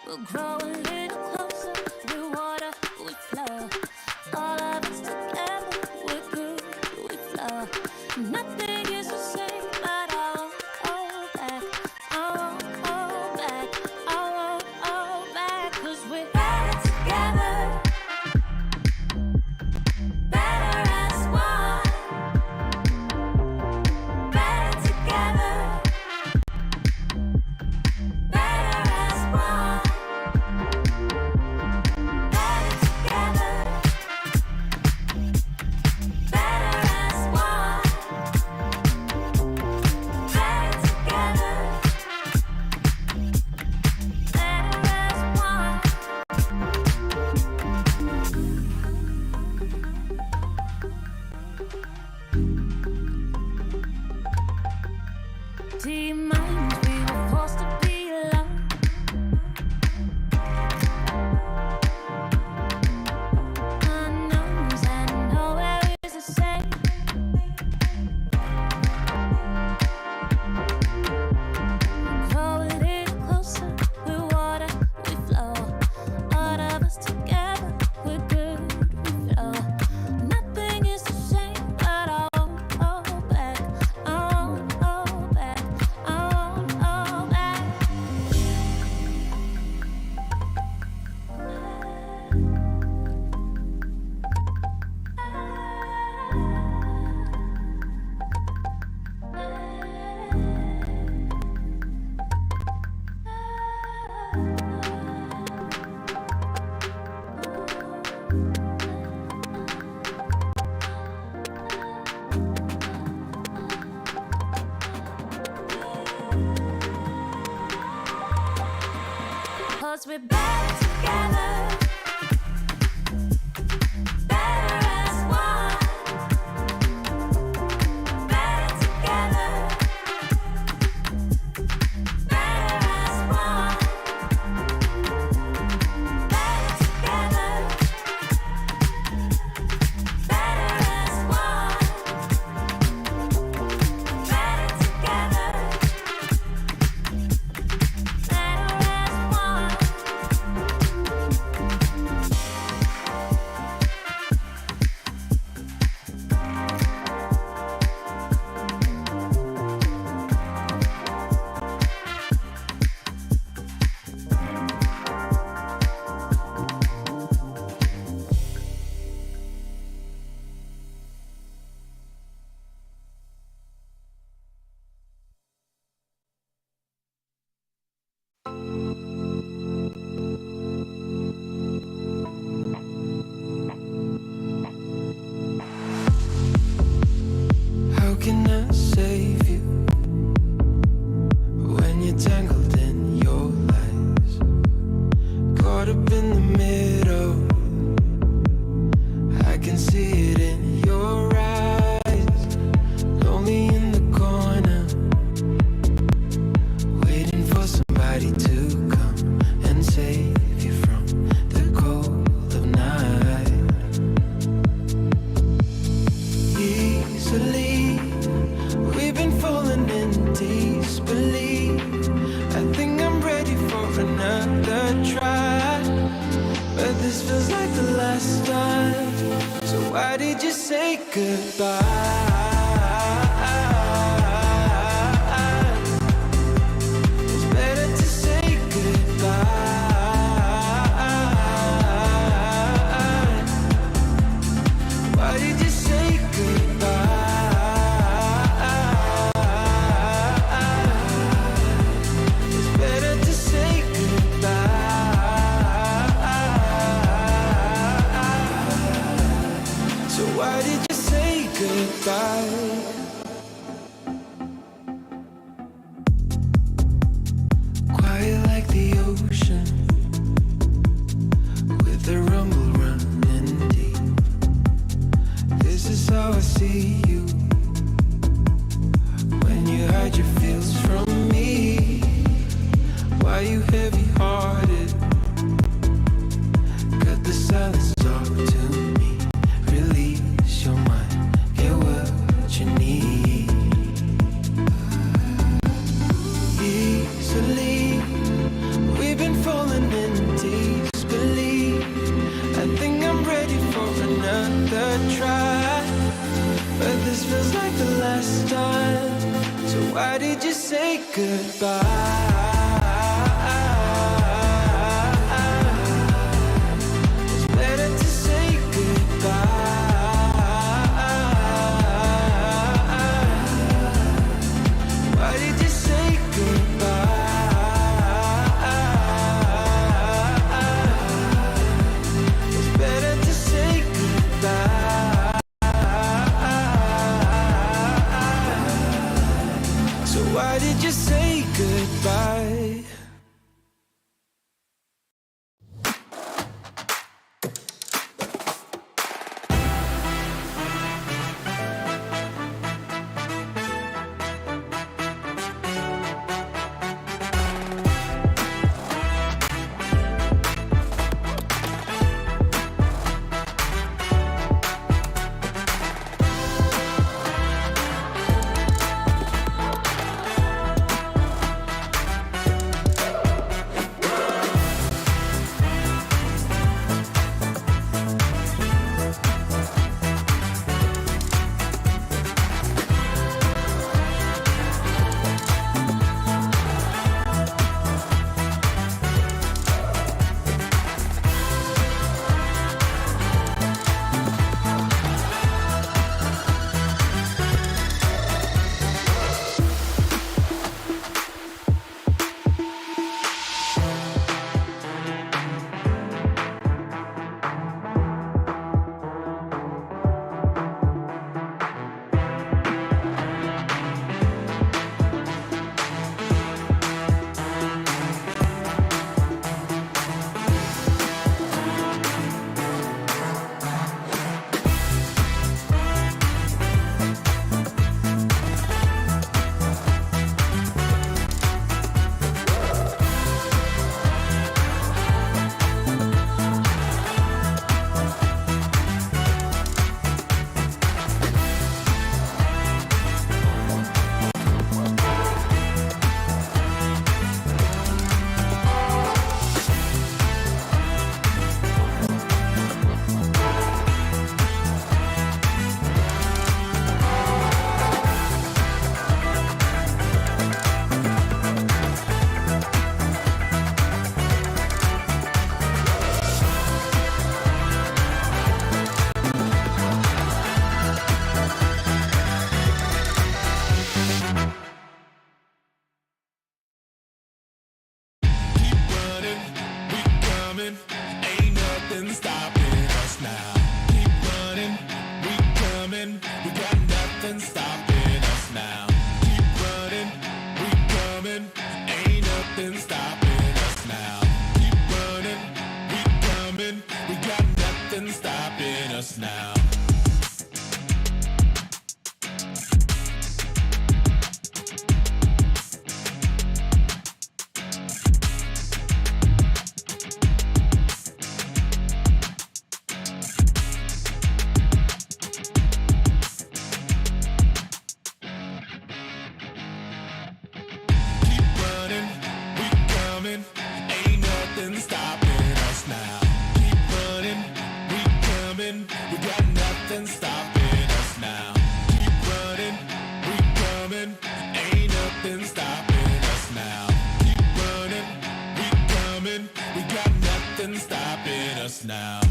We'll grow a little closer, through water we flow. All of us together, we're good, we flow. Nothing is the same, but I won't hold back. I won't hold back. I won't hold back. 'Cause we're better together, better as one. Better together, better as one. Better together, better as one. Better together, better as one. Do you mind we were forced to be alone? Unknowns and nowhere is the same. Grow a little closer, we're water, we flow. All of us together, we're good, we flow. Nothing is the same, but I won't hold back. I won't hold back. I won't hold back. Cause we're better together, better as one. Better together, better as one. Better together, better as one. Better together, better as one. How can I save you when you're tangled in your lies? Caught up in the middle, I can see it in your eyes. Lonely in the corner, waiting for somebody to come and save you from the cold of night. Easily, we've been falling in disbelief. I think I'm ready for another try, but this feels like the last time. So why did you say goodbye? It's better to say goodbye. Why did you say goodbye? It's better to say goodbye. So why did you say goodbye? Why did you say goodbye? It's better to say goodbye. Why did you say goodbye? It's better to say goodbye. So why did you say goodbye? Ain't nothing stopping us now. Keep running, we coming. We got nothing stopping us now. Keep running, we coming. Ain't nothing stopping us now. Keep running, we coming. We got nothing stopping us now. Ain't nothing stopping us now. Keep running, we coming. We got nothing stopping us now. Keep running, we coming. Ain't nothing stopping us now. Keep running, we coming. We got nothing stopping us now.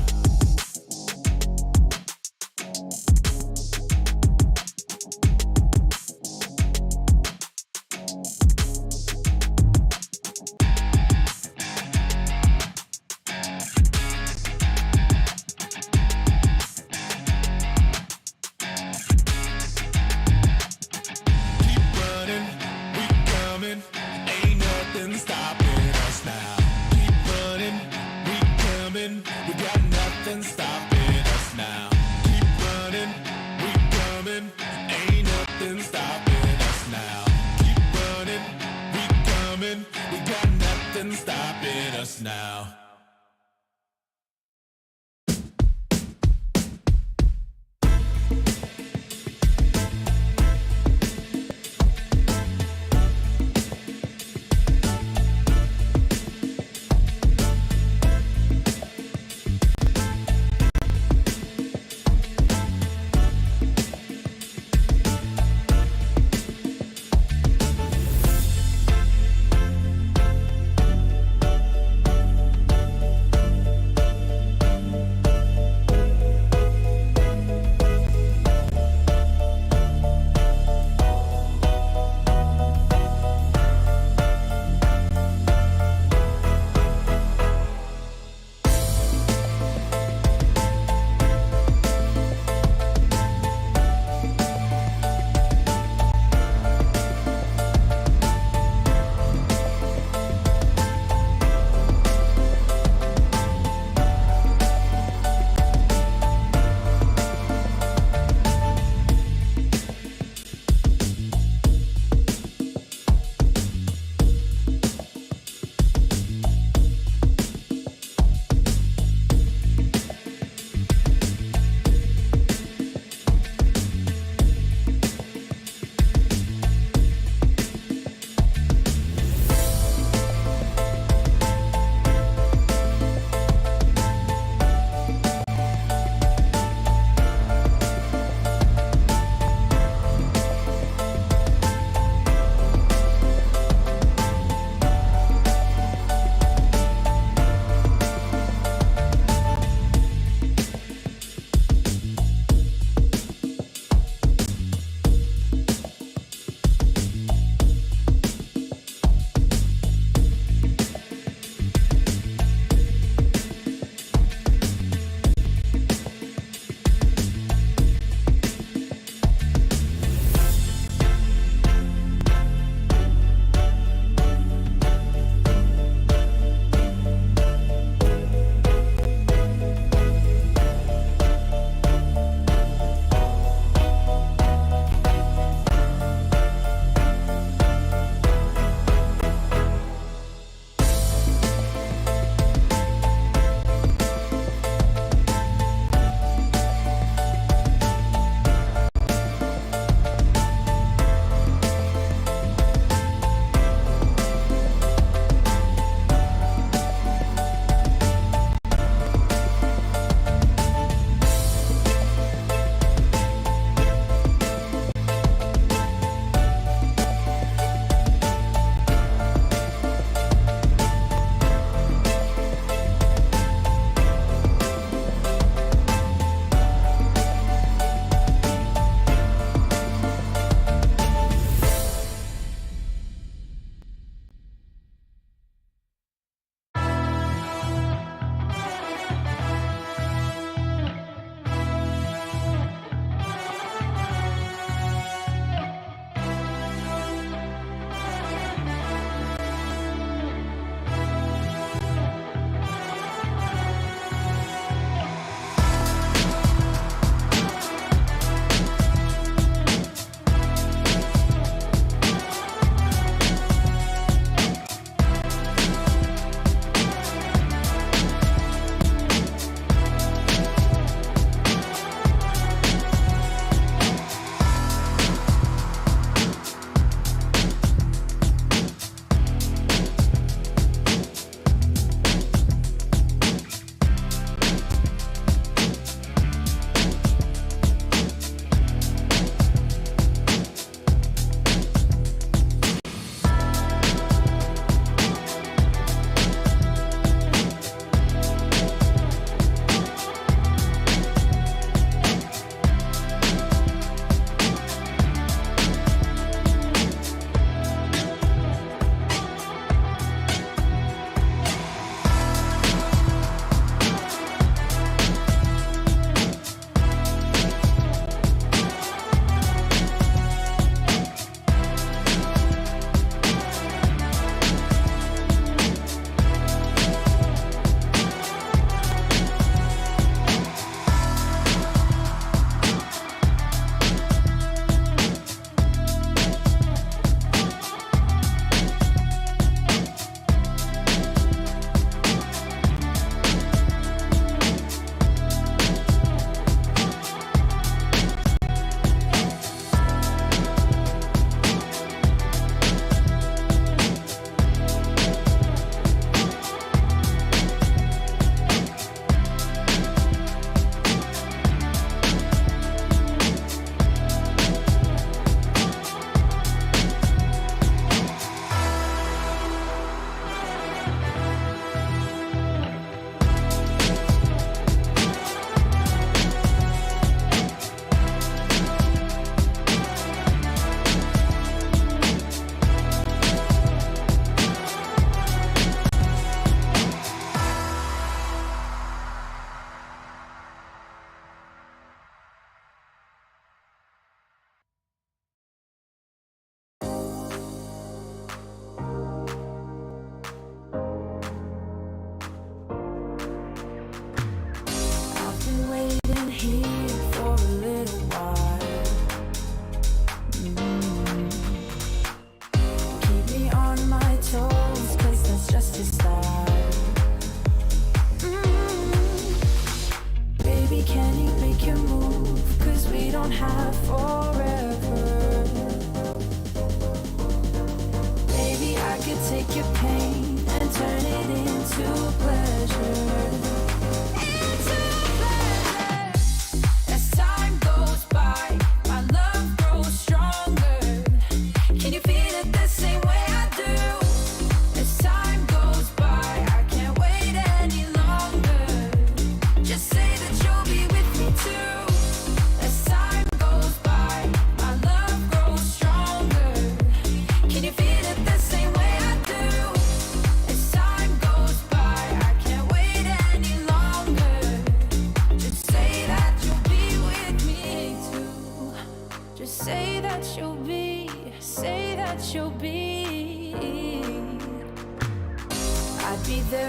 Ain't nothing stopping us now. Keep running, we coming. We got nothing stopping us now. Keep running, we coming. Ain't nothing stopping us now. Keep running, we coming. We got nothing stopping us now.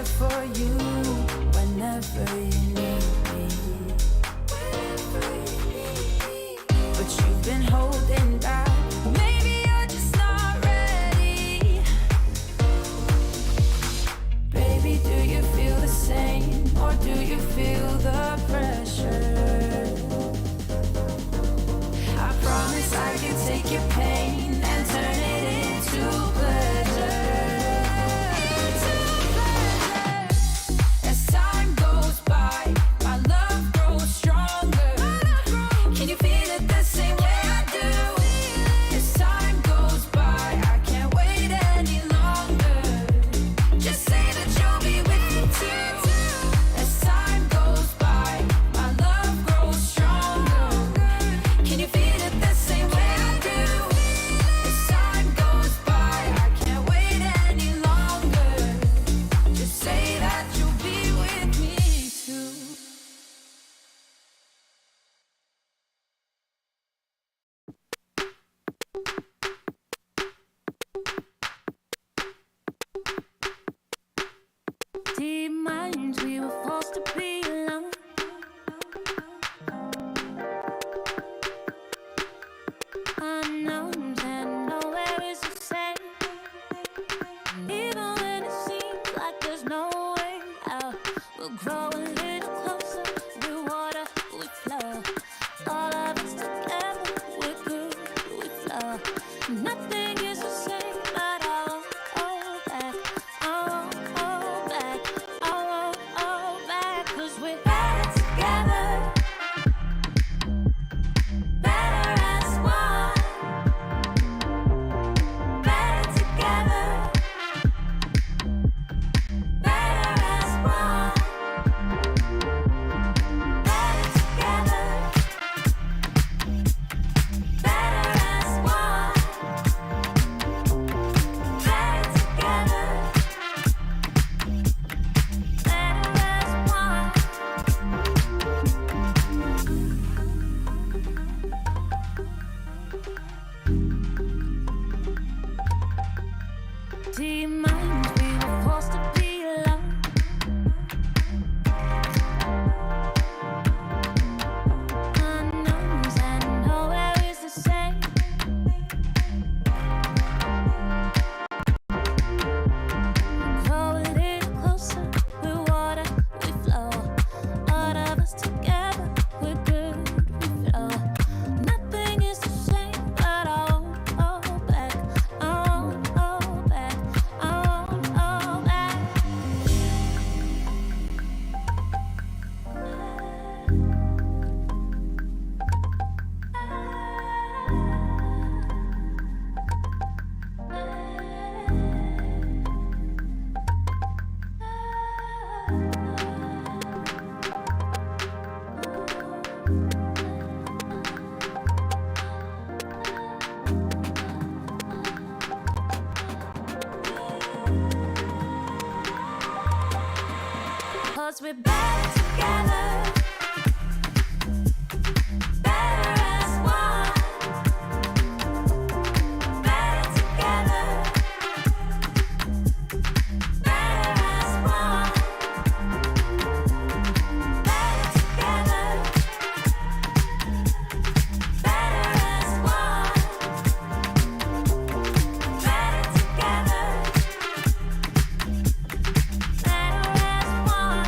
for you whenever you need me. But you've been holding back. Maybe you're just not ready. Baby, do you feel the same? Or do you feel the pressure? I promise I can take your pain and turn it into pleasure. As time goes by, my love grows stronger. Can you feel it the same way I do? As time goes by, I can't wait any longer. Just say that you'll be with me too. As time goes by, my love grows stronger. Can you feel it the same way I do? As time goes by, I can't wait any longer. Just say that you'll be with me too. Deep minds, we were forced to be alone. Unknowns and nowhere is the same. Even when it seems like there's no way out, we'll grow a little closer. We water, we flow. All of us together, we're good, we flow. Nothing is the same, but I won't hold back. I won't hold back. I won't hold back. 'Cause we're better together. Better as one. Better together. Better as one. Better together. Better as one. Better together. Better as one. Deep minds, we were forced to be alone. Unknowns and nowhere is the same. Grow a little closer, we're water, we flow. All of us together, we're good, we flow. Nothing is the same, but I won't hold back. I won't hold back. I won't hold back. Cause we're better together. Better as one. Better together. Better as one. Better together. Better as one. Better together. Better as one.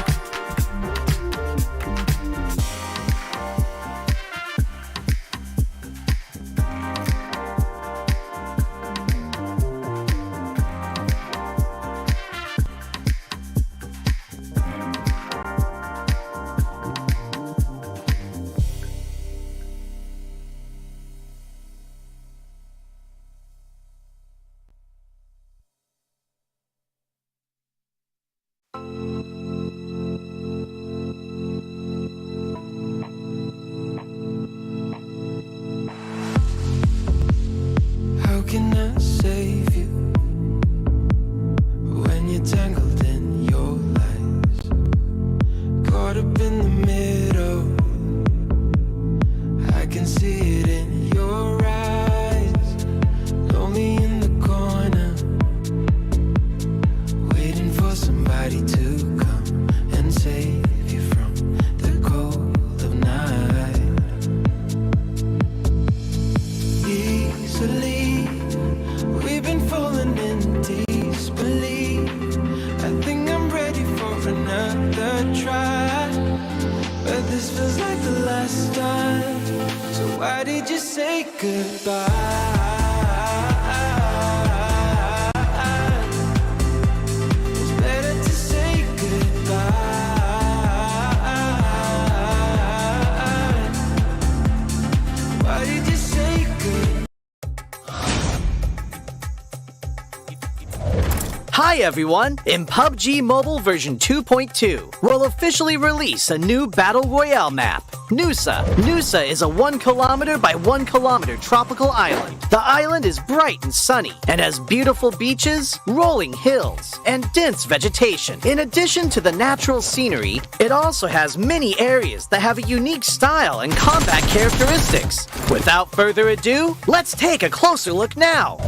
another try, but this feels like the last time. So why did you say goodbye? It's better to say goodbye. Why did you say goodbye? Hi everyone! In PUBG Mobile version 2.2, we'll officially release a new Battle Royale map, Nusa. Nusa is a 1 kilometer by 1 kilometer tropical island. The island is bright and sunny and has beautiful beaches, rolling hills, and dense vegetation. In addition to the natural scenery, it also has many areas that have a unique style and combat characteristics. Without further ado, let's take a closer look now.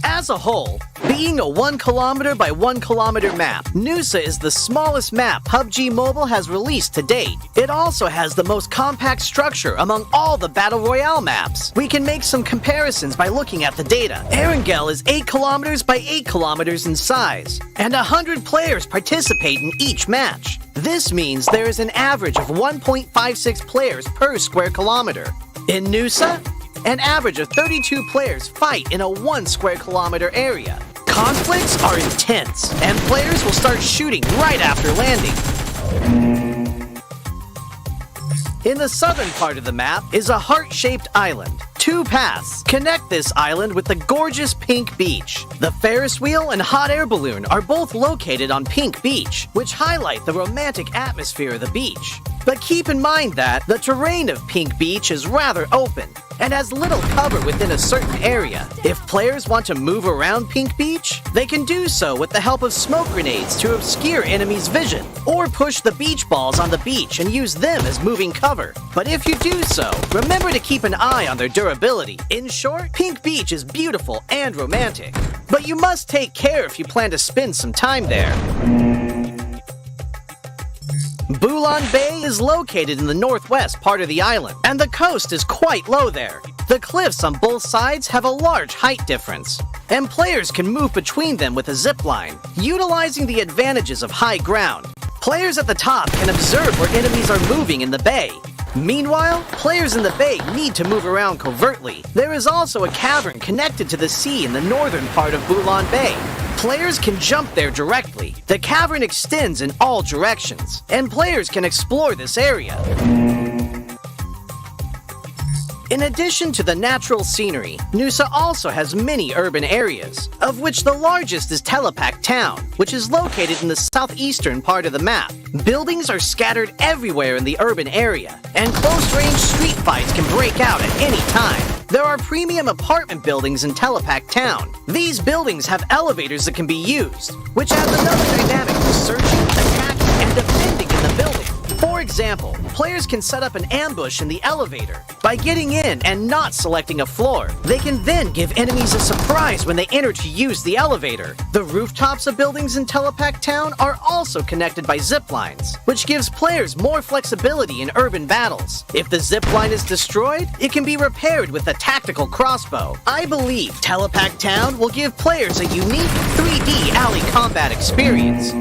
As a whole, being a 1 kilometer by 1 kilometer map, Nusa is the smallest map PUBG Mobile has released to date. It also has the most compact structure among all the Battle Royale maps. We can make some comparisons by looking at the data. Erangel is 8 kilometers by 8 kilometers in size, and 100 players participate in each match. This means there is an average of 1.56 players per square kilometer. In Nusa, an average of 32 players fight in a 1 square kilometer area. Conflicts are intense, and players will start shooting right after landing. In the southern part of the map is a heart-shaped island. 2 paths connect this island with the gorgeous Pink Beach. The Ferris wheel and hot air balloon are both located on Pink Beach, which highlight the romantic atmosphere of the beach. But keep in mind that the terrain of Pink Beach is rather open and has little cover within a certain area. If players want to move around Pink Beach, they can do so with the help of smoke grenades to obscure enemies' vision, or push the beach balls on the beach and use them as moving cover. But if you do so, remember to keep an eye on their durability. In short, Pink Beach is beautiful and romantic, but you must take care if you plan to spend some time there. Bouline Bay is located in the northwest part of the island, and the coast is quite low there. The cliffs on both sides have a large height difference, and players can move between them with a zip line, utilizing the advantages of high ground. Players at the top can observe where enemies are moving in the bay. Meanwhile, players in the bay need to move around covertly. There is also a cavern connected to the sea in the northern part of Bouline Bay. Players can jump there directly. The cavern extends in all directions, and players can explore this area. In addition to the natural scenery, Nusa also has many urban areas, of which the largest is Telepak Town, which is located in the southeastern part of the map. Buildings are scattered everywhere in the urban area, and close-range street fights can break out at any time. There are premium apartment buildings in Telepak Town. These buildings have elevators that can be used, which adds another dynamic to searching, attacking, and defending in the building. For example, players can set up an ambush in the elevator. By getting in and not selecting a floor, they can then give enemies a surprise when they enter to use the elevator. The rooftops of buildings in Telepak Town are also connected by zip lines, which gives players more flexibility in urban battles. If the zip line is destroyed, it can be repaired with a tactical crossbow. I believe Telepak Town will give players a unique 3D alley combat experience.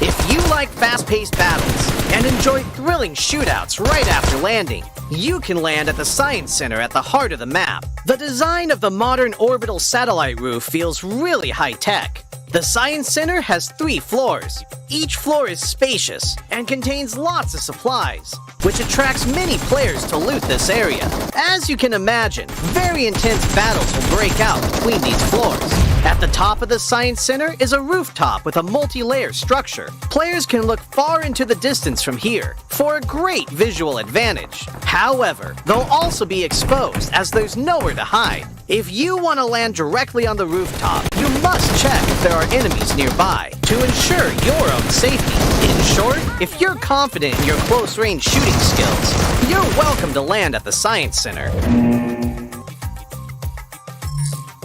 If you like fast-paced battles and enjoy thrilling shootouts right after landing, you can land at the Science Center at the heart of the map. The design of the modern orbital satellite roof feels really high-tech. The Science Center has 3 floors. Each floor is spacious and contains lots of supplies, which attracts many players to loot this area. As you can imagine, very intense battles will break out between these floors. At the top of the Science Center is a rooftop with a multi-layer structure. Players can look far into the distance from here for a great visual advantage. However, they'll also be exposed as there's nowhere to hide. If you want to land directly on the rooftop, you must check if there are enemies nearby to ensure your own safety. In short, if you're confident in your close-range shooting skills, you're welcome to land at the Science Center.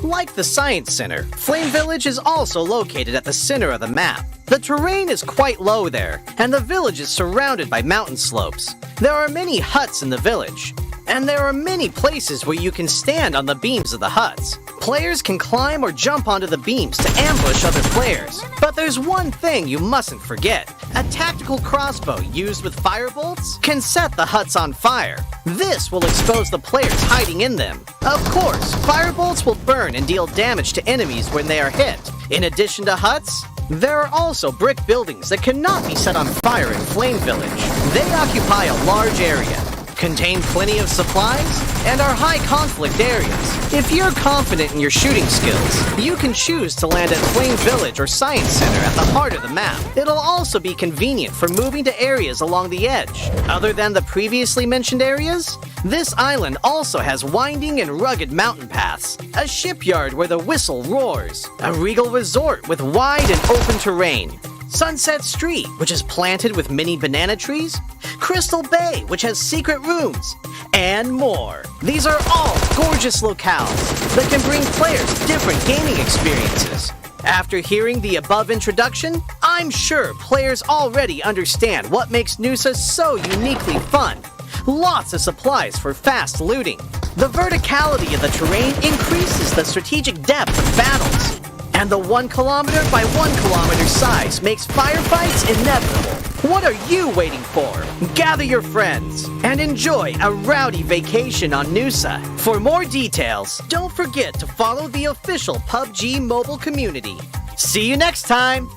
Like the Science Center, Flame Village is also located at the center of the map. The terrain is quite low there, and the village is surrounded by mountain slopes. There are many huts in the village. And there are many places where you can stand on the beams of the huts. Players can climb or jump onto the beams to ambush other players. But there's one thing you mustn't forget. A tactical crossbow used with firebolts can set the huts on fire. This will expose the players hiding in them. Of course, firebolts will burn and deal damage to enemies when they are hit. In addition to huts, there are also brick buildings that cannot be set on fire in Flame Village. They occupy a large area, contain plenty of supplies, and are high conflict areas. If you're confident in your shooting skills, you can choose to land at Flame Village or Science Center at the heart of the map. It'll also be convenient for moving to areas along the edge. Other than the previously mentioned areas, this island also has winding and rugged mountain paths, a shipyard where the whistle roars, a regal resort with wide and open terrain, Sunset Street, which is planted with many banana trees, Crystal Bay, which has secret rooms, and more. These are all gorgeous locales that can bring players different gaming experiences. After hearing the above introduction, I'm sure players already understand what makes Noosa so uniquely fun. Lots of supplies for fast looting. The verticality of the terrain increases the strategic depth of battles. And the 1 kilometer by 1 kilometer size makes firefights inevitable. What are you waiting for? Gather your friends and enjoy a rowdy vacation on Noosa. For more details, don't forget to follow the official PUBG mobile community. See you next time!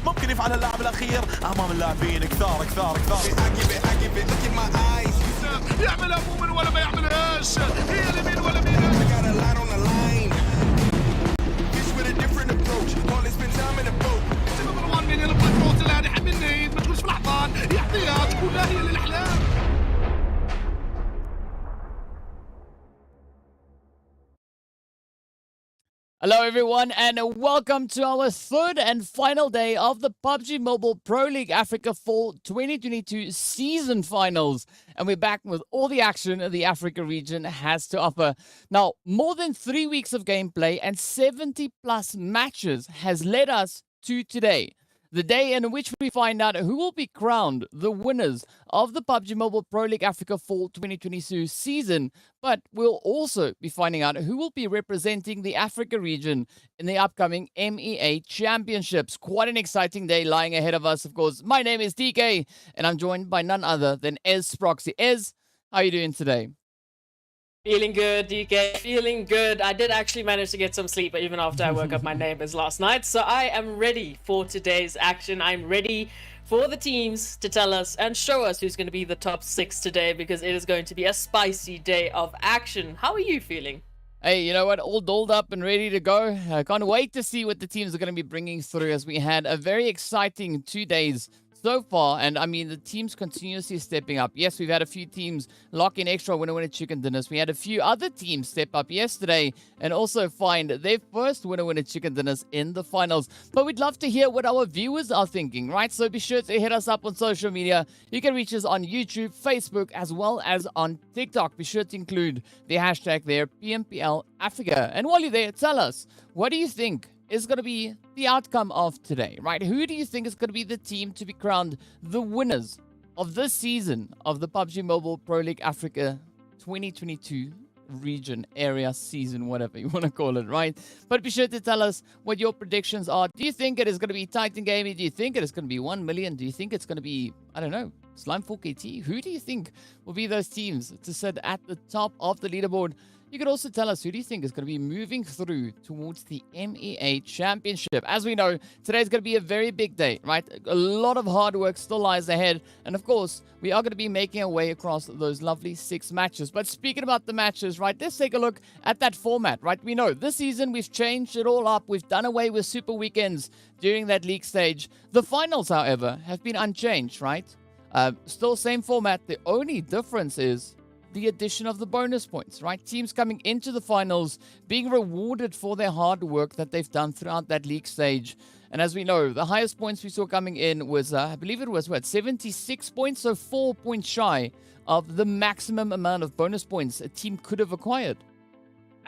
ممكن يفعلها اللاعب الاخير امام اللاعبين كثار يعملها مؤمن ولا ما يعملهاش هي اليمين ولا مين مروان يلعب الكروت الان يحملني ما تكونش في الاحضان يعطيها تكون هي للاحلام. Hello everyone and welcome to our third and final day of the PUBG Mobile Pro League Africa Fall 2022 season finals. And we're back with all the action the Africa region has to offer. Now, more than 3 weeks of gameplay and 70 plus matches has led us to today. The day in which we find out who will be crowned the winners of the PUBG Mobile Pro League Africa Fall 2022 season, but we'll also be finding out who will be representing the Africa region in the upcoming MEA Championships. Quite an exciting day lying ahead of us, of course. My name is DK, and I'm joined by none other than Ez Sproxy. Ez, how are you doing today? Feeling good, DK. Feeling good. I did actually manage to get some sleep even after I woke up my neighbors last night. So I am ready for today's action. I'm ready for the teams to tell us and show us who's going to be the top 6 today, because it is going to be a spicy day of action. How are you feeling? Hey, you know what? All dolled up and ready to go. I can't wait to see what the teams are going to be bringing through, as we had a very exciting 2 days so far, and I mean the teams continuously stepping up. Yes, we've had a few teams lock in extra winner chicken dinners. We had a few other teams step up yesterday and also find their first winner chicken dinners in the finals. But we'd love to hear what our viewers are thinking, right? So be sure to hit us up on social media. You can reach us on YouTube, Facebook, as well as on TikTok. Be sure to include the hashtag there, PMPL Africa. And while you're there, tell us, what do you think is going to be the outcome of today, right? Who do you think is going to be the team to be crowned the winners of this season of the PUBG Mobile Pro League Africa 2022 region, area, season, whatever you want to call it, right? But be sure to tell us what your predictions are. Do you think it is going to be Titan Gaming? Do you think it is going to be 1 million? Do you think it's going to be, I don't know, Slime 4KT? Who do you think will be those teams to sit at the top of the leaderboard? You could also tell us who do you think is going to be moving through towards the MEA Championship. As we know, today's going to be a very big day, right? A lot of hard work still lies ahead. And of course, we are going to be making our way across those lovely 6 matches. But speaking about the matches, right, let's take a look at that format, right? We know this season we've changed it all up. We've done away with Super Weekends during that league stage. The finals, however, have been unchanged, right? Still same format. The only difference is the addition of the bonus points, right? Teams coming into the finals being rewarded for their hard work that they've done throughout that league stage. And as we know, the highest points we saw coming in was, I believe it was, 76 points, so 4 points shy of the maximum amount of bonus points a team could have acquired.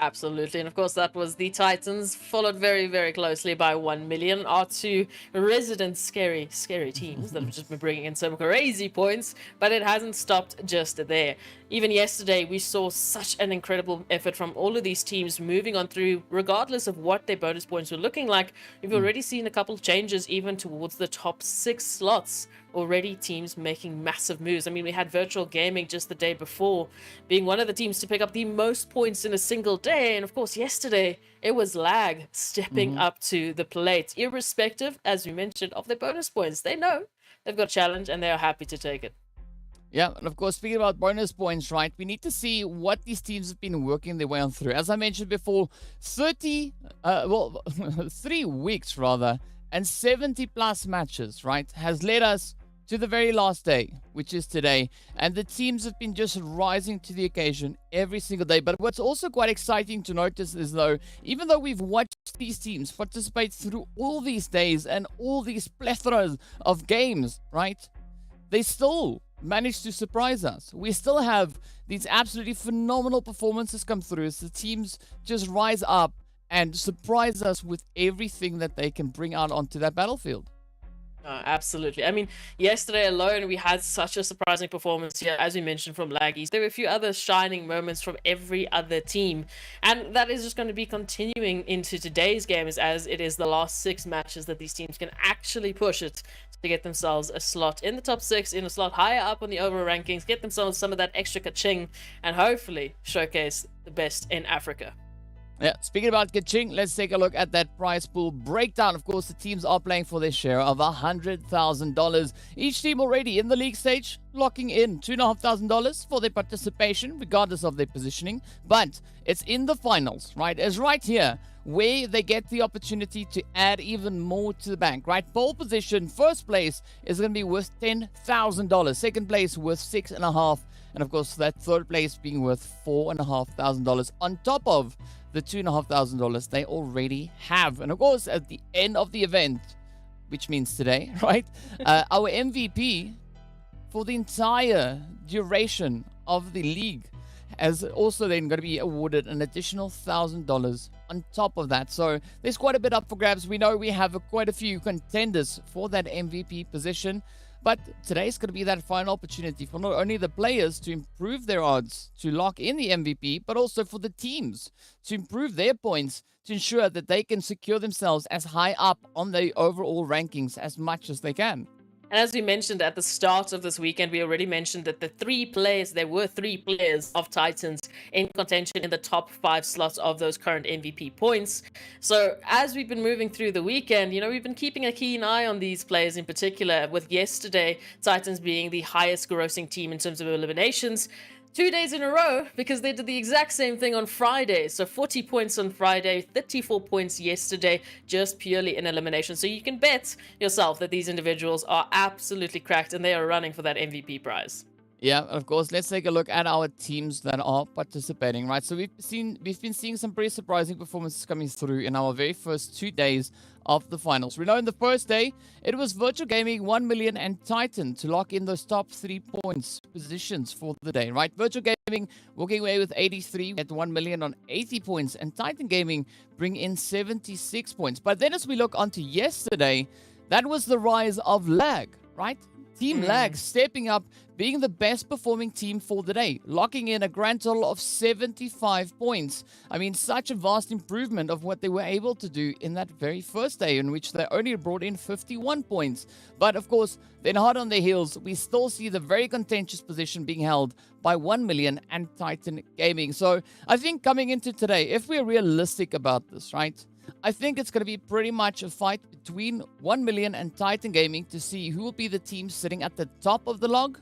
Absolutely, and of course that was the Titans, followed very, very closely by 1 million, our 2 resident scary teams that have just been bringing in some crazy points, but it hasn't stopped just there. Even yesterday, we saw such an incredible effort from all of these teams moving on through, regardless of what their bonus points were looking like. We've already seen a couple of changes even towards the top 6 slots. Already teams making massive moves. I mean, we had Virtual Gaming just the day before being one of the teams to pick up the most points in a single day. And of course, yesterday, it was Lag stepping up to the plate, irrespective, as we mentioned, of their bonus points. They know they've got a challenge and they are happy to take it. Yeah, and of course, speaking about bonus points, right, we need to see what these teams have been working their way on through. As I mentioned before, 3 weeks rather, and 70 plus matches, right, has led us to the very last day, which is today. And the teams have been just rising to the occasion every single day. But what's also quite exciting to notice is, though, even though we've watched these teams participate through all these days and all these plethoras of games, right, they still managed to surprise us. We still have these absolutely phenomenal performances come through as the teams just rise up and surprise us with everything that they can bring out onto that battlefield. Absolutely. I mean, yesterday alone, we had such a surprising performance here, as we mentioned, from Laggies. There were a few other shining moments from every other team, and that is just going to be continuing into today's games, as it is the last 6 matches that these teams can actually push it to get themselves a slot in the top 6, in a slot higher up on the overall rankings, get themselves some of that extra ka-ching, and hopefully showcase the best in Africa. Yeah, speaking about ka-ching, let's take a look at that prize pool breakdown. Of course, the teams are playing for their share of $100,000. Each team already in the league stage, locking in $2,500 for their participation, regardless of their positioning. But it's in the finals, right? It's right here where they get the opportunity to add even more to the bank, right? Pole position, first place is going to be worth $10,000. Second place worth $6,500. And of course, that third place being worth $4,500 on top of the $2,500 they already have. And of course, at the end of the event, which means today, right, our MVP for the entire duration of the league is also then going to be awarded an additional $1,000 on top of that. So there's quite a bit up for grabs. We know we have quite a few contenders for that MVP position. But today's going to be that final opportunity for not only the players to improve their odds to lock in the MVP, but also for the teams to improve their points to ensure that they can secure themselves as high up on the overall rankings as much as they can. And as we mentioned at the start of this weekend, we already mentioned that there were 3 players of Titans in contention in the top 5 slots of those current MVP points. So as we've been moving through the weekend, we've been keeping a keen eye on these players in particular, with yesterday Titans being the highest grossing team in terms of eliminations. 2 days in a row, because they did the exact same thing on Friday. So 40 points on Friday, 34 points yesterday, just purely in elimination. So you can bet yourself that these individuals are absolutely cracked and they are running for that MVP prize. Yeah, of course. Let's take a look at our teams that are participating, right? So we've been seeing some pretty surprising performances coming through in our very first 2 days of the finals. We know in the first day, it was Virtual Gaming, 1 million, and Titan to lock in those top 3 points positions for the day, right? Virtual Gaming walking away with 83 at 1 million on 80 points, and Titan Gaming bring in 76 points. But then as we look onto yesterday, that was the rise of Lag, right? TEAMLAG stepping up, being the best performing team for the day, locking in a grand total of 75 points. I mean, such a vast improvement of what they were able to do in that very first day, in which they only brought in 51 points. But of course, then hard on their heels, we still see the very contentious position being held by 1 million and Titan Gaming. So I think coming into today, if we're realistic about this, right? I think it's going to be pretty much a fight between 1 million and Titan Gaming to see who will be the team sitting at the top of the log.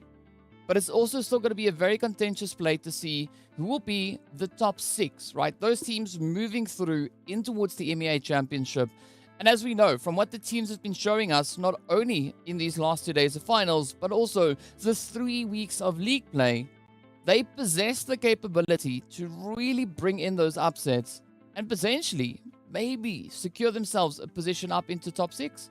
But it's also still going to be a very contentious play to see who will be the top 6, right? Those teams moving through in towards the MEA Championship. And as we know, from what the teams have been showing us, not only in these last 2 days of finals, but also the 3 weeks of league play, they possess the capability to really bring in those upsets and potentially maybe secure themselves a position up into top 6.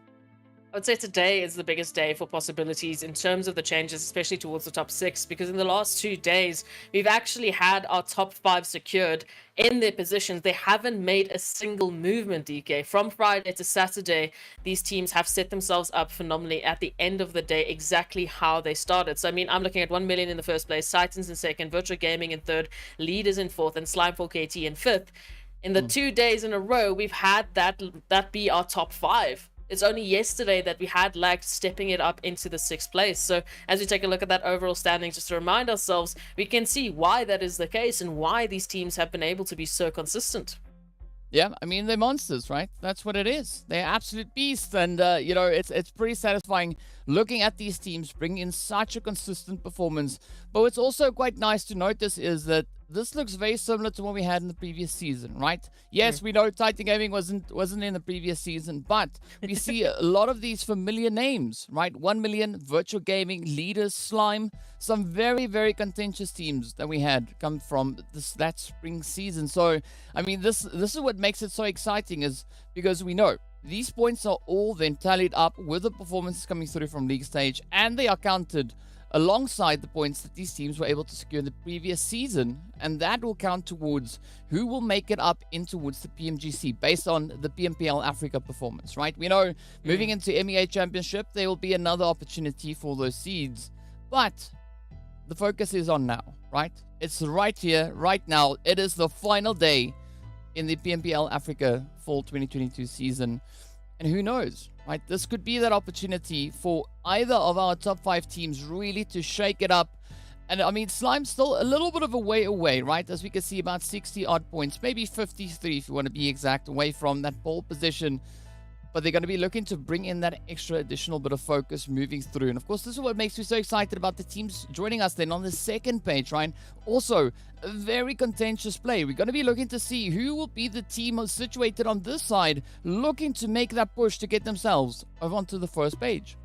I would say today is the biggest day for possibilities in terms of the changes, especially towards the top 6, because in the last 2 days, we've actually had our top 5 secured in their positions. They haven't made a single movement, DK. From Friday to Saturday, these teams have set themselves up phenomenally at the end of the day, exactly how they started. So, I mean, I'm looking at 1 million in the first place, Titans in second, Virtual Gaming in third, Leaders in fourth, and Slime4KT in fifth. In the 2 days in a row, we've had that be our top 5. It's only yesterday that we had Lag stepping it up into the 6th place. So as we take a look at that overall standing, just to remind ourselves, we can see why that is the case and why these teams have been able to be so consistent. Yeah, I mean, they're monsters, right? That's what it is. They're absolute beasts. And, it's pretty satisfying looking at these teams bring in such a consistent performance. But what's also quite nice to notice is that this looks very similar to what we had in the previous season, right? Yes, we know Titan Gaming wasn't in the previous season, but we see a lot of these familiar names, right? 1 million, Virtual Gaming, Leaders, Slime, some very, very contentious teams that we had come from that spring season. So, I mean, this is what makes it so exciting, is because we know these points are all then tallied up with the performances coming through from league stage, and they are counted alongside the points that these teams were able to secure in the previous season, and that will count towards who will make it up in towards the PMGC based on the PMPL Africa performance, right? We know moving into MEA Championship, there will be another opportunity for those seeds, but the focus is on now, right? It's right here, right now. It is the final day in the PMPL Africa Fall 2022 season, and who knows, right? This could be that opportunity for either of our top 5 teams really to shake it up. And I mean, Slime's still a little bit of a way away, right? As we can see, about 60 odd points, maybe 53 if you want to be exact, away from that pole position. But they're going to be looking to bring in that extra additional bit of focus moving through. And of course, this is what makes me so excited about the teams joining us then on the second page, right? Also, a very contentious play. We're going to be looking to see who will be the team situated on this side, looking to make that push to get themselves over onto the first page.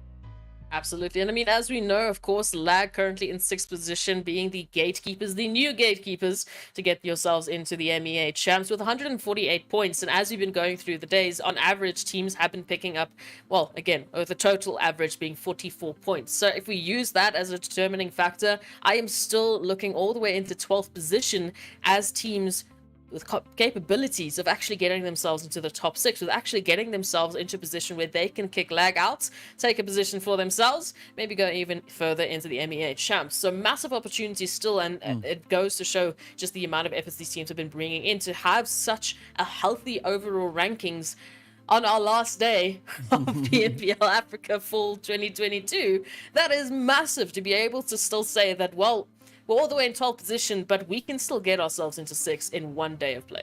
Absolutely. And I mean, as we know, of course, Lag currently in 6th position, being the gatekeepers, the new gatekeepers to get yourselves into the MEA champs with 148 points. And as we've been going through the days, on average, teams have been picking up, well, again, the total average being 44 points. So if we use that as a determining factor, I am still looking all the way into 12th position as teams with capabilities of actually getting themselves into the top 6, with actually getting themselves into a position where they can kick Lag out, take a position for themselves, maybe go even further into the MEA champs. So massive opportunities still, and it goes to show just the amount of efforts these teams have been bringing in to have such a healthy overall rankings on our last day of PMPL Africa Fall 2022. That is massive to be able to still say that, well, we're all the way in 12th position, but we can still get ourselves into 6 in 1 day of play.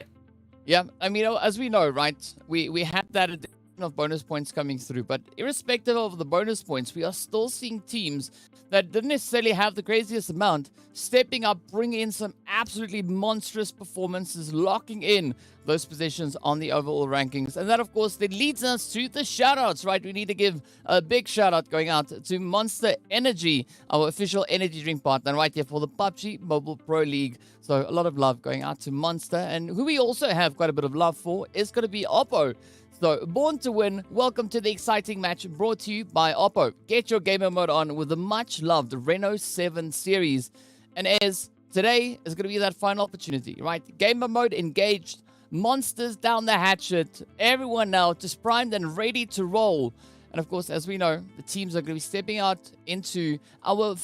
Yeah, I mean, as we know, right, we had that addition of bonus points coming through, but irrespective of the bonus points, we are still seeing teams that didn't necessarily have the craziest amount stepping up, bringing in some absolutely monstrous performances, locking in those positions on the overall rankings. And that, of course, that leads us to the shout-outs, right? We need to give a big shout-out going out to Monster Energy, our official energy drink partner right here for the PUBG Mobile Pro League. So a lot of love going out to Monster. And who we also have quite a bit of love for is going to be Oppo. So, Born to Win, welcome to the exciting match brought to you by Oppo. Get your gamer mode on with the much-loved Reno 7 series. And as today is going to be that final opportunity, right? Gamer mode engaged, monsters down the hatchet, everyone now just primed and ready to roll. And of course, as we know, the teams are going to be stepping out into our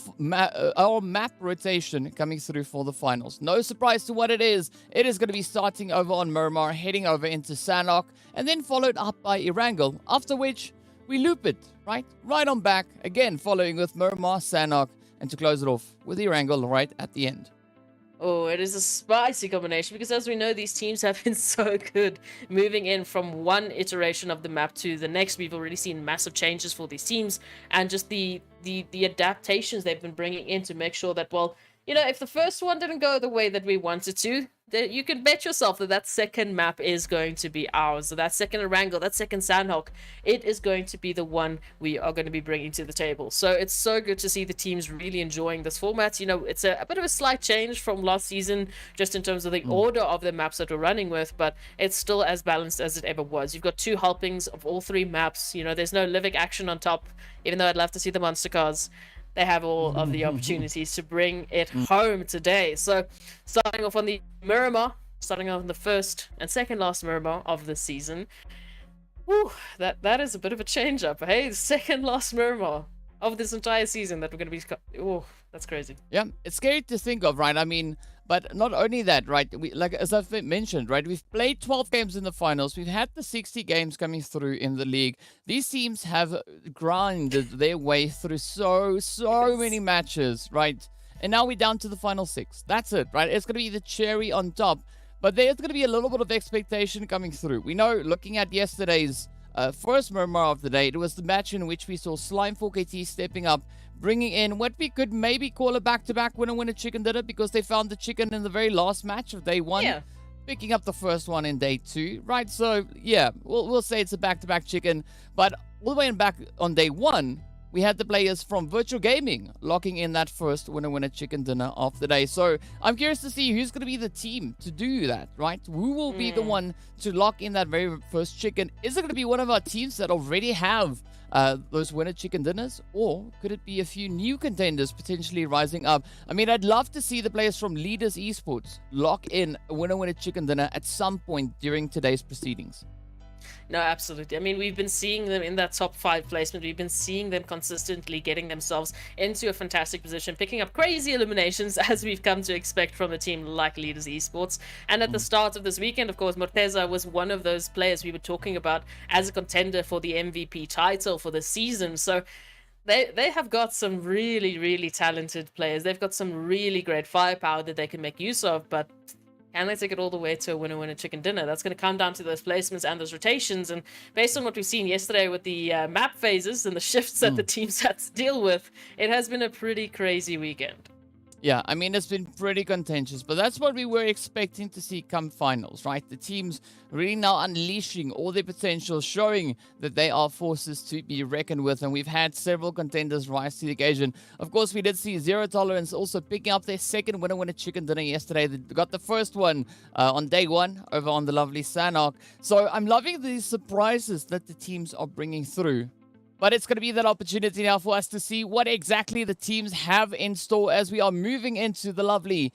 map rotation coming through for the finals. No surprise to what it is. It is going to be starting over on Miramar, heading over into Sanhok, and then followed up by Erangel, after which we loop it, right? Right on back, again following with Miramar, Sanhok, and to close it off with Erangel right at the end. Oh, it is a spicy combination because, as we know, these teams have been so good moving in from one iteration of the map to the next. We've already seen massive changes for these teams, and just the adaptations they've been bringing in to make sure that, well, you know, if the first one didn't go the way that we wanted to, you can bet yourself that that second map is going to be ours. So that second Erangel, that second Sanhok, it is going to be the one we are going to be bringing to the table. So it's so good to see the teams really enjoying this format. You know, it's a bit of a slight change from last season, just in terms of the order of the maps that we're running with, but it's still as balanced as it ever was. You've got 2 helpings of all 3 maps. You know, there's no Livic action on top, even though I'd love to see the monster cars. They have all of the opportunities to bring it home today. So, starting off on the Miramar, starting off on the first and second last Miramar of the season. Whew, that is a bit of a change up. Hey, second last Miramar of this entire season that we're going to be... Oh, that's crazy. Yeah, it's scary to think of, right? I mean, but not only that, right? Like as I've mentioned, right? We've played 12 games in the finals. We've had the 60 games coming through in the league. These teams have grinded their way through so many matches, right? And now we're down to the final 6. That's it, right? It's going to be the cherry on top. But there's going to be a little bit of expectation coming through. We know, looking at yesterday's first Miramar of the day, it was the match in which we saw Slime 4KT stepping up, bringing in what we could maybe call a back-to-back winner chicken dinner, because they found the chicken in the very last match of day 1, picking up the first one in day 2, right? So yeah, we'll say it's a back-to-back chicken, but all the way back on day 1, we had the players from Virtual Gaming locking in that first winner chicken dinner of the day. So I'm curious to see who's going to be the team to do that, right? Who will be the one to lock in that very first chicken? Is it going to be one of our teams that already have those winner chicken dinners, or could it be a few new contenders potentially rising up? I mean, I'd love to see the players from Leaders Esports lock in a winner chicken dinner at some point during today's proceedings. No, absolutely. I mean, we've been seeing them in that top 5 placement. We've been seeing them consistently getting themselves into a fantastic position, picking up crazy eliminations, as we've come to expect from a team like Leaders Esports. And at the start of this weekend, of course, Morteza was one of those players we were talking about as a contender for the MVP title for the season. So they have got some really talented players. They've got some really great firepower that they can make use of, but can they take it all the way to a winner chicken dinner? That's going to come down to those placements and those rotations. And based on what we've seen yesterday with the map phases and the shifts that the teams had to deal with, it has been a pretty crazy weekend. Yeah, I mean, it's been pretty contentious, but that's what we were expecting to see come finals, right? The teams really now unleashing all their potential, showing that they are forces to be reckoned with, and we've had several contenders rise to the occasion. Of course, we did see Zero Tolerance also picking up their second winner chicken dinner yesterday. They got the first one on day 1 over on the lovely Sanhok. So I'm loving these surprises that the teams are bringing through. But it's going to be that opportunity now for us to see what exactly the teams have in store as we are moving into the lovely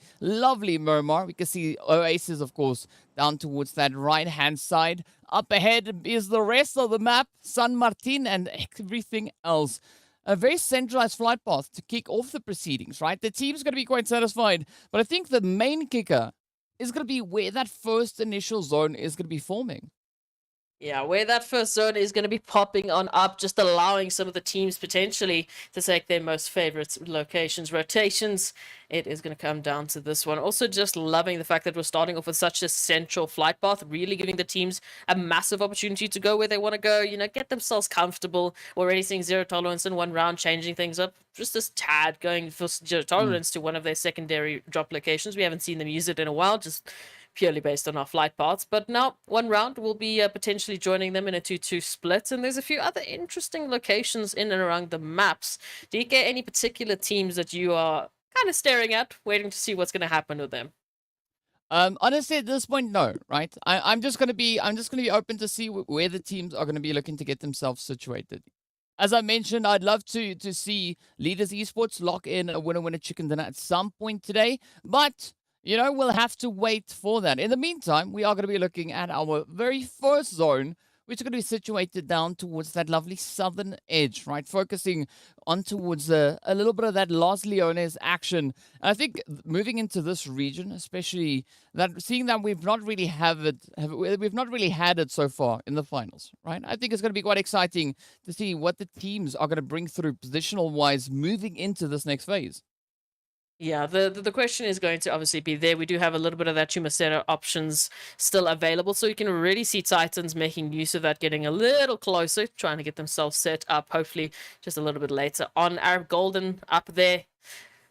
Miramar. We can see Oasis, of course, down towards that right-hand side. Up ahead is the rest of the map, San Martin and everything else. A very centralized flight path to kick off the proceedings, right? The team's going to be quite satisfied. But I think the main kicker is going to be where that first initial zone is going to be forming. Yeah, where that first zone is going to be popping on up, just allowing some of the teams potentially to take their most favorite locations, rotations. It is going to come down to this one. Also, just loving the fact that we're starting off with such a central flight path, really giving the teams a massive opportunity to go where they want to go, you know, get themselves comfortable. We're already seeing Zero Tolerance in one round, changing things up. Just this tad going for Zero Tolerance to one of their secondary drop locations. We haven't seen them use it in a while, just purely based on our flight paths. But now, one round, we'll be potentially joining them in a 2-2 split. And there's a few other interesting locations in and around the maps. Do you get any particular teams that you are kind of staring at, waiting to see what's going to happen with them? Honestly, at this point, no, right? I'm just gonna be open to see where the teams are gonna be looking to get themselves situated. As I mentioned, I'd love to see Leaders Esports lock in a winner chicken dinner at some point today, but you know, we'll have to wait for that. In the meantime, we are going to be looking at our very first zone, which are going to be situated down towards that lovely southern edge, right? Focusing on towards a little bit of that Los Leones action. And I think moving into this region, especially that seeing that we've not really we've not really had it so far in the finals, right? I think it's going to be quite exciting to see what the teams are going to bring through positional wise moving into this next phase. Yeah, the question is going to obviously be there. We do have a little bit of that Chumacero options still available, so you can already see Titans making use of that, getting a little closer, trying to get themselves set up, hopefully just a little bit later on. Arab Golden up there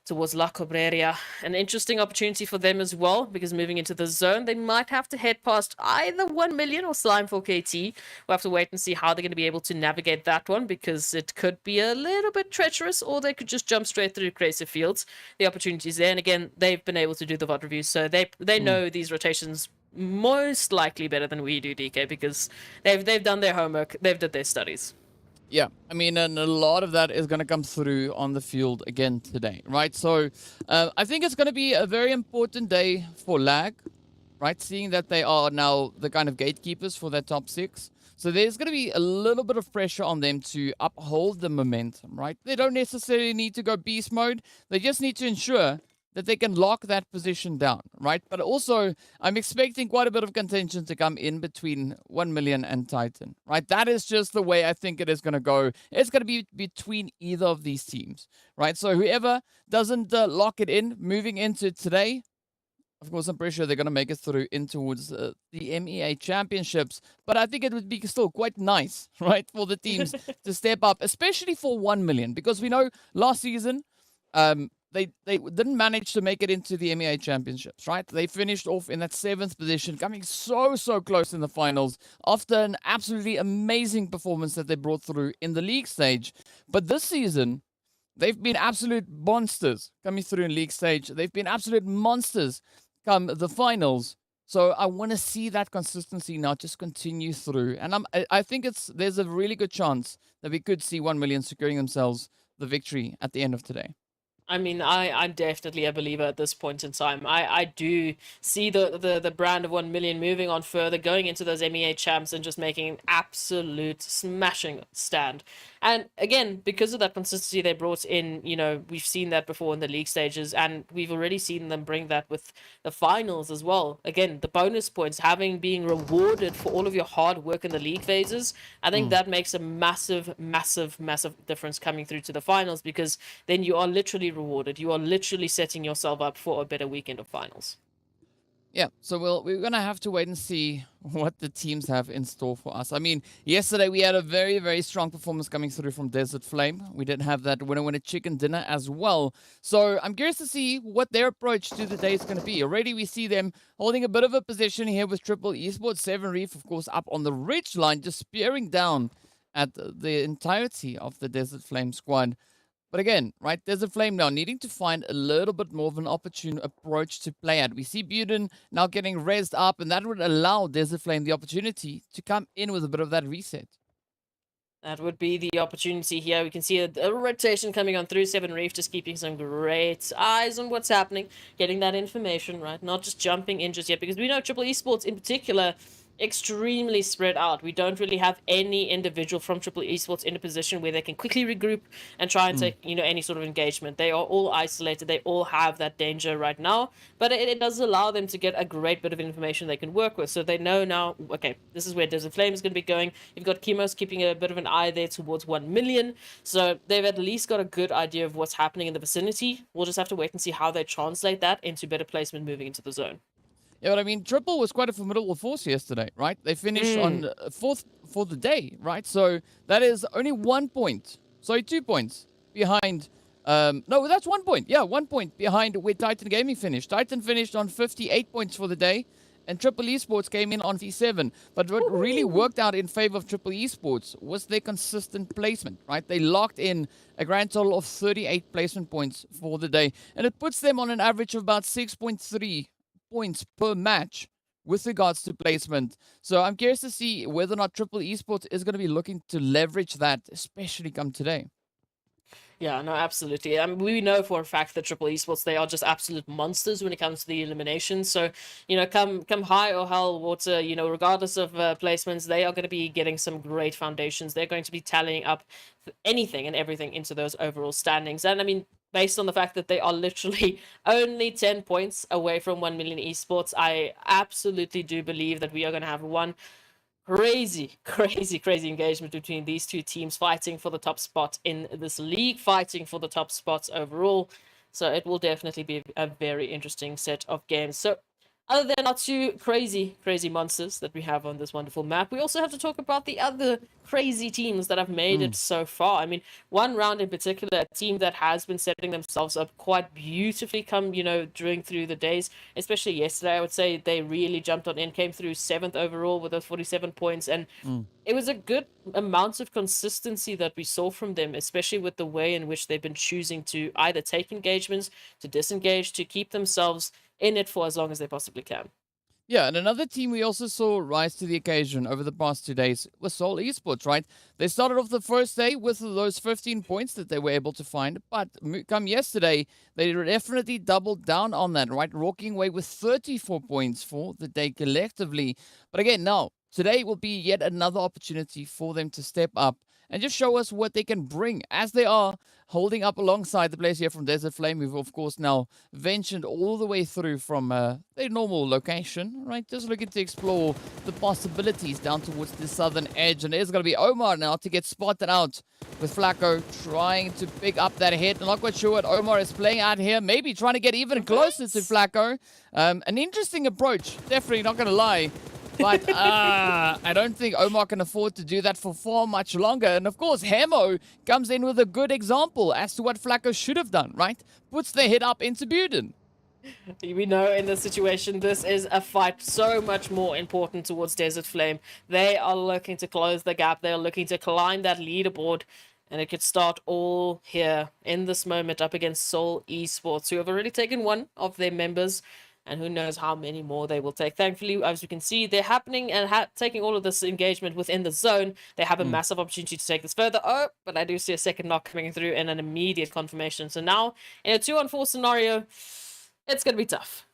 towards La Cobreria. An interesting opportunity for them as well, because moving into the zone, they might have to head past either 1 million or Slime for KT. We'll have to wait and see how they're going to be able to navigate that one, because it could be a little bit treacherous, or they could just jump straight through Crazy Fields. The opportunity is there, and again, they've been able to do the VOD reviews, so they know these rotations most likely better than we do, DK, because they've done their homework, they've did their studies. Yeah, I mean, and a lot of that is going to come through on the field again today, right? So I think it's going to be a very important day for Lag, right? Seeing that they are now the kind of gatekeepers for that top 6. So there's going to be a little bit of pressure on them to uphold the momentum, right? They don't necessarily need to go beast mode. They just need to ensure that they can lock that position down, right? But also, I'm expecting quite a bit of contention to come in between 1 million and Titan, right? That is just the way I think it is going to go. It's going to be between either of these teams, right? So whoever doesn't lock it in moving into today, of course, I'm pretty sure they're going to make it through in towards the MEA championships. But I think it would be still quite nice, right, for the teams to step up, especially for 1 million, because we know last season, they didn't manage to make it into the MEA championships, right? They finished off in that 7th position, coming so close in the finals after an absolutely amazing performance that they brought through in the league stage. But this season, they've been absolute monsters coming through in league stage. They've been absolute monsters come the finals. So I want to see that consistency now just continue through. And I think there's a really good chance that we could see 1 million securing themselves the victory at the end of today. I mean, I'm definitely a believer at this point in time. I do see the brand of 1 million moving on further, going into those MEA champs and just making an absolute smashing stand. And again, because of that consistency they brought in, you know, we've seen that before in the league stages, and we've already seen them bring that with the finals as well. Again, the bonus points, being rewarded for all of your hard work in the league phases, I think that makes a massive difference coming through to the finals, because then you are literally rewarded. You are literally setting yourself up for a better weekend of finals. Yeah, so we're going to have to wait and see what the teams have in store for us. I mean, yesterday we had a very strong performance coming through from Desert Flame. We did have that winner chicken dinner as well. So I'm curious to see what their approach to the day is going to be. Already we see them holding a bit of a position here with Triple Esports. Seven Reef, of course, up on the ridge line, just spearing down at the entirety of the Desert Flame squad. But again, right, there's a Flame now needing to find a little bit more of an opportune approach to play at. We see Buden now getting rezzed up, and that would allow Desert Flame the opportunity to come in with a bit of that reset. That would be the opportunity here. We can see a rotation coming on through Seven Reef, just keeping some great eyes on what's happening, getting that information, right? Not just jumping in just yet, because we know Triple Esports in particular extremely spread out. We don't really have any individual from Triple Esports in a position where they can quickly regroup and try and take, you know, any sort of engagement. They are all isolated. They all have that danger right now, but it does allow them to get a great bit of information they can work with. So they know now, okay, this is where Desert Flame is going to be going. You've got Chemos keeping a bit of an eye there towards 1 million. So they've at least got a good idea of what's happening in the vicinity. We'll just have to wait and see how they translate that into better placement moving into the zone. Yeah, but I mean, Triple was quite a formidable force yesterday, right? They finished on 4th for the day, right? So that is only 1 point. Sorry, 2 points behind. No, that's 1 point. Yeah, 1 point behind where Titan Gaming finished. Titan finished on 58 points for the day, and Triple Esports came in on 57. But what really worked out in favor of Triple Esports was their consistent placement, right? They locked in a grand total of 38 placement points for the day, and it puts them on an average of about 6.3 points per match with regards to placement. So I'm curious to see whether or not Triple Esports is going to be looking to leverage that, especially come today. Yeah, no, absolutely. I mean, we know for a fact that Triple Esports, they are just absolute monsters when it comes to the eliminations. So, come high or hell water, regardless of placements, they are going to be getting some great foundations. They're going to be tallying up anything and everything into those overall standings. And I mean, based on the fact that they are literally only 10 points away from 1 million esports, I absolutely do believe that we are going to have one crazy, crazy, crazy engagement between these two teams fighting for the top spot in this league, fighting for the top spots overall. So it will definitely be a very interesting set of games. So other than our two crazy, crazy monsters that we have on this wonderful map, we also have to talk about the other crazy teams that have made it so far. I mean, one round in particular, a team that has been setting themselves up quite beautifully come, during through the days, especially yesterday, I would say they really jumped on in, came through 7th overall with those 47 points, and it was a good amount of consistency that we saw from them, especially with the way in which they've been choosing to either take engagements, to disengage, to keep themselves in it for as long as they possibly can. Yeah, and another team we also saw rise to the occasion over the past 2 days was Seoul Esports, right? They started off the first day with those 15 points that they were able to find, but come yesterday, they definitely doubled down on that, right? Walking away with 34 points for the day collectively. But again, now, today will be yet another opportunity for them to step up and just show us what they can bring as they are holding up alongside the players here from Desert Flame, who've of course now ventured all the way through from their normal location, right? Just looking to explore the possibilities down towards the southern edge. And there's going to be Omar now to get spotted out with Flacco trying to pick up that hit. I'm not quite sure what Omar is playing out here. Maybe trying to get even closer to Flacco. An interesting approach, definitely not going to lie. But I don't think Omar can afford to do that for far much longer. And of course, Hemo comes in with a good example as to what Flacco should have done, right? Puts the hit up into Buden. We know in this situation, this is a fight so much more important towards Desert Flame. They are looking to close the gap. They're looking to climb that leaderboard. And it could start all here in this moment up against Seoul Esports, who have already taken one of their members. And who knows how many more they will take. Thankfully, as you can see, they're happening and taking all of this engagement within the zone. They have a massive opportunity to take this further. Oh, but I do see a second knock coming through and an immediate confirmation. So now, in a 2-on-4 scenario, it's going to be tough.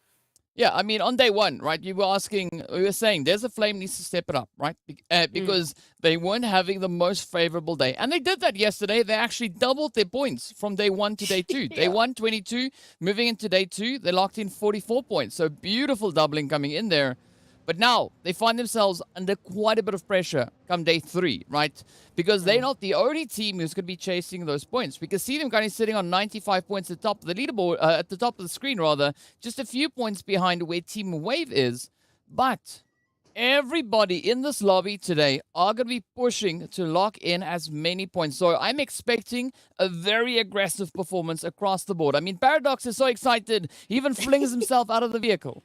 Yeah, I mean, on day one, right, you were saying Desert Flame needs to step it up, right? Because they weren't having the most favorable day. And they did that yesterday. They actually doubled their points from day 1 to day 2. Day 1, 22. Moving into day 2, they locked in 44 points. So beautiful doubling coming in there. But now they find themselves under quite a bit of pressure come day 3, right? Because they're not the only team who's going to be chasing those points. We can see them kind of sitting on 95 points at the top of the leaderboard, at the top of the screen, rather, just a few points behind where Team Wave is. But everybody in this lobby today are going to be pushing to lock in as many points. So I'm expecting a very aggressive performance across the board. I mean, Paradox is so excited, he even flings himself out of the vehicle.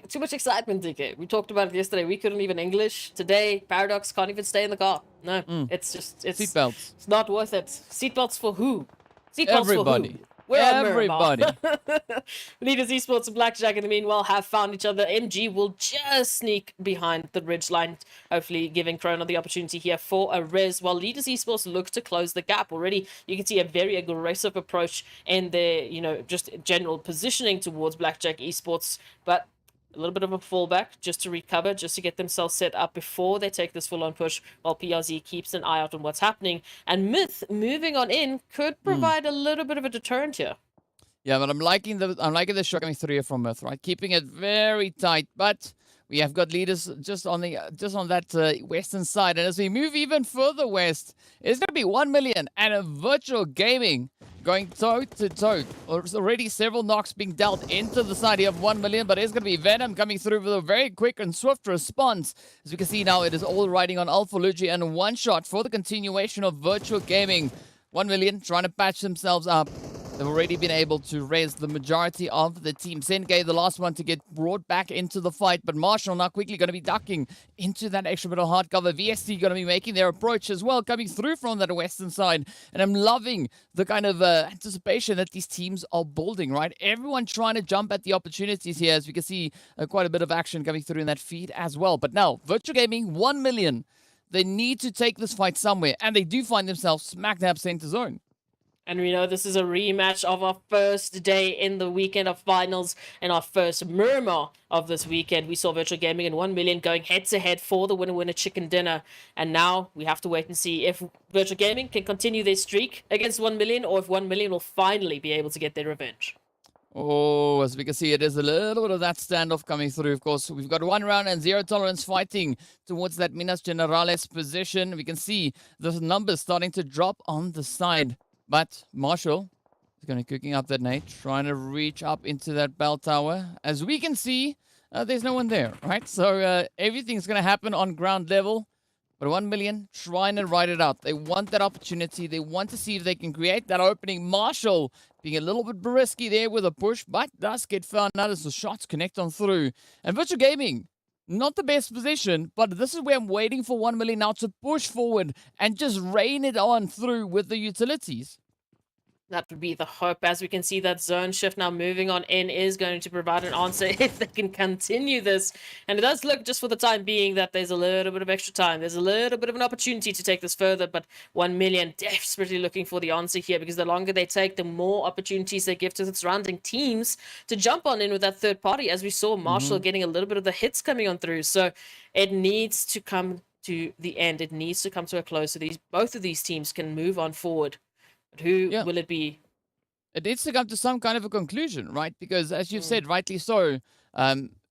Too much excitement, DK. We talked about it yesterday. We couldn't even English. Today, Paradox can't even stay in the car. No, it's Seatbelts. It's not worth it. Seatbelts for who? Seatbelts Everybody. for who? We're on Everybody. Leaders Esports and Blackjack in the meanwhile have found each other. MG will just sneak behind the ridge line, hopefully giving Krona the opportunity here for a res, while Leaders Esports look to close the gap. Already you can see a very aggressive approach in their, just general positioning towards Blackjack Esports, but a little bit of a fallback just to recover, just to get themselves set up before they take this full-on push, while PRZ keeps an eye out on what's happening. And Myth moving on in could provide a little bit of a deterrent here. Yeah, but I'm liking the shot coming through here from Myth, right? Keeping it very tight, but we have got leaders just on that western side. And as we move even further west, it's going to be 1 million and a Virtual Gaming going toe-to-toe. There's already several knocks being dealt into the side here of 1 million, but it's going to be Venom coming through with a very quick and swift response. As we can see now, it is all riding on Alpha Luigi and one shot for the continuation of Virtual Gaming. 1 million trying to patch themselves up. They've already been able to raise the majority of the team. Senkei, the last one to get brought back into the fight, but Marshall now quickly going to be ducking into that extra bit of hard cover. VST going to be making their approach as well, coming through from that western side. And I'm loving the kind of anticipation that these teams are building, right? Everyone trying to jump at the opportunities here, as we can see quite a bit of action coming through in that feed as well. But now, Virtual Gaming, 1 million. They need to take this fight somewhere, and they do find themselves smack dab center zone. And we know this is a rematch of our first day in the weekend of finals and our first Miramar of this weekend. We saw Virtual Gaming and 1 million going head-to-head for the winner chicken dinner. And now we have to wait and see if Virtual Gaming can continue their streak against 1 million or if 1 million will finally be able to get their revenge. Oh, as we can see, it is a little bit of that standoff coming through. Of course, we've got 1 round and 0 tolerance fighting towards that Minas Generales position. We can see the numbers starting to drop on the side. But Marshall is going to be cooking up that nade, trying to reach up into that bell tower. As we can see, there's no one there, right? So everything's going to happen on ground level. But 1 million trying to ride it out. They want that opportunity. They want to see if they can create that opening. Marshall being a little bit risky there with a push, but does get found out as the shots connect on through. And Virtual Gaming, not the best position, but this is where I'm waiting for 1 million now to push forward and just rain it on through with the utilities. That would be the hope. As we can see, that zone shift now moving on in is going to provide an answer if they can continue this. And it does look, just for the time being, that there's a little bit of extra time. There's a little bit of an opportunity to take this further, but 1 million desperately looking for the answer here, because the longer they take, the more opportunities they give to the surrounding teams to jump on in with that third party, as we saw Marshall getting a little bit of the hits coming on through. So it needs to come to the end. It needs to come to a close so both of these teams can move on forward. But who will it be? It needs to come to some kind of a conclusion, right? Because as you've said, rightly so,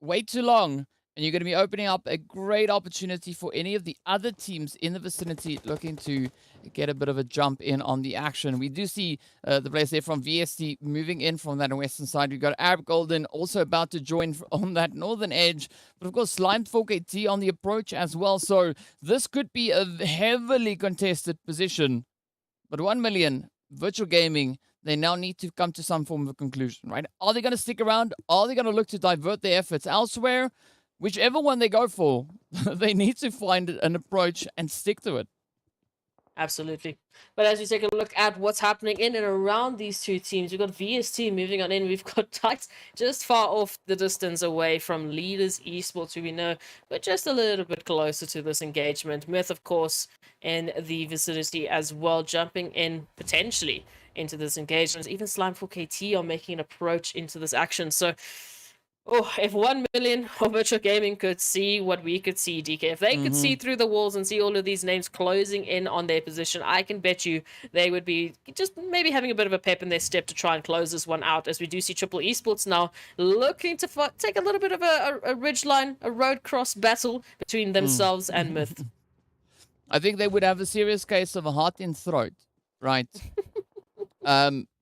wait too long, and you're going to be opening up a great opportunity for any of the other teams in the vicinity looking to get a bit of a jump in on the action. We do see the players there from VST moving in from that western side. We've got Arab Golden also about to join on that northern edge. But of course, Slime 4KT on the approach as well. So this could be a heavily contested position. But 1 million, Virtual Gaming, they now need to come to some form of a conclusion, right? Are they going to stick around? Are they going to look to divert their efforts elsewhere? Whichever one they go for, they need to find an approach and stick to it. Absolutely. But as we take a look at what's happening in and around these two teams, we've got VST moving on in. We've got Tights just far off the distance away from Leaders Esports, who we know, but just a little bit closer to this engagement. Myth, of course, in the vicinity as well, jumping in potentially into this engagement. Even Slime 4KT are making an approach into this action. So, if 1 million of Virtual Gaming could see what we could see, DK, if they could see through the walls and see all of these names closing in on their position, I can bet you they would be just maybe having a bit of a pep in their step to try and close this one out, as we do see Triple Esports now looking to take a little bit of a ridgeline, a road cross battle between themselves and Myth. I think they would have a serious case of a heart in throat, right?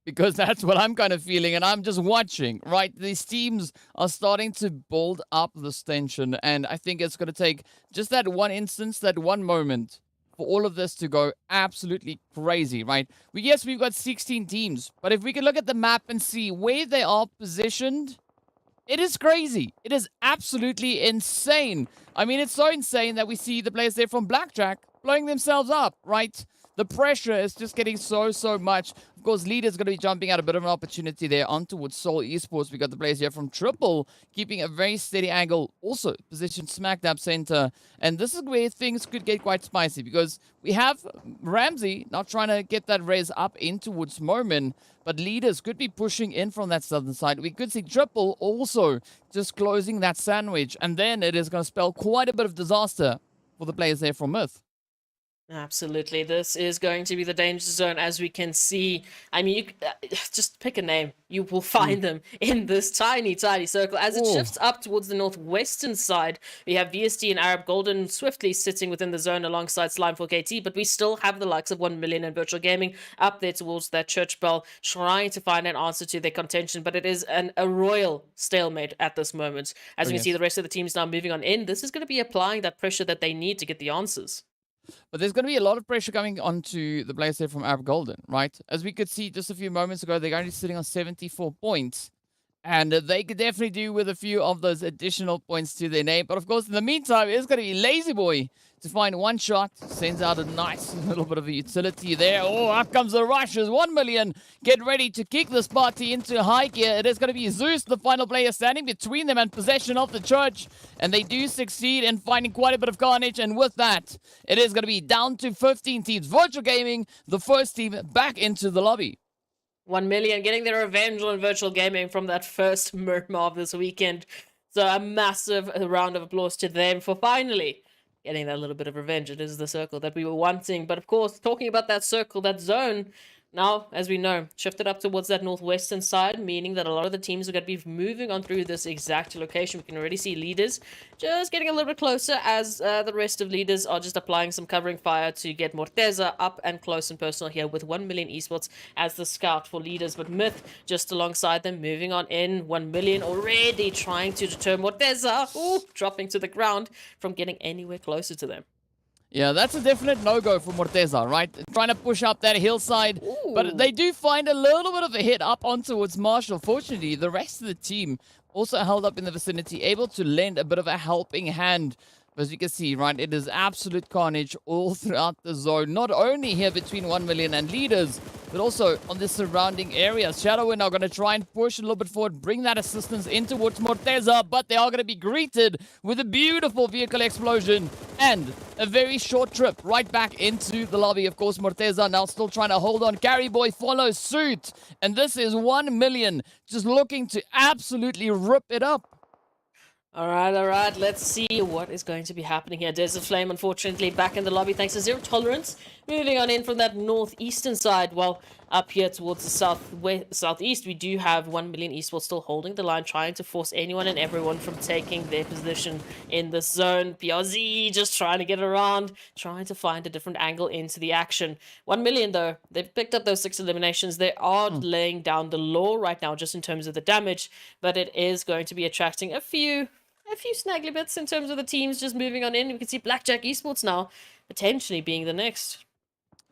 Because that's what I'm kind of feeling, and I'm just watching, right? These teams are starting to build up this tension, and I think it's going to take just that one instance, that one moment, for all of this to go absolutely crazy, right? Yes, we've got 16 teams, but if we can look at the map and see where they are positioned, it is crazy. It is absolutely insane. I mean, it's so insane that we see the players there from Blackjack blowing themselves up, right? The pressure is just getting so much. Of course, Leader's going to be jumping out a bit of an opportunity there on towards Seoul Esports. We got the players here from Triple keeping a very steady angle, also positioned smack dab center. And this is where things could get quite spicy, because we have Ramsey now trying to get that res up in towards Momin, but Leaders could be pushing in from that southern side. We could see Triple also just closing that sandwich, and then it is going to spell quite a bit of disaster for the players there from Myth. Absolutely. This is going to be the danger zone, as we can see. I mean, you just pick a name. You will find them in this tiny circle. As it shifts up towards the northwestern side, we have VST and Arab Golden swiftly sitting within the zone alongside Slime 4KT, but we still have the likes of 1 million and Virtual Gaming up there towards that church bell, trying to find an answer to their contention, but it is a royal stalemate at this moment. As we see the rest of the teams now moving on in, this is going to be applying that pressure that they need to get the answers. But there's going to be a lot of pressure coming onto the players there from Arab Golden, right? As we could see just a few moments ago, they're only sitting on 74 points. And they could definitely do with a few of those additional points to their name. But of course, in the meantime, it's going to be Lazy Boy to find one shot. Sends out a nice little bit of a utility there. Oh, up comes the rushes. 1 million. Get ready to kick this party into high gear. It is going to be Zeus, the final player, standing between them and possession of the church. And they do succeed in finding quite a bit of carnage. And with that, it is going to be down to 15 teams. Virtual Gaming, the first team back into the lobby. 1 million getting their revenge on virtual gaming from that first Miramar this weekend. So a massive round of applause to them for finally getting that little bit of revenge. It is the circle that we were wanting. But of course, talking about that circle, that zone, now, as we know, shifted up towards that northwestern side, meaning that a lot of the teams are going to be moving on through this exact location. We can already see leaders just getting a little bit closer as the rest of leaders are just applying some covering fire to get Morteza up and close and personal here with 1 million esports as the scout for leaders. But Myth just alongside them, moving on in. 1 million already trying to deter Morteza, dropping to the ground from getting anywhere closer to them. Yeah, that's a definite no-go for Morteza, right? Trying to push up that hillside, but they do find a little bit of a hit up on towards Marshall. Fortunately, the rest of the team also held up in the vicinity, able to lend a bit of a helping hand. As you can see, right, it is absolute carnage all throughout the zone. Not only here between 1 million and leaders, but also on the surrounding areas. Shadow are now going to try and push a little bit forward, bring that assistance in towards Morteza, but they are going to be greeted with a beautiful vehicle explosion and a very short trip right back into the lobby. Of course, Morteza now still trying to hold on. Carry Boy follows suit, and this is 1 million just looking to absolutely rip it up. All right. Let's see what is going to be happening here. Desert Flame, unfortunately, back in the lobby thanks to Zero Tolerance. Moving on in from that northeastern side. Well, up here towards the southeast, we do have 1 million esports still holding the line, trying to force anyone and everyone from taking their position in this zone. PRZ just trying to get around, trying to find a different angle into the action. 1 million, though, they've picked up those 6 eliminations. They are laying down the law right now, just in terms of the damage, but it is going to be attracting a few snaggly bits in terms of the teams just moving on in. We can see Blackjack Esports now potentially being the next.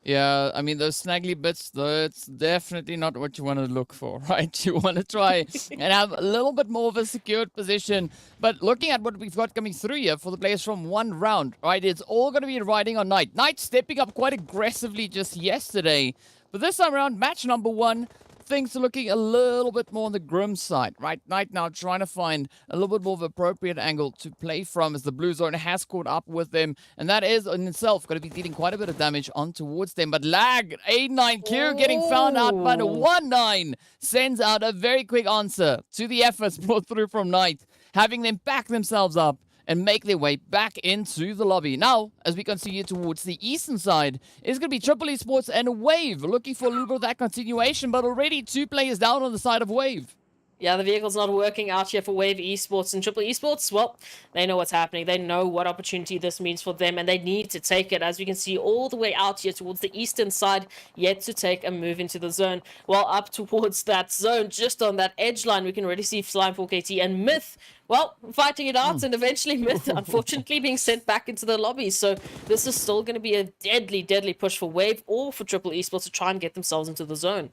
Yeah, I mean, those snaggly bits, that's definitely not what you want to look for, right? You want to try and have a little bit more of a secured position. But looking at what we've got coming through here for the players from one round, right, it's all going to be riding on Knight. Knight stepping up quite aggressively just yesterday. But this time around, match number 1, things are looking a little bit more on the grim side, right? Knight now trying to find a little bit more of an appropriate angle to play from as the blue zone has caught up with them. And that is in itself going to be dealing quite a bit of damage on towards them. But Lag, 8-9Q getting found out, but 1-9 sends out a very quick answer to the efforts brought through from Knight, having them back themselves up and make their way back into the lobby. Now, as we continue towards the eastern side, it's going to be Triple Esports and Wave looking for a little bit of that continuation, but already 2 players down on the side of Wave. Yeah, the vehicle's not working out here for Wave Esports and Triple Esports. Well, they know what's happening. They know what opportunity this means for them, and they need to take it. As we can see all the way out here towards the eastern side, yet to take a move into the zone. Well, up towards that zone, just on that edge line, we can already see Slime 4KT and Myth, well, fighting it out, and eventually Myth, unfortunately, being sent back into the lobby. So this is still going to be a deadly push for Wave or for Triple Esports to try and get themselves into the zone.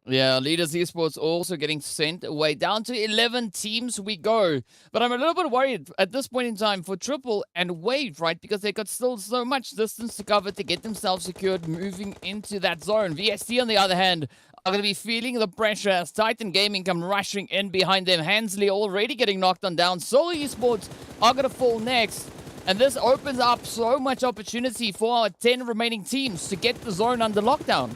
Yeah, Leaders Esports also getting sent away. Down to 11 teams we go. But I'm a little bit worried at this point in time for Triple and Wave, right? Because they got still so much distance to cover to get themselves secured moving into that zone. VST, on the other hand, are going to be feeling the pressure as Titan Gaming come rushing in behind them. Hansley already getting knocked on down. Seoul Esports are going to fall next. And this opens up so much opportunity for our 10 remaining teams to get the zone under lockdown.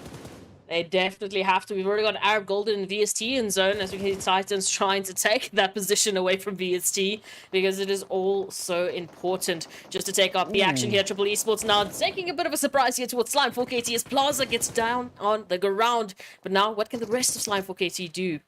They definitely have to. We've already got Arab Golden and VST in zone, as we can see Titans trying to take that position away from VST, because it is all so important just to take up the action here. Triple Esports now taking a bit of a surprise here towards Slime 4KT as Plaza gets down on the ground. But now, what can the rest of Slime 4KT do?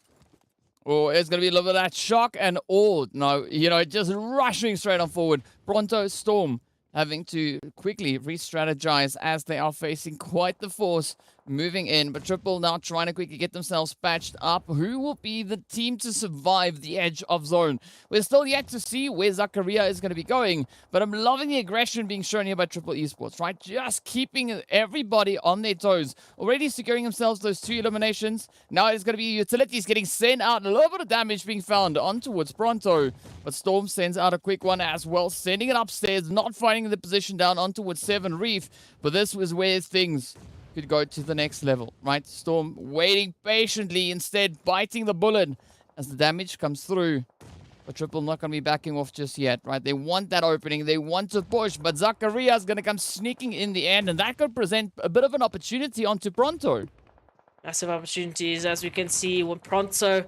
Oh, it's going to be a little bit of that shock and awe. No, just rushing straight on forward. Pronto, Storm having to quickly re-strategize as they are facing quite the force moving in. But Triple now trying to quickly get themselves patched up. Who will be the team to survive the edge of zone? We're still yet to see where Zakaria is going to be going, but I'm loving the aggression being shown here by Triple Esports, right? Just keeping everybody on their toes. Already securing themselves those 2 eliminations. Now it's going to be Utilities getting sent out. A little bit of damage being found on towards Pronto, but Storm sends out a quick one as well, sending it upstairs, not finding the position down on towards 7 Reef. But this was where things could go to the next level, right? Storm waiting patiently, instead biting the bullet as the damage comes through. But Triple not going to be backing off just yet, right? They want that opening. They want to push, but Zakaria is going to come sneaking in the end, and that could present a bit of an opportunity onto Pronto. Massive opportunities, as we can see, when Pronto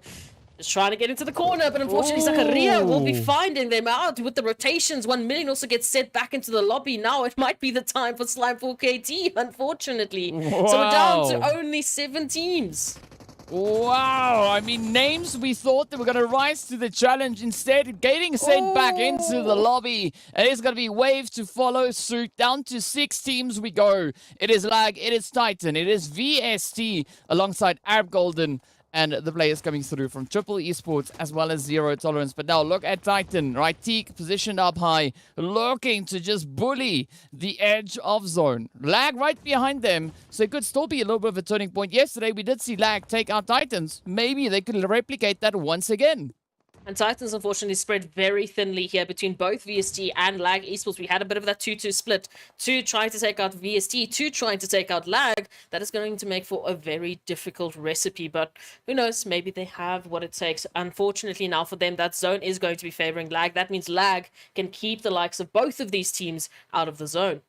is trying to get into the corner, but unfortunately Zakaria will be finding them out with the rotations. 1 million also gets set back into the lobby. Now it might be the time for Slime 4KT, unfortunately. So we're down to only 7 teams. Wow, I mean, names we thought that were going to rise to the challenge, instead getting sent back into the lobby. And it's going to be Wave to follow suit. Down to 6 teams we go. It is Lag, it is Titan, it is VST alongside Arab Golden. And the players coming through from Triple Esports as well as Zero Tolerance. But now look at Titan, right? Teak positioned up high, looking to just bully the edge of zone. Lag right behind them, so it could still be a little bit of a turning point. Yesterday, we did see Lag take out Titans. Maybe they could replicate that once again. And Titans, unfortunately, spread very thinly here between both VST and Lag Esports. We had a bit of that 2-2 split. 2 trying to take out VST, 2 trying to take out Lag. That is going to make for a very difficult recipe, but who knows? Maybe they have what it takes. Unfortunately, now for them, that zone is going to be favoring Lag. That means Lag can keep the likes of both of these teams out of the zone.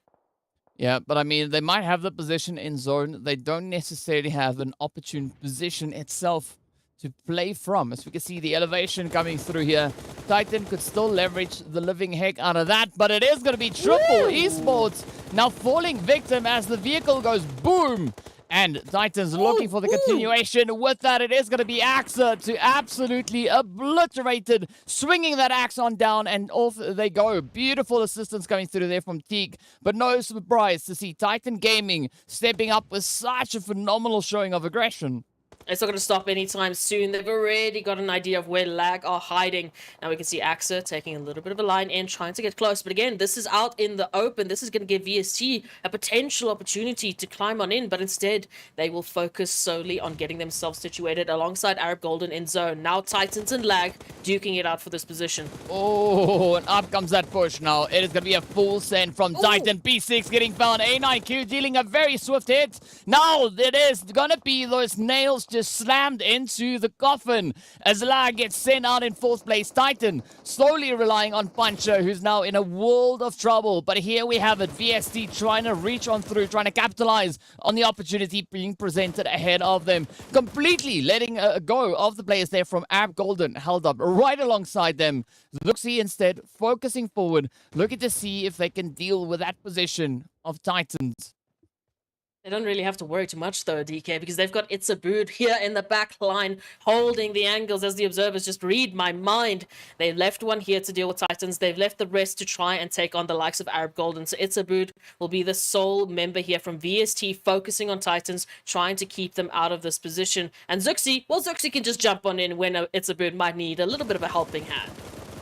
Yeah, but I mean, they might have the position in zone. They don't necessarily have an opportune position itself to play from. As we can see the elevation coming through here, Titan could still leverage the living heck out of that, but it is going to be Triple Esports now falling victim as the vehicle goes boom. And Titans looking for the continuation with that. It is going to be Axa to absolutely obliterated, swinging that axe on down, and off they go. Beautiful assistance coming through there from Teak, but no surprise to see Titan Gaming stepping up with such a phenomenal showing of aggression. It's not going to stop anytime soon. They've already got an idea of where Lag are hiding. Now we can see Axa taking a little bit of a line in, trying to get close. But again, this is out in the open. This is going to give VST a potential opportunity to climb on in. But instead, they will focus solely on getting themselves situated alongside Arab Golden in zone. Now Titans and Lag duking it out for this position. Oh, and up comes that push now. It is going to be a full send from Titan. P6 getting found. A9Q dealing a very swift hit. Now it is going to be those nails just slammed into the coffin as Lag gets sent out in 4th place. Titan slowly relying on Puncher, who's now in a world of trouble. But here we have it. VST trying to reach on through, trying to capitalize on the opportunity being presented ahead of them. Completely letting go of the players there from Arab Golden, held up right alongside them. Zuxi instead focusing forward, looking to see if they can deal with that position of Titans. They don't really have to worry too much, though, DK, because they've got Itzabud here in the back line, holding the angles as the observers just read my mind. They've left one here to deal with Titans. They've left the rest to try and take on the likes of Arab Golden. So Itzabud will be the sole member here from VST, focusing on Titans, trying to keep them out of this position. And Zuxi, well, Zuxi can just jump on in when Itzabud might need a little bit of a helping hand.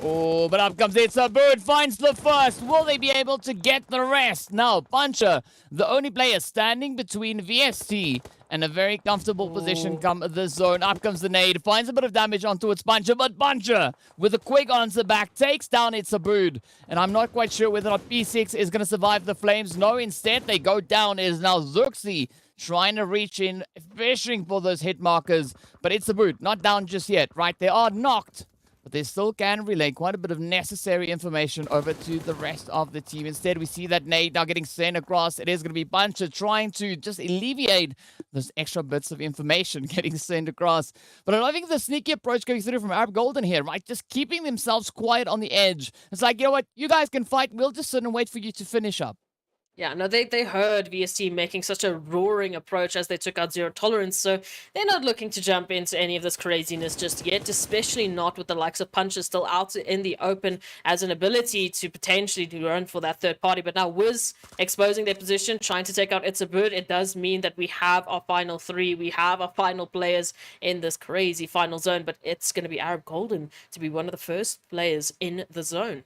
Oh, but up comes Itzabud, finds the first. Will they be able to get the rest? Now, Puncher, the only player standing between VST and a very comfortable position come the zone. Up comes the nade, finds a bit of damage onto its Puncher, but Puncher, with a quick answer back, takes down Itzabud. And I'm not quite sure whether or not P6 is going to survive the flames. No, instead, they go down. It is now Zuxi trying to reach in, fishing for those hit markers. But Itzabud, not down just yet, right? They are knocked. But they still can relay quite a bit of necessary information over to the rest of the team. Instead, we see that nade now getting sent across. It is going to be Buncher trying to just alleviate those extra bits of information getting sent across. But I think the sneaky approach going through from Arab Golden here, right? Just keeping themselves quiet on the edge. It's like, you know what? You guys can fight. We'll just sit and wait for you to finish up. Yeah, no, they heard VST making such a roaring approach as they took out Zero Tolerance, so they're not looking to jump into any of this craziness just yet, especially not with the likes of Puncher still out in the open as an ability to potentially run for that third party. But now Wiz exposing their position, trying to take out Itzabud. It does mean that we have our final 3. We have our final players in this crazy final zone, but it's going to be Arab Golden to be one of the first players in the zone.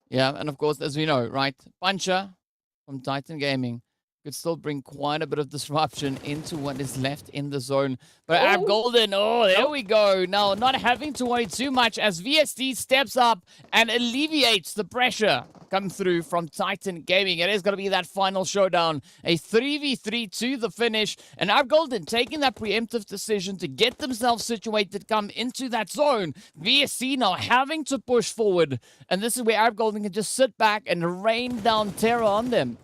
Yeah, and of course, as we know, right, Puncher from Titan Gaming could still bring quite a bit of disruption into what is left in the zone. But Arab Golden, there we go. Now, not having to worry too much as VST steps up and alleviates the pressure come through from Titan Gaming. It is going to be that final showdown. A 3v3 to the finish. And Arab Golden taking that preemptive decision to get themselves situated, come into that zone. VST now having to push forward. And this is where Arab Golden can just sit back and rain down terror on them.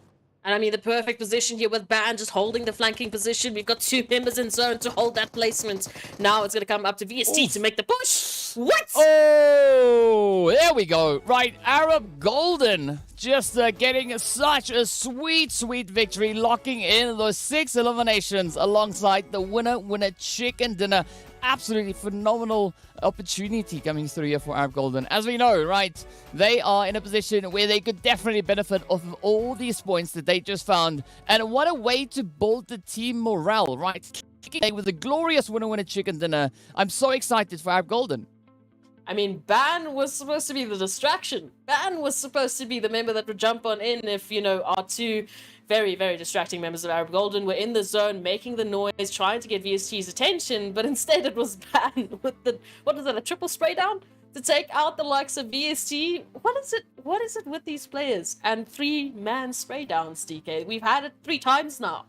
And I mean, the perfect position here with Ban just holding the flanking position. We've got 2 members in zone to hold that placement. Now it's going to come up to VST to make the push. What? Oh, there we go. Right, Arab Golden just getting such a sweet, sweet victory, locking in those 6 eliminations alongside the winner chicken dinner. Absolutely phenomenal opportunity coming through here for Arab Golden. As we know, right, they are in a position where they could definitely benefit off of all these points that they just found. And what a way to build the team morale, right? With a glorious winner chicken dinner. I'm so excited for Arab Golden. I mean, Ban was supposed to be the distraction. Ban was supposed to be the member that would jump on in if, you know, our 2 very, very distracting members of Arab Golden were in the zone, making the noise, trying to get VST's attention, but instead it was Ban with the, what is that, a triple spray down? To take out the likes of VST. What is it with these players? And 3-man spray downs, DK. We've had it 3 times now.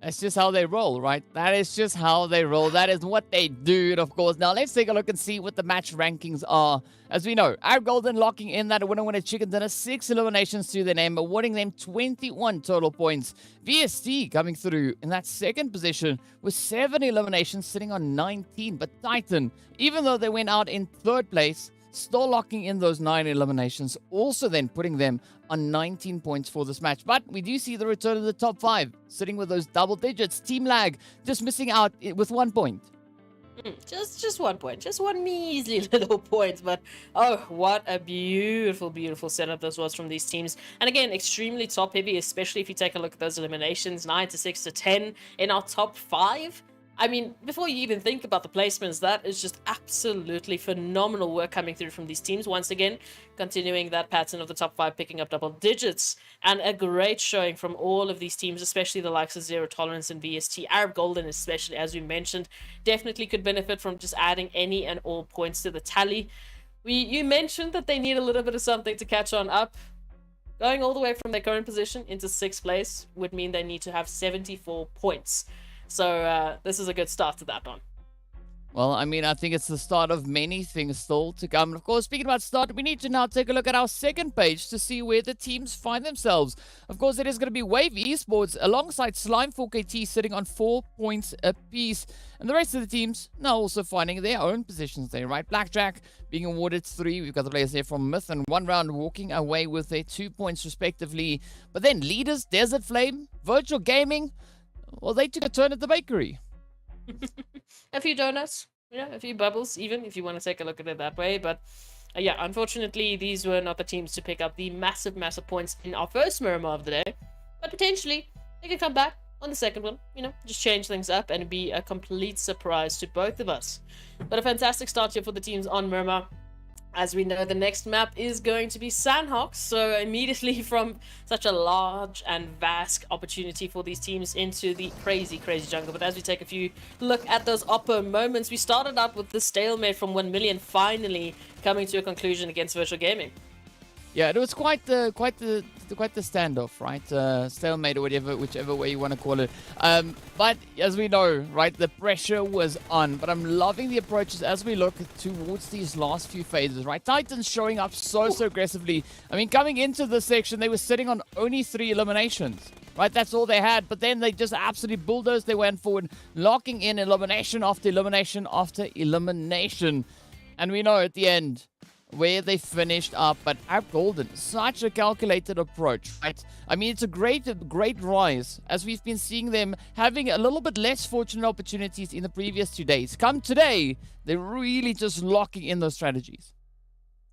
That's just how they roll, right? That is just how they roll. That is what they do, of course. Now, let's take a look and see what the match rankings are. As we know, Arab Golden locking in that winner chicken dinner, 6 eliminations to their name, awarding them 21 total points. VST coming through in that second position with 7 eliminations, sitting on 19. But Titan, even though they went out in 3rd place, still locking in those 9 eliminations, also then putting them on 19 points for this match. But we do see the return of the top 5, sitting with those double digits. TEAMLAG just missing out with 1 point. Just 1 point. Just one measly little point. But, oh, what a beautiful, beautiful setup this was from these teams. And again, extremely top-heavy, especially if you take a look at those eliminations. 9 to 6 to 10 in our top 5. I mean, before you even think about the placements, that is just absolutely phenomenal work coming through from these teams. Once again, continuing that pattern of the top 5 picking up double digits. And a great showing from all of these teams, especially the likes of Zero Tolerance and VST. Arab Golden especially, as we mentioned, definitely could benefit from just adding any and all points to the tally. You mentioned that they need a little bit of something to catch on up. Going all the way from their current position into 6th place would mean they need to have 74 points. So this is a good start to that one. Well, I mean, I think it's the start of many things still to come. And of course, speaking about start, we need to now take a look at our second page to see where the teams find themselves. Of course, it is going to be Wave Esports alongside Slime 4KT sitting on 4 points apiece. And the rest of the teams now also finding their own positions there, right? Blackjack being awarded 3. We've got the players there from Myth and 1 round walking away with their 2 points respectively. But then leaders, Desert Flame, Virtual Gaming, well, they took a turn at the bakery. A few donuts, you know, a few bubbles, even if you want to take a look at it that way. But yeah, unfortunately, these were not the teams to pick up the massive, massive points in our first Miramar of the day. But potentially, they could come back on the second one, you know, just change things up and be a complete surprise to both of us. But a fantastic start here for the teams on Miramar. As we know, the next map is going to be Sanhok, so immediately from such a large and vast opportunity for these teams into the crazy, crazy jungle. But as we take a few look at those Oppo moments, we started out with the stalemate from 1 million finally coming to a conclusion against Virtual Gaming. Yeah, it was quite the standoff, right? Stalemate or whichever way you want to call it. But as we know, right, the pressure was on. But I'm loving the approaches as we look towards these last few phases, right? Titans showing up so aggressively. I mean, coming into this section, they were sitting on only 3 eliminations. Right, that's all they had. But then they just absolutely bulldozed. They went forward, locking in elimination after elimination after elimination. And we know at the end where they finished up. But Arab Golden, such a calculated approach, right? I mean, it's a great rise, as we've been seeing them having a little bit less fortunate opportunities in the previous 2 days. Come today, they're really just locking in those strategies.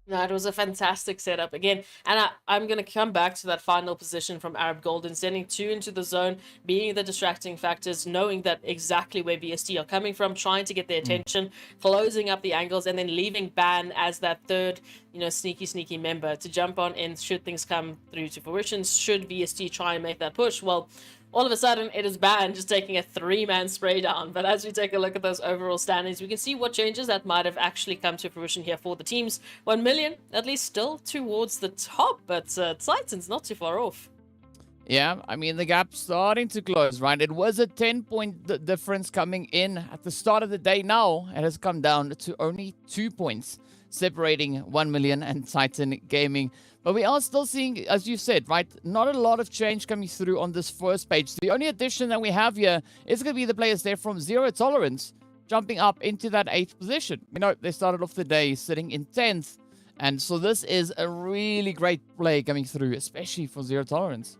No, it was a fantastic setup again, and I'm going to come back to that final position from Arab Golden, sending 2 into the zone, being the distracting factors, knowing that exactly where VST are coming from, trying to get their attention, closing up the angles, and then leaving Ban as that third, you know, sneaky member to jump on in should things come through to fruition, should VST try and make that push. Well, all of a sudden, it is Ban just taking a 3-man spray down. But as we take a look at those overall standings, we can see what changes that might have actually come to fruition here for the teams. 1 million, at least still towards the top, but Titan's not too far off. Yeah, I mean, the gap's starting to close, right? It was a 10-point difference coming in at the start of the day. Now it has come down to only 2 points, separating 1 million and Titan Gaming. But we are still seeing, as you said, right, not a lot of change coming through on this first page. The only addition that we have here is going to be the players there from Zero Tolerance, jumping up into that 8th position. You know, they started off the day sitting in 10th. And so this is a really great play coming through, especially for Zero Tolerance.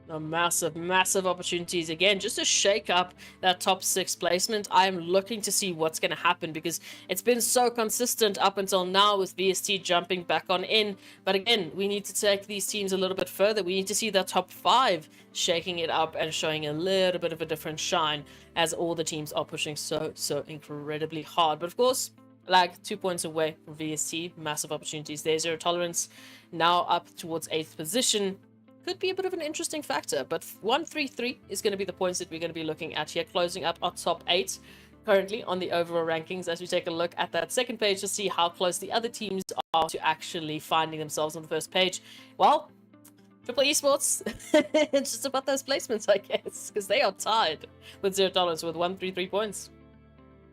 No, massive, massive opportunities again, just to shake up that top 6 placement. I am looking to see what's going to happen because it's been so consistent up until now with VST jumping back on in. But again, we need to take these teams a little bit further. We need to see the top 5 shaking it up and showing a little bit of a different shine as all the teams are pushing so incredibly hard. But of course, lag 2 points away from VST. Massive opportunities there. Zero Tolerance now up towards 8th position. Could be a bit of an interesting factor, but 133 is going to be the points that we're going to be looking at here, closing up our top 8 currently on the overall rankings as we take a look at that second page to see how close the other teams are to actually finding themselves on the first page. Well, Triple Esports, it's just about those placements, I guess, because they are tied with $0 with 133 points.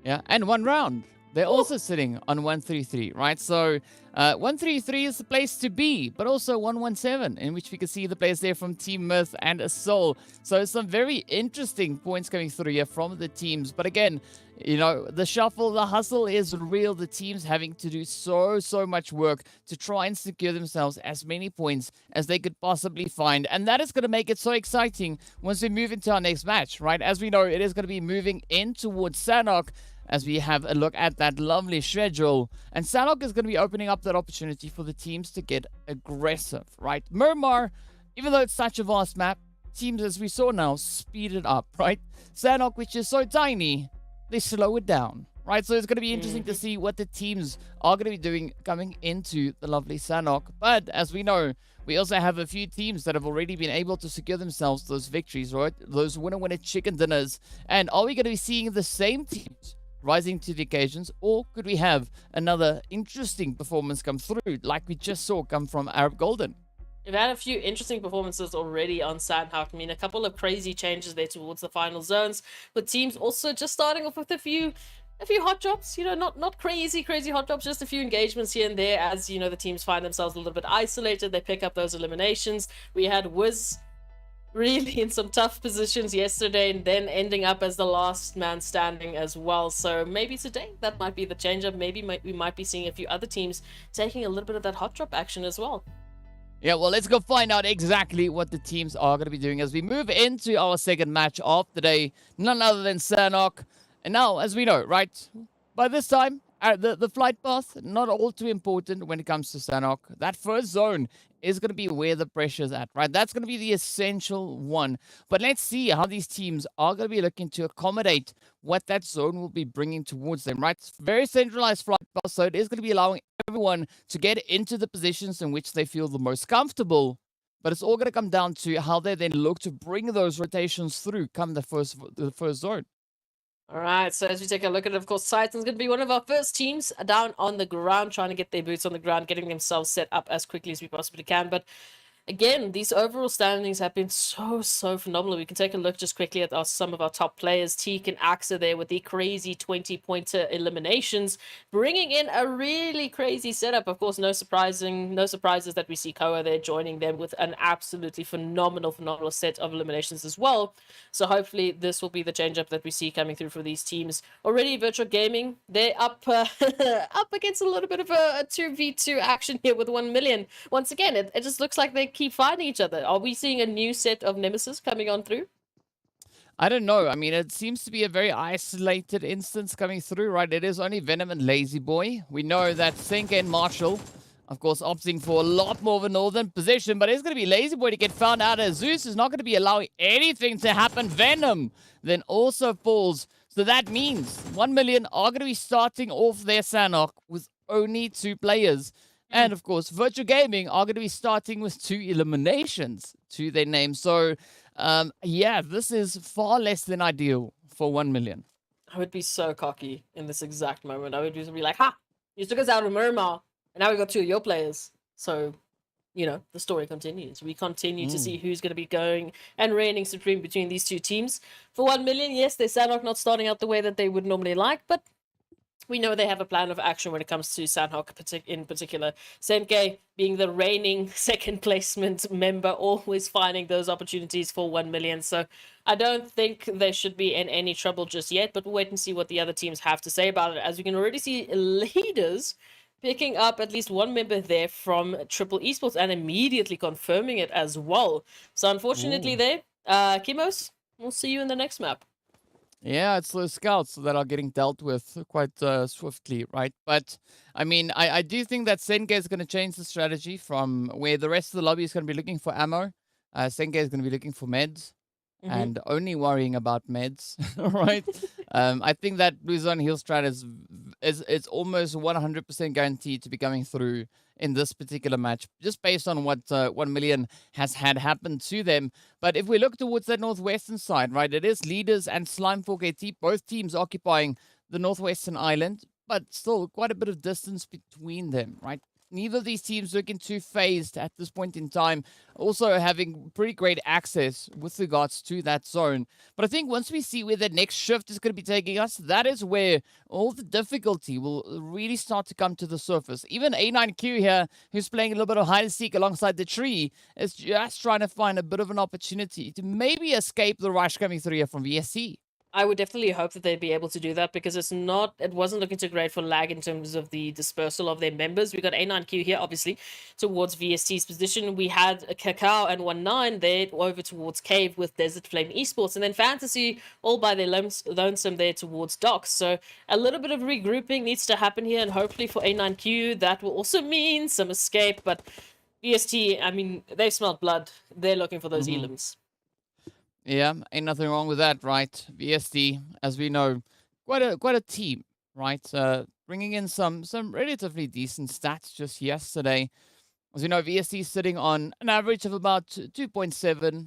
Yeah, and 1 round. They're also sitting on 133, right? So 133 is the place to be, but also 117, in which we can see the players there from Team Myth and Seoul. So some very interesting points coming through here from the teams. But again, you know, the shuffle, the hustle is real. The teams having to do so much work to try and secure themselves as many points as they could possibly find. And that is going to make it so exciting once we move into our next match, right? As we know, it is going to be moving in towards Sanhok, as we have a look at that lovely schedule. And Sanhok is going to be opening up that opportunity for the teams to get aggressive, right? Miramar, even though it's such a vast map, teams, as we saw now, speed it up, right? Sanhok, which is so tiny, they slow it down, right? So it's going to be interesting to see what the teams are going to be doing coming into the lovely Sanhok. But as we know, we also have a few teams that have already been able to secure themselves those victories, right? Those winner chicken dinners. And are we going to be seeing the same teams rising to the occasions, or could we have another interesting performance come through like we just saw come from Arab Golden? We've had a few interesting performances already on Sanhok. I mean, a couple of crazy changes there towards the final zones, but teams also just starting off with a few hot drops, you know, not crazy hot drops, just a few engagements here and there as, you know, the teams find themselves a little bit isolated. They pick up those eliminations. We had Wiz really in some tough positions yesterday and then ending up as the last man standing as well. So maybe today that might be the change up. Maybe we might be seeing a few other teams taking a little bit of that hot drop action as well. Yeah, well, let's go find out exactly what the teams are going to be doing as we move into our second match of the day. None other than Sanhok. And now, as we know, right, by this time, the flight path, not all too important when it comes to Sanhok. That first zone is going to be where the pressure's at, right? That's going to be the essential one. But let's see how these teams are going to be looking to accommodate what that zone will be bringing towards them, right? It's very centralized flight path, so it is going to be allowing everyone to get into the positions in which they feel the most comfortable. But it's all going to come down to how they then look to bring those rotations through come the first zone. All right, so as we take a look at it, of course, Titan's going to be one of our first teams down on the ground, trying to get their boots on the ground, getting themselves set up as quickly as we possibly can. But again, these overall standings have been so phenomenal. We can take a look just quickly at some of our top players. Teak and Axa there with the crazy 20-pointer eliminations, bringing in a really crazy setup. Of course, no surprises that we see Koa there joining them with an absolutely phenomenal set of eliminations as well. So hopefully this will be the change up that we see coming through for these teams. Already Virtual Gaming, they're up up against a little bit of a 2v2 action here with 1 million. Once again, it just looks like they keep fighting each other. Are we seeing a new set of nemesis coming on through? I don't know. I mean, it seems to be a very isolated instance coming through, right? It is only Venom and Lazy Boy. We know that Senka and Marshall, of course, opting for a lot more of a northern position, but it's going to be Lazy Boy to get found out, as Zeus is not going to be allowing anything to happen. Venom then also falls. So that means 1 million are going to be starting off their Sanhok with only 2 players. And of course, Virtual Gaming are going to be starting with 2 eliminations to their name. So, yeah, this is far less than ideal for 1 million. I would be so cocky in this exact moment. I would just be like, ha! You took us out of Miramar, and now we got 2 of your players. So, the story continues. We continue to see who's going to be going and reigning supreme between these two teams. For 1 million, yes, they're Sanhok not starting out the way that they would normally like, but we know they have a plan of action when it comes to Sanhok in particular. Senke being the reigning second placement member, always finding those opportunities for 1 million. So I don't think they should be in any trouble just yet, but we'll wait and see what the other teams have to say about it. As we can already see, leaders picking up at least one member there from Triple Esports and immediately confirming it as well. So unfortunately there, Kimos, we'll see you in the next map. Yeah, it's those scouts that are getting dealt with quite swiftly, right? But I mean, I do think that Senke is going to change the strategy from where the rest of the lobby is going to be looking for ammo. Senke is going to be looking for meds and only worrying about meds, right? I think that Blue Zone Heal strat is almost 100% guaranteed to be coming through in this particular match, just based on what 1 million has had happen to them. But if we look towards that northwestern side, right, it is Leaders and Slime 4KT, both teams occupying the northwestern island, but still quite a bit of distance between them, right? Neither of these teams looking too phased at this point in time, also having pretty great access with regards to that zone. But I think once we see where the next shift is going to be taking us, that is where all the difficulty will really start to come to the surface. Even A9Q here, who's playing a little bit of hide and seek alongside the tree, is just trying to find a bit of an opportunity to maybe escape the rush coming through here from VSC. I would definitely hope that they'd be able to do that, because it wasn't looking too great for lag in terms of the dispersal of their members. We got A9Q here, obviously, towards VST's position. We had Cacao and 19 there over towards Cave with Desert Flame Esports, and then Fantasy all by their lonesome there towards Docks. So a little bit of regrouping needs to happen here, and hopefully for A9Q that will also mean some escape. But VST, I mean, they've smelled blood. They're looking for those elims. Yeah, ain't nothing wrong with that, right? VSD, as we know, quite a team, right? Bringing in some relatively decent stats just yesterday. As we know, VSD is sitting on an average of about 2.7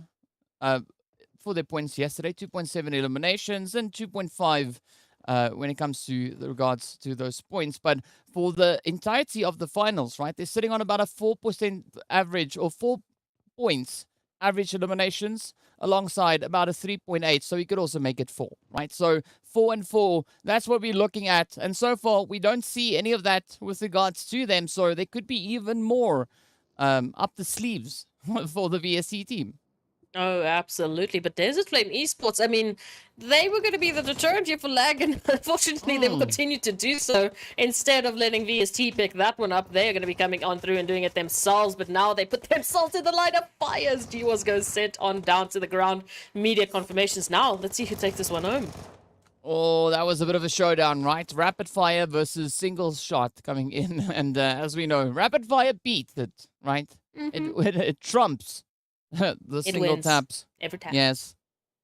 for their points yesterday, 2.7 eliminations and 2.5 when it comes to the regards to those points. But for the entirety of the finals, right, they're sitting on about a 4% average, or 4 points average eliminations, alongside about a 3.8, so we could also make it 4, right? So 4 and 4, that's what we're looking at. And so far, we don't see any of that with regards to them, so there could be even more up the sleeves for the VSC team. Oh, absolutely. But Desert Flame Esports, I mean, they were going to be the deterrent here for lag, and unfortunately they will continue to do so. Instead of letting VST pick that one up, they're going to be coming on through and doing it themselves, but now they put themselves in the line of fire as G-Was goes sent on down to the ground. Media confirmations now. Let's see who takes this one home. Oh, that was a bit of a showdown, right? Rapid fire versus single shot coming in, and as we know, rapid fire beats it, right? It trumps the single wins taps every time. Yes,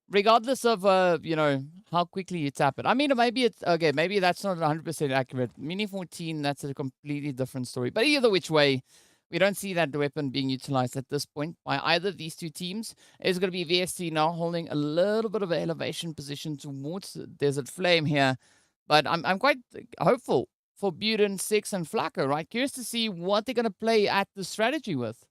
regardless of how quickly you tap it. I mean, maybe it's okay, maybe that's not 100% accurate. Mini 14, that's a completely different story. But either which way, we don't see that weapon being utilized at this point by either of these two teams. It's going to be VST now holding a little bit of an elevation position towards Desert Flame here, but I'm quite hopeful for Buden, Six, and Flacco, right? Curious to see what they're going to play at the strategy with.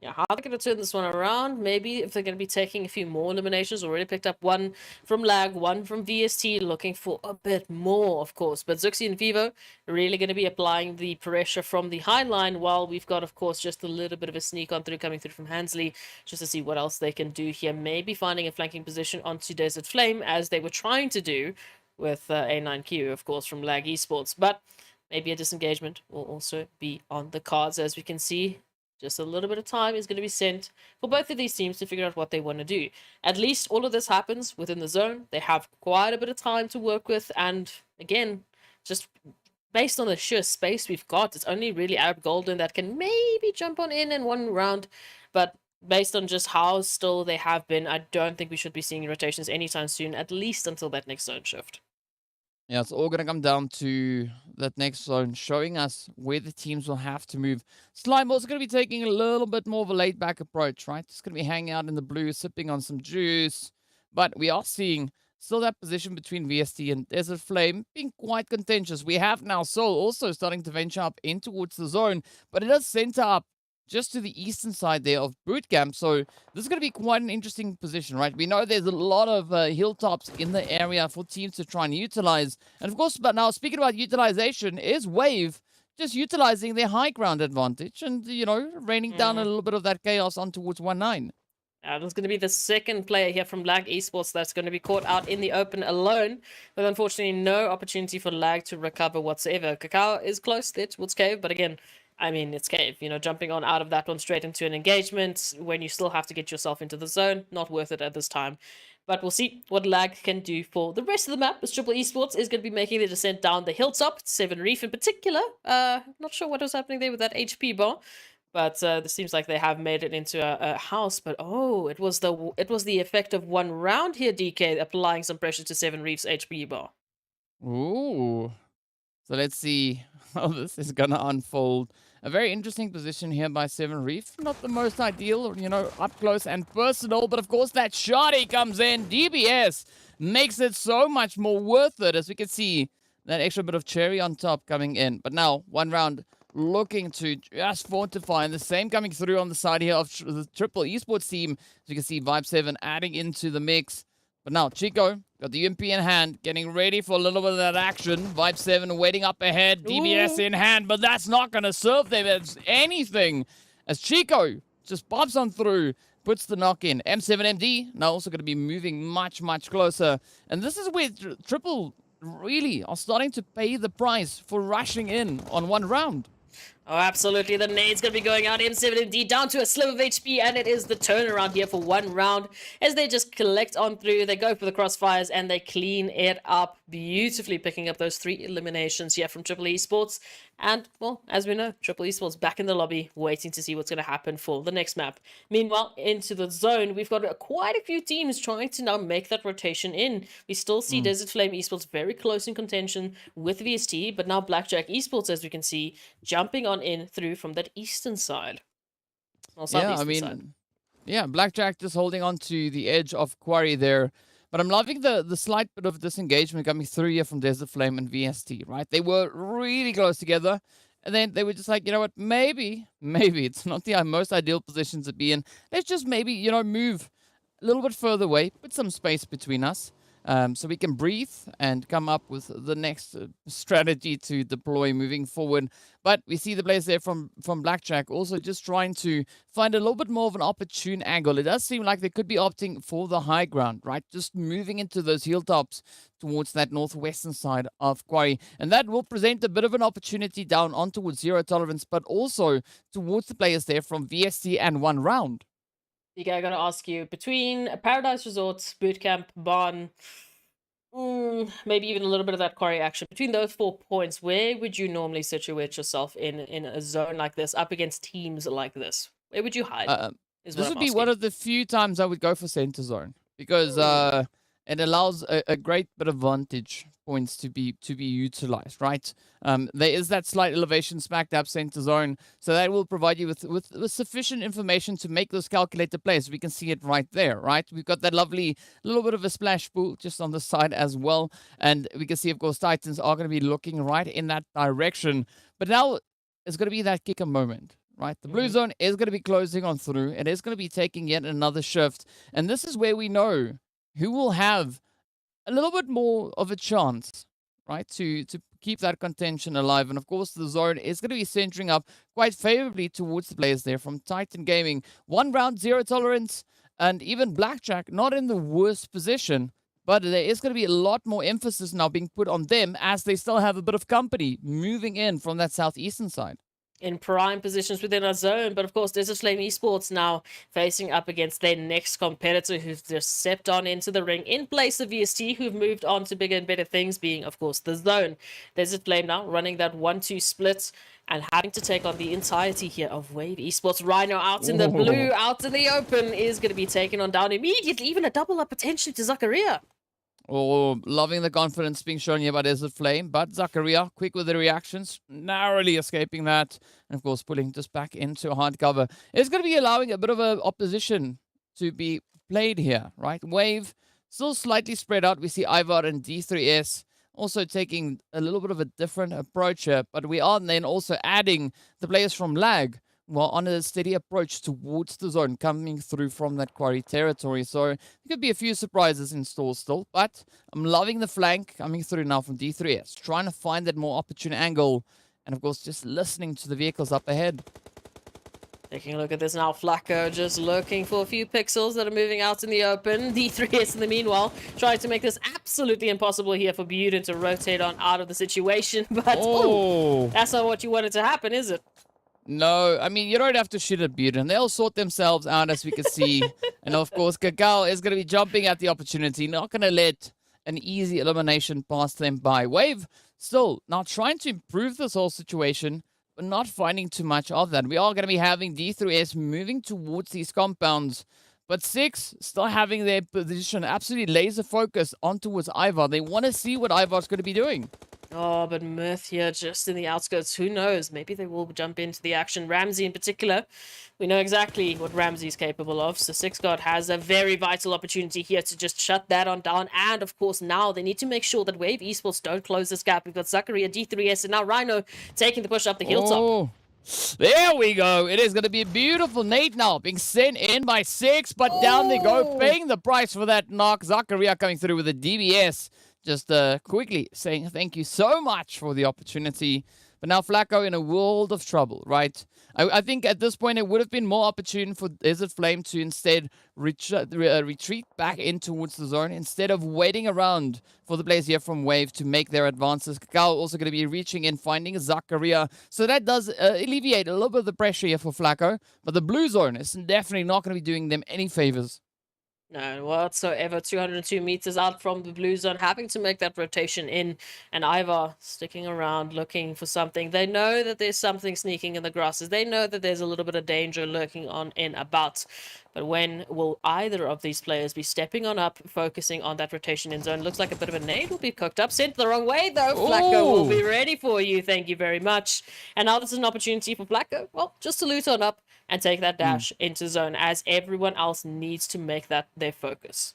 Yeah, how are they going to turn this one around? Maybe if they're going to be taking a few more eliminations. Already picked up one from Lag, one from VST, looking for a bit more, of course. But Zuxi and Vivo really going to be applying the pressure from the high line, while we've got, of course, just a little bit of a sneak on through coming through from Hansley, just to see what else they can do here. Maybe finding a flanking position onto Desert Flame, as they were trying to do with A9Q, of course, from Lag Esports. But maybe a disengagement will also be on the cards, as we can see. Just a little bit of time is going to be sent for both of these teams to figure out what they want to do. At least all of this happens within the zone. They have quite a bit of time to work with. And again, just based on the sheer space we've got, it's only really Arab Golden that can maybe jump on in one round. But based on just how still they have been, I don't think we should be seeing rotations anytime soon, at least until that next zone shift. Yeah, it's all going to come down to that next zone, showing us where the teams will have to move. Slime also going to be taking a little bit more of a laid-back approach, right? It's going to be hanging out in the blue, sipping on some juice. But we are seeing still that position between VST and Desert Flame being quite contentious. We have now Seoul also starting to venture up in towards the zone, but it does center up just to the eastern side there of boot camp. So this is going to be quite an interesting position, right? We know there's a lot of hilltops in the area for teams to try and utilize. And of course, but now speaking about utilization, is Wave just utilizing their high ground advantage and, raining down a little bit of that chaos on towards 1-9. There's going to be the second player here from Lag Esports that's going to be caught out in the open alone, with unfortunately no opportunity for Lag to recover whatsoever. Kakao is close there towards Cave, but again, I mean, it's Cave. Jumping on out of that one straight into an engagement when you still have to get yourself into the zone, not worth it at this time. But we'll see what Lag can do for the rest of the map, as Triple Esports is going to be making the descent down the hilltop, 7 Reef in particular. Not sure what was happening there with that HP bar. But this seems like they have made it into a house. But it was the effect of 1 round here, DK, applying some pressure to 7 Reef's HP bar. Ooh. So let's see how this is going to unfold. A very interesting position here by 7 Reef. Not the most ideal, up close and personal. But of course, that shotty comes in. DBS makes it so much more worth it, as we can see that extra bit of cherry on top coming in. But now, 1 round looking to just fortify, and the same coming through on the side here of the Triple Esports team. As you can see, Vibe 7 adding into the mix. But now, Chico got the UMP in hand, getting ready for a little bit of that action. Vibe 7 waiting up ahead, DBS in hand, but that's not going to serve them as anything. As Chico just pops on through, puts the knock in. M7MD now also going to be moving much, much closer. And this is where Triple really are starting to pay the price for rushing in on 1 round. Oh, absolutely. The nade's going to be going out. M7MD down to a sliver of HP, and it is the turnaround here for 1 round as they just collect on through. They go for the crossfires, and they clean it up beautifully, picking up those 3 eliminations here from Triple Esports. And, well, as we know, Triple Esports back in the lobby, waiting to see what's going to happen for the next map. Meanwhile, into the zone, we've got quite a few teams trying to now make that rotation in. We still see Desert Flame Esports very close in contention with VST, but now Blackjack Esports, as we can see, jumping on in through from that eastern side. Well, southeastern side. Blackjack just holding on to the edge of Quarry there. But I'm loving the slight bit of disengagement coming through here from Desert Flame and VST, right? They were really close together. And then they were just like, you know what, maybe it's not the most ideal position to be in. Let's just maybe, move a little bit further away, put some space between us. So we can breathe and come up with the next strategy to deploy moving forward. But we see the players there from Blackjack also just trying to find a little bit more of an opportune angle. It does seem like they could be opting for the high ground, right? Just moving into those hilltops towards that northwestern side of Quarry. And that will present a bit of an opportunity down on towards Zero Tolerance, but also towards the players there from VST and 1 round. DK, I gotta ask you, between Paradise Resorts, Bootcamp, Barn, maybe even a little bit of that Quarry action, between those 4 points, where would you normally situate yourself in a zone like this, up against teams like this? Where would you hide? This would be one of the few times I would go for center zone, because it allows a great bit of vantage points to be utilized, right? There is that slight elevation smack dab center zone, so that will provide you with sufficient information to make those calculated plays. We can see it right there, right? We've got that lovely little bit of a splash pool just on the side as well, and we can see, of course, Titans are going to be looking right in that direction. But now it's going to be that kicker moment, right? The blue zone is going to be closing on through. It is going to be taking yet another shift, and this is where we know who will have a little bit more of a chance, right, to keep that contention alive. And of course, the zone is going to be centering up quite favorably towards the players there from Titan Gaming. 1 round, Zero Tolerance, and even Blackjack not in the worst position, but there is going to be a lot more emphasis now being put on them as they still have a bit of company moving in from that southeastern side. In prime positions within our zone, but of course Desert Flame Esports now facing up against their next competitor who's just stepped on into the ring in place of VST, who've moved on to bigger and better things, being of course the zone. Desert Flame now running that 1-2 split and having to take on the entirety here of Wave Esports. Rhino out in the blue, out in the open, is going to be taken on down immediately, even a double up potentially to Zakaria. Oh, loving the confidence being shown here by Desert Flame, but Zakaria, quick with the reactions, narrowly escaping that, and of course pulling just back into hard cover. It's going to be allowing a bit of a opposition to be played here, right? Wave still slightly spread out. We see Ivar and D3S also taking a little bit of a different approach here, but we are then also adding the players from Lag well, on a steady approach towards the zone coming through from that quarry territory. So there could be a few surprises in store still, but I'm loving the flank coming through now from D3S, trying to find that more opportune angle, and of course just listening to the vehicles up ahead. Taking a look at this now, Flacco just looking for a few pixels that are moving out in the open. D3S in the meanwhile trying to make this absolutely impossible here for Buden to rotate on out of the situation. But that's not what you wanted to happen, is it? No, I mean, you don't have to shoot at Buden. They'll sort themselves out, as we can see. And of course, Kakao is going to be jumping at the opportunity, not going to let an easy elimination pass them by. Wave still now trying to improve this whole situation, but not finding too much of that. We are going to be having D3S moving towards these compounds, but Six still having their position absolutely laser focused on towards Ivar. They want to see what Ivar's going to be doing. Oh, but Mirth here just in the outskirts. Who knows? Maybe they will jump into the action. Ramsey in particular, we know exactly what Ramsey's capable of. So Six God has a very vital opportunity here to just shut that on down. And of course, now they need to make sure that Wave Esports don't close this gap. We've got Zachary at D3S and now Rhino taking the push up the hilltop. Oh, there we go. It is going to be a beautiful nade now being sent in by Six, but down they go, paying the price for that knock. Zachariah coming through with a DBS. Just quickly saying thank you so much for the opportunity. But now Flacco in a world of trouble, right? I think at this point it would have been more opportune for Desert Flame to instead retreat back in towards the zone instead of waiting around for the players here from Wave to make their advances. Kakao also going to be reaching in, finding Zakaria. So that does alleviate a little bit of the pressure here for Flacco. But the blue zone is definitely not going to be doing them any favors. No, whatsoever. 202 meters out from the blue zone, having to make that rotation in, and Ivar sticking around looking for something. They know that there's something sneaking in the grasses. They know that there's a little bit of danger lurking on in about. But when will either of these players be stepping on up, focusing on that rotation in zone? Looks like a bit of a nade will be cooked up. Sent the wrong way, though. Flacco will be ready for you. Thank you very much. And now this is an opportunity for Flacco, well, just to loot on up and take that dash into zone, as everyone else needs to make that their focus.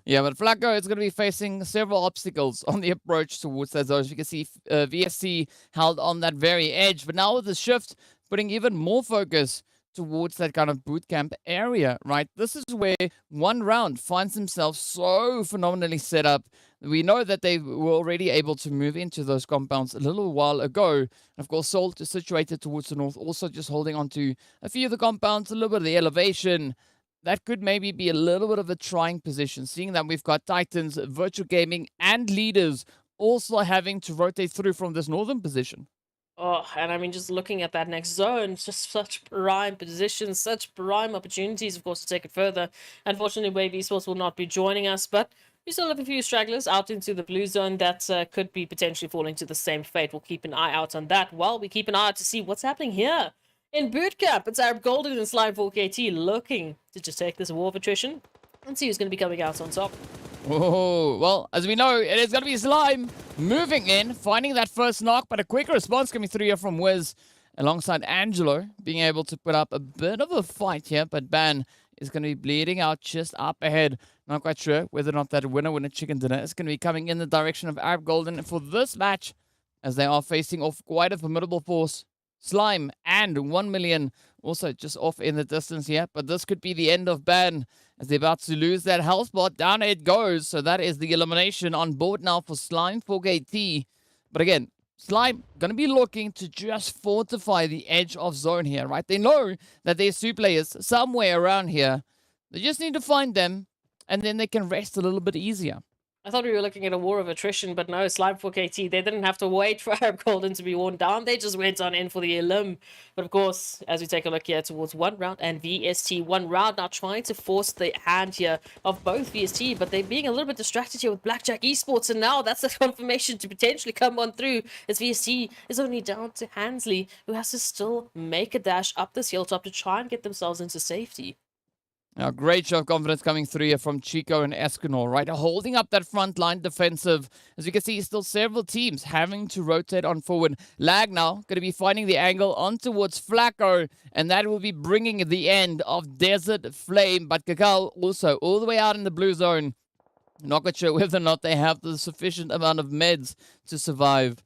Yeah, but Flacco is going to be facing several obstacles on the approach towards that zone. As you can see, VSC held on that very edge, but now with the shift, putting even more focus towards that kind of boot camp area, right? This is where one round finds themselves so phenomenally set up. We know that they were already able to move into those compounds a little while ago. And of course, Seoul is situated towards the north, also just holding on to a few of the compounds, a little bit of the elevation. That could maybe be a little bit of a trying position, seeing that we've got Titans, Virtual Gaming, and Leaders also having to rotate through from this northern position. Oh, and I mean, just looking at that next zone, just such prime positions, such prime opportunities, of course, to take it further. Unfortunately, Wave Esports will not be joining us, but we still have a few stragglers out into the blue zone that could be potentially falling to the same fate. We'll keep an eye out on that while we keep an eye out to see what's happening here. In bootcamp, it's Arab Golden and Slime 4KT looking to just take this war of attrition and see who's going to be coming out on top. Oh, well, as we know, it is going to be Slime moving in, finding that first knock, but a quick response coming through here from Wiz, alongside Angelo, being able to put up a bit of a fight here, but Ban is going to be bleeding out just up ahead. Not quite sure whether or not that winner chicken dinner is going to be coming in the direction of Arab Golden for this match, as they are facing off quite a formidable force. Slime and 1 million also just off in the distance here, but this could be the end of Ban as they're about to lose that health spot. Down it goes. So that is the elimination on board now for Slime 4KT. But again, Slime going to be looking to just fortify the edge of zone here, right? They know that there's two players somewhere around here. They just need to find them, and then they can rest a little bit easier. I thought we were looking at a war of attrition, but no, Slime 4KT, they didn't have to wait for Arab Golden to be worn down. They just went on in for the elim. But of course, as we take a look here towards one round and VST, one round now trying to force the hand here of both VST, but they're being a little bit distracted here with Blackjack Esports, and now that's a confirmation to potentially come on through, as VST is only down to Hansley, who has to still make a dash up this hilltop to try and get themselves into safety. Now, great show of confidence coming through here from Chico and Escanor, right? Holding up that front line defensive. As you can see, still several teams having to rotate on forward. Lag now going to be finding the angle on towards Flacco, and that will be bringing the end of Desert Flame. But Kakao also all the way out in the blue zone. Not quite sure whether or not they have the sufficient amount of meds to survive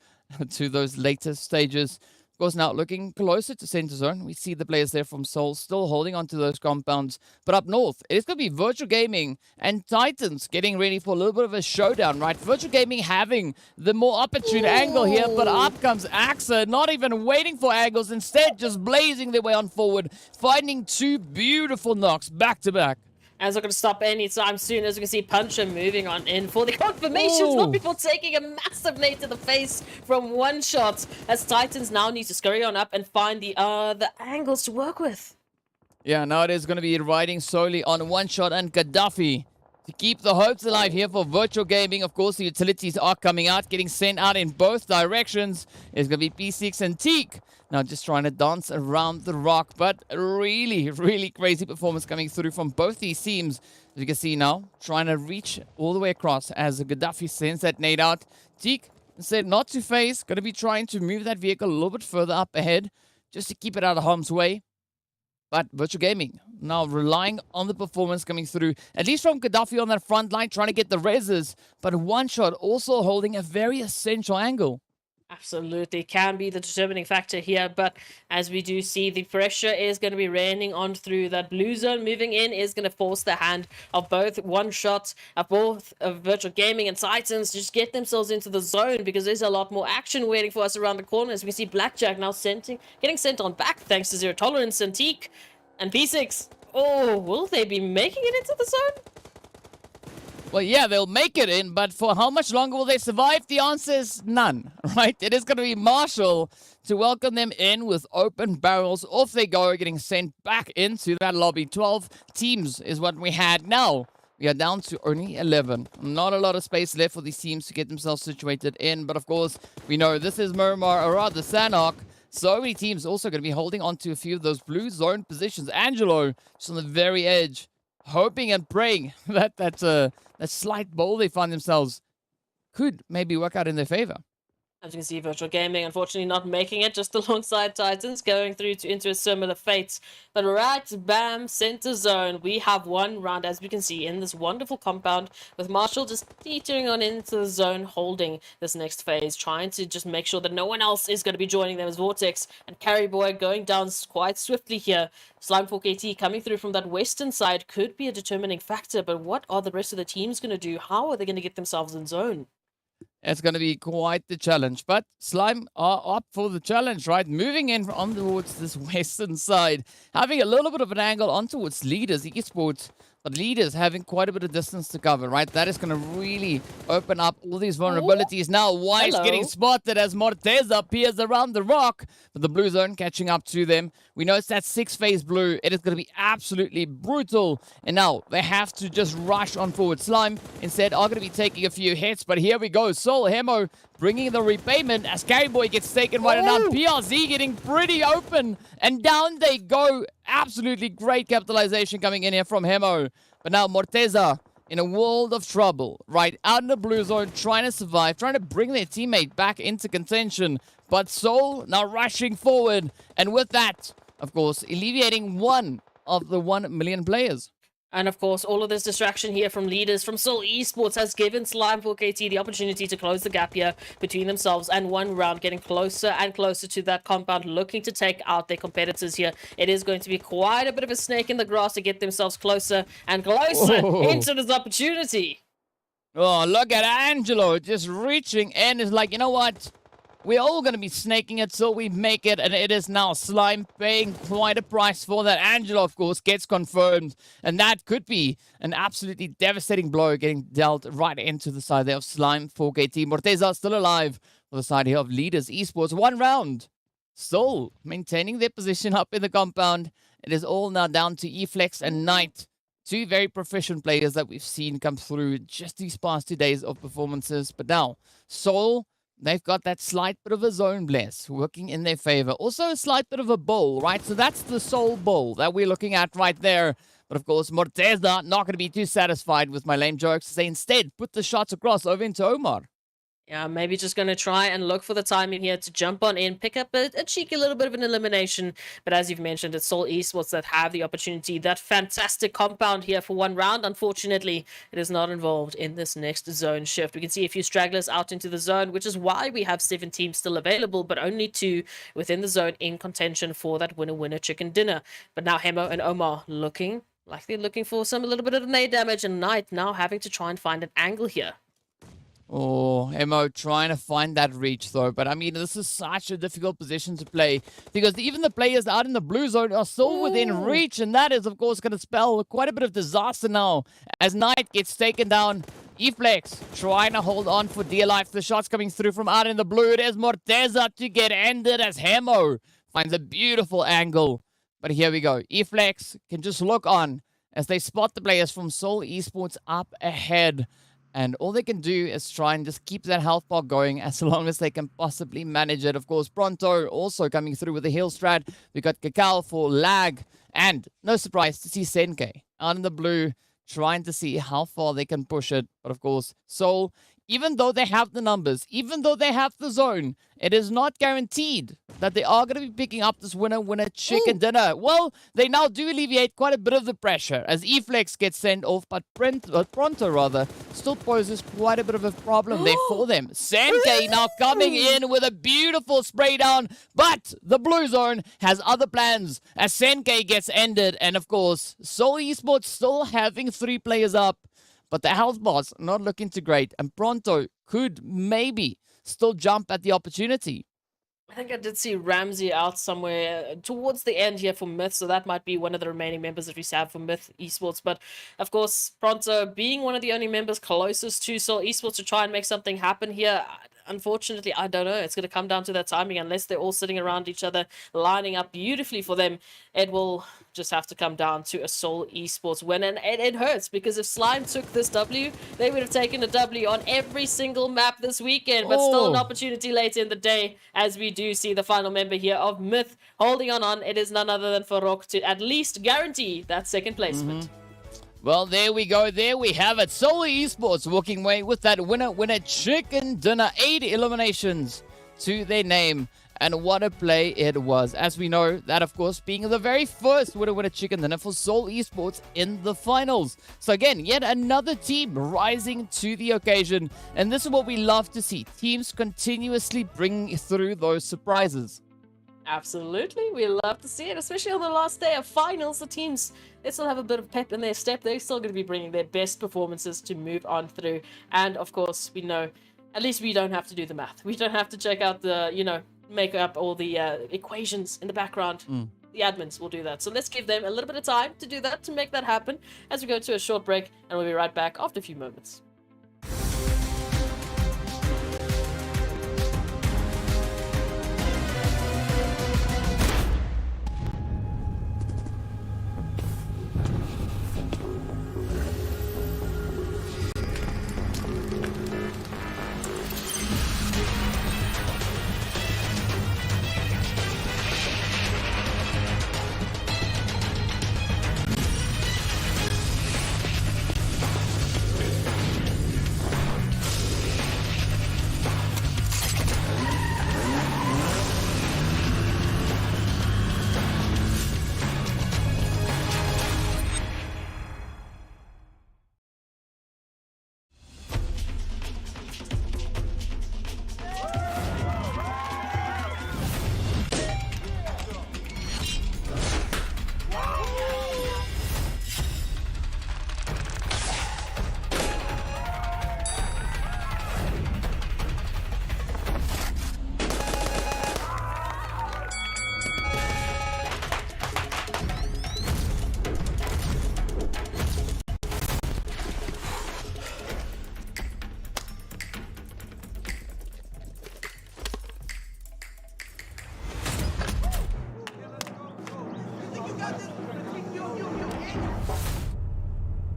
to those later stages. Of course, now looking closer to center zone, we see the players there from Seoul still holding on to those compounds. But up north, it's going to be Virtual Gaming and Titans getting ready for a little bit of a showdown, right? Virtual Gaming having the more opportune angle here, but up comes AXA, not even waiting for angles, instead just blazing their way on forward, finding two beautiful knocks back to back. And it's not going to stop anytime soon, as we can see Puncher moving on in for the confirmations, not before taking a massive nade to the face from one shot, as Titans now need to scurry on up and find the angles to work with. Yeah, now it is going to be riding solely on one shot and Gaddafi to keep the hopes alive here for Virtual Gaming. Of course, the utilities are coming out, getting sent out in both directions. It's going to be P6 and Teak. Now just trying to dance around the rock, but really, really crazy performance coming through from both these teams. As you can see now, trying to reach all the way across as Gaddafi sends that nade out. Teak instead not to face, going to be trying to move that vehicle a little bit further up ahead just to keep it out of harm's way. But Virtual Gaming now relying on the performance coming through, at least from Gaddafi on that front line, trying to get the reses, but one shot also holding a very essential angle. Absolutely can be the determining factor here, but as we do see, the pressure is going to be raining on through that blue zone. Moving in is going to force the hand of both one shot, of both Virtual Gaming and Titans to just get themselves into the zone, because there's a lot more action waiting for us around the corner. As we see Blackjack now getting sent on back thanks to Zero Tolerance, Santeek and P6. Oh, will they be making it into the zone? Well, yeah, they'll make it in, but for how much longer will they survive? The answer is none, right? It is going to be Marshall to welcome them in with open barrels. Off they go, getting sent back into that lobby. 12 teams is what we had. Now, we are down to only 11. Not a lot of space left for these teams to get themselves situated in, but of course, we know this is Miramar, or rather Sanhok. So many teams also going to be holding on to a few of those blue zone positions. Angelo, just on the very edge, hoping and praying that that slight bowl they find themselves could maybe work out in their favor. As you can see, Virtual Gaming unfortunately not making it, just alongside Titans, going through into a similar fate. But right, bam, center zone, we have one round, as we can see, in this wonderful compound, with Marshall just teetering on into the zone, holding this next phase, trying to just make sure that no one else is going to be joining them, as Vortex and Carry Boy going down quite swiftly here. Slime 4KT coming through from that western side could be a determining factor, but what are the rest of the teams going to do? How are they going to get themselves in zone? It's going to be quite the challenge, but Slime are up for the challenge, right? Moving in on towards this western side, having a little bit of an angle on towards Leaders Esports, but Leaders having quite a bit of distance to cover, right? That is going to really open up all these vulnerabilities. Now, Wise getting spotted as Morteza appears around the rock, but the blue zone catching up to them. We know it's that 6-phase blue. It is going to be absolutely brutal. And now they have to just rush on forward. Slime instead are going to be taking a few hits, but here we go. Soul Hemo bringing the repayment as Carry Boy gets taken right down. PRZ getting pretty open, and down they go. Absolutely great capitalization coming in here from Hemo. But now Morteza in a world of trouble, right out in the blue zone, trying to survive, trying to bring their teammate back into contention. But Soul now rushing forward, and with that, of course, alleviating one of the 1 million players. And of course, all of this distraction here from Leaders from Seoul Esports has given Slime 4KT the opportunity to close the gap here between themselves, and one round getting closer and closer to that compound, looking to take out their competitors here. It is going to be quite a bit of a snake in the grass to get themselves closer and closer into this opportunity. Oh, look at Angelo just reaching in. It's like, you know what? We're all going to be snaking it till we make it, and it is now Slime paying quite a price for that. Angelo, of course, gets confirmed, and that could be an absolutely devastating blow getting dealt right into the side there of Slime 4KT. Morteza still alive for the side here of Leaders Esports. One round, still maintaining their position up in the compound. It is all now down to E-Flex and Knight. Two very proficient players that we've seen come through just these past 2 days of performances. But now, Soul, they've got that slight bit of a zone bless working in their favor. Also a slight bit of a bowl, right? So that's the Soul bowl that we're looking at right there. But of course, Morteza not going to be too satisfied with my lame jokes. They instead put the shots across over into Omar. Yeah, maybe just going to try and look for the timing here to jump on in, pick up a cheeky little bit of an elimination. But as you've mentioned, it's Seoul Esports that have the opportunity. That fantastic compound here for one round. Unfortunately, it is not involved in this next zone shift. We can see a few stragglers out into the zone, which is why we have 7 teams still available, but only 2 within the zone in contention for that winner-winner chicken dinner. But now Hemo and Omar looking like they're looking for a little bit of nade damage, and Knight now having to try and find an angle here. Oh, Emo trying to find that reach though. But I mean, this is such a difficult position to play because even the players out in the blue zone are still within reach. And that is, of course, going to spell quite a bit of disaster now as Knight gets taken down. Eflex trying to hold on for dear life. The shots coming through from out in the blue. There's Morteza to get ended as Hemo finds a beautiful angle. But here we go. Eflex can just look on as they spot the players from Seoul Esports up ahead. And all they can do is try and just keep that health bar going as long as they can possibly manage it. Of course, Pronto also coming through with the heal strat. We got Kakao for lag. And no surprise to see Senke out in the blue trying to see how far they can push it. But of course, Seoul, even though they have the numbers, even though they have the zone, it is not guaranteed that they are going to be picking up this winner chicken dinner. Well, they now do alleviate quite a bit of the pressure as Eflex gets sent off, but Pronto rather still poses quite a bit of a problem there for them. Senke now coming in with a beautiful spray down, but the blue zone has other plans as Senke gets ended. And of course, Seoul Esports still having 3 players up. But the health bar's not looking too great, and Pronto could maybe still jump at the opportunity. I think I did see Ramsey out somewhere towards the end here for Myth, so that might be one of the remaining members that we have for Myth Esports. But of course, Pronto being one of the only members closest to Seoul Esports to try and make something happen here. Unfortunately, I don't know. It's going to come down to that timing. Unless they're all sitting around each other, lining up beautifully for them, it will just have to come down to a Seoul Esports win. And it hurts because if Slime took this W, they would have taken a W on every single map this weekend. But still an opportunity later in the day as we do see the final member here of Myth holding on. It is none other than Farok to at least guarantee that second placement. Well, there we go. There we have it. Seoul Esports walking away with that winner chicken dinner. 8 eliminations to their name. And what a play it was. As we know, that of course being the very first winner chicken dinner for Seoul Esports in the finals. So again, yet another team rising to the occasion. And this is what we love to see. Teams continuously bring through those surprises. Absolutely. We love to see it, especially on the last day of finals. The teams, they still have a bit of pep in their step. They're still going to be bringing their best performances to move on through. And of course, we know, at least we don't have to do the math. We don't have to check out the, make up all the equations in the background. The admins will do that. So let's give them a little bit of time to do that, to make that happen as we go to a short break. And we'll be right back after a few moments.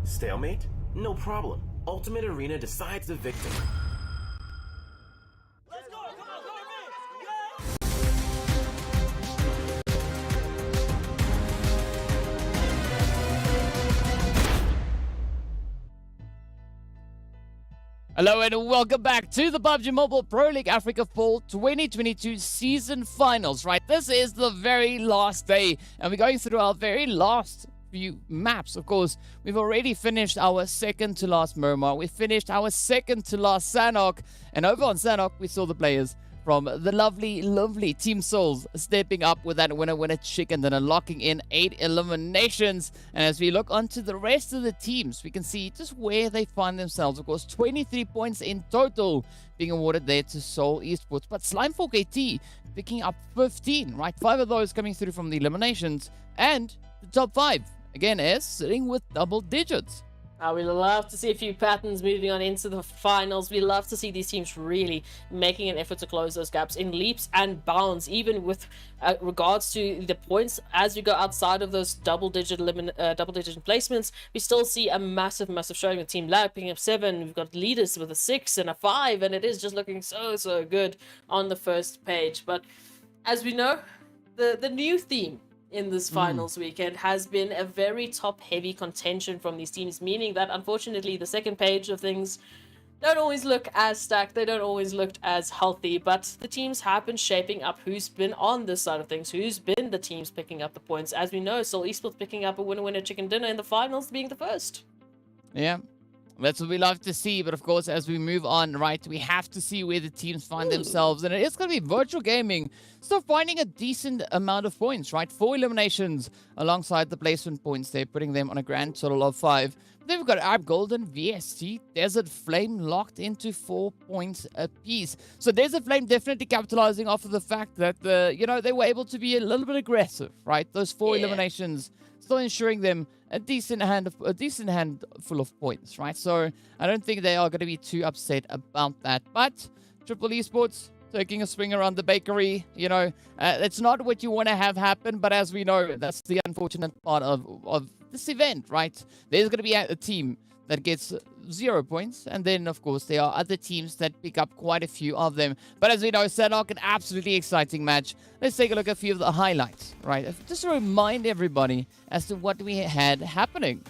Stalemate? No problem. Ultimate Arena decides the victor. Hello and welcome back to the PUBG Mobile Pro League Africa Fall 2022 Season Finals, right? This is the very last day, and we're going through our very last few maps. Of course, we've already finished our second to last Miramar. We finished our second to last Sanhok, and over on Sanhok, we saw the players from the lovely Team Souls stepping up with that winner chicken, then unlocking in 8 eliminations. And as we look onto the rest of the teams, we can see just where they find themselves. Of course, 23 points in total being awarded there to Seoul Esports, but Slimefork AT picking up 15, right? 5 of those coming through from the eliminations, and the top 5 again is sitting with double digits. We love to see a few patterns moving on into the finals. We love to see these teams really making an effort to close those gaps in leaps and bounds, even with regards to the points. As we go outside of those double-digit placements, we still see a massive showing with TEAMLAG picking up 7. We've got leaders with a 6 and a 5, and it is just looking so good on the first page. But as we know, the new theme in this finals weekend has been a very top-heavy contention from these teams, meaning that unfortunately the second page of things don't always look as stacked, they don't always look as healthy, but the teams have been shaping up who's been on this side of things, who's been the teams picking up the points. As we know, Seoul Esports picking up a winner chicken dinner in the finals, being the first. Yeah. That's what we love to see, but of course, as we move on, right, we have to see where the teams find themselves, and it is going to be Virtual Gaming still finding a decent amount of points, right? 4 eliminations alongside the placement points there, putting them on a grand total of 5. Then we've got Erangel and VST, Desert Flame locked into 4 points apiece. So Desert Flame definitely capitalizing off of the fact that, they were able to be a little bit aggressive, right? Those 4 eliminations still ensuring them a decent handful of points, right? So I don't think they are going to be too upset about that. But Triple Esports taking a swing around the bakery, it's not what you want to have happen, but as we know, that's the unfortunate part of this event, right? There's going to be a team that gets 0 points, and then of course there are other teams that pick up quite a few of them. But as we know, Sanhok, an absolutely exciting match. Let's take a look at a few of the highlights, right? Just to remind everybody as to what we had happening.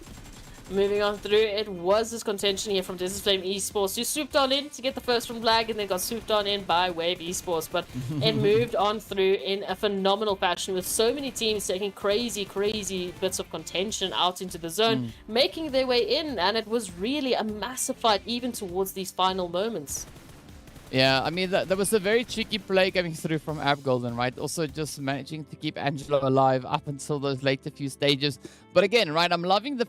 Moving on through, it was this contention here from Desert Flame Esports, who swooped on in to get the first from Flag and then got swooped on in by Wave Esports. But it moved on through in a phenomenal fashion, with so many teams taking crazy bits of contention out into the zone, making their way in, and it was really a massive fight even towards these final moments. Yeah, I mean, there was a very cheeky play coming through from Erangel, right? Also just managing to keep Angelo alive up until those later few stages. But again, right, I'm loving the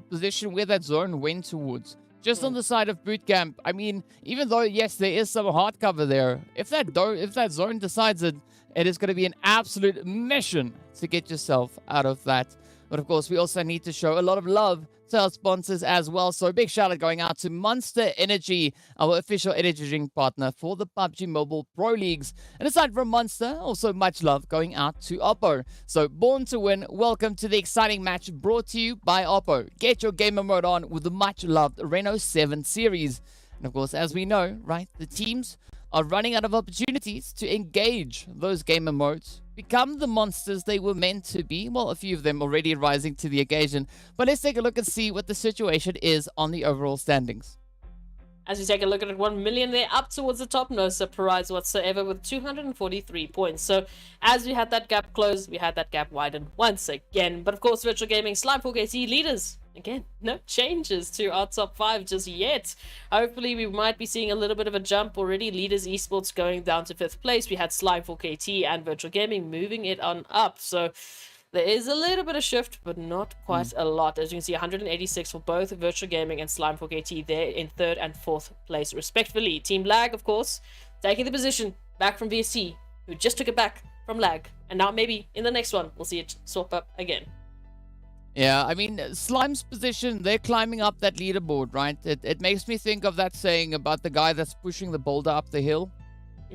position where that zone went towards. Just on the side of boot camp. I mean, even though, yes, there is some hard cover there, if that zone decides it is going to be an absolute mission to get yourself out of that. But of course, we also need to show a lot of love to our sponsors as well. So a big shout out going out to Monster Energy, our official energy drink partner for the PUBG Mobile Pro Leagues. And aside from Monster, also much love going out to Oppo. So Born to Win, welcome to the exciting match brought to you by Oppo. Get your gamer mode on with the much loved Reno 7 series. And of course, as we know, right, the teams are running out of opportunities to engage those gamer modes, become the monsters they were meant to be. Well, a few of them already rising to the occasion. But let's take a look and see what the situation is on the overall standings. As we take a look at it, 1 million there, up towards the top, no surprise whatsoever, with 243 points. So as we had that gap close, we had that gap widen once again. But of course, Virtual Gaming, Slimefork AT leaders. Again, no changes to our top 5 just yet. Hopefully, we might be seeing a little bit of a jump already. Leaders Esports going down to 5th place. We had Slimefork AT and Virtual Gaming moving it on up. So there is a little bit of shift, but not quite a lot. As you can see, 186 for both Virtual Gaming and Slimefork AT there in 3rd and 4th place, respectively. TEAMLAG, of course, taking the position back from VST, who just took it back from Lag. And now maybe in the next one, we'll see it swap up again. Yeah, I mean, Slime's position, they're climbing up that leaderboard, right? It makes me think of that saying about the guy that's pushing the boulder up the hill,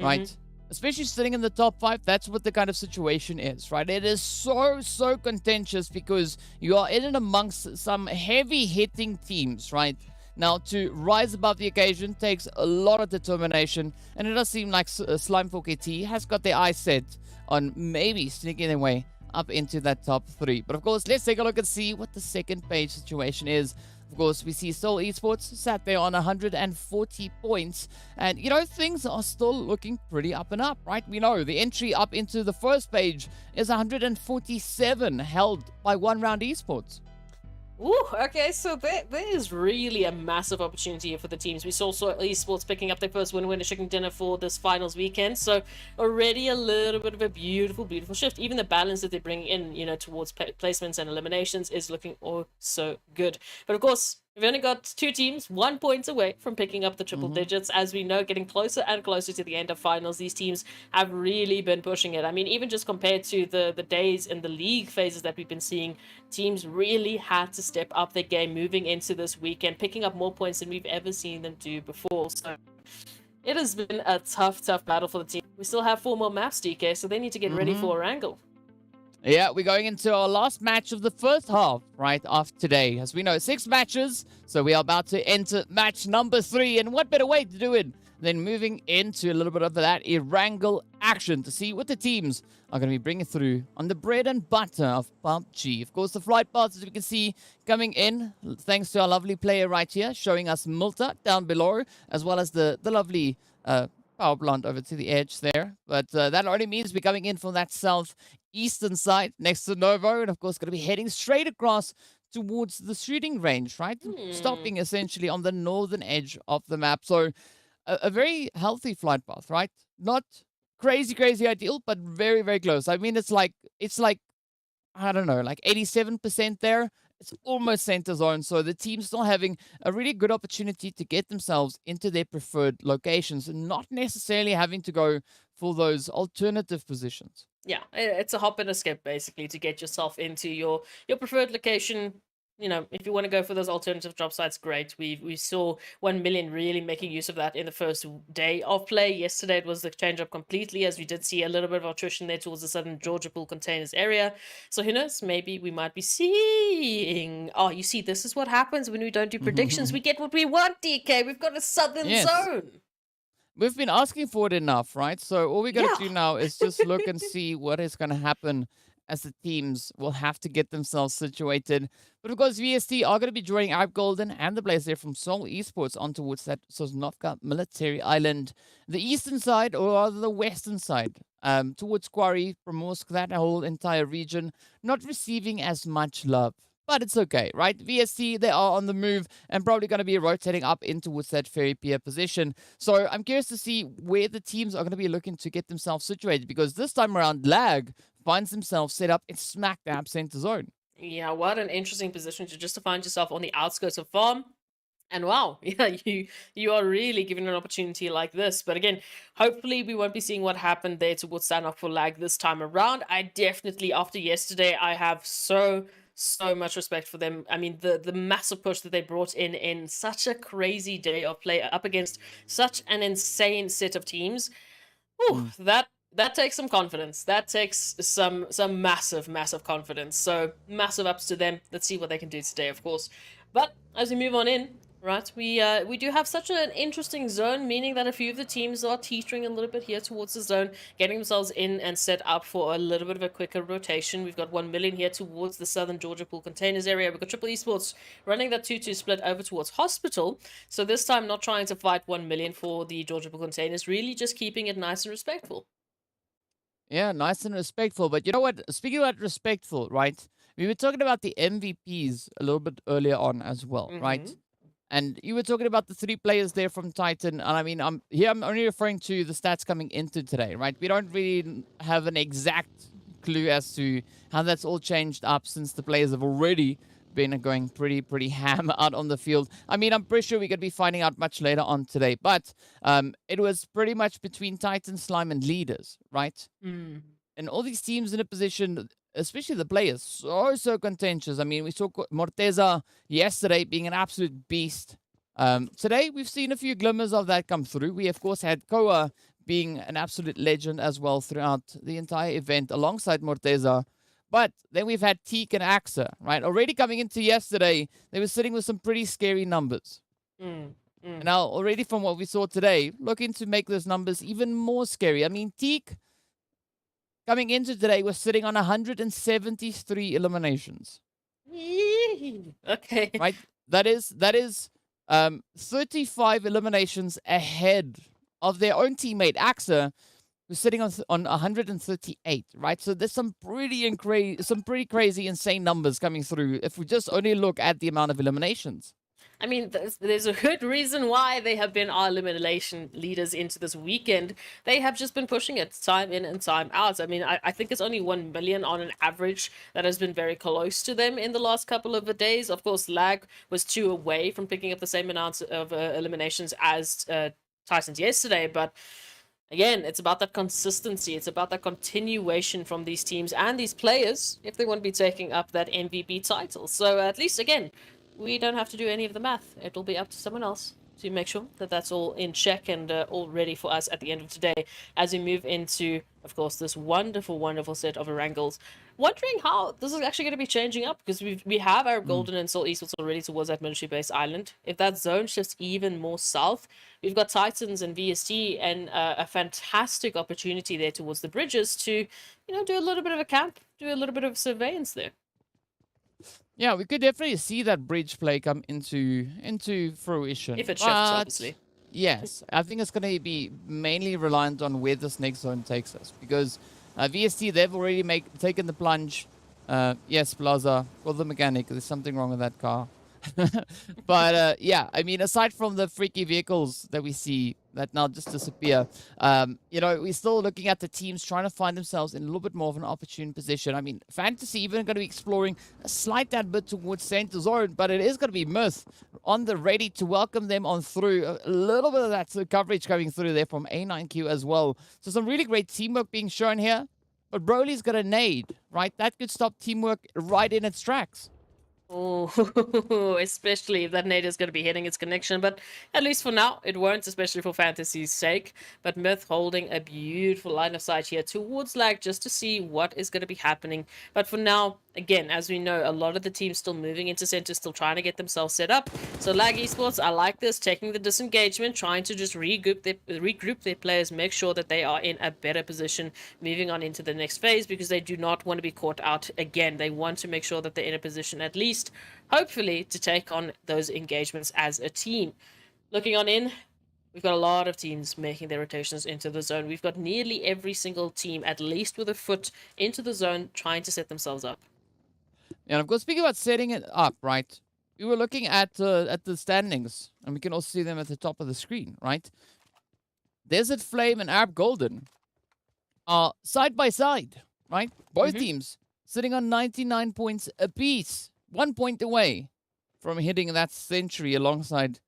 right? Especially sitting in the top 5, that's what the kind of situation is, right? It is so contentious because you are in and amongst some heavy-hitting teams, right? Now, to rise above the occasion takes a lot of determination, and it does seem like Slimefork AT has got their eyes set on maybe sneaking their way up into that top 3. But of course, let's take a look and see what the second page situation is. Of course, we see Seoul Esports sat there on 140 points. And, things are still looking pretty up and up, right? We know the entry up into the first page is 147, held by One Round Esports. Ooh, okay, so there is really a massive opportunity here for the teams. We saw Seoul Esports picking up their first win in a chicken dinner for this finals weekend, so already a little bit of a beautiful, beautiful shift. Even the balance that they bring in, towards placements and eliminations is looking oh so good. But of course, we've only got two teams 1 point away from picking up the triple digits. As we know, getting closer and closer to the end of finals, these teams have really been pushing it. I mean, even just compared to the days in the league phases that we've been seeing, teams really had to step up their game moving into this weekend, picking up more points than we've ever seen them do before. So it has been a tough battle for the team. We still have 4 more maps, DK, so they need to get ready for Erangel. Yeah, we're going into our last match of the first half, right, of today. As we know, 6 matches, so we are about to enter match number 3. And what better way to do it than moving into a little bit of that Erangel action to see what the teams are going to be bringing through on the bread and butter of PUBG. Of course, the flight paths, as we can see, coming in, thanks to our lovely player right here, showing us Multa down below, as well as the lovely power plant over to the edge there. But that only means we're coming in from that southeastern side next to Novo, and of course going to be heading straight across towards the shooting range, right? Stopping essentially on the northern edge of the map. So a very healthy flight path, right? Not crazy ideal, but very, very close. I mean, it's like I don't know, like 87% there. It's almost center zone, so the team's still having a really good opportunity to get themselves into their preferred locations and not necessarily having to go for those alternative positions. Yeah, it's a hop and a skip basically to get yourself into your preferred location. If you want to go for those alternative drop sites, great. We saw 1 million really making use of that in the first day of play. Yesterday it was the change up completely, as we did see a little bit of attrition there towards the southern Georgia Pool containers area. So who knows, maybe we might be seeing... Oh, you see, this is what happens when we don't do predictions. We get what we want, DK. We've got a southern zone. We've been asking for it enough, right? So all we got to do now is just look and see what is going to happen as the teams will have to get themselves situated. But of course, VST are going to be joining Arab Golden and the players there from Seoul Esports on towards that Sosnovka military island. The eastern side, or rather the western side, towards Quarry, Primorsk, that whole entire region, not receiving as much love. But it's okay, right? VST, they are on the move and probably going to be rotating up in towards that ferry pier position. So I'm curious to see where the teams are going to be looking to get themselves situated, because this time around, Lag finds himself set up in smack dab center zone. Yeah, what an interesting position to just to find yourself on the outskirts of farm. And wow, yeah, you are really given an opportunity like this. But again, hopefully we won't be seeing what happened there towards Sanhok for Lag this time around. I definitely, after yesterday, I have so much respect for them. I mean, the massive push that they brought in such a crazy day of play up against such an insane set of teams. Ooh, that takes some confidence. That takes some massive confidence. So massive ups to them. Let's see what they can do today, of course. But as we move on in, right, we do have such an interesting zone, meaning that a few of the teams are teetering a little bit here towards the zone, getting themselves in and set up for a little bit of a quicker rotation. We've got 1 million here towards the southern Georgia Pool containers area. We've got Triple Esports running that 2-2 split over towards Hospital. So this time not trying to fight 1 million for the Georgia Pool containers, really just keeping it nice and respectful. Yeah, nice and respectful. But you know what? Speaking about respectful, right? We were talking about the MVPs a little bit earlier on as well, right? And you were talking about the 3 players there from Titan. And I mean, I'm only referring to the stats coming into today, right? We don't really have an exact clue as to how that's all changed up since the players have already been going pretty ham out on the field. I mean, I'm pretty sure we're going to be finding out much later on today. But it was pretty much between Titan, Slime, and Leaders, right? And all these teams in a position, especially the players, so contentious. I mean, we saw Morteza yesterday being an absolute beast. Today, we've seen a few glimmers of that come through. We, of course, had Koa being an absolute legend as well throughout the entire event alongside Morteza. But then we've had Teak and Axa, right? Already coming into yesterday, they were sitting with some pretty scary numbers. Now, already from what we saw today, looking to make those numbers even more scary. I mean, Teak coming into today was sitting on 173 eliminations. Okay. Right? that is 35 eliminations ahead of their own teammate AXA, who's sitting on 138, right? So there's some pretty crazy, insane numbers coming through if we just only look at the amount of eliminations. I mean, there's a good reason why they have been our elimination leaders into this weekend. They have just been pushing it time in and time out. I mean, I think it's only 1 million on an average that has been very close to them in the last couple of days. Of course, Lag was 2 away from picking up the same amount of eliminations as Titans yesterday, but again, it's about that consistency. It's about that continuation from these teams and these players if they want to be taking up that MVP title. So at least, again, we don't have to do any of the math. It'll be up to someone else to make sure that that's all in check and all ready for us at the end of today as we move into, of course, this wonderful, wonderful set of Erangels. Wondering how this is actually going to be changing up, because we have our Golden and Seoul Esports already towards that military base island. If that zone shifts even more south, we've got Titans and VST and a fantastic opportunity there towards the bridges to, do a little bit of a camp, do a little bit of surveillance there. Yeah, we could definitely see that bridge play come into fruition. If it shifts, obviously. Yes, I think it's going to be mainly reliant on where this next zone takes us, because VST, they've already taken the plunge. Yes, Plaza, call the mechanic. There's something wrong with that car. But yeah, I mean, aside from the freaky vehicles that we see that now just disappear, we're still looking at the teams trying to find themselves in a little bit more of an opportune position. I mean, Fantasy even going to be exploring a slight tad bit towards center zone, but it is going to be Myth on the ready to welcome them on through. A little bit of that coverage coming through there from A9Q as well. So some really great teamwork being shown here. But Broly's got a nade, right? That could stop teamwork right in its tracks. Oh, especially if that nade is going to be hitting its connection, but at least for now it won't, especially for Fantasy's sake. But Myth holding a beautiful line of sight here towards Lag just to see what is going to be happening. But for now, again, as we know, a lot of the teams still moving into center, still trying to get themselves set up. So Lag Esports, I like this, taking the disengagement, trying to just regroup their players, make sure that they are in a better position moving on into the next phase, because they do not want to be caught out again. They want to make sure that they're in a position at least, hopefully, to take on those engagements as a team. Looking on in, we've got a lot of teams making their rotations into the zone. We've got nearly every single team, at least with a foot into the zone, trying to set themselves up. And of course, speaking about setting it up, right? We were looking at the standings, and we can also see them at the top of the screen, right? Desert Flame and Arab Golden are side by side, right? Both teams sitting on 99 points apiece, 1 point away from hitting that century alongside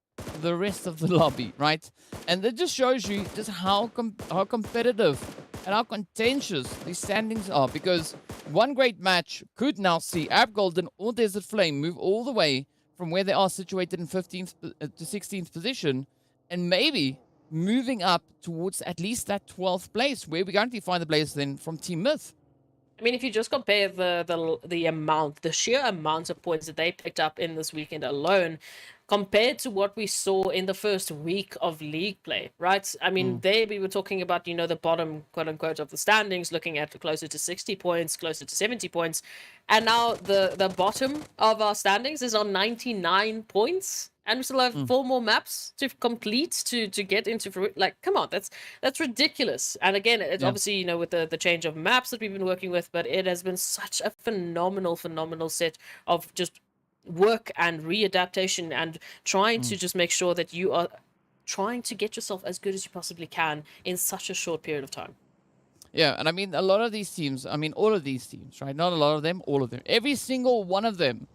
the rest of the lobby, right? And that just shows you just how competitive and how contentious these standings are, because one great match could now see Arab Golden or Desert Flame move all the way from where they are situated in 15th to 16th position, and maybe moving up towards at least that 12th place, where we currently find the players then from Team Myth. I mean, if you just compare the sheer amount of points that they picked up in this weekend alone, compared to what we saw in the first week of league play, right? I mean, there we were talking about, the bottom, quote unquote, of the standings, looking at closer to 60 points, closer to 70 points. And now the bottom of our standings is on 99 points. And we still have 4 more maps to complete to get into, like, come on, that's ridiculous. And again, it's obviously, with the change of maps that we've been working with, but it has been such a phenomenal set of just work and readaptation and trying to just make sure that you are trying to get yourself as good as you possibly can in such a short period of time. Yeah, and I mean, a lot of these teams, I mean, all of these teams, right? Not a lot of them, all of them. Every single one of them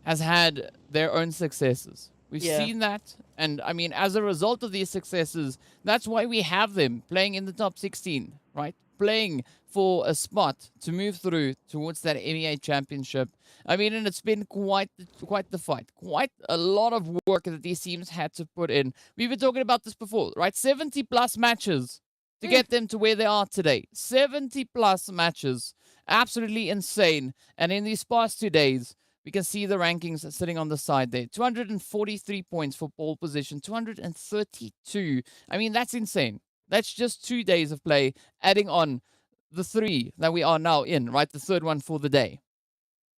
has had their own successes. We've seen that. And I mean, as a result of these successes, that's why we have them playing in the top 16, right? Playing for a spot to move through towards that MEA championship. I mean, and it's been quite the fight. Quite a lot of work that these teams had to put in. We were talking about this before, right? 70 plus matches to get them to where they are today. 70 plus matches. Absolutely insane. And in these past 2 days, we can see the rankings sitting on the side there. 243 points for pole position, 232. I mean, that's insane. That's just 2 days of play, adding on the 3 that we are now in, right? The third one for the day.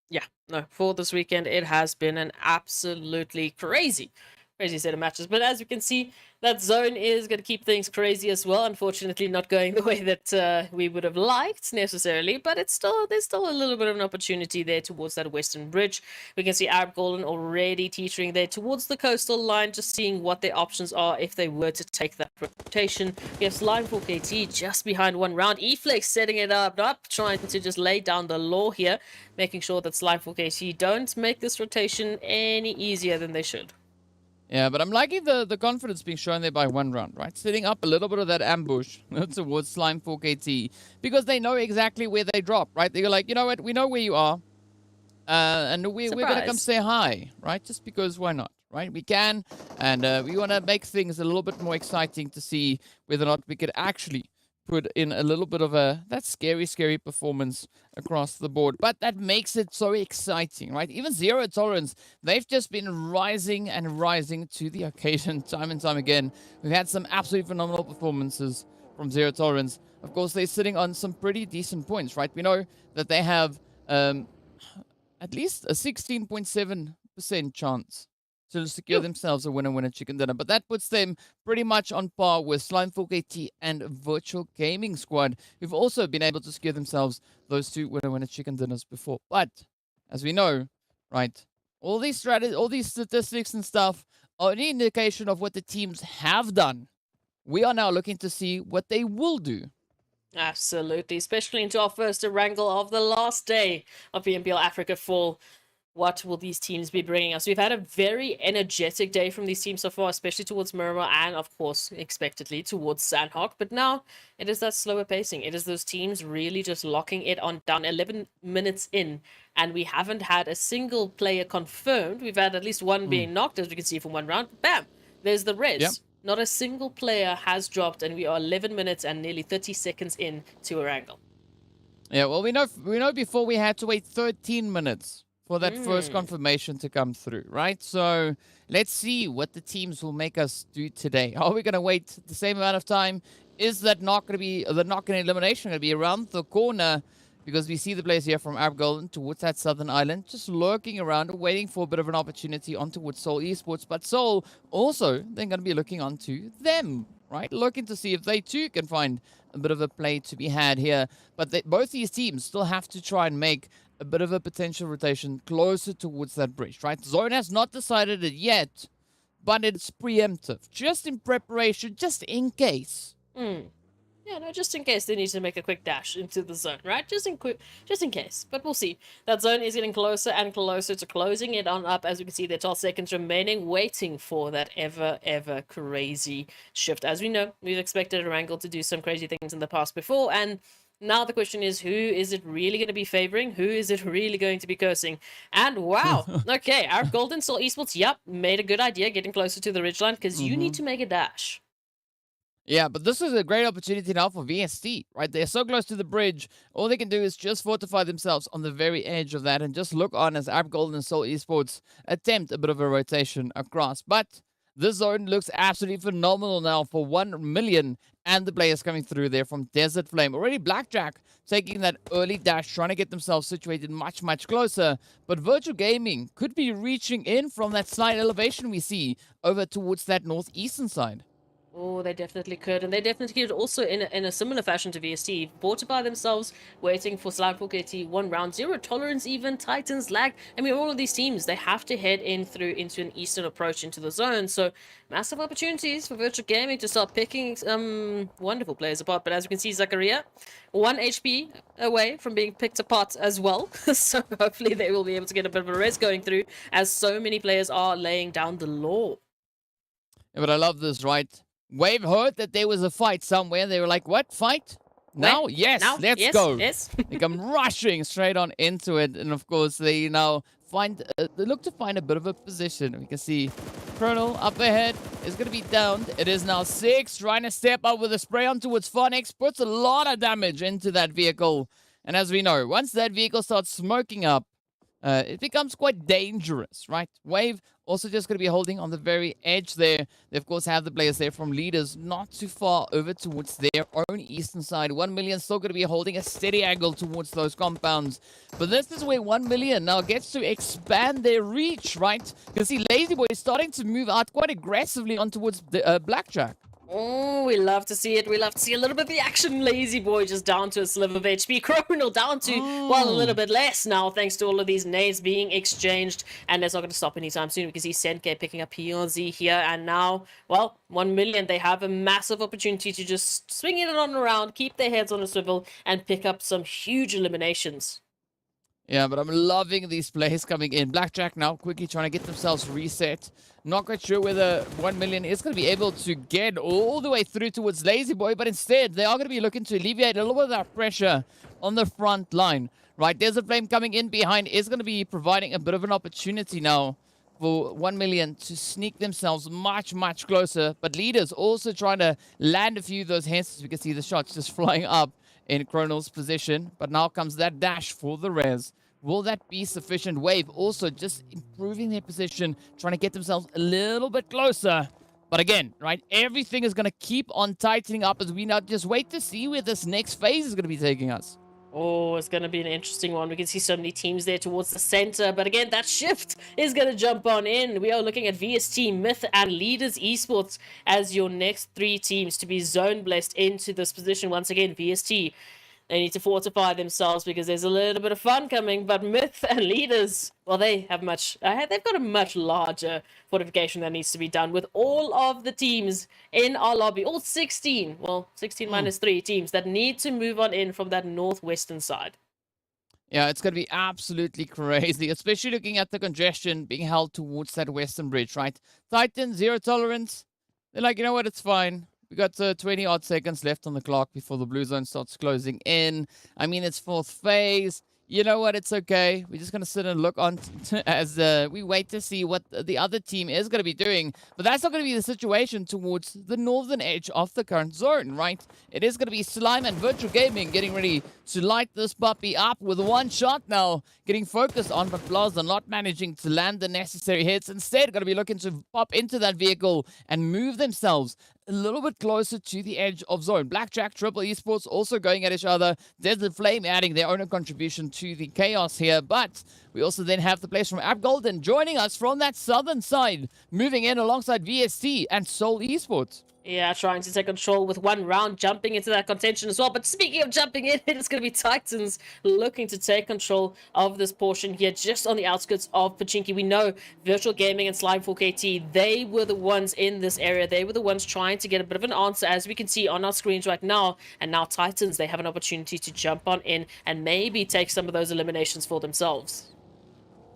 Yeah, no, for this weekend, it has been an absolutely crazy set of matches. But as you can see, that zone is going to keep things crazy as well. Unfortunately, not going the way that we would have liked necessarily, but there's still a little bit of an opportunity there towards that western bridge. We can see Arab Golden already teetering there towards the coastal line, just seeing what their options are if they were to take that rotation. We have Slime for KT just behind one round. Eflex setting it up, trying to just lay down the law here, making sure that Slime for KT don't make this rotation any easier than they should. Yeah, but I'm liking the confidence being shown there by one round, right? Setting up a little bit of that ambush towards Slime 4KT because they know exactly where they drop, right? They're like, you know what? We know where you are, and we're going to come say hi, right? Just because why not, right? We can, and we want to make things a little bit more exciting to see whether or not we could actually put in a little bit of that scary performance across the board. But that makes it so exciting, right? Even Zero Tolerance, they've just been rising and rising to the occasion time and time again. We've had some absolutely phenomenal performances from Zero Tolerance. Of course, they're sitting on some pretty decent points, right? We know that they have at least a 16.7% chance to secure themselves a winner chicken dinner. But that puts them pretty much on par with Slime 4KT and Virtual Gaming Squad, who've also been able to secure themselves those two winner chicken dinners before. But as we know, right, all these statistics and stuff are an indication of what the teams have done. We are now looking to see what they will do. Absolutely, especially into our first Erangel of the last day of PMPL Africa Fall. What will these teams be bringing us? We've had a very energetic day from these teams so far, especially towards Miramar and, of course, expectedly towards Sanhok. But now it is that slower pacing. It is those teams really just locking it on down 11 minutes in, and we haven't had a single player confirmed. We've had at least one being knocked, as we can see from one round. Bam! There's the res. Yep. Not a single player has dropped, and we are 11 minutes and nearly 30 seconds in to Erangel. Yeah, well, we know before we had to wait 13 minutes for that first confirmation to come through, right? So let's see what the teams will make us do today. Are we going to wait the same amount of time? Is that not going to be, the knock and elimination going to be around the corner? Because we see the players here from Arab Golden towards that southern island, just lurking around, waiting for a bit of an opportunity on towards Seoul Esports. But Seoul also, they're going to be looking onto them, right? Looking to see if they too can find a bit of a play to be had here. But both these teams still have to try and make a bit of a potential rotation closer towards that bridge, right? Zone has not decided it yet, but it's preemptive, just in preparation, just in case. Yeah, no, just in case they need to make a quick dash into the zone, right? Just in case. But we'll see. That zone is getting closer and closer to closing it on up. As we can see, there are 12 seconds remaining, waiting for that ever crazy shift. As we know, we've expected Erangel to do some crazy things in the past before, and now the question is, who is it really going to be favoring? Who is it really going to be cursing? And wow, okay, Arab Golden, Seoul Esports, yep, made a good idea getting closer to the ridgeline because you need to make a dash. Yeah, but this is a great opportunity now for VST, right? They're so close to the bridge. All they can do is just fortify themselves on the very edge of that and just look on as Arab Golden and Seoul Esports attempt a bit of a rotation across. But this zone looks absolutely phenomenal now for 1 million and the players coming through there from Desert Flame. Already Blackjack taking that early dash, trying to get themselves situated much closer. But Virtual Gaming could be reaching in from that slight elevation we see over towards that northeastern side. Oh, they definitely could. And they definitely could also in a similar fashion to VST. Bought it by themselves, waiting for Slime 4KT, one round, Zero Tolerance even, Titans lag. I mean, all of these teams, they have to head in through into an eastern approach into the zone. So massive opportunities for Virtual Gaming to start picking some wonderful players apart. But as we can see, Zakaria, 1 HP away from being picked apart as well. So hopefully they will be able to get a bit of a res going through as so many players are laying down the law. Yeah, but I love this, right? Wave heard that there was a fight somewhere. They were like, what? Fight? Now? Yes, let's go. Yes. They come rushing straight on into it. And of course, they now they look to find a bit of a position. We can see Colonel up ahead is going to be downed. It is now 6, trying to step up with a spray on towards Phoenix. Puts a lot of damage into that vehicle. And as we know, once that vehicle starts smoking up, it becomes quite dangerous, right? Wave also just going to be holding on the very edge there. They, of course, have the players there from leaders not too far over towards their own eastern side. 1 million still going to be holding a steady angle towards those compounds. But this is where 1 million now gets to expand their reach, right? You can see Lazy Boy is starting to move out quite aggressively on towards the Blackjack. Oh, we love to see it. We love to see a little bit of the action. Lazy Boy just down to a sliver of HP. Criminal down to, well, a little bit less now, thanks to all of these nades being exchanged. And that's not going to stop anytime soon. We can see Senke picking up PLZ here. And now, well, 1 million. They have a massive opportunity to just swing it on around, keep their heads on a swivel, and pick up some huge eliminations. Yeah, but I'm loving these plays coming in. Blackjack now quickly trying to get themselves reset. Not quite sure whether 1 million is going to be able to get all the way through towards Lazy Boy, but instead they are going to be looking to alleviate a little bit of that pressure on the front line. Right, there's a flame coming in behind. Is going to be providing a bit of an opportunity now for 1 million to sneak themselves much, much closer. But leaders also trying to land a few of those hits. We can see the shots just flying up in Chronal's position. But now comes that dash for the res. Will that be sufficient? Wave also just improving their position, trying to get themselves a little bit closer. But again, right, everything is going to keep on tightening up as we now just wait to see where this next phase is going to be taking us. Oh, it's going to be an interesting one. We can see so many teams there towards the center. But again, that shift is going to jump on in. We are looking at VST, Myth, and Leaders Esports as your next three teams to be zone blessed into this position. Once again, VST, they need to fortify themselves because there's a little bit of fun coming. But Myth and Leaders, well, they have they've got a much larger fortification that needs to be done with all of the teams in our lobby, all 16, well, 16 minus 3 teams that need to move on in from that northwestern side. Yeah, it's going to be absolutely crazy, especially looking at the congestion being held towards that western bridge, right? Titan, zero tolerance. They're like, you know what, it's fine. We got 20-odd seconds left on the clock before the blue zone starts closing in. I mean, it's fourth phase. You know what? It's okay. We're just going to sit and look on as we wait to see what the other team is going to be doing. But that's not going to be the situation towards the northern edge of the current zone, right? It is going to be Slime and Virtual Gaming getting ready to light this puppy up with one shot now, getting focused on, but Blaza not managing to land the necessary hits. Instead, going to be looking to pop into that vehicle and move themselves a little bit closer to the edge of zone. Blackjack, Triple Esports also going at each other. Desert Flame adding their own contribution to the chaos here. But we also then have the players from App Golden joining us from that southern side, moving in alongside VST and Seoul Esports. Yeah, trying to take control with one round, jumping into that contention as well. But speaking of jumping in, it's going to be Titans looking to take control of this portion here, just on the outskirts of Pachinki. We know Virtual Gaming and Slime 4KT, they were the ones in this area. They were the ones trying to get a bit of an answer, as we can see on our screens right now. And now Titans, they have an opportunity to jump on in and maybe take some of those eliminations for themselves.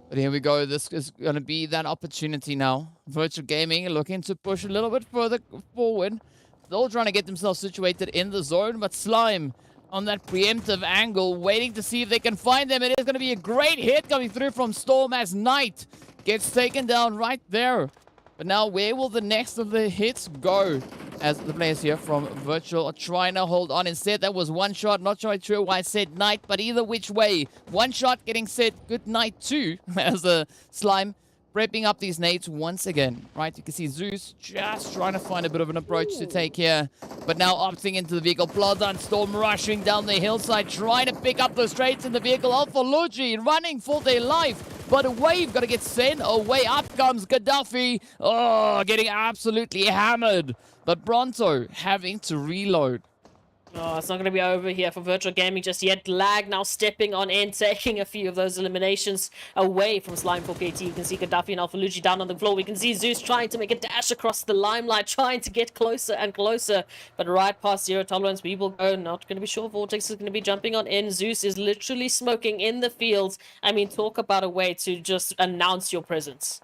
But here we go. This is going to be that opportunity now. Virtual Gaming looking to push a little bit further forward. Still trying to get themselves situated in the zone, but Slime on that preemptive angle, waiting to see if they can find them. It is going to be a great hit coming through from Storm as Knight gets taken down right there. But now where will the next of the hits go? As the players here from Virtual are trying to hold on. Instead, that was one shot. Not sure why I said Knight, but either which way. One shot getting said good night too. As the Slime prepping up these nades once again. Right, you can see Zeus just trying to find a bit of an approach to take here. But now opting into the vehicle. Plaza and Storm rushing down the hillside, trying to pick up those trades in the vehicle. Alpha Luigi running for their life. But a wave got to get sent away. Up comes Gaddafi. Oh, getting absolutely hammered. But Bronto having to reload. Oh, it's not going to be over here for Virtual Gaming just yet. Lag now stepping on in, taking a few of those eliminations away from Slime 4KT. You can see Gaddafi and Alpha Luigi down on the floor. We can see Zeus trying to make a dash across the limelight, trying to get closer and closer. But right past zero tolerance, we will go. Not going to be sure Vortex is going to be jumping on in. Zeus is literally smoking in the fields. I mean, talk about a way to just announce your presence.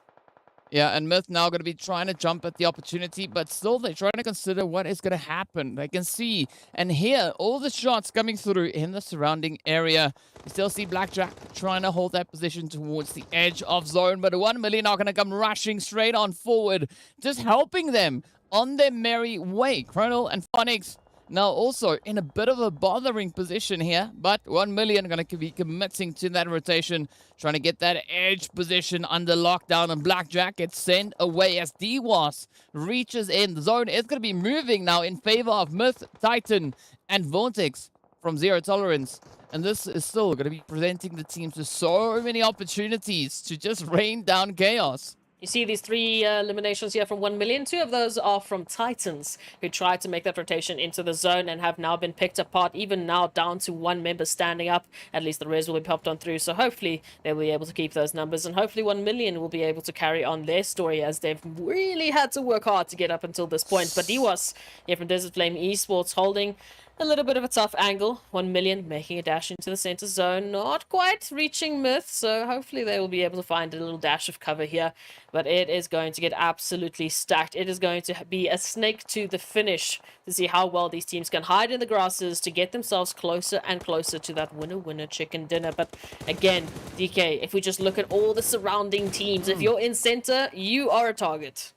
Yeah, and Myth now going to be trying to jump at the opportunity, but still they're trying to consider what is going to happen. They can see and hear all the shots coming through in the surrounding area. You still see Blackjack trying to hold that position towards the edge of zone, but 1 million are going to come rushing straight on forward, just helping them on their merry way. Chronal and Phonics Now also in a bit of a bothering position here, but 1 million going to be committing to that rotation, trying to get that edge position under lockdown, and Blackjack gets sent away as DWAS reaches in. The zone is going to be moving now in favor of Myth, Titan, and Vortex from Zero Tolerance. And this is still going to be presenting the teams with so many opportunities to just rain down chaos. You see these 3 eliminations here from 1 million. 2 of those are from Titans, who tried to make that rotation into the zone and have now been picked apart, even now down to 1 member standing up. At least the res will be popped on through, so hopefully they'll be able to keep those numbers, and hopefully 1 million will be able to carry on their story, as they've really had to work hard to get up until this point. But DWAS here from Desert Flame Esports holding a little bit of a tough angle. 1 million making a dash into the center zone, not quite reaching Myth, so hopefully they will be able to find a little dash of cover here. But it is going to get absolutely stacked. It is going to be a snake to the finish to see how well these teams can hide in the grasses to get themselves closer and closer to that winner chicken dinner. But again, DK, if we just look at all the surrounding teams, if you're in center, you are a target.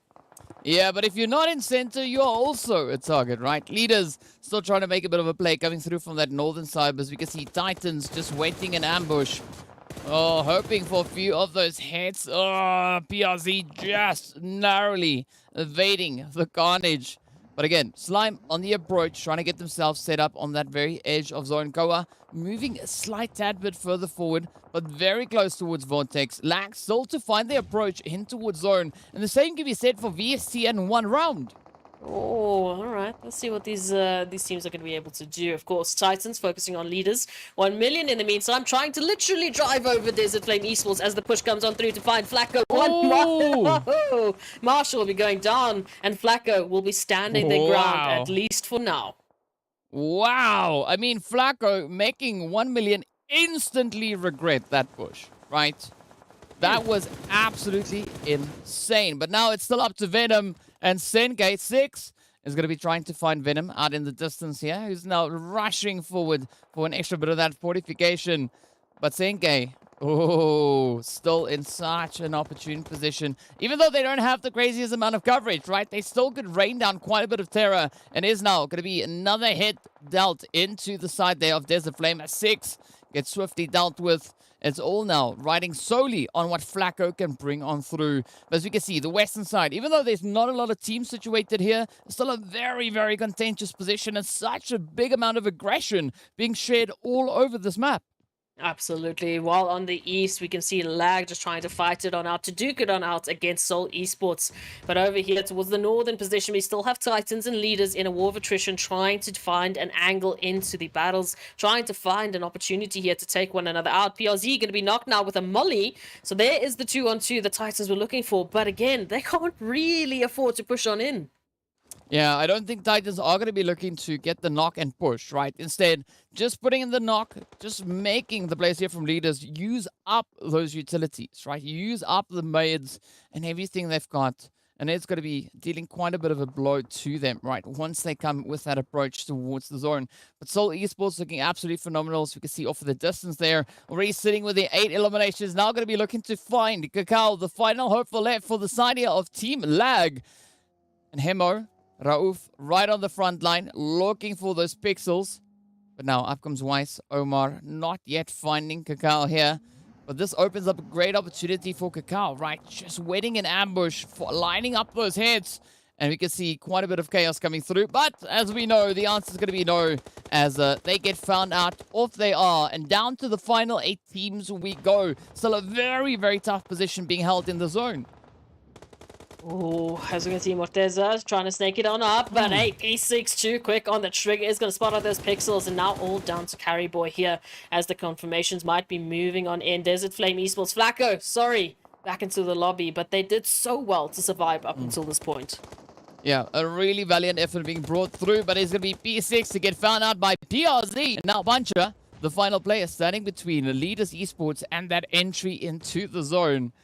Yeah, but if you're not in center, you're also a target, right? Leaders still trying to make a bit of a play coming through from that northern side, as we can see Titans just waiting in ambush. Oh, hoping for a few of those hits. Oh, PRZ just narrowly evading the carnage. But again, Slime on the approach, trying to get themselves set up on that very edge of zone. Koa moving a slight tad bit further forward, but very close towards Vortex. Lag still to find the approach in towards zone. And the same can be said for VST and 1 round. Oh, all right. Let's see what these teams are going to be able to do. Of course, Titans focusing on leaders. 1 million in the meantime, trying to literally drive over Desert Flame Esports as the push comes on through to find Flacco. Oh. Marshall will be going down, and Flacco will be standing their ground, at least for now. Wow. I mean, Flacco making 1 million instantly regret that push, right? That was absolutely insane. But now it's still up to Venom. And Senkei 6 is going to be trying to find Venom out in the distance here, who's now rushing forward for an extra bit of that fortification. But Senkei, oh, still in such an opportune position. Even though they don't have the craziest amount of coverage, right? They still could rain down quite a bit of terror. And is now going to be another hit dealt into the side there of Desert Flame. At 6 gets swiftly dealt with. It's all now riding solely on what Flacco can bring on through. But as we can see, the western side, even though there's not a lot of teams situated here, it's still a very, very contentious position and such a big amount of aggression being shared all over this map. Absolutely. While on the east, we can see Lag just trying to fight it on out, to duke it on out against Seoul Esports. But over here towards the northern position, we still have Titans and leaders in a war of attrition, trying to find an angle into the battles, trying to find an opportunity here to take one another out. PRZ going to be knocked now with a molly. So there is the 2-on-2 the Titans were looking for. But again, they can't really afford to push on in. Yeah, I don't think Titans are going to be looking to get the knock and push, right? Instead, just putting in the knock, just making the players here from leaders use up those utilities, right? Use up the maids and everything they've got. And it's going to be dealing quite a bit of a blow to them, right? Once they come with that approach towards the zone. But Seoul Esports looking absolutely phenomenal. So we can see off of the distance there. Already sitting with the 8 eliminations. Now going to be looking to find Kakao, the final hope for left for the side here of TEAMLAG. And Hemo, Rauf right on the front line, looking for those pixels. But now up comes Weiss, Omar, not yet finding Kakao here. But this opens up a great opportunity for Kakao, right? Just waiting in ambush, for lining up those heads. And we can see quite a bit of chaos coming through. But as we know, the answer is going to be no, as they get found out. Off they are. And down to the final 8 teams we go. Still a very, very tough position being held in the zone. Oh, as we can see, Morteza is trying to snake it on up, but hey, P6 too quick on the trigger is going to spot out those pixels, and now all down to Carry Boy here, as the confirmations might be moving on in. Desert Flame Esports, Flacco, sorry, back into the lobby, but they did so well to survive up until this point. Yeah, a really valiant effort being brought through, but it's going to be P6 to get found out by PRZ. And now Buncher, the final player, standing between the Leaders Esports and that entry into the zone.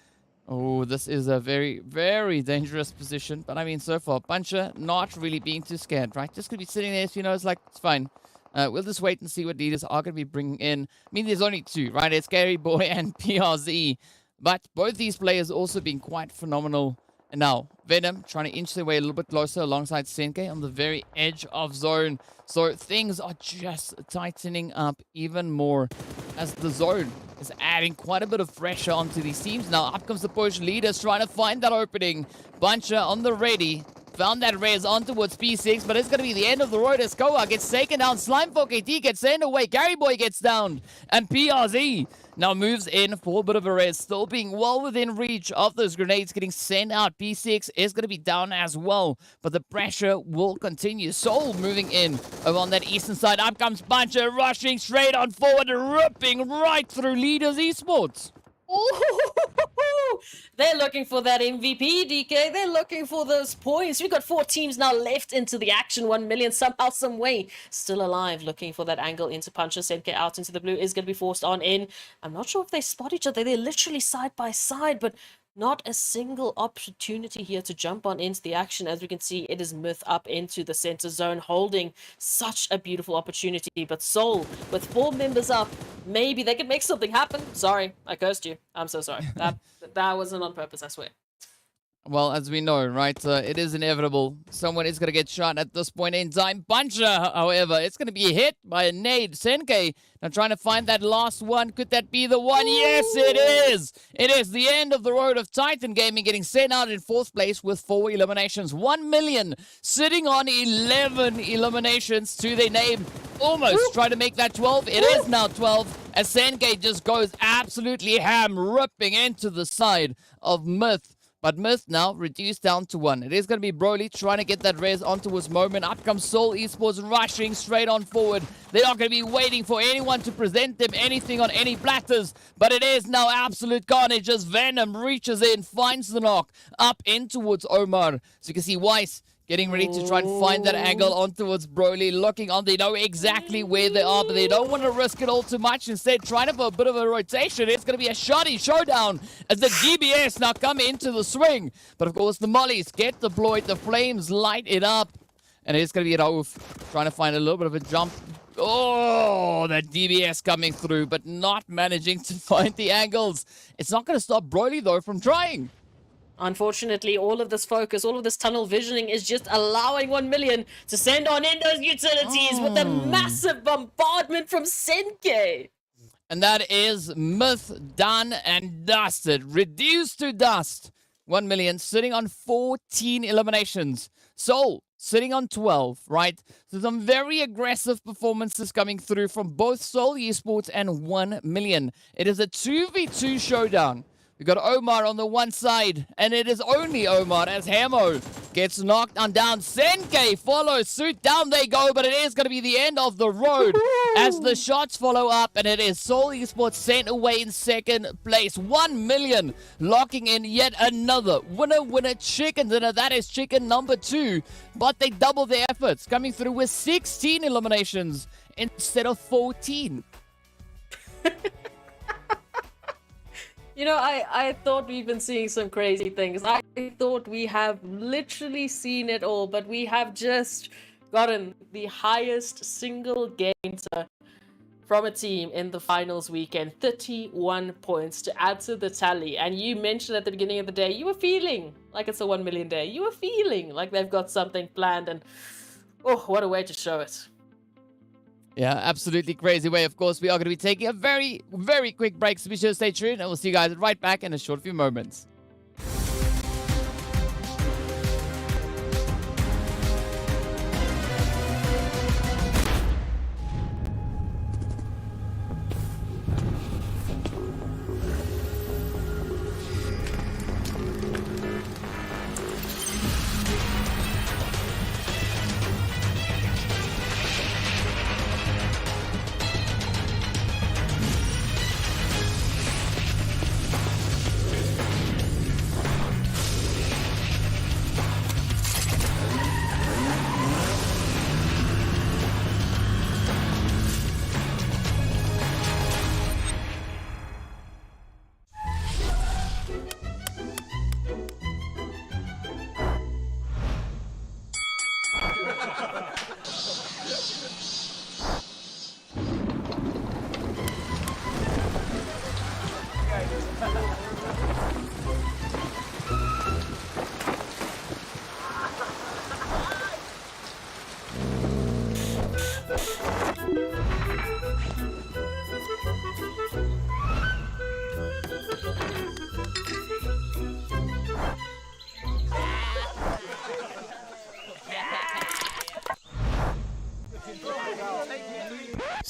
Oh, this is a very, very dangerous position. But I mean, so far, Puncher not really being too scared, right? Just going to be sitting there, so, you know, it's like, it's fine. We'll just wait and see what leaders are going to be bringing in. I mean, there's only 2, right? It's Scary Boy and PRZ. But both these players also being quite phenomenal And now, Venom trying to inch their way a little bit closer alongside Senke on the very edge of zone. So things are just tightening up even more as the zone is adding quite a bit of pressure onto these teams. Now up comes the push. Leaders trying to find that opening. Buncher on the ready. Found that res on towards P6, but it's going to be the end of the road as Koa gets taken down. Slime for KT gets sent away. Gary Boy gets down. And PRZ now moves in for a bit of a res. Still being well within reach of those grenades getting sent out. P6 is going to be down as well, but the pressure will continue. Seoul moving in over on that eastern side. Up comes Buncher rushing straight on forward, ripping right through Leaders Esports. Ooh, they're looking for that MVP, DK. They're looking for those points. We've got 4 teams now left into the action. 1 million somehow, some way. Still alive, looking for that angle into Puncher. Senke out into the blue is going to be forced on in. I'm not sure if they spot each other. They're literally side by side, but not a single opportunity here to jump on into the action. As we can see, it is Myth up into the center zone, holding such a beautiful opportunity. But Seoul, with 4 members up, maybe they could make something happen. Sorry, I cursed you. I'm so sorry. That wasn't on purpose, I swear. Well, as we know, right, it is inevitable. Someone is going to get shot at this point in time. Buncher, however, it's going to be hit by a nade. Senke now trying to find that last one. Could that be the one? Yes, it is. It is the end of the road of Titan Gaming getting sent out in 4th place with 4 eliminations. 1 million sitting on 11 eliminations to their name. Almost trying to make that 12. It is now 12 as Senke just goes absolutely ham, ripping into the side of Myth. But Myth now reduced down to 1. It is going to be Broly trying to get that res onto his moment. Up comes Seoul Esports rushing straight on forward. They're not going to be waiting for anyone to present them anything on any platters. But it is now absolute carnage as Venom reaches in, finds the knock up in towards Omar. So you can see Weiss getting ready to try and find that angle on towards Broly. Looking on, they know exactly where they are, but they don't want to risk it all too much. Instead, trying to for a bit of a rotation. It's going to be a shoddy showdown as the GBS now come into the swing. But of course, the mollies get deployed. The flames light it up. And it's going to be Rauf trying to find a little bit of a jump. Oh, that DBS coming through, but not managing to find the angles. It's not going to stop Broly, though, from trying. Unfortunately, all of this focus, all of this tunnel visioning is just allowing 1 million to send on in those utilities with a massive bombardment from Senke. And that is Myth done and dusted. Reduced to dust. 1 million sitting on 14 eliminations. Seoul sitting on 12, right? So some very aggressive performances coming through from both Seoul Esports and 1 million. It is a 2v2 showdown. We got Omar on the one side, and it is only Omar as Hamo gets knocked on down. Senke follows suit. Down they go, but it is going to be the end of the road as the shots follow up, and it is Seoul Esports sent away in 2nd place. 1 million locking in yet another winner chicken dinner. That is chicken number 2, but they double their efforts, coming through with 16 eliminations instead of 14. You know, I thought we've been seeing some crazy things. I thought we have literally seen it all, but we have just gotten the highest single game from a team in the finals weekend. 31 points to add to the tally. And you mentioned at the beginning of the day, you were feeling like it's a 1 million day. You were feeling like they've got something planned, and oh, what a way to show it. Yeah, absolutely crazy way. Of course, we are going to be taking a very, very quick break, so be sure to stay tuned, and we'll see you guys right back in a short few moments.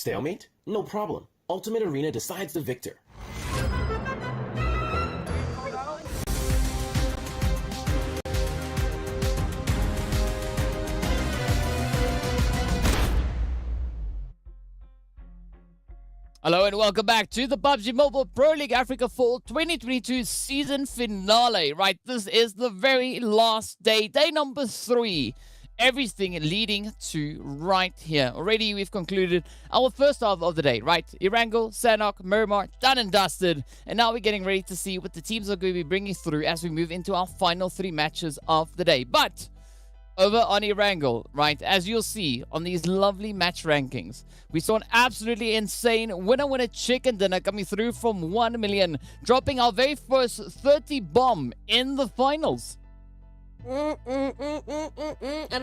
Stalemate? No problem. Ultimate Arena decides the victor. Hello and welcome back to the PUBG Mobile Pro League Africa Fall 2022 season finale. Right, this is the very last day, day number 3. Everything leading to right here. Already we've concluded our first half of the day, right? Erangel, Sanhok, Miramar, done and dusted. And now we're getting ready to see what the teams are going to be bringing through as we move into our final 3 matches of the day. But over on Erangel, right, as you'll see on these lovely match rankings, we saw an absolutely insane winner chicken dinner coming through from 1 million, dropping our very first 30 bomb in the finals. And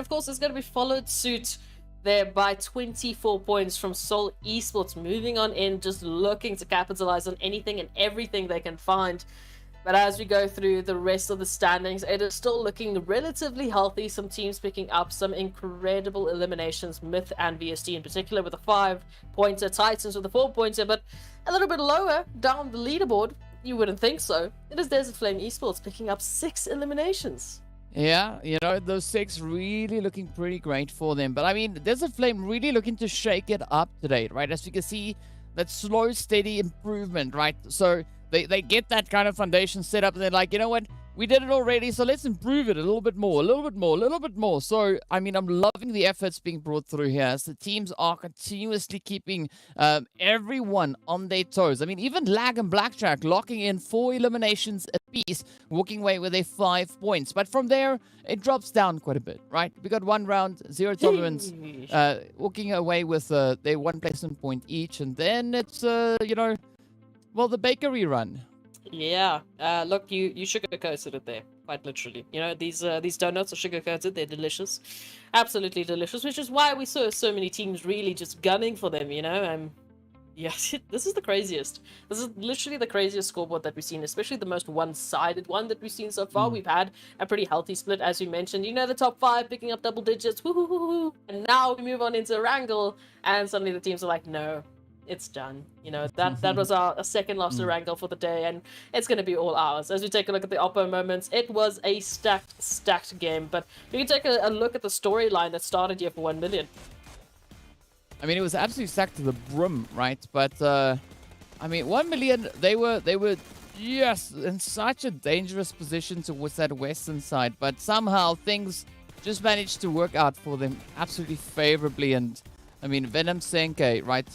of course, it's going to be followed suit there by 24 points from Seoul Esports, moving on in, just looking to capitalize on anything and everything they can find. But as we go through the rest of the standings, it is still looking relatively healthy. Some teams picking up some incredible eliminations, Myth and VST in particular with a 5-pointer, Titans with a 4-pointer, but a little bit lower down the leaderboard, you wouldn't think so. It is Desert Flame Esports picking up 6 eliminations. Yeah, you know, those 6 really looking pretty great for them. But I mean, Desert Flame really looking to shake it up today, right? As you can see, that slow, steady improvement, right? So they get that kind of foundation set up and they're like, you know what? We did it already, so let's improve it a little bit more, a little bit more, a little bit more. So, I mean, I'm loving the efforts being brought through here as the teams are continuously keeping everyone on their toes. I mean, even Lag and Blackjack locking in 4 eliminations apiece, walking away with a 5 points. But from there, it drops down quite a bit, right? We got 1 round, 0 tolerance, walking away with their 1 placement point each. And then it's, you know, well, the bakery run. Yeah, look, you sugar-coated it there, quite literally. You know, these donuts are sugar-coated, they're delicious. Absolutely delicious, which is why we saw so many teams really just gunning for them, you know. Yeah, this is the craziest. This is literally the craziest scoreboard that we've seen, especially the most one-sided one that we've seen so far. We've had a pretty healthy split, as we mentioned. You know, the top 5 picking up double digits, woohoo! And now we move on into Erangel, and suddenly the teams are like, no. It's done. You know, that was our second loss to Erangel for the day, and it's going to be all ours. As we take a look at the Oppo moments, it was a stacked game, but we can take a look at the storyline that started here for 1 million. I mean, it was absolutely stacked to the brim, right? But, I mean, 1 million, they were yes, in such a dangerous position towards that western side, but somehow things just managed to work out for them absolutely favorably. And, I mean, Venom Senke, right?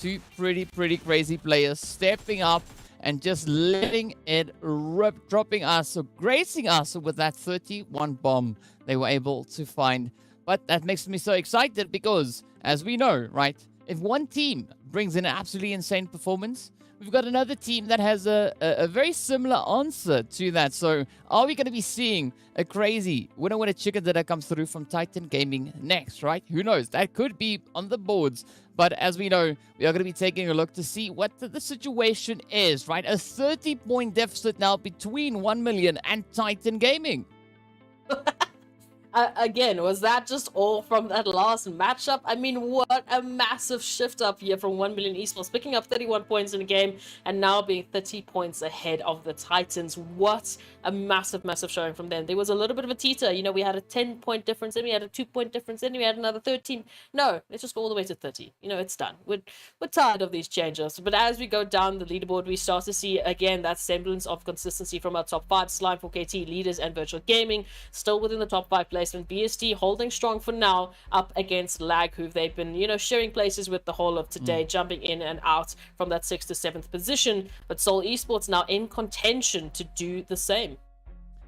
2 pretty crazy players stepping up and just letting it rip, dropping us, so gracing us with that 31 bomb they were able to find. But that makes me so excited because, as we know, right, if one team brings in an absolutely insane performance, we've got another team that has a very similar answer to that. So are we going to be seeing a crazy winner chicken dinner comes through from Titan Gaming next, right? Who knows? That could be on the boards. But as we know, we are going to be taking a look to see what the situation is, right? A 30-point deficit now between 1 million and Titan Gaming. Again, was that just all from that last matchup? I mean, what a massive shift up here from 1 million Esports, picking up 31 points in a game and now being 30 points ahead of the Titans. What a massive showing from them. There was a little bit of a teeter. You know, we had a 10-point difference, then we had a 2-point difference, then we had another 13. No, let's just go all the way to 30. You know, it's done. We're tired of these changes. But as we go down the leaderboard, we start to see, again, that semblance of consistency from our top 5, Slime for KT, Leaders, and Virtual Gaming, still within the top 5 placement. BST holding strong for now, up against Lag, who they've been, you know, sharing places with the whole of today, jumping in and out from that 6th to 7th position. But Seoul Esports now in contention to do the same.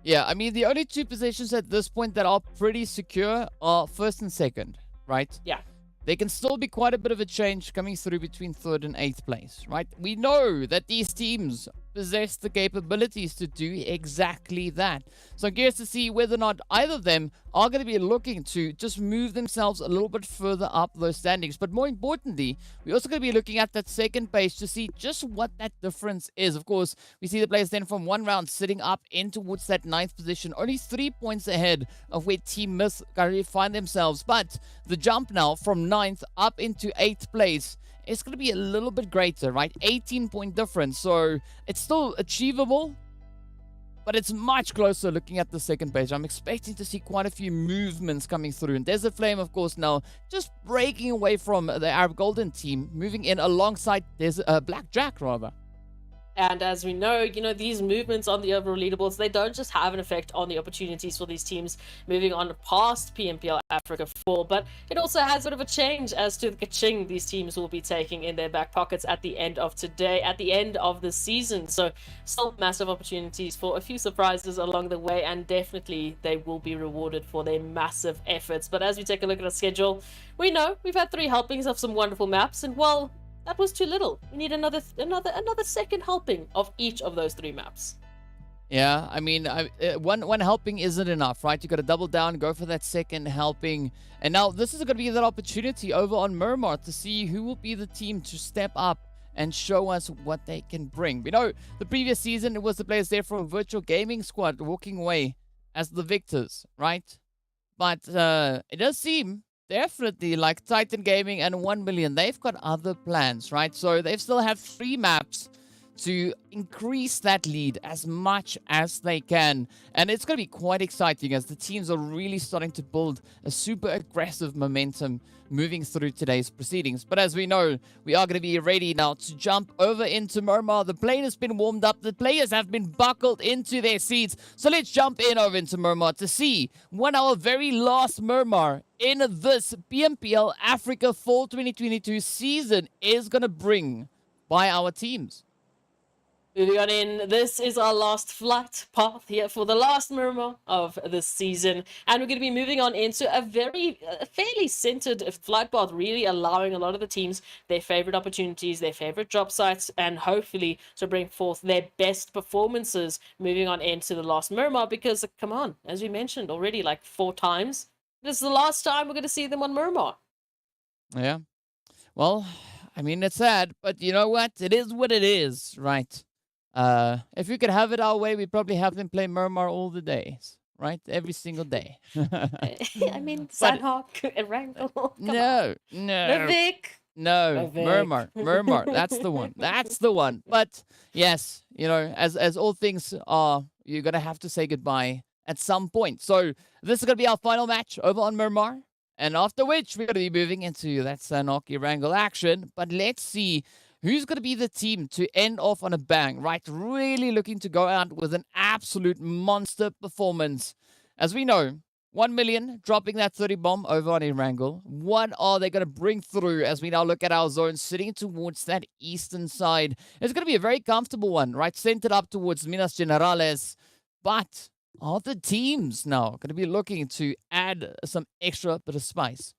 Yeah, I mean, the only 2 positions at this point that are pretty secure are 1st and 2nd, right? Yeah. There can still be quite a bit of a change coming through between 3rd and 8th place, right? We know that these teams possess the capabilities to do exactly that. So I'm curious to see whether or not either of them are going to be looking to just move themselves a little bit further up those standings. But more importantly, we're also going to be looking at that 2nd page to see just what that difference is. Of course, we see the players then from 1 round sitting up in towards that 9th position, only 3 points ahead of where Team Myth currently find themselves. But the jump now from 9th up into 8th place it's going to be a little bit greater, right? 18-point difference. So it's still achievable, but it's much closer looking at the second page. I'm expecting to see quite a few movements coming through. And Desert Flame, of course, now just breaking away from the Arab Golden team, moving in alongside Blackjack, rather. And as we know, these movements on the overall leaderboards, they don't just have an effect on the opportunities for these teams moving on past PMPL Africa 4, but it also has a bit of a change as to the kaching these teams will be taking in their back pockets at the end of today, at the end of the season. So still massive opportunities for a few surprises along the way, and definitely they will be rewarded for their massive efforts. But as we take a look at our schedule, we know we've had 3 helpings of some wonderful maps, and well, that was too little. We need another second helping of each of those 3 maps. Yeah, I mean, one helping isn't enough, right? You got to double down, go for that second helping. And now this is going to be that opportunity over on Miramar to see who will be the team to step up and show us what they can bring. We know the previous season, it was the players there from Virtual Gaming Squad walking away as the victors, right? But it does seem definitely like Titan Gaming and 1 million, they've got other plans, right? So they still have 3 maps to increase that lead as much as they can. And it's going to be quite exciting as the teams are really starting to build a super aggressive momentum moving through today's proceedings. But as we know, we are going to be ready now to jump over into Miramar. The plane has been warmed up. The players have been buckled into their seats. So let's jump in over into Miramar to see what our very last Miramar in this PMPL Africa Fall 2022 season is going to bring by our teams. Moving on in, this is our last flight path here for the last Miramar of this season. And we're going to be moving on into a fairly centered flight path, really allowing a lot of the teams their favorite opportunities, their favorite drop sites, and hopefully to bring forth their best performances moving on into the last Miramar. Because, come on, as we mentioned already like 4 times, this is the last time we're going to see them on Miramar. Yeah. Well, I mean, it's sad, but you know what? It is what it is, right? If we could have it our way, we'd probably have them play Miramar all the days, right? Every single day. I mean, Sanhok, Erangel. No. No, Miramar. That's the one. That's the one. But yes, as all things are, you're gonna have to say goodbye at some point. So this is gonna be our final match over on Miramar. And after which, we're going to be moving into that Sanhok Erangel action. But let's see who's going to be the team to end off on a bang, right? Really looking to go out with an absolute monster performance. As we know, 1 million dropping that 30 bomb over on Erangel. What are they going to bring through as we now look at our zone sitting towards that eastern side? It's going to be a very comfortable one, right? Centered up towards Minas Generales. But are the teams now going to be looking to add some extra bit of spice?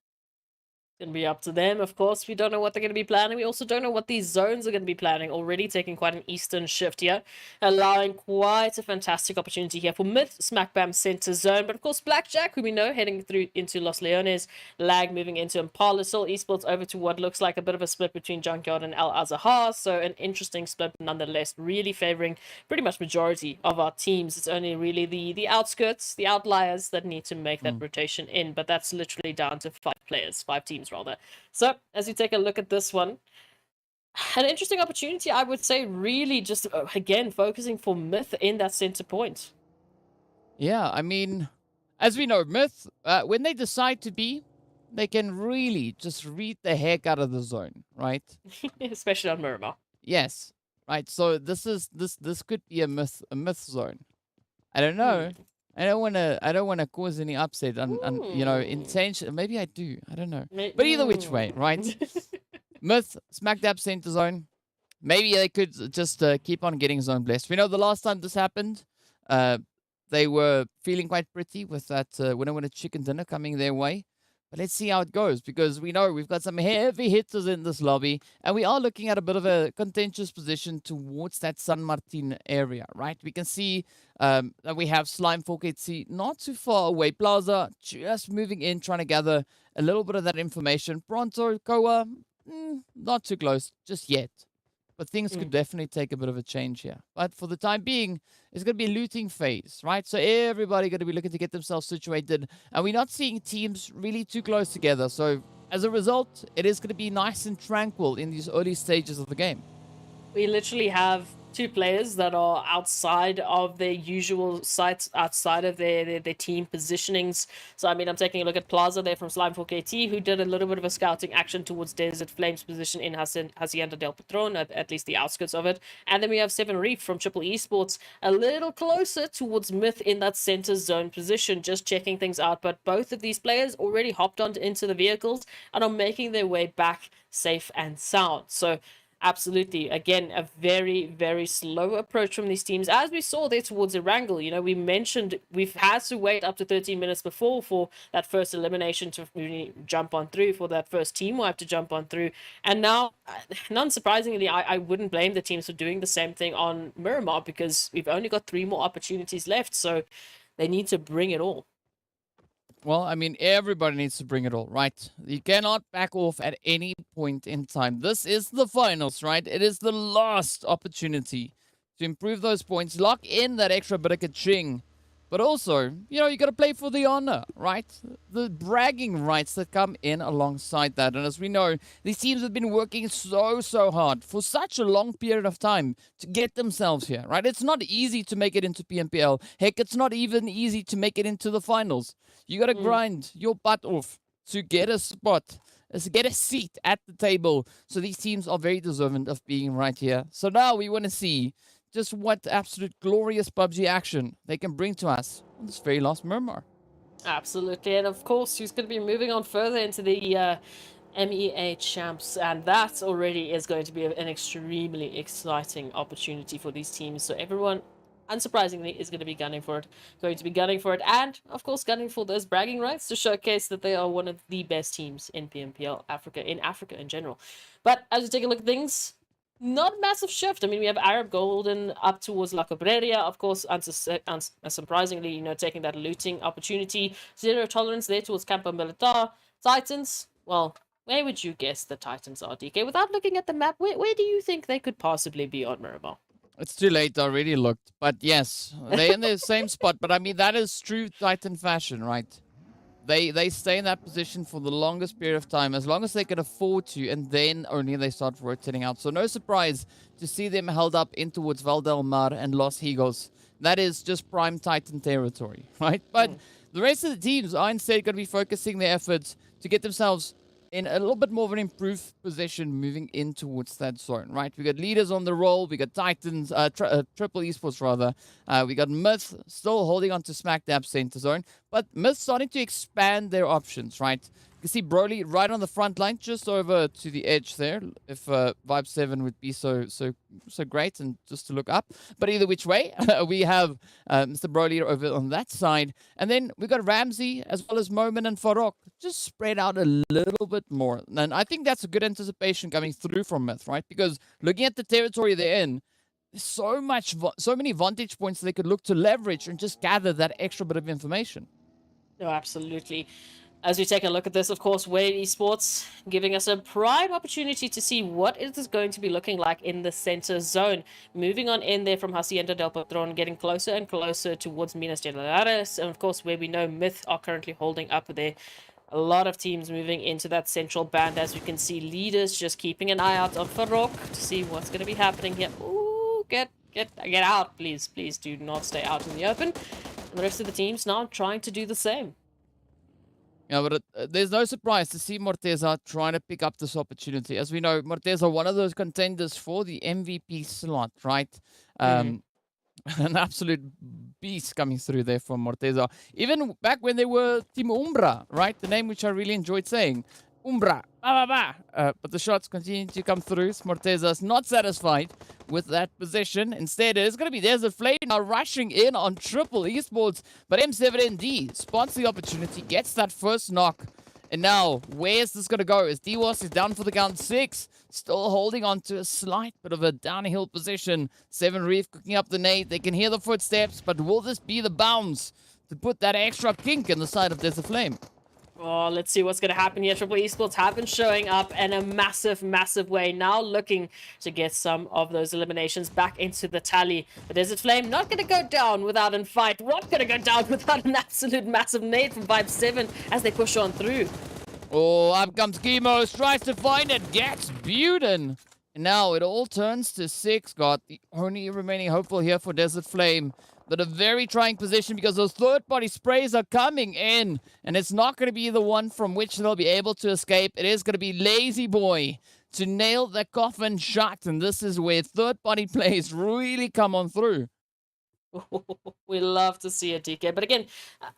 Going to be up to them, of course. We don't know what they're going to be planning. We also don't know what these zones are going to be planning. Already taking quite an eastern shift here, allowing quite a fantastic opportunity here for Myth smack bam center zone. But of course, Blackjack, who we know heading through into Los Leones, Lag moving into Impala, Seoul Esports over to what looks like a bit of a split between Junkyard and Al Azahar. So an interesting split, nonetheless, really favoring pretty much majority of our teams. It's only really the outskirts, the outliers that need to make that rotation in. But that's literally down to 5 players, 5 teams rather. So as we take a look at this one, an interesting opportunity, I would say, really just again focusing for Myth in that center point. Yeah, I mean, as we know, Myth, when they decide to be, they can really just read the heck out of the zone, right? Especially on Miramar. Yes, right. So this could be a myth zone. I don't know. I don't want to cause any upset on intention. Maybe I do. I don't know. But either which way, right? Myth smack dab center zone. Maybe they could just keep on getting zone blessed. We know the last time this happened, they were feeling quite pretty with that winner chicken dinner coming their way. But let's see how it goes, because we know we've got some heavy hitters in this lobby, and we are looking at a bit of a contentious position towards that San Martin area, right? We can see that we have Slime 4KT not too far away. Plaza just moving in, trying to gather a little bit of that information. Pronto, Koa, not too close just yet. But things could definitely take a bit of a change here. But for the time being, it's going to be a looting phase, right? So everybody going to be looking to get themselves situated. And we're not seeing teams really too close together. So as a result, it is going to be nice and tranquil in these early stages of the game. We literally have two players that are outside of their usual sites, outside of their team positionings. So, I mean, I'm taking a look at Plaza there from Slime 4KT, who did a little bit of a scouting action towards Desert Flames position in Hacienda del Patron, at least the outskirts of it. And then we have Seven Reef from Triple Esports, a little closer towards Myth in that center zone position, just checking things out. But both of these players already hopped into the vehicles and are making their way back safe and sound. So, absolutely. Again, a very, very slow approach from these teams. As we saw there towards Erangel, you know, we mentioned we've had to wait up to 13 minutes before for that first elimination to really jump on through, for that first team wipe to jump on through. And now, non-surprisingly, I wouldn't blame the teams for doing the same thing on Miramar, because we've only got 3 more opportunities left. So they need to bring it all. Well, I mean, everybody needs to bring it all, right? You cannot back off at any point in time. This is the finals, right? It is the last opportunity to improve those points, lock in that extra bit of ka-ching. But also, you know, you got to play for the honor, right? The bragging rights that come in alongside that. And as we know, these teams have been working so hard for such a long period of time to get themselves here, right? It's not easy to make it into PMPL. Heck, it's not even easy to make it into the finals. You got to grind your butt off to get a spot, to get a seat at the table. So these teams are very deserving of being right here. So now we want to see just what absolute glorious PUBG action they can bring to us on this very last Miramar. Absolutely. And of course, he's going to be moving on further into the MEA champs, and that already is going to be an extremely exciting opportunity for these teams. So everyone, unsurprisingly, is going to be gunning for it, and of course gunning for those bragging rights to showcase that they are one of the best teams in PMPL Africa in general. But as we take a look at things, not a massive shift. I mean, we have Arab Golden up towards La Cabreria, of course, unsurprisingly, you know, taking that looting opportunity. Zero tolerance there towards Campo Militar. Titans, well, where would you guess the Titans are, DK? Without looking at the map, where do you think they could possibly be on Miramar? It's too late, I already looked. But yes, they're in the same spot. But I mean, that is true Titan fashion, right? They stay in that position for the longest period of time, as long as they can afford to, and then only they start rotating out. So no surprise to see them held up in towards Val del Mar and Los Higos. That is just prime Titan territory, right? But the rest of the teams are instead going to be focusing their efforts to get themselves in a little bit more of an improved position moving in towards that zone, right? We got leaders on the roll. We got Titans, Triple Esports rather. We got Myth still holding on to Smack Dab center zone, but Myth starting to expand their options, right? You can see Broly right on the front line, just over to the edge there. If Vibe 7 would be so great and just to look up. But either which way, we have Mr. Broly over on that side. And then we got Ramsey as well as Momin and Farok just spread out a little bit more. And I think that's a good anticipation coming through from Myth, right? Because looking at the territory they're in, there's so many vantage points they could look to leverage and just gather that extra bit of information. No, absolutely. As we take a look at this, of course, Seoul Esports giving us a prime opportunity to see what it is going to be looking like in the center zone. Moving on in there from Hacienda del Patron, getting closer and closer towards Minas Gerais, and of course, where we know Myth are currently holding up there. A lot of teams moving into that central band, as we can see. Leaders just keeping an eye out on Farok to see what's going to be happening here. Ooh, get out, please. Please do not stay out in the open. And the rest of the teams now trying to do the same. Yeah, but there's no surprise to see Morteza trying to pick up this opportunity. As we know, Morteza, one of those contenders for the MVP slot, right? An absolute beast coming through there from Morteza. Even back when they were Team Umbra, right? The name which I really enjoyed saying. Umbra. But the shots continue to come through. Morteza's not satisfied with that position. Instead, it's going to be there's a flame now rushing in on Triple Esports. But M7ND spots the opportunity, gets that first knock. And now, where's this going to go? As DWAS is down for the count 6. Still holding on to a slight bit of a downhill position. 7 Reef cooking up the nade. They can hear the footsteps, but will this be the bounce to put that extra kink in the side of There's a Flame? Oh, let's see what's going to happen here. Triple Esports have been showing up in a massive way. Now looking to get some of those eliminations back into the tally. But Desert Flame not going to go down without a fight. Not going to go down without an absolute massive nade from Vibe 7 as they push on through. Oh, up comes Gemos, tries to find it, gets Buden. And now it all turns to 6. Got the only remaining hopeful here for Desert Flame. But a very trying position because those third-party sprays are coming in. And it's not going to be the one from which they'll be able to escape. It is going to be Lazy Boy to nail the coffin shut. And this is where third-party plays really come on through. We love to see it, DK. But again,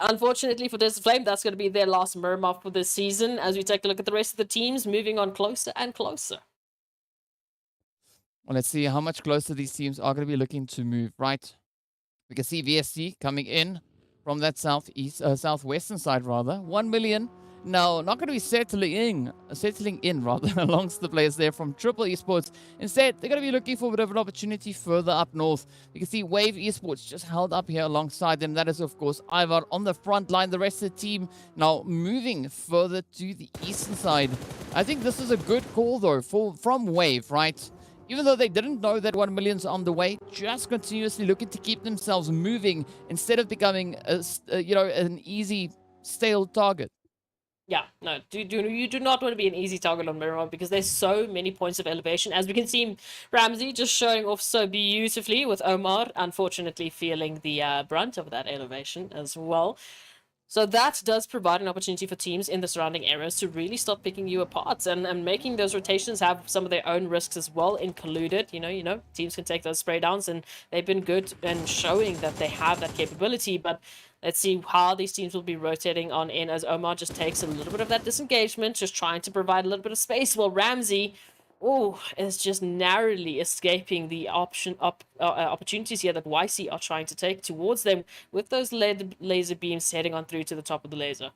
unfortunately for Desert Flame, that's going to be their last Miramar for this season. As we take a look at the rest of the teams, moving on closer and closer. Well, let's see how much closer these teams are going to be looking to move, right? We can see VSC coming in from that southwestern side, rather. 1 million. Now, not going to be settling in, rather, amongst the players there from Triple Esports. Instead, they're going to be looking for a bit of an opportunity further up north. You can see Wave Esports just held up here alongside them. That is, of course, Ivar on the front line. The rest of the team now moving further to the eastern side. I think this is a good call, though, from Wave, right? Even though they didn't know that 1 million's on the way, just continuously looking to keep themselves moving instead of becoming, an easy, stale target. Yeah, no, you do not want to be an easy target on Miramar because there's so many points of elevation. As we can see, Ramsey just showing off so beautifully with Omar, unfortunately feeling the brunt of that elevation as well. So that does provide an opportunity for teams in the surrounding areas to really start picking you apart and making those rotations have some of their own risks as well included. You know, teams can take those spray downs, and they've been good and showing that they have that capability. But let's see how these teams will be rotating on in as Omar just takes a little bit of that disengagement, just trying to provide a little bit of space, while Ramsey is just narrowly escaping the opportunities here that YC are trying to take towards them with those laser beams heading on through to the top of the laser.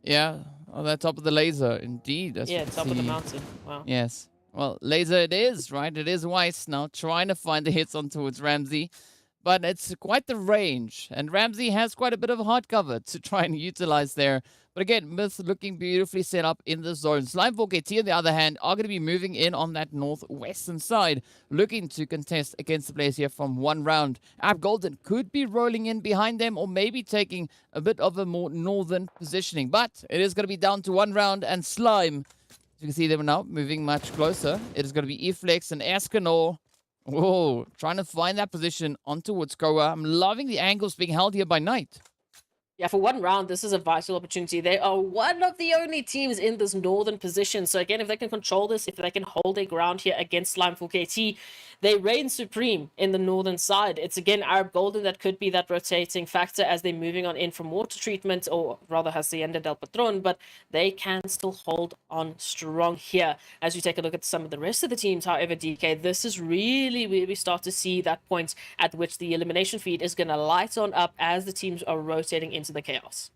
Yeah, on the top of the laser, indeed. Yeah, top of the mountain. Wow. Yes. Well, laser it is, right? It is Weiss now trying to find the hits on towards Ramsey. But it's quite the range. And Ramsey has quite a bit of hard cover to try and utilize there. But again, Myth looking beautifully set up in the zone. Slime 4KT, on the other hand, are going to be moving in on that northwestern side, looking to contest against the players here from 1 round. App Golden could be rolling in behind them or maybe taking a bit of a more northern positioning. But it is going to be down to 1 round, and Slime, as you can see them now, moving much closer. It is going to be Eflex and Escanor. Whoa, trying to find that position on towards Koa. I'm loving the angles being held here by Knight. Yeah, for 1 round, this is a vital opportunity. They are one of the only teams in this northern position. So again, if they can control this, if they can hold their ground here against Slime 4KT, they reign supreme in the northern side. It's again Arab Golden that could be that rotating factor as they're moving on in from water treatment, or rather Hacienda del Patron, but they can still hold on strong here. As we take a look at some of the rest of the teams, however, DK, this is really where we start to see that point at which the elimination feed is going to light on up as the teams are rotating into the chaos.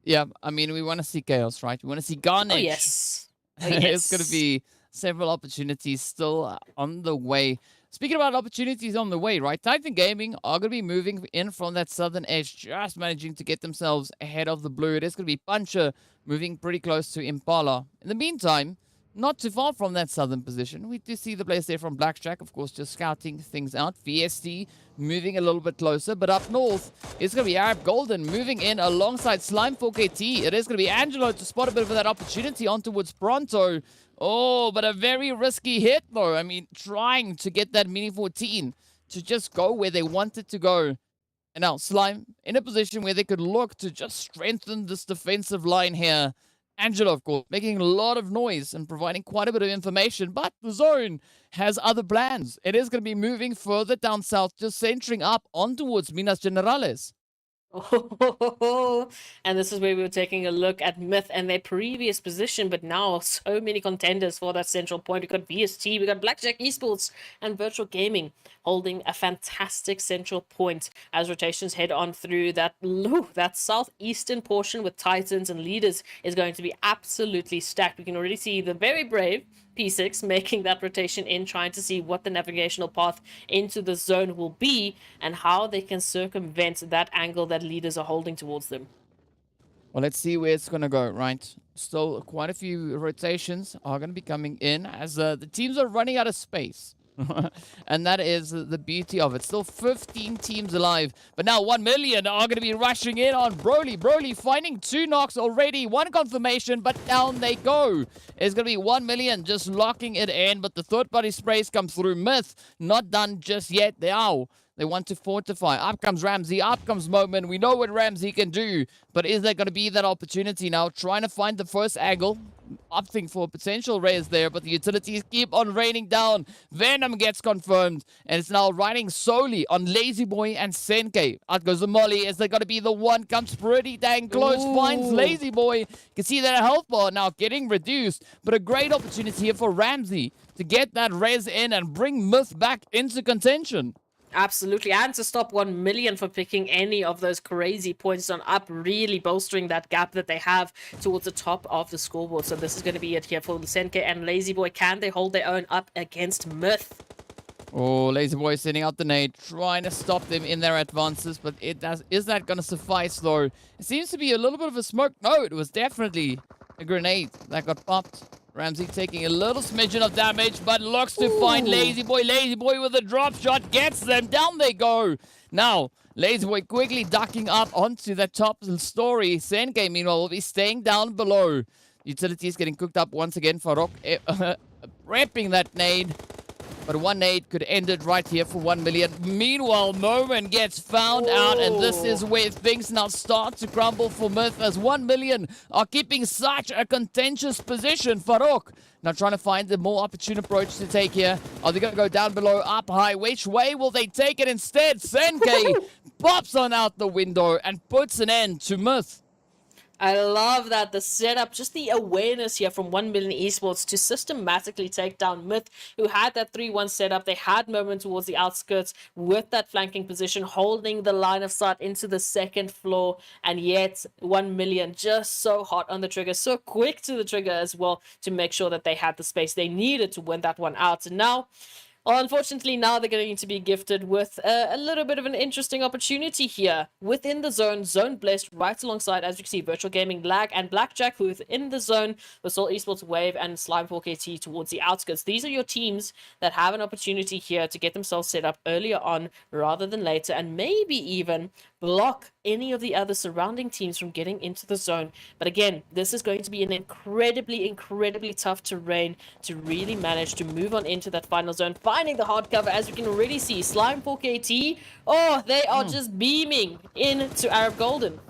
Yeah, I mean, we want to see chaos, right? We want to see carnage. Oh, yes. It's going to be several opportunities still on the way. Speaking about opportunities on the way, right? Titan Gaming are going to be moving in from that southern edge, just managing to get themselves ahead of the blue. It is going to be Puncher moving pretty close to Impala. In the meantime, not too far from that southern position, we do see the players there from Blackjack, of course, just scouting things out. VST moving a little bit closer, but up north, it's going to be Arab Golden moving in alongside Slime 4KT. It is going to be Angelo to spot a bit of that opportunity on towards Pronto. Oh, but a very risky hit, though. I mean, trying to get that Mini 14 to just go where they wanted to go. And now Slime in a position where they could look to just strengthen this defensive line here. Angelo, of course, making a lot of noise and providing quite a bit of information, but the zone has other plans. It is going to be moving further down south, just centering up on towards Minas Generales. And this is where we were taking a look at Myth and their previous position, but now so many contenders for that central point. We got VST, we got Blackjack Esports, and Virtual Gaming holding a fantastic central point as rotations head on through that southeastern portion with Titans and Leaders is going to be absolutely stacked. We can already see the very brave P6 making that rotation in, trying to see what the navigational path into the zone will be and how they can circumvent that angle that Leaders are holding towards them. Well, let's see where it's going to go, right? Still, quite a few rotations are going to be coming in as the teams are running out of space. And that is the beauty of it. Still 15 teams alive. But now 1 million are going to be rushing in on Broly. Broly finding 2 knocks already. 1 confirmation, but down they go. It's going to be 1 million just locking it in. But the third-party sprays come through. Myth, not done just yet. They want to fortify. Up comes Ramsey. Up comes Moment. We know what Ramsey can do. But is there going to be that opportunity now? Trying to find the first angle. Opting for a potential raise there. But the utilities keep on raining down. Venom gets confirmed. And it's now riding solely on Lazy Boy and Senke. Out goes the Molly. Is there going to be the one? Comes pretty dang close. Ooh. Finds Lazy Boy. You can see that health bar now getting reduced. But a great opportunity here for Ramsey to get that raise in and bring Myth back into contention. Absolutely, and to stop 1 million for picking any of those crazy points on up, really bolstering that gap that they have towards the top of the scoreboard. So this is going to be it here for Senke and Lazy Boy. Can they hold their own up against Myth? Oh, Lazy Boy sending out the nade, trying to stop them in their advances, but is that going to suffice though? It seems to be a little bit of a smoke. No, it was definitely a grenade that got popped. Ramsey taking a little smidgen of damage, but looks to find Lazy Boy. Lazy Boy with a drop shot gets them. Down they go. Now, Lazy Boy quickly ducking up onto the top story. Senke, meanwhile, will be staying down below. Utilities getting cooked up once again. Farok repping that nade. But 1 nade could end it right here for 1 million. Meanwhile, Moment gets found out, and this is where things now start to crumble for Myth, as 1 million are keeping such a contentious position. Farok now trying to find the more opportune approach to take here. Are they going to go down below, up high? Which way will they take it instead? Senke pops on out the window and puts an end to Myth. I love that, the setup, just the awareness here from 1 million esports to systematically take down Myth, who had that 3-1 setup. They had Moment towards the outskirts with that flanking position, holding the line of sight into the second floor, and yet 1 million just so hot on the trigger, so quick to the trigger as well, to make sure that they had the space they needed to win that one out. And now, unfortunately, now they're going to be gifted with a little bit of an interesting opportunity here within the zone. Zone blessed right alongside, as you can see, Virtual Gaming, Lag, and Blackjack, who within the zone with Seoul Esports, Wave, and Slime 4KT towards the outskirts. These are your teams that have an opportunity here to get themselves set up earlier on rather than later, and maybe even block any of the other surrounding teams from getting into the zone. But again, this is going to be an incredibly tough terrain to really manage to move on into that final zone. Finding the hard cover, as you can already see, Slime 4KT, oh, they are just beaming into Arab Golden.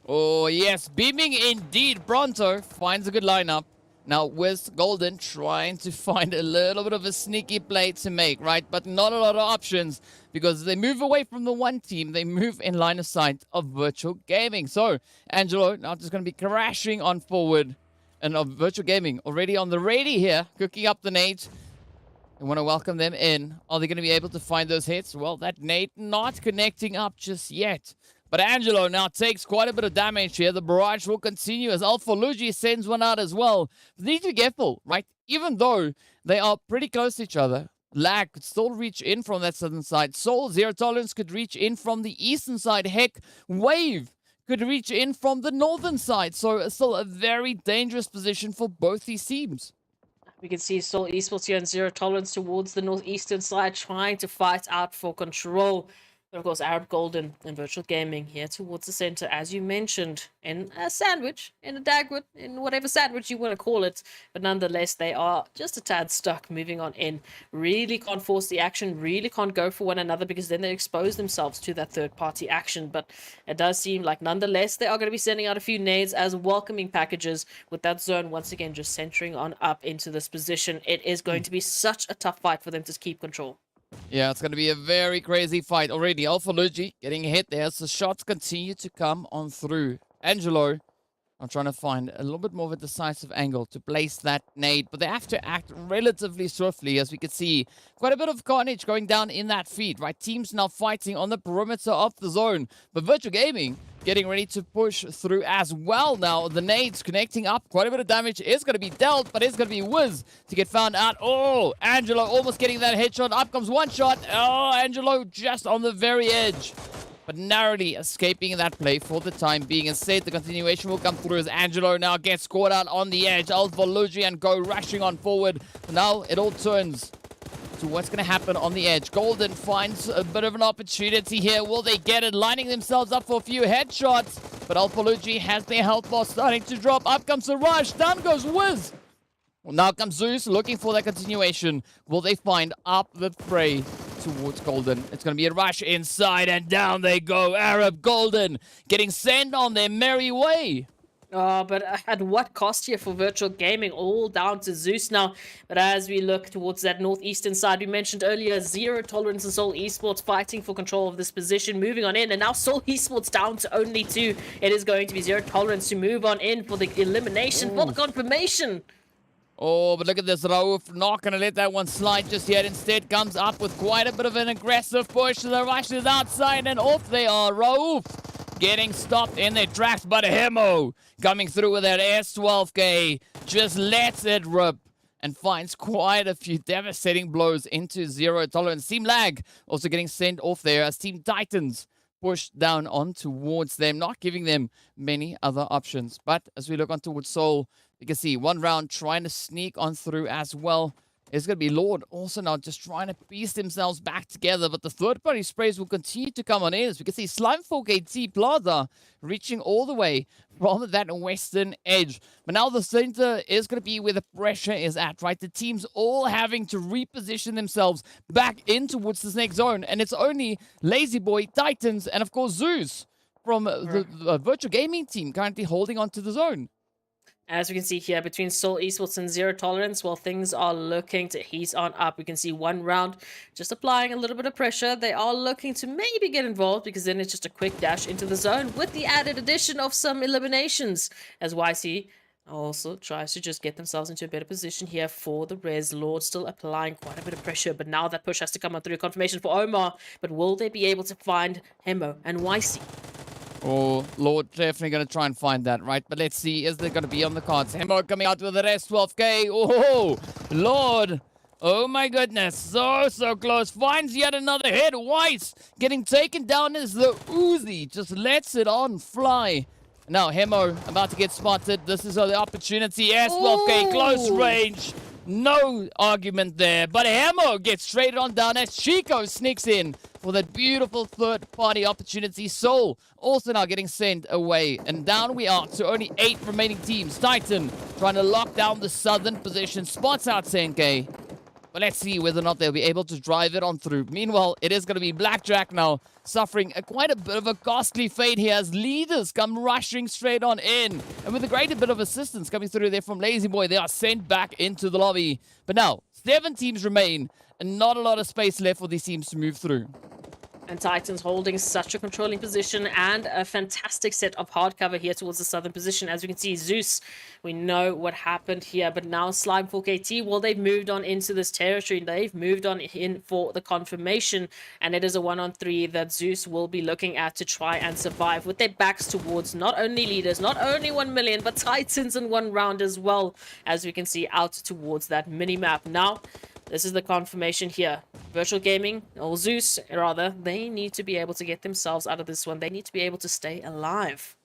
Oh, yes, beaming indeed. Pronto finds a good lineup. Now, with Golden trying to find a little bit of a sneaky play to make, right? But not a lot of options, because they move away from the one team. They move in line of sight of Virtual Gaming. So, Angelo now just going to be crashing on forward. And of Virtual Gaming already on the ready here, cooking up the nades. They want to welcome them in. Are they going to be able to find those hits? Well, that nade not connecting up just yet. But Angelo now takes quite a bit of damage here. The barrage will continue as Alpha Luigi sends one out as well. They need to be careful, right? Even though they are pretty close to each other, Lag could still reach in from that southern side. Soul, Zero Tolerance could reach in from the eastern side. Heck, Wave could reach in from the northern side. So still a very dangerous position for both these teams. We can see Seoul Esports here and Zero Tolerance towards the northeastern side, trying to fight out for control. But of course, Arab Golden and Virtual Gaming here towards the center, as you mentioned, in a sandwich, in a dagwood, in whatever sandwich you want to call it. But nonetheless, they are just a tad stuck moving on in. Really can't force the action, really can't go for one another, because then they expose themselves to that third-party action. But it does seem like, nonetheless, they are going to be sending out a few nades as welcoming packages, with that zone once again just centering on up into this position. It is going to be such a tough fight for them to keep control. Yeah, it's going to be a very crazy fight already. Alpha Luigi getting hit there, so shots continue to come on through. Angelo, I'm trying to find a little bit more of a decisive angle to place that nade, but they have to act relatively swiftly, as we can see. Quite a bit of carnage going down in that feed, right? Teams now fighting on the perimeter of the zone, but Virtual Gaming getting ready to push through as well now. The nades connecting up. Quite a bit of damage is going to be dealt, but it's going to be Wiz to get found out. Oh, Angelo almost getting that headshot. Up comes one shot. Oh, Angelo just on the very edge, but narrowly escaping that play for the time being. Instead, the continuation will come through as Angelo now gets caught out on the edge. Alpha Luigi and go rushing on forward. Now it all turns to what's going to happen on the edge. Golden finds a bit of an opportunity here. Will they get it? Lining themselves up for a few headshots. But Alpalugi has their health bar starting to drop. Up comes the rush. Down goes Wiz. Well, now comes Zeus looking for that continuation. Will they find up the fray towards Golden? It's going to be a rush inside and down they go. Arab Golden getting sent on their merry way. Oh, but at what cost here for virtual gaming? All down to Zeus now. But as we look towards that northeastern side, we mentioned earlier, zero tolerance and Seoul Esports fighting for control of this position, moving on in. And now Seoul Esports down to only 2. It is going to be zero tolerance to move on in for the elimination, for the confirmation. Oh, but look at this. Rauf not going to let that one slide just yet. Instead comes up with quite a bit of an aggressive push. The rush is outside and off they are. Rauf getting stopped in their tracks, but Hemo coming through with that S12K just lets it rip and finds quite a few devastating blows into zero tolerance. TEAMLAG also getting sent off there as Team Titans push down on towards them, not giving them many other options. But as we look on towards Seoul, you can see one round trying to sneak on through as well. It's going to be Lord also now just trying to piece themselves back together. But the third-party sprays will continue to come on in. As we can see, Slime 4KT Plaza reaching all the way from that western edge. But now the center is going to be where the pressure is at, right? The teams all having to reposition themselves back in towards this next zone. And it's only Lazy Boy, Titans, and of course Zeus from the virtual gaming team currently holding on to the zone. As we can see here, between Seoul Esports and Zero Tolerance, well, things are looking to heat on up. We can see one round just applying a little bit of pressure. They are looking to maybe get involved because then it's just a quick dash into the zone with the added addition of some eliminations. As YC also tries to just get themselves into a better position here for the res. Lord still applying quite a bit of pressure, but now that push has to come on through. Confirmation for Omar, but will they be able to find Hemo and YC? Oh, Lord, definitely going to try and find that, right? But let's see, is there going to be on the cards? Hemo coming out with the rest, 12K. Oh, Lord. Oh, my goodness. So close. Finds yet another hit. Weiss getting taken down as the Uzi just lets it on fly. Now, Hemo about to get spotted. This is the opportunity. S12K, close range. No argument there. But Hemo gets straight on down as Chico sneaks in for that beautiful third-party opportunity. Seoul also now getting sent away. And down we are to only 8 remaining teams. Titan trying to lock down the southern position. Spots out 10K. But let's see whether or not they'll be able to drive it on through. Meanwhile, it is going to be Blackjack now, suffering quite a bit of a costly fate here as leaders come rushing straight on in. And with a great bit of assistance coming through there from Lazy Boy, they are sent back into the lobby. But now, 7 teams remain, and not a lot of space left for these teams to move through. And Titans holding such a controlling position and a fantastic set of hard cover here towards the southern position. As we can see, Zeus, we know what happened here, but now Slime 4KT, well, they've moved on into this territory. They've moved on in for the confirmation, and it is a 1-on-3 that Zeus will be looking at to try and survive with their backs towards not only leaders, not only 1 million, but Titans in one round as well, as we can see out towards that mini-map. Now, this is the confirmation here. Virtual Gaming, or Zeus, rather, they need to be able to get themselves out of this one. They need to be able to stay alive.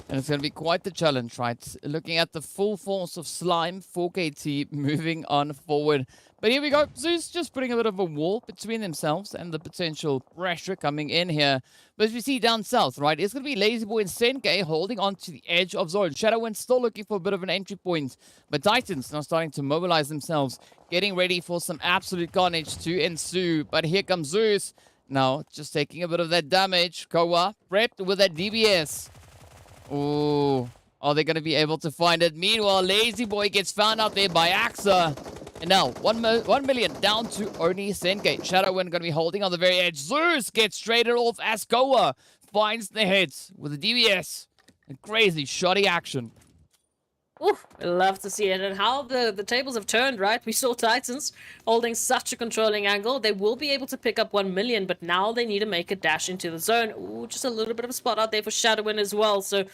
And it's going to be quite the challenge, right? Looking at the full force of Slime 4KT moving on forward. But here we go. Zeus just putting a bit of a wall between themselves and the potential pressure coming in here. But as we see down south, right, it's going to be Lazy Boy and Senkei holding on to the edge of zone. Shadowwind still looking for a bit of an entry point. But Titans now starting to mobilize themselves, getting ready for some absolute carnage to ensue. But here comes Zeus. Now, just taking a bit of that damage. Koa prepped with that DBS. Oh, are they going to be able to find it? Meanwhile, Lazy Boy gets found out there by AXA. And now, 1 million down to only Senkei. Shadowwind going to be holding on the very edge. Zeus gets traded off as Koa finds the hits with the DBS. And crazy, shoddy action. Oof, I love to see it, and how the tables have turned, right? We saw Titans holding such a controlling angle. They will be able to pick up 1 million, but now they need to make a dash into the zone. Ooh, just a little bit of a spot out there for Shadowwind as well. So,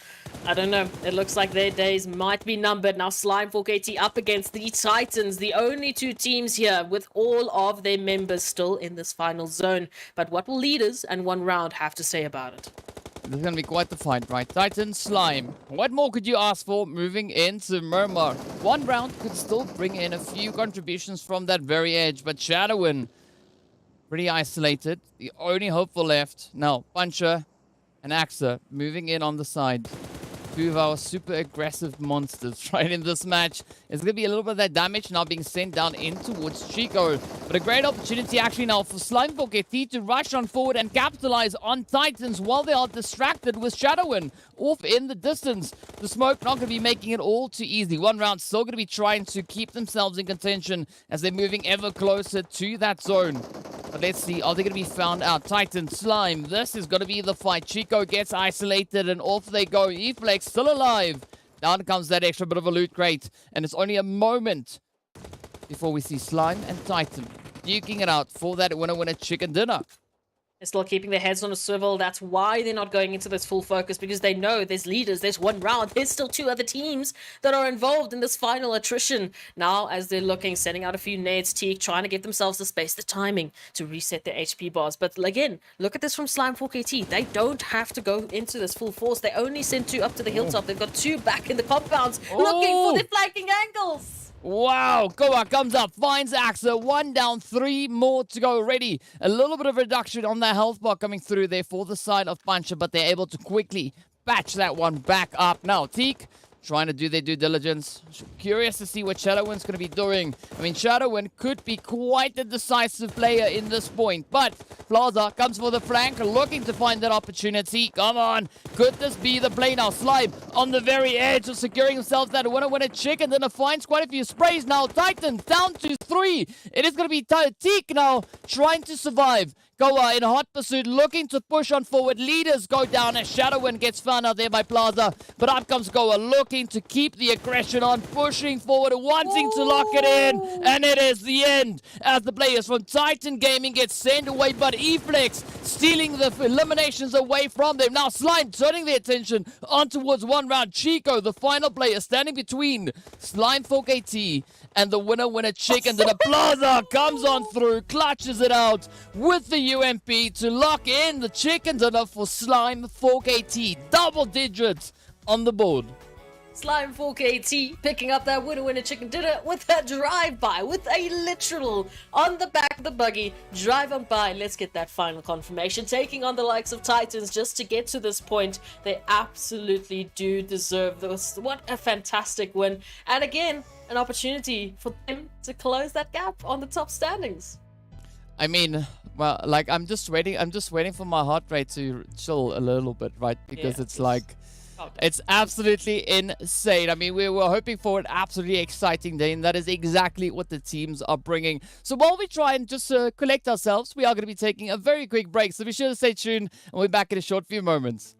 I don't know. It looks like their days might be numbered. Now, Slime 4KT up against the Titans, the only 2 teams here with all of their members still in this final zone. But what will leaders and 1 round have to say about it? This is going to be quite the fight, right? Titan, Slime. What more could you ask for moving into Miramar? One round could still bring in a few contributions from that very edge, but Shadowin, pretty isolated. The only hopeful left. Now, Puncher and Axa moving in on the side. Two of our super aggressive monsters right in this match. It's going to be a little bit of that damage now being sent down in towards Chico. But a great opportunity actually now for Slime KT to rush on forward and capitalize on Titans while they are distracted with Shadowin off in the distance. The smoke not going to be making it all too easy. One round still going to be trying to keep themselves in contention as they're moving ever closer to that zone. But let's see, are they going to be found out? Titan, Slime, this is going to be the fight. Chico gets isolated and off they go. Eflex still alive. Down comes that extra bit of a loot crate. And it's only a moment before we see Slime and Titan duking it out for that winner chicken dinner. They're still keeping their heads on a swivel. That's why they're not going into this full focus, because they know there's leaders, there's one round, there's still two other teams that are involved in this final attrition. Now, as they're looking, sending out a few nades, Teak, trying to give themselves the space, the timing to reset their HP bars. But again, look at this from Slime 4KT. They don't have to go into this full force. They only send two up to the hilltop. They've got two back in the compounds, looking for their flanking angles. Wow, Goa comes up, finds Axa, 1 down, 3 more to go already. A little bit of reduction on that health bar coming through there for the side of Puncher, but they're able to quickly patch that one back up. Now, Teak trying to do their due diligence. Curious to see what Shadowin's going to be doing. I mean, Shadowin could be quite a decisive player in this point, but Plaza comes for the flank, looking to find that opportunity. Come on, could this be the play now? Slime on the very edge of securing himself that winner chicken, then finds quite a few sprays now. Titans down to 3. It is going to be Teak now trying to survive. Goa in hot pursuit, looking to push on forward. Leaders go down as Shadowin gets found out there by Plaza. But up comes Goa, looking to keep the aggression on, pushing forward, wanting to lock it in. And it is the end as the players from Titan Gaming get sent away. But Eflex stealing the eliminations away from them. Now Slime turning their attention on towards one round. Chico, the final player, standing between Slime 4KT and the winner chicken. Then a Plaza comes on through, clutches it out with the UMP to lock in the chicken dinner for Slime 4KT. Double digits on the board. Slime 4KT picking up that winner chicken dinner with a drive-by, with a literal on the back of the buggy, drive on by. Let's get that final confirmation. Taking on the likes of Titans just to get to this point. They absolutely do deserve this. What a fantastic win. And again, an opportunity for them to close that gap on the top standings. I mean, well, like, I'm just waiting for my heart rate to chill a little bit, right? Because it's like, it's absolutely insane. I mean, we were hoping for an absolutely exciting day, and that is exactly what the teams are bringing. So while we try and just collect ourselves, we are going to be taking a very quick break. So be sure to stay tuned, and we'll be back in a short few moments.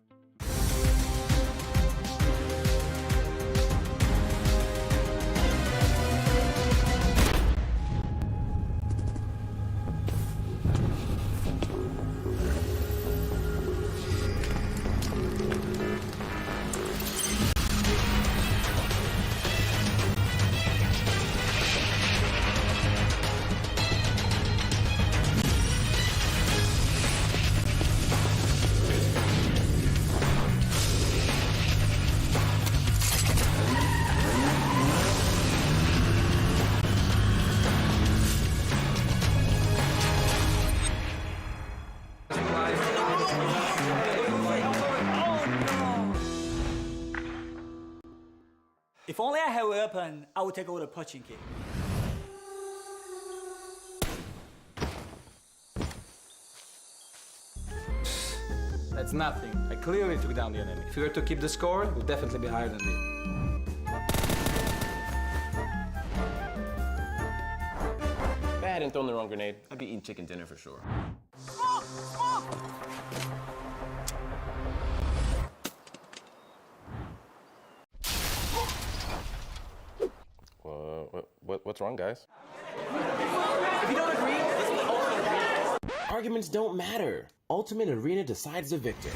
If only I had a weapon, I would take over the punching kick. That's nothing. I clearly took down the enemy. If we were to keep the score, we'll definitely be higher than this. If I hadn't thrown the wrong grenade, I'd be eating chicken dinner for sure. What's wrong, guys? If you don't agree, let's play Ultimate Arena. Arguments don't matter. Ultimate Arena decides the victor.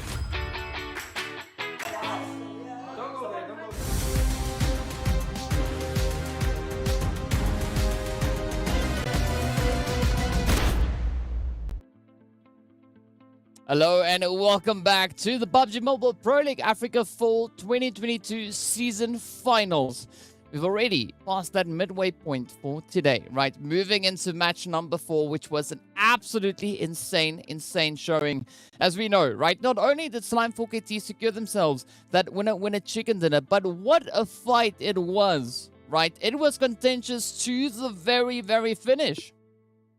Hello and welcome back to the PUBG Mobile Pro League Africa Fall 2022 Season Finals. We've already passed that midway point for today, right? Moving into match number 4, which was an absolutely insane showing. As we know, right? Not only did Slime 4KT secure themselves that winner chicken dinner, but what a fight it was, right? It was contentious to the very finish.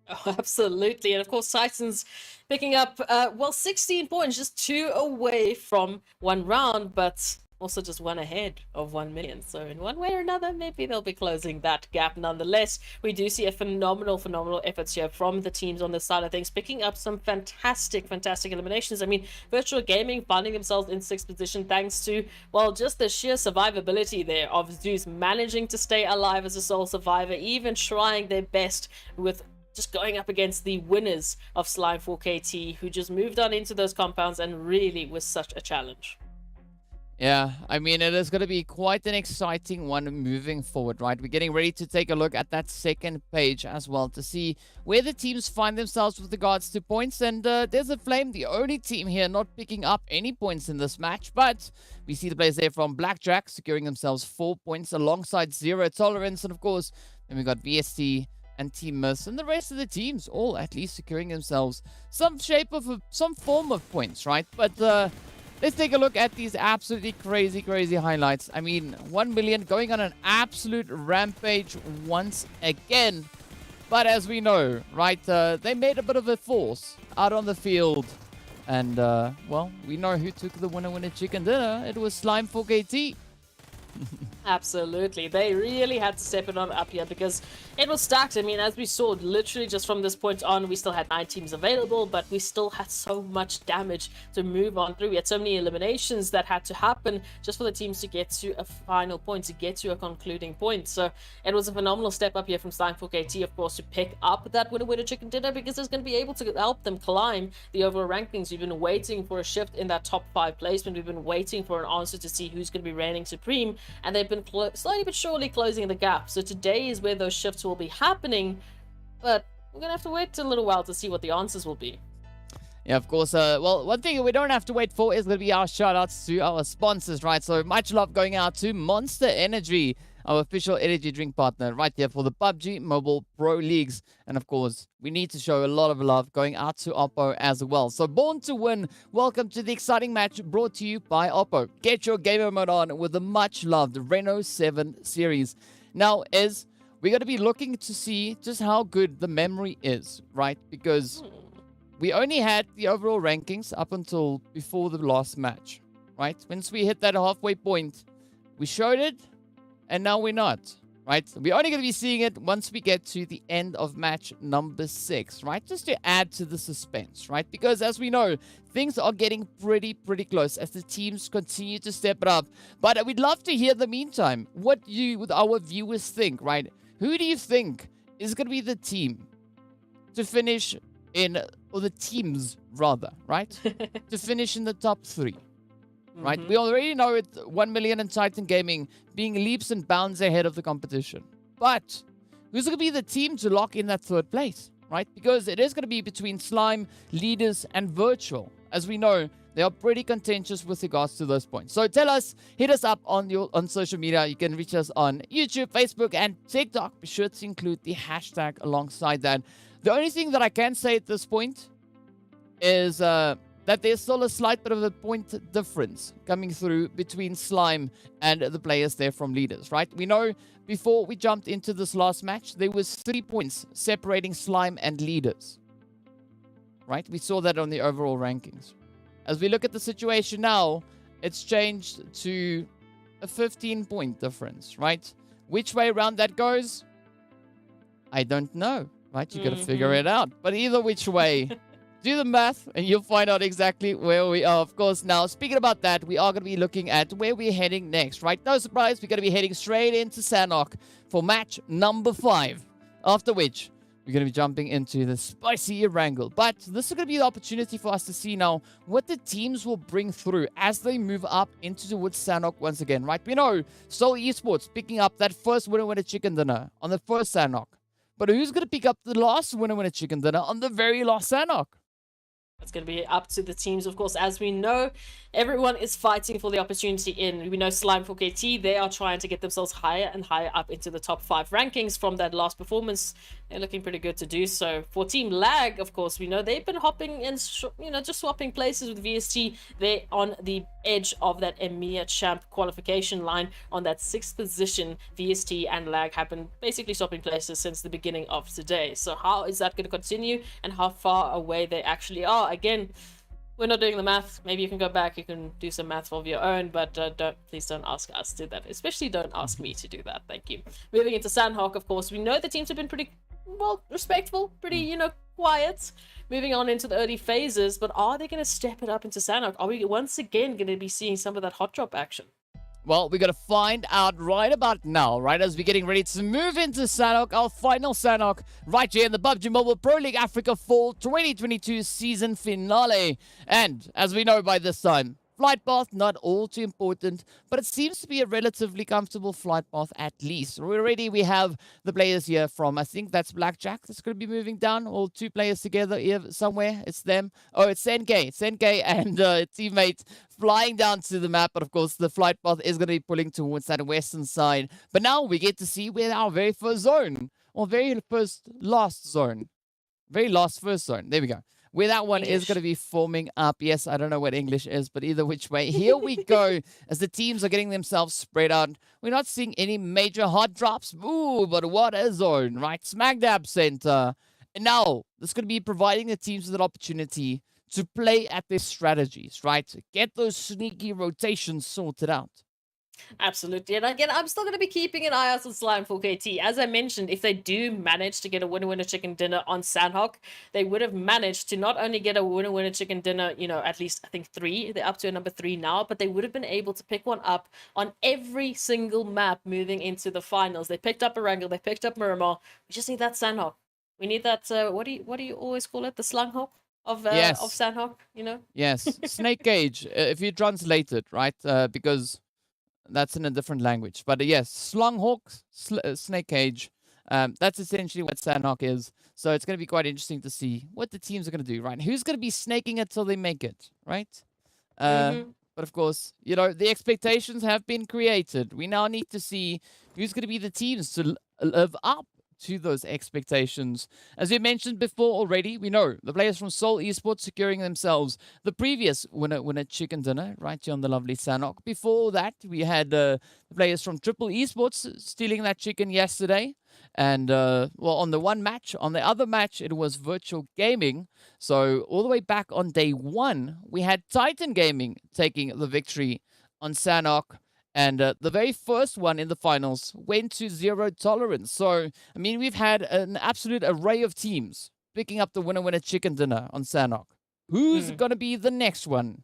Oh, absolutely. And of course, Titans picking up, 16 points, just 2 away from one round, but also just 1 ahead of 1 million. So in one way or another, maybe they'll be closing that gap nonetheless. We do see a phenomenal efforts here from the teams on this side of things, picking up some fantastic eliminations. I mean, Virtual Gaming finding themselves in 6th position thanks to, well, just the sheer survivability there of Zeus managing to stay alive as a sole survivor, even trying their best with just going up against the winners of Slime 4KT, who just moved on into those compounds and really was such a challenge. Yeah, I mean, it is going to be quite an exciting one moving forward, right? We're getting ready to take a look at that second page as well to see where the teams find themselves with regards to points. And there's a Flame, the only team here not picking up any points in this match. But we see the players there from Blackjack securing themselves 4 points alongside Zero Tolerance. And of course, then we got VST and Team Miss, and the rest of the teams all at least securing themselves some form of points, right? But let's take a look at these absolutely crazy highlights. I mean, 1 million going on an absolute rampage once again. But as we know, right, they made a bit of a force out on the field. And, well, we know who took the winner chicken dinner. It was Slime 4KT. Absolutely. They really had to step it on up here because it was stacked. I mean, as we saw, literally just from this point on, we still had 9 teams available, but we still had so much damage to move on through. We had so many eliminations that had to happen just for the teams to get to a final point, to get to a concluding point. So it was a phenomenal step up here from Slime 4KT, of course, to pick up that winner chicken dinner because it's going to be able to help them climb the overall rankings. We've been waiting for a shift in that top 5 placement. We've been waiting for an answer to see who's going to be reigning supreme, and they've been slowly but surely closing the gap. So today is where those shifts will be happening, but we're gonna have to wait a little while to see what the answers will be. Yeah, of course. Well, one thing we don't have to wait for is going to be our shout-outs to our sponsors, right? So much love going out to Monster Energy, our official energy drink partner right here for the PUBG Mobile Pro Leagues. And of course, we need to show a lot of love going out to Oppo as well. So Born to Win, welcome to the exciting match brought to you by Oppo. Get your gamer mode on with the much-loved Reno 7 series. Now, we're going to be looking to see just how good the memory is, right? Because we only had the overall rankings up until before the last match, right? Once we hit that halfway point, we showed it, and now we're not, right? We're only going to be seeing it once we get to the end of match number 6, right? Just to add to the suspense, right? Because as we know, things are getting pretty close as the teams continue to step it up. But we'd love to hear in the meantime what our viewers think, right? Who do you think is going to be the team to finish in, or the teams rather, right? to finish in the top 3, right? We already know it, 1 million and Titan Gaming being leaps and bounds ahead of the competition. But who's going to be the team to lock in that 3rd place, right? Because it is going to be between Slime, Leaders, and Virtual. As we know, they are pretty contentious with regards to those points. So tell us, hit us up on social media. You can reach us on YouTube, Facebook, and TikTok. Be sure to include the hashtag alongside that. The only thing that I can say at this point is that there's still a slight bit of a point difference coming through between Slime and the players there from Leaders, right? We know before we jumped into this last match, there was 3 points separating Slime and Leaders, right? We saw that on the overall rankings. As we look at the situation now, it's changed to a 15-point difference, right? Which way around that goes, I don't know, right? You got to figure it out. But either which way, do the math and you'll find out exactly where we are. Of course, now, speaking about that, we are going to be looking at where we're heading next, right? No surprise, we're going to be heading straight into Sanhok for match number 5. After which, we're going to be jumping into the spicy Erangel. But this is going to be the opportunity for us to see now what the teams will bring through as they move up into towards Sanhok once again, right? We know Seoul Esports picking up that first winner chicken dinner on the first Sanhok. But who's going to pick up the last winner chicken dinner on the very last Sanhok? It's going to be up to the teams, of course. As we know, everyone is fighting for the opportunity in. We know Slime for KT, they are trying to get themselves higher and higher up into the top 5 rankings from that last performance. They're looking pretty good to do so. For TEAMLAG, of course, we know they've been hopping and, just swapping places with VST. They're on the edge of that EMEA champ qualification line on that 6th position. VST and LAG have been basically swapping places since the beginning of today. So how is that going to continue, and how far away they actually are? Again, we're not doing the math. Maybe you can go back, you can do some math of your own, but please don't ask us to do that. Especially don't ask me to do that. Thank you. Moving into Sanhok, of course, we know the teams have been pretty, well, respectful, pretty, quiet. Moving on into the early phases, but are they going to step it up into Sanhok? Are we once again going to be seeing some of that hot drop action? Well, we're going to find out right about now, right as we're getting ready to move into Sanhok, our final Sanhok, right here in the PUBG Mobile Pro League Africa Fall 2022 season finale. And as we know by this time, flight path, not all too important, but it seems to be a relatively comfortable flight path at least. We have the players here from, I think that's Blackjack that's going to be moving down, all 2 players together here somewhere. It's them. Oh, it's Senke and teammate flying down to the map, but of course the flight path is going to be pulling towards that western side. But now we get to see where our very first zone, or first zone, there we go, where that one is going to be forming up. Yes, I don't know what English is, but either which way, here we go. As the teams are getting themselves spread out, we're not seeing any major hot drops. Ooh, but what a zone, right? Smack dab center. And now, this is going to be providing the teams with an opportunity to play at their strategies, right? Get those sneaky rotations sorted out. Absolutely. And again, I'm still going to be keeping an eye out on Slime for KT. As I mentioned, if they do manage to get a winner-winner chicken dinner on Sanhok, they would have managed to not only get a winner-winner chicken dinner, at least, I think 3. They're up to a number 3 now, but they would have been able to pick one up on every single map moving into the finals. They picked up Erangel, they picked up Miramar. We just need that Sanhok. We need that, what do you always call it? The Slunghok of Sanhok, Yes, Snake Cage, if you translate it, right? Because that's in a different language. But yes, Slunghawk, Snake Cage. That's essentially what Sanhok is. So it's going to be quite interesting to see what the teams are going to do, right? Who's going to be snaking it till they make it, right? But of course, the expectations have been created. We now need to see who's going to be the teams to live up to those expectations. As we mentioned before already, we know the players from Seoul Esports securing themselves the previous winner chicken dinner right here on the lovely Sanhok. Before that, we had the players from Triple Esports stealing that chicken yesterday. And, on the one match, on the other match, it was Virtual Gaming. So all the way back on day 1, we had Titan Gaming taking the victory on Sanhok. And the very first one in the finals went to Zero Tolerance. So, I mean, we've had an absolute array of teams picking up the winner-winner chicken dinner on Sanhok. Who's going to be the next one?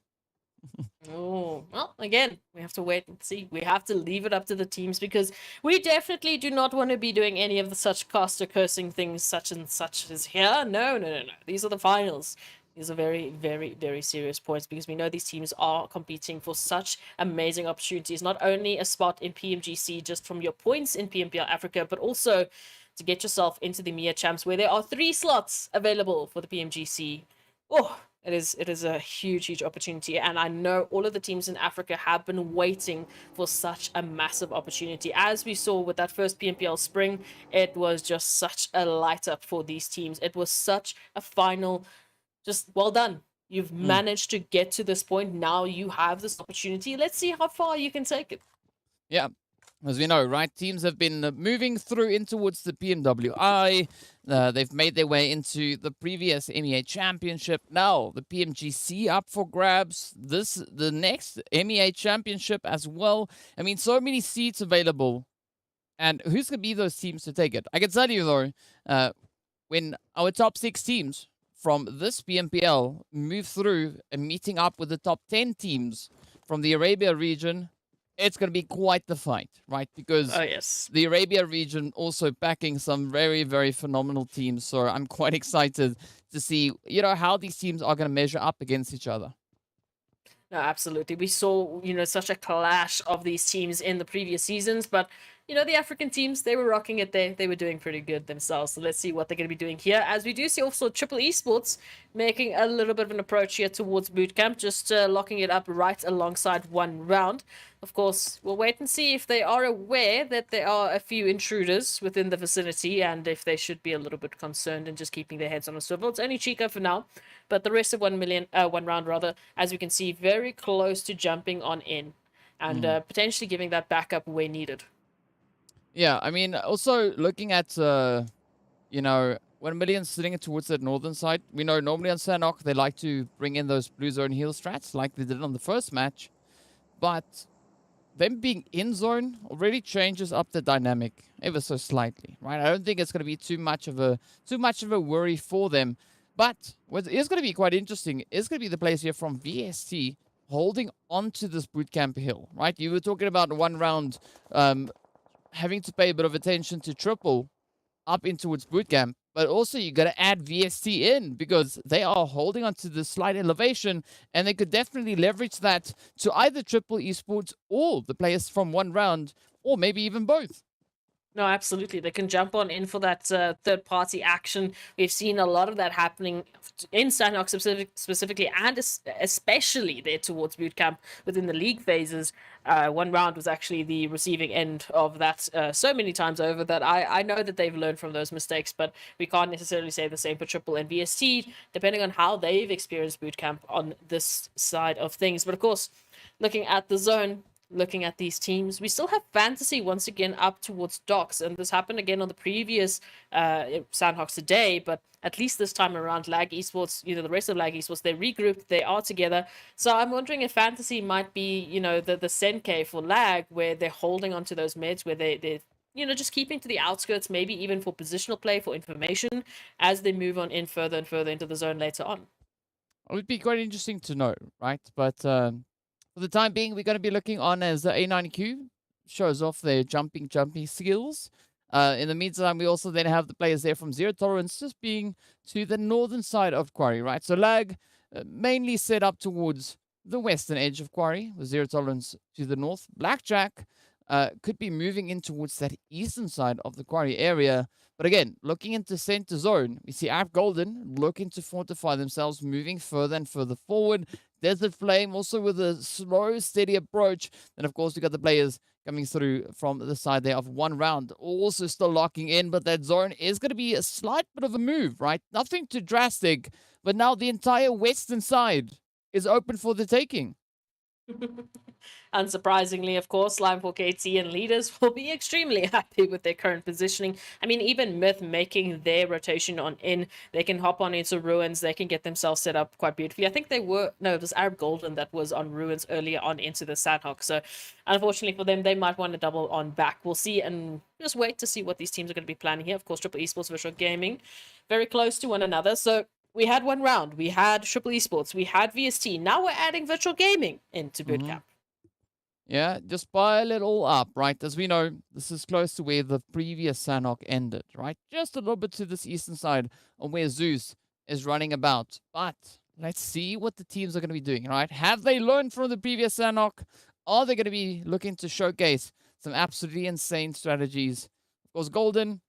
Oh, well, again, we have to wait and see. We have to leave it up to the teams because we definitely do not want to be doing any of the such caster cursing things such and such as here. No. These are the finals. These are very, very, very serious points because we know these teams are competing for such amazing opportunities. Not only a spot in PMGC just from your points in PMPL Africa, but also to get yourself into the EMEA Champs where there are 3 slots available for the PMGC. Oh, it is a huge, huge opportunity. And I know all of the teams in Africa have been waiting for such a massive opportunity. As we saw with that first PMPL spring, it was just such a light up for these teams. It was such a final... Just well done. You've managed to get to this point. Now you have this opportunity. Let's see how far you can take it. Yeah. As we know, right? Teams have been moving through in towards the PMWI. They've made their way into the previous MEA Championship. Now, the PMGC up for grabs. The next MEA Championship as well. I mean, so many seats available. And who's going to be those teams to take it? I can tell you, though, when our top 6 teams from this PMPL move through and meeting up with the top 10 teams from the Arabia region, it's going to be quite the fight, right? Because the Arabia region also backing some very, very phenomenal teams. So I'm quite excited to see, how these teams are going to measure up against each other. No, absolutely. We saw, such a clash of these teams in the previous seasons, but you know, the African teams, they were rocking it there. They were doing pretty good themselves. So let's see what they're going to be doing here. As we do see also Triple Esports making a little bit of an approach here towards bootcamp, just locking it up right alongside one round. Of course, we'll wait and see if they are aware that there are a few intruders within the vicinity and if they should be a little bit concerned and just keeping their heads on a swivel. It's only Chica for now, but the rest of one round, rather, as we can see, very close to jumping on in and potentially giving that backup where needed. Yeah, I mean, also looking at, you know, 1 million sitting towards that northern side. We know normally on Sanhok, they like to bring in those blue zone heal strats like they did on the first match. But them being in zone already changes up the dynamic ever so slightly, right? I don't think it's going to be too much of a worry for them. But what is going to be quite interesting is going to be the players here from VST holding onto this bootcamp hill, right? You were talking about one round having to pay a bit of attention to triple up in towards bootcamp, but also you got to add VST in because they are holding onto the slight elevation and they could definitely leverage that to either triple esports or the players from one round or maybe even both. No, absolutely. They can jump on in for that third-party action. We've seen a lot of that happening in Sanhok specifically, and especially there towards bootcamp within the league phases. One round was actually the receiving end of that so many times over that I know that they've learned from those mistakes, but we can't necessarily say the same for Triple and VST, depending on how they've experienced bootcamp on this side of things. But of course, looking at the zone, looking at these teams, we still have Fantasy once again up towards Docks, and this happened again on the previous Sanhok today, but at least this time around Lag Esports, you know, the rest of Lag Esports, they regrouped, they are together. So I'm wondering if Fantasy might be, you know, the Senke for Lag, where they're holding onto those meds, where they're you know, just keeping to the outskirts, maybe even for positional play, for information, as they move on in further and further into the zone later on. It would be quite interesting to know, right? But for the time being, we're going to be looking on as the A9Q shows off their jumping skills. In the meantime, we also then have the players there from Zero Tolerance just being to the northern side of Quarry, right? So Lag mainly set up towards the western edge of Quarry, with Zero Tolerance to the north. Blackjack could be moving in towards that eastern side of the Quarry area. But again, looking into center zone, we see App Golden looking to fortify themselves, moving further and further forward. Desert Flame also with a slow, steady approach. And of course, we got the players coming through from the side there of one round, also still locking in. But that zone is going to be a slight bit of a move, right? Nothing too drastic. But now the entire western side is open for the taking. Unsurprisingly, of course, Lime 4KT and leaders will be extremely happy with their current positioning. I mean, even Myth making their rotation on in, they can hop on into Ruins, they can get themselves set up quite beautifully. I think they were, no, it was Arab Golden that was on Ruins earlier on into the Sanhok. So, unfortunately for them, they might want to double on back. We'll see and just wait to see what these teams are going to be planning here. Of course, Triple Esports, Visual Gaming, very close to one another. So, we had one round, we had Triple Esports, we had VST. Now we're adding Virtual Gaming into bootcamp. Yeah, just pile it all up, right? As we know, this is close to where the previous Sanhok ended, right? Just a little bit to this eastern side of where Zeus is running about. But let's see what the teams are going to be doing, right? Have they learned from the previous Sanhok? Are they going to be looking to showcase some absolutely insane strategies? Of course, Golden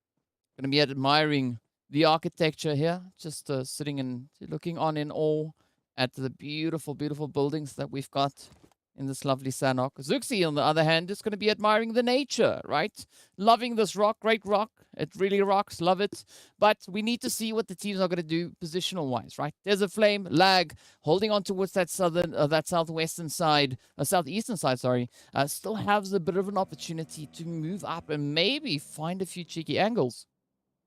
going to be admiring the architecture here, just sitting and looking on in awe at the beautiful, beautiful buildings that we've got in this lovely Sanhok. Zuxi, on the other hand, is going to be admiring the nature, right? Loving this rock, great rock. It really rocks, love it. But we need to see what the teams are going to do positional-wise, right? There's a Flame, Lag, holding on towards that southwestern side, southeastern side, sorry, still has a bit of an opportunity to move up and maybe find a few cheeky angles.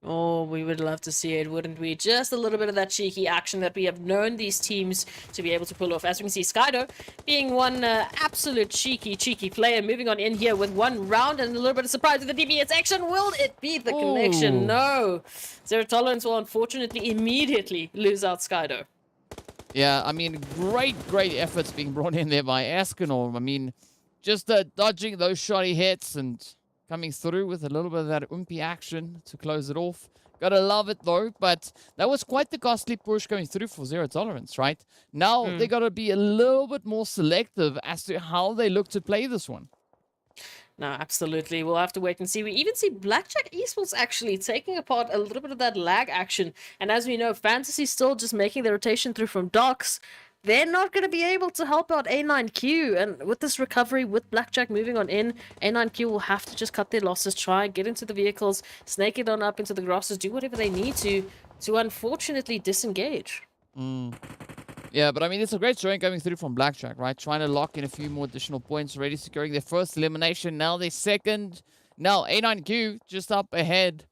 Oh, we would love to see it, wouldn't we? Just a little bit of that cheeky action that we have known these teams to be able to pull off. As we can see, Skydo being one absolute cheeky player, moving on in here with one round and a little bit of surprise with the DBS action. Will it be the connection? No. Zero Tolerance will unfortunately immediately lose out Skydo. Yeah, I mean, great efforts being brought in there by Escanor. I mean, just dodging those shoddy hits and coming through with a little bit of that oompy action to close it off. Gotta love it though, but that was quite the costly push going through for Zero Tolerance, right? Now they gotta be a little bit more selective as to how they look to play this one. No, absolutely. We'll have to wait and see. We even see Blackjack Esports actually taking apart a little bit of that lag action. And as we know, Fantasy still just making the rotation through from docks. They're not going to be able to help out A9Q. And with this recovery, with Blackjack moving on in, A9Q will have to just cut their losses, try, get into the vehicles, snake it on up into the grasses, do whatever they need to unfortunately disengage. Yeah, but I mean, it's a great showing coming through from Blackjack, right? Trying to lock in a few more additional points, already securing their first elimination. Now their second. Now A9Q just up ahead.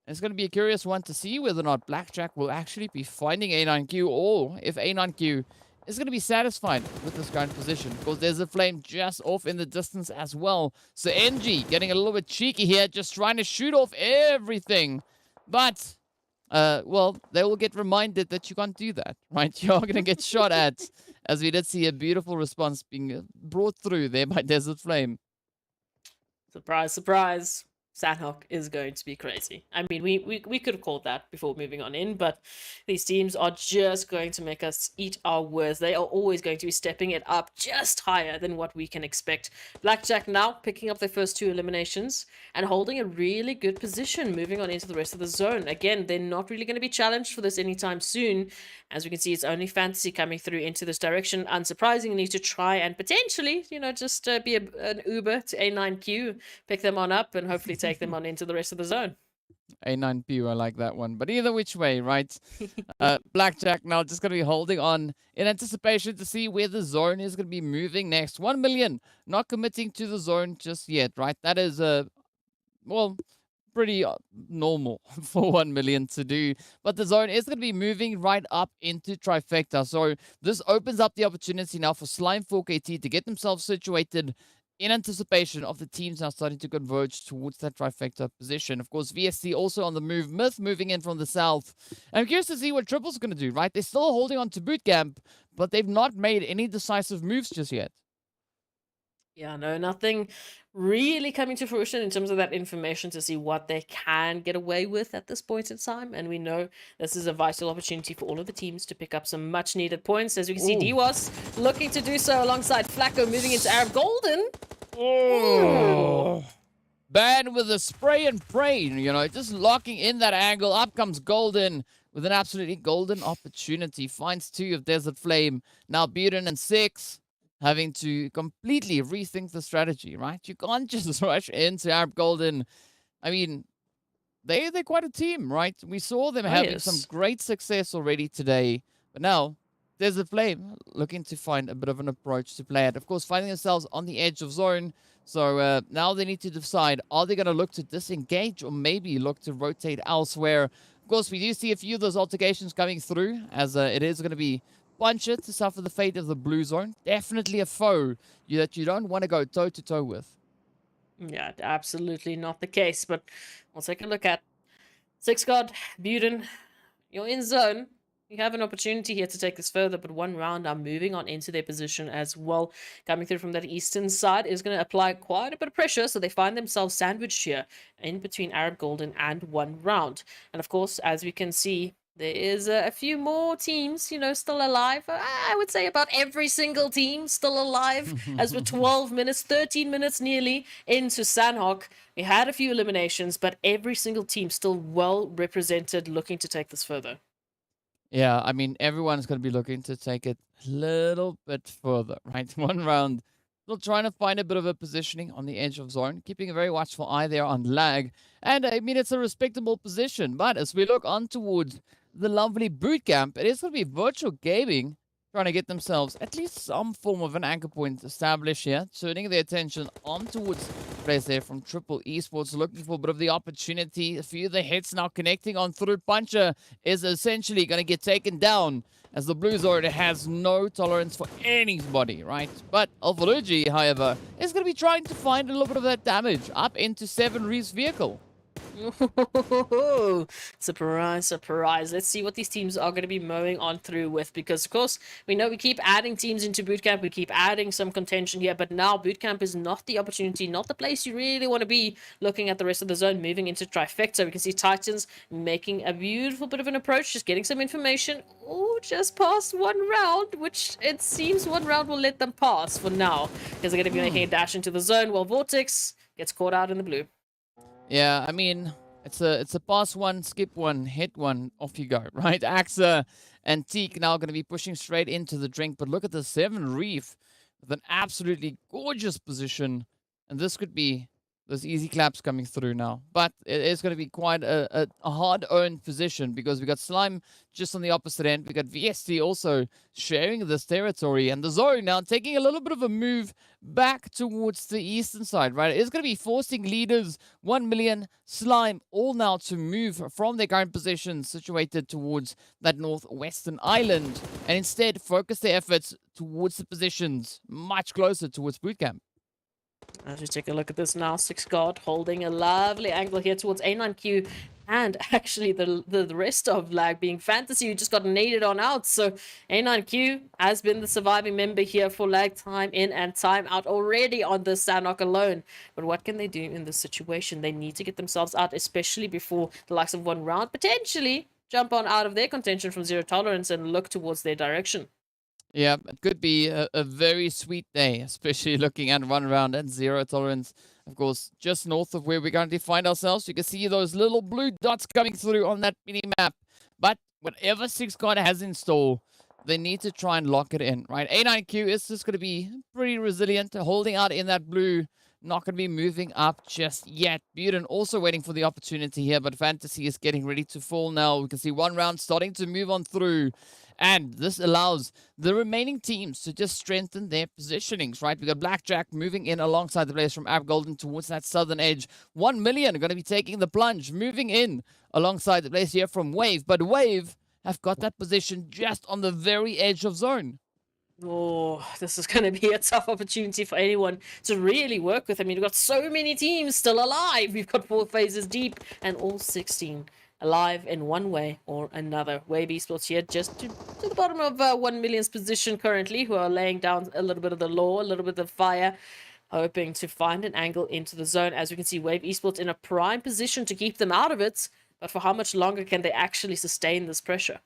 And it's going to be a curious one to see whether or not Blackjack will actually be finding A9Q, or if A9Q is going to be satisfied with this current position, because there's a flame just off in the distance as well. So NG getting a little bit cheeky here, just trying to shoot off everything. But well, they will get reminded that you can't do that, right? You're going to get shot at, as we did see a beautiful response being brought through there by Desert Flame. Surprise, surprise. Sanhok is going to be crazy. I mean, we could have called that before moving on in, but these teams are just going to make us eat our words. They are always going to be stepping it up just higher than what we can expect. Blackjack now picking up their first 2 eliminations and holding a really good position, moving on into the rest of the zone. Again, they're not really going to be challenged for this anytime soon. As we can see, it's only Fantasy coming through into this direction, unsurprisingly, to try and potentially, you know, just be an Uber to A9Q, pick them on up, and hopefully take them on into the rest of the zone. A9P, I like that one. But either which way, right? Blackjack now just going to be holding on in anticipation to see where the zone is going to be moving next. 1 million, not committing to the zone just yet, right? That is, well, pretty normal for 1 million to do. But the zone is going to be moving right up into Trifecta. So this opens up the opportunity now for Slime 4KT to get themselves situated in anticipation of the teams now starting to converge towards that trifecta position. Of course, VSC also on the move. Myth moving in from the south. I'm curious to see what Triple's going to do, right? They're still holding on to boot camp, but they've not made any decisive moves just yet. Yeah, no, nothing really coming to fruition in terms of that information to see what they can get away with at this point in time. And we know this is a vital opportunity for all of the teams to pick up some much needed points. As we can see, DWAS looking to do so alongside Flacco moving into Arab Golden. Oh. Ban with a spray and pray, you know, just locking in that angle. Up comes Golden with an absolutely golden opportunity. Finds 2 of Desert Flame. Now Buren and 6. Having to completely rethink the strategy, right? You can't just rush into Arab Golden. I mean, they're quite a team, right? We saw them having some great success already today. But now, there's a Flame looking to find a bit of an approach to play it. Of course, finding themselves on the edge of zone. So now they need to decide, are they going to look to disengage or maybe look to rotate elsewhere? Of course, we do see a few of those altercations coming through, as it is going to be Puncher to suffer the fate of the blue zone. Definitely a foe that you don't want to go toe-to-toe with. Yeah, absolutely not the case. But we'll take a look at 6God, Buden. You're in zone. You have an opportunity here to take this further, but 1 round are moving on into their position as well. Coming through from that eastern side is going to apply quite a bit of pressure, so they find themselves sandwiched here in between Arab Golden and 1 round. And of course, as we can see, there is a few more teams, you know, still alive. I would say about every single team still alive. As we're 12 minutes, 13 minutes nearly into Sanhok. We had a few eliminations, but every single team still well represented, looking to take this further. Yeah, I mean, everyone's going to be looking to take it a little bit further, right? 1 round. Still trying to find a bit of a positioning on the edge of zone, keeping a very watchful eye there on lag. And I mean, it's a respectable position, but as we look on towards the lovely boot camp, it is going to be Virtual Gaming trying to get themselves at least some form of an anchor point established here, turning their attention on towards players there from Triple Esports, looking for a bit of the opportunity. A few of the hits now connecting on through. Puncher is essentially going to get taken down, as the Blue Zone has no tolerance for anybody, right? But Alvarugi, however, is going to be trying to find a little bit of that damage up into 7 Reef's vehicle. Surprise, surprise. Let's see what these teams are going to be mowing on through with, because of course we know we keep adding teams into bootcamp, we keep adding some contention here, but now bootcamp is not the opportunity, not the place you really want to be. Looking at the rest of the zone, moving into trifecta, we can see Titans making a beautiful bit of an approach, just getting some information. Oh, just past 1 round, which it seems 1 round will let them pass for now, because they're going to be making a dash into the zone, while Vortex gets caught out in the blue. Yeah, I mean, it's a pass one, skip one, hit one, off you go, right? AXA and Teak now going to be pushing straight into the drink, but look at the 7 Reef with an absolutely gorgeous position, and this could be those easy claps coming through now. But it is going to be quite a hard-earned position because we got Slime just on the opposite end. We got VST also sharing this territory, and the Zone now taking a little bit of a move back towards the eastern side, right? It's going to be forcing leaders, 1 million, Slime, all now to move from their current positions situated towards that northwestern island and instead focus their efforts towards the positions much closer towards bootcamp. As we take a look at this now, 6 guard holding a lovely angle here towards A9Q and actually the rest of Lag being Fantasy, who just got naded on out. So A9Q has been the surviving member here for Lag, time in and time out already on the Sanhok alone. But what can they do in this situation? They need to get themselves out, especially before the likes of 1 round potentially jump on out of their contention from Zero Tolerance and look towards their direction. Yeah, it could be a very sweet day, especially looking at 1 round and Zero Tolerance. Of course, just north of where we currently find ourselves, you can see those little blue dots coming through on that mini map. But whatever 6 guard has in store, they need to try and lock it in, right? A9Q is just going to be pretty resilient, holding out in that blue. Not going to be moving up just yet. Buren also waiting for the opportunity here, but Fantasy is getting ready to fall now. We can see 1 round starting to move on through. And this allows the remaining teams to just strengthen their positionings, right? We got Blackjack moving in alongside the players from Ab Golden towards that southern edge. 1 million are going to be taking the plunge, moving in alongside the players here from Wave. But Wave have got that position just on the very edge of zone. Oh, this is going to be a tough opportunity for anyone to really work with. I mean, we've got so many teams still alive. We've got 4 phases deep and all 16 alive in one way or another. Wave Esports here just to the bottom of 1 million's position currently, who are laying down a little bit of the law, a little bit of fire, hoping to find an angle into the zone. As we can see, Wave Esports in a prime position to keep them out of it, but for how much longer can they actually sustain this pressure?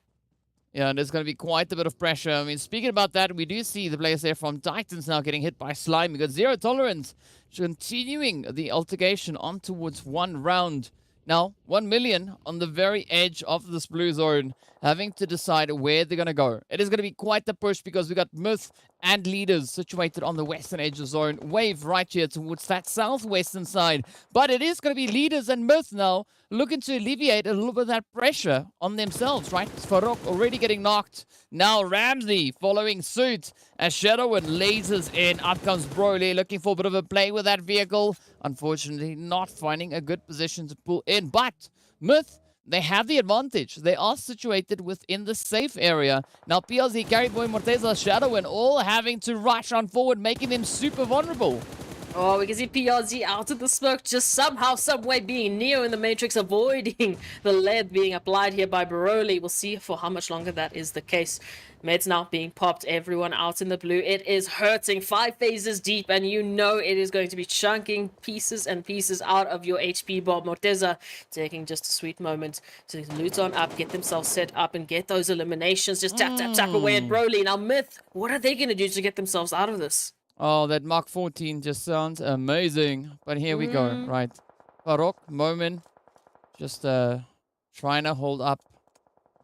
Yeah, there's going to be quite a bit of pressure. I mean, speaking about that, we do see the players there from Titans now getting hit by Slime. We got Zero Tolerance continuing the altercation on towards 1 round. Now, 1 million on the very edge of this blue zone, having to decide where they're going to go. It is going to be quite the push because we got Myth and Leaders situated on the western edge of zone. Wave right here towards that southwestern side. But it is going to be Leaders and Myth now looking to alleviate a little bit of that pressure on themselves, right? Farok already getting knocked. Now Ramsey following suit as Shadow and lasers in. Up comes Broly looking for a bit of a play with that vehicle. Unfortunately, not finding a good position to pull in. But Myth, they have the advantage. They are situated within the safe area. Now PLZ, Carry Boy, Morteza, Shadow, and all having to rush on forward, making them super vulnerable. Oh, we can see PRZ out of the smoke, just somehow, someway being Neo in the Matrix, avoiding the lead being applied here by Broly. We'll see for how much longer that is the case. Meds now being popped, everyone out in the blue. It is hurting, 5 phases deep, and you know it is going to be chunking pieces and pieces out of your HP bomb. Morteza taking just a sweet moment to loot on up, get themselves set up, and get those eliminations. Just tap, tap, tap away at Broly. Now Myth, what are they going to do to get themselves out of this? Oh, that Mark 14 just sounds amazing. But here we go, right? Farok, Moment, just trying to hold up.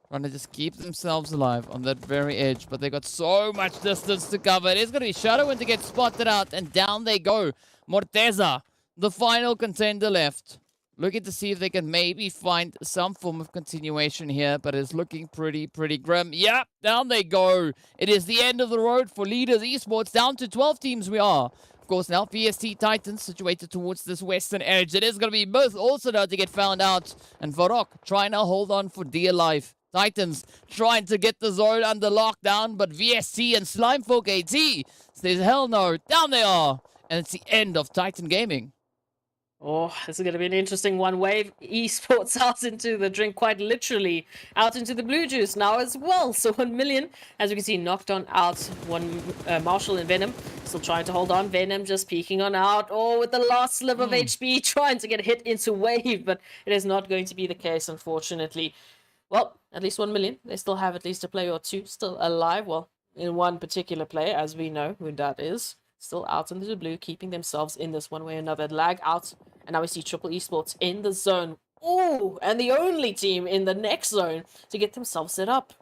Trying to just keep themselves alive on that very edge. But they got so much distance to cover. It is going to be Shadow to get spotted out. And down they go. Morteza, the final contender left. Looking to see if they can maybe find some form of continuation here, but it's looking pretty grim. Yep, down they go. It is the end of the road for Leaders Esports. Down to 12 teams we are. Of course, now PST Titans situated towards this western edge. It is going to be Myth also now to get found out. And Varrock trying to hold on for dear life. Titans trying to get the zone under lockdown, but VST and Slimefolk AT says hell no. Down they are. And it's the end of Titan Gaming. Oh, this is going to be an interesting one. Wave Esports out into the drink, quite literally out into the blue juice now as well. So 1 million, as we can see, knocked on out. One Marshall and Venom still trying to hold on. Venom just peeking on out. Oh, with the last sliver of HP, trying to get hit into Wave, but it is not going to be the case, unfortunately. Well, at least 1 million. They still have at least a player or two still alive. Well, in one particular player, as we know who that is. still out into the blue, keeping themselves in this one way or another. Lag out, and now we see Triple Esports in the zone. Ooh, and the only team in the next zone to get themselves set up.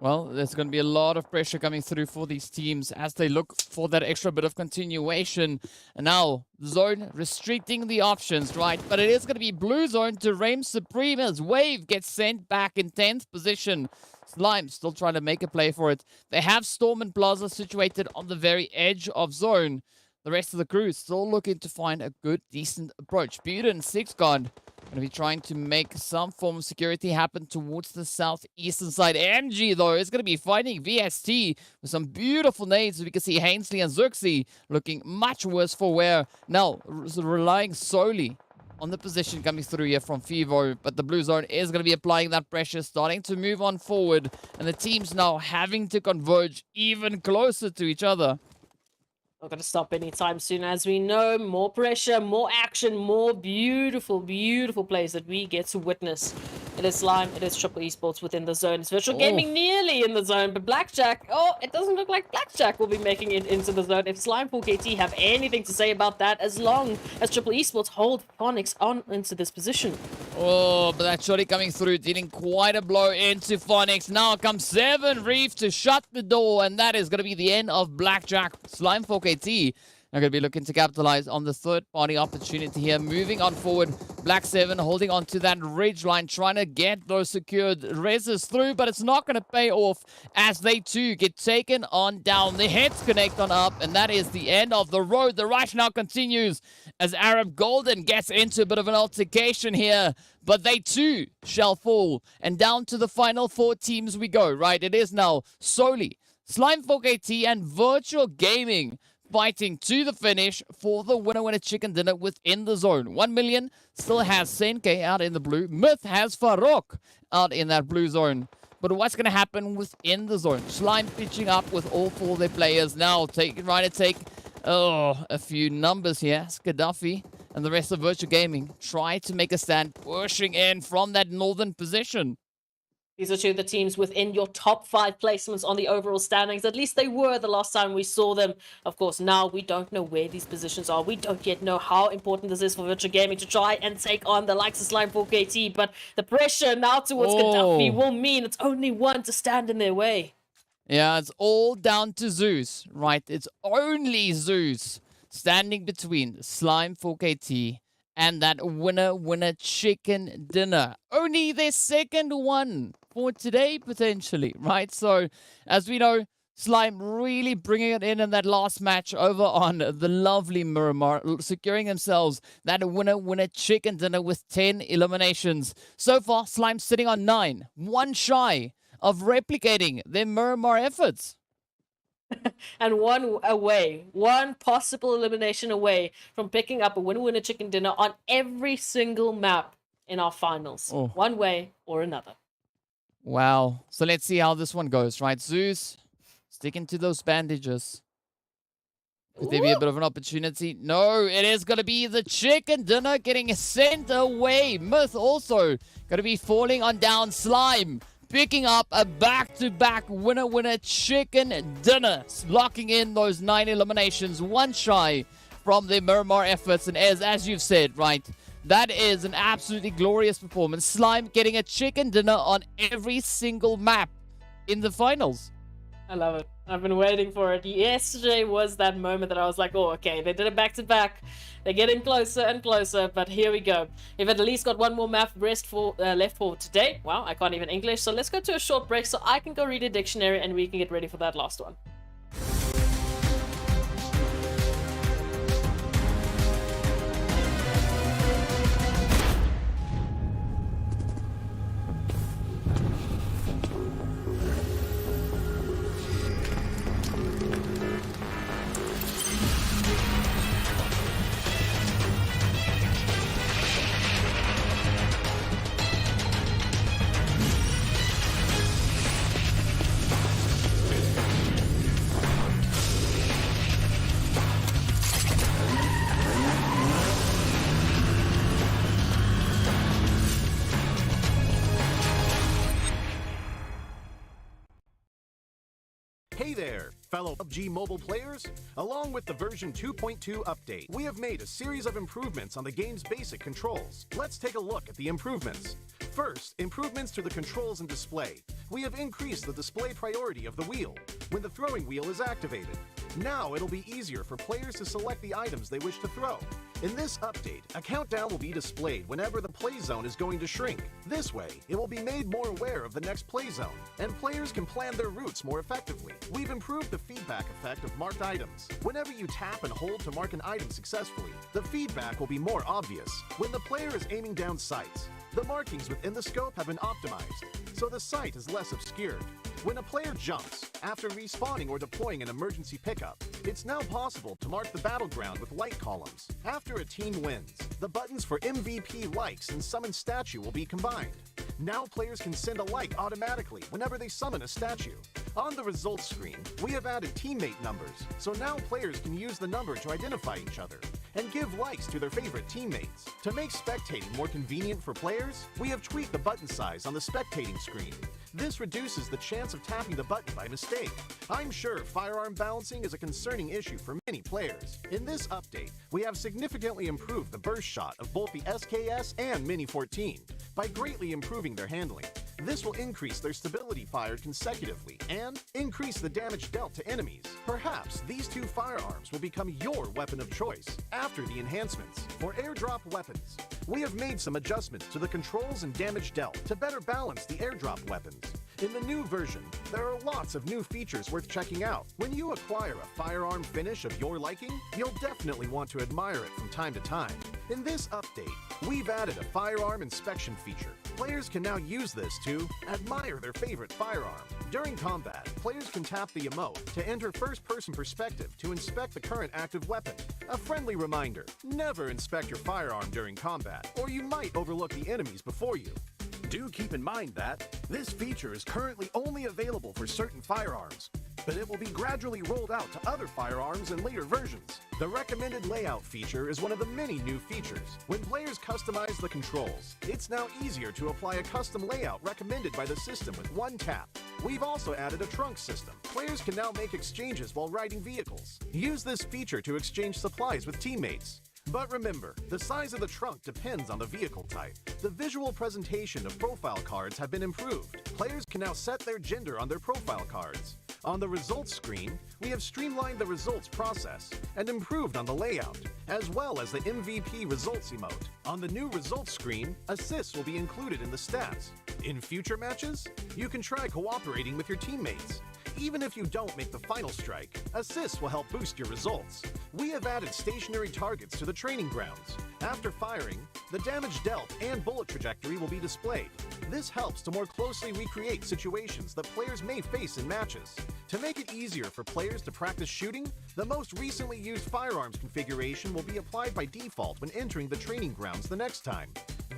Well, there's going to be a lot of pressure coming through for these teams as they look for that extra bit of continuation. And now, zone restricting the options, right? But it is going to be blue zone to reign supreme as Wave gets sent back in 10th position. Slime still trying to make a play for it. They have Storm and Plaza situated on the very edge of zone. The rest of the crew is still looking to find a good, decent approach. Buda and Six God going to be trying to make some form of security happen towards the southeastern side. MG, though, is going to be fighting VST with some beautiful nades. We can see Hainsley and Xerxes looking much worse for wear. Now, relying solely on the position coming through here from Fivo, but the blue zone is going to be applying that pressure, starting to move on forward, and the teams now having to converge even closer to each other. Not going to stop anytime soon, as we know. More pressure, more action, more beautiful, beautiful plays that we get to witness. It is Slime, it is Triple Esports within the zone. It's Virtual Gaming nearly in the zone, but Blackjack, it doesn't look like Blackjack will be making it into the zone. If Slime 4KT have anything to say about that, as long as Triple Esports hold Phonics on into this position. Oh, but that shotty coming through, dealing quite a blow into Phonics. Now comes 7 Reef to shut the door, and that is going to be the end of Blackjack. Slime 4KT are going to be looking to capitalize on the third-party opportunity here. Moving on forward, Black 7 holding on to that ridge line, trying to get those secured reses through, but it's not going to pay off as they too get taken on down. The heads connect on up, and that is the end of the road. The rush now continues as Arab Golden gets into a bit of an altercation here, but they too shall fall. And down to the final 4 teams we go, right? It is now solely Slime 4KT and Virtual Gaming fighting to the finish for the winner chicken dinner within the zone. 1 million still has Senke out in the blue. Myth has Farok out in that blue zone. But what's going to happen within the zone? Slime pitching up with all 4 of their players now. Trying to take a few numbers here. Gaddafi and the rest of Virtual Gaming try to make a stand, pushing in from that northern position. These are 2 of the teams within your top 5 placements on the overall standings. At least they were the last time we saw them. Of course, now we don't know where these positions are. We don't yet know how important this is for Virtual Gaming to try and take on the likes of Slime 4KT. But the pressure now towards Gaddafi will mean it's only one to stand in their way. Yeah, it's all down to Zeus, right? It's only Zeus standing between Slime 4KT and that winner chicken dinner. Only their second one for today, potentially, right? So, as we know, Slime really bringing it in that last match over on the lovely Miramar, securing themselves that winner chicken dinner with 10 eliminations. So far, Slime sitting on 9, one shy of replicating their Miramar efforts. And one possible elimination away from picking up a winner chicken dinner on every single map in our finals. One way or another. Wow. So let's see how this one goes, right? Zeus, sticking to those bandages. Could there be a bit of an opportunity? No, it is going to be the chicken dinner getting sent away. Myth also going to be falling on down. Slime picking up a back-to-back winner chicken dinner, locking in those 9 eliminations, one shy from their Miramar efforts. And as you've said, right, that is an absolutely glorious performance. Slime getting a chicken dinner on every single map in the finals. I love it. I've been waiting for it. Yesterday was that moment that I was like, oh, okay, they did it back-to-back. They're getting closer and closer, but here we go. If it at least got one more map left for today. Wow, I can't even English. So let's go to a short break so I can go read a dictionary and we can get ready for that last one. Hey there! Fellow PUBG mobile players, along with the version 2.2 update, we have made a series of improvements on the game's basic controls. Let's take a look at the improvements. First, improvements to the controls and display. We have increased the display priority of the wheel when the throwing wheel is activated. Now it'll be easier for players to select the items they wish to throw. In this update, a countdown will be displayed whenever the play zone is going to shrink. This way, it will be made more aware of the next play zone, and players can plan their routes more effectively. We've improved the feedback effect of marked items. Whenever you tap and hold to mark an item successfully, the feedback will be more obvious. When the player is aiming down sights, the markings within the scope have been optimized, so the sight is less obscured. When a player jumps, after respawning or deploying an emergency pickup, it's now possible to mark the battleground with light columns. After a team wins, the buttons for MVP likes and summon statue will be combined. Now players can send a like automatically whenever they summon a statue. On the results screen, we have added teammate numbers, so now players can use the number to identify each other and give likes to their favorite teammates. To make spectating more convenient for players, we have tweaked the button size on the spectating screen. This reduces the chance of tapping the button by mistake. I'm sure firearm balancing is a concerning issue for many players. In this update, we have significantly improved the burst shot of both the SKS and Mini 14 by greatly improving their handling. This will increase their stability fired consecutively and increase the damage dealt to enemies. Perhaps these two firearms will become your weapon of choice after the enhancements. For airdrop weapons, we have made some adjustments to the controls and damage dealt to better balance the airdrop weapons. In the new version, there are lots of new features worth checking out. When you acquire a firearm finish of your liking, you'll definitely want to admire it from time to time. In this update, we've added a firearm inspection feature. Players can now use this to admire their favorite firearm. During combat, players can tap the emote to enter first-person perspective to inspect the current active weapon. A friendly reminder, never inspect your firearm during combat, or you might overlook the enemies before you. Do keep in mind that this feature is currently only available for certain firearms, but it will be gradually rolled out to other firearms in later versions. The recommended layout feature is one of the many new features. When players customize the controls, it's now easier to apply a custom layout recommended by the system with one tap. We've also added a trunk system. Players can now make exchanges while riding vehicles. Use this feature to exchange supplies with teammates. But remember, the size of the trunk depends on the vehicle type. The visual presentation of profile cards have been improved. Players can now set their gender on their profile cards. On the results screen, we have streamlined the results process and improved on the layout, as well as the MVP results emote. On the new results screen, assists will be included in the stats. In future matches, you can try cooperating with your teammates. Even if you don't make the final strike, assists will help boost your results. We have added stationary targets to the training grounds. After firing, the damage dealt and bullet trajectory will be displayed. This helps to more closely recreate situations that players may face in matches. To make it easier for players to practice shooting, the most recently used firearms configuration will be applied by default when entering the training grounds the next time.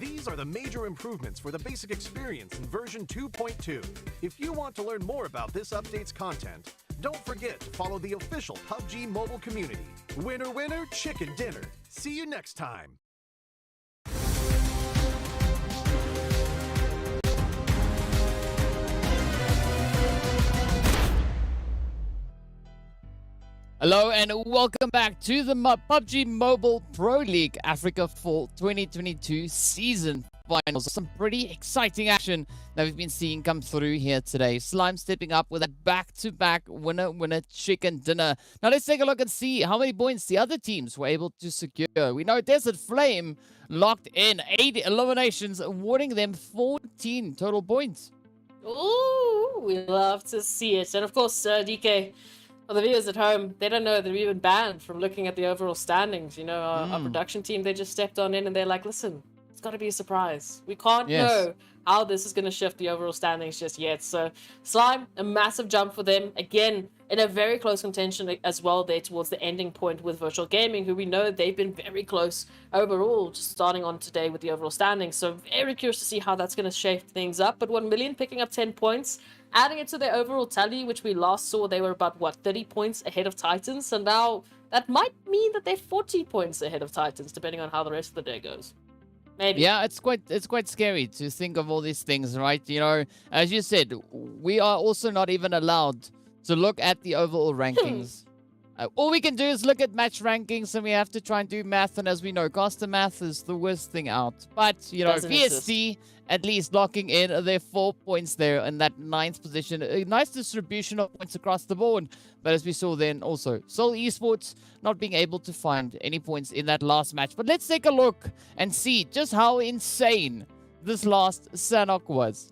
These are the major improvements for the basic experience in version 2.2. If you want to learn more about this update's content, don't forget to follow the official PUBG mobile community. Winner, winner, chicken dinner. See you next time. Hello and welcome back to the PUBG Mobile Pro League Africa Fall 2022 season finals. Some pretty exciting action that we've been seeing come through here today. Slime stepping up with a back-to-back winner chicken dinner. Now let's take a look and see how many points the other teams were able to secure. We know Desert Flame locked in 8 eliminations, awarding them 14 total points. Ooh, we love to see it. And of course, DK, for the viewers at home, they don't know that we've been banned from looking at the overall standings. You know, our production team, they just stepped on in and they're like, listen, it's got to be a surprise. We can't know how this is going to shift the overall standings just yet. So Slime, a massive jump for them. Again, in a very close contention as well there towards the ending point with Virtual Gaming, who we know they've been very close overall, just starting on today with the overall standings. So very curious to see how that's going to shape things up. But 1 million picking up 10 points, adding it to their overall tally, which we last saw they were about, what, 30 points ahead of Titans. So now that might mean that they're 40 points ahead of Titans, depending on how the rest of the day goes. Maybe. Yeah, it's quite scary to think of all these things, right? You know, as you said, we are also not even allowed to look at the overall rankings. All we can do is look at match rankings, and we have to try and do math. And as we know, caster math is the worst thing out. But, you know, Doesn't VST at least locking in their 4 points there in that 9th position. A nice distribution of points across the board. But as we saw then also, Seoul Esports not being able to find any points in that last match. But let's take a look and see just how insane this last Sanhok was.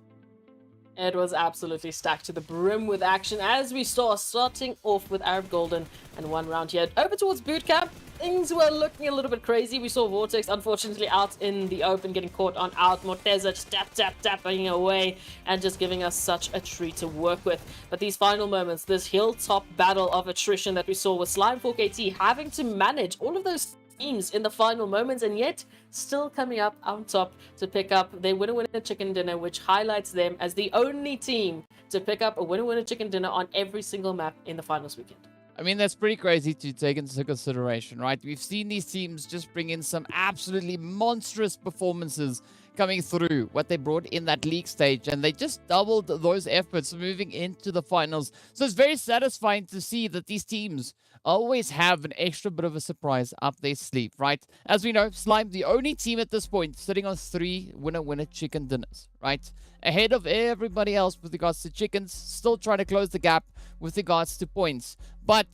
It was absolutely stacked to the brim with action, as we saw, starting off with Arab Golden and 1 round here. Over towards bootcamp, things were looking a little bit crazy. We saw Vortex, unfortunately, out in the open, getting caught on out. Morteza just tapping away and just giving us such a treat to work with. But these final moments, this hilltop battle of attrition that we saw with Slime 4KT having to manage all of those teams in the final moments, and yet still coming up on top to pick up their winner chicken dinner, which highlights them as the only team to pick up a winner chicken dinner on every single map in the finals weekend. I mean, that's pretty crazy to take into consideration, right? We've seen these teams just bring in some absolutely monstrous performances coming through what they brought in that league stage, and they just doubled those efforts moving into the finals. So it's very satisfying to see that these teams always have an extra bit of a surprise up their sleeve, right? As we know, Slime, the only team at this point sitting on 3 winner chicken dinners, right? Ahead of everybody else with regards to chickens, still trying to close the gap with regards to points. But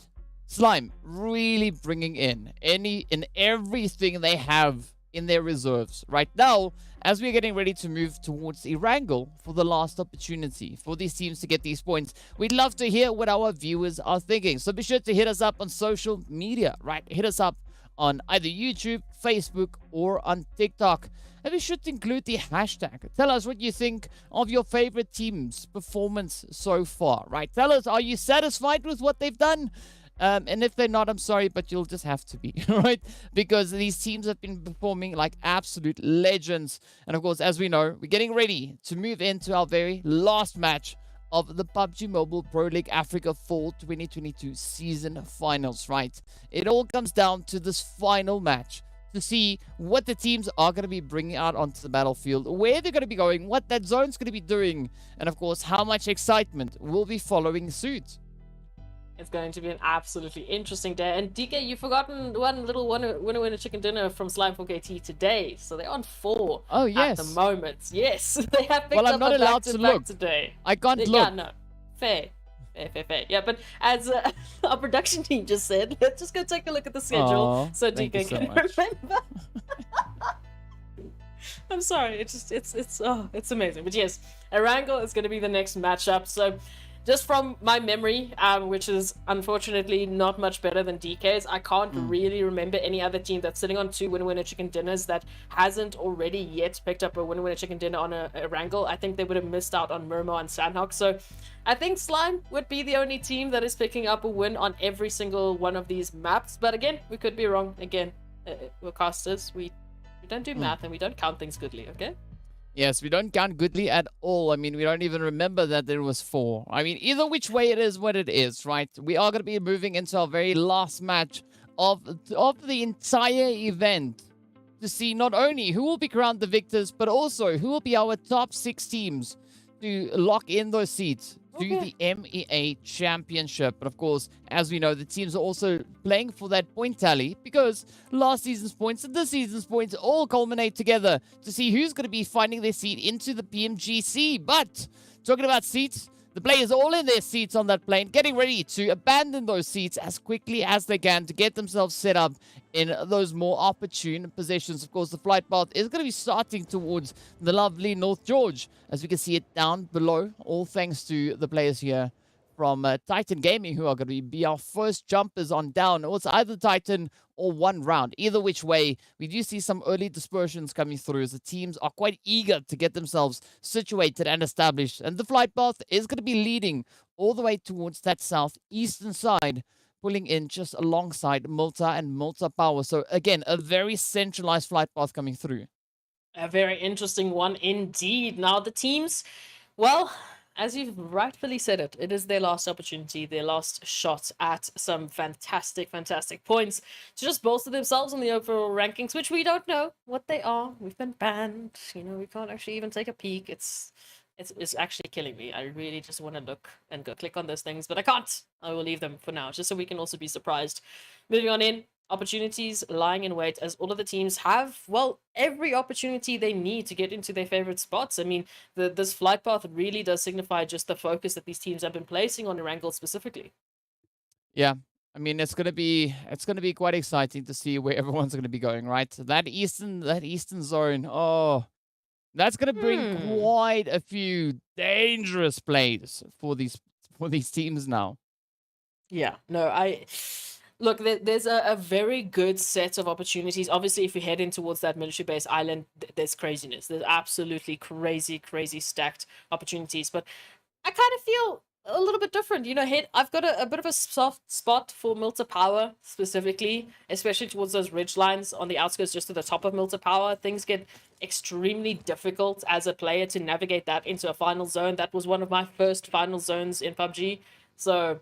Slime really bringing in any and everything they have in their reserves right now, as we're getting ready to move towards Erangel for the last opportunity for these teams to get these points. We'd love to hear what our viewers are thinking, so be sure to hit us up on social media, right? Hit us up on either YouTube, Facebook, or on TikTok. And we should include the hashtag. Tell us what you think of your favorite team's performance so far, right? Tell us, are you satisfied with what they've done? And if they're not, I'm sorry, but you'll just have to be, right? Because these teams have been performing like absolute legends. And of course, as we know, we're getting ready to move into our very last match of the PUBG Mobile Pro League Africa Fall 2022 season finals, right? It all comes down to this final match to see what the teams are going to be bringing out onto the battlefield, where they're going to be going, what that zone's going to be doing, and of course, how much excitement will be following suit. It's going to be an absolutely interesting day. And DK, you've forgotten one little winner chicken dinner from Slime 4KT today. So they're on 4 yes. at the moment. Yes, they have picked Well, I'm up not a allowed to back-to-back look. today. I can't look. Yeah, no. Fair. Yeah, but as our production team just said, let's just go take a look at the schedule. So DK can remember. I'm sorry, it's amazing. But yes, Erangel is going to be the next matchup. So just from my memory, which is unfortunately not much better than DK's, I can't really remember any other team that's sitting on 2 winner chicken dinners that hasn't already yet picked up a winner chicken dinner on a Erangel. I think they would have missed out on Miramar and Sanhok. So I think Slime would be the only team that is picking up a win on every single one of these maps. But again, we could be wrong. Again, we're casters. We don't do math and we don't count things goodly, okay? Yes, we don't count goodly at all. I mean, we don't even remember that there was 4. I mean, either which way it is what it is, right? We are going to be moving into our very last match of the entire event to see not only who will be crowned the victors, but also who will be our top 6 teams to lock in those seats to the MEA Championship. But of course, as we know, the teams are also playing for that point tally, because last season's points and this season's points all culminate together to see who's going to be finding their seat into the PMGC. But talking about seats, the players are all in their seats on that plane, getting ready to abandon those seats as quickly as they can to get themselves set up in those more opportune positions. Of course, the flight path is going to be starting towards the lovely North George, as we can see it down below, all thanks to the players here from Titan Gaming, who are going to be our first jumpers on down. Or it's either Titan or 1 round. Either which way, we do see some early dispersions coming through, as the teams are quite eager to get themselves situated and established. And the flight path is going to be leading all the way towards that southeastern side, pulling in just alongside Malta and Malta Power. So again, a very centralized flight path coming through. A very interesting one indeed. Now the teams, well, as you've rightfully said it is their last opportunity, their last shot at some fantastic points to just bolster themselves on the overall rankings, which we don't know what they are. We've been banned. You know, we can't actually even take a peek. It's it's actually killing me. I really just want to look and go click on those things, but I can't. I will leave them for now, just so we can also be surprised. Moving on in, opportunities lying in wait as all of the teams have, well, every opportunity they need to get into their favorite spots. I mean, this flight path really does signify just the focus that these teams have been placing on Erangel specifically. Yeah. I mean, it's gonna be quite exciting to see where everyone's gonna be going, right? That eastern zone. Oh, that's gonna bring quite a few dangerous plays for these teams now. Yeah, no, look, there's a very good set of opportunities. Obviously, if we head in towards that military base island, there's craziness. There's absolutely crazy stacked opportunities. But I kind of feel a little bit different. You know, I've got a bit of a soft spot for Milta Power specifically, especially towards those ridge lines on the outskirts, just to the top of Milta Power. Things get extremely difficult as a player to navigate that into a final zone. That was one of my first final zones in PUBG. So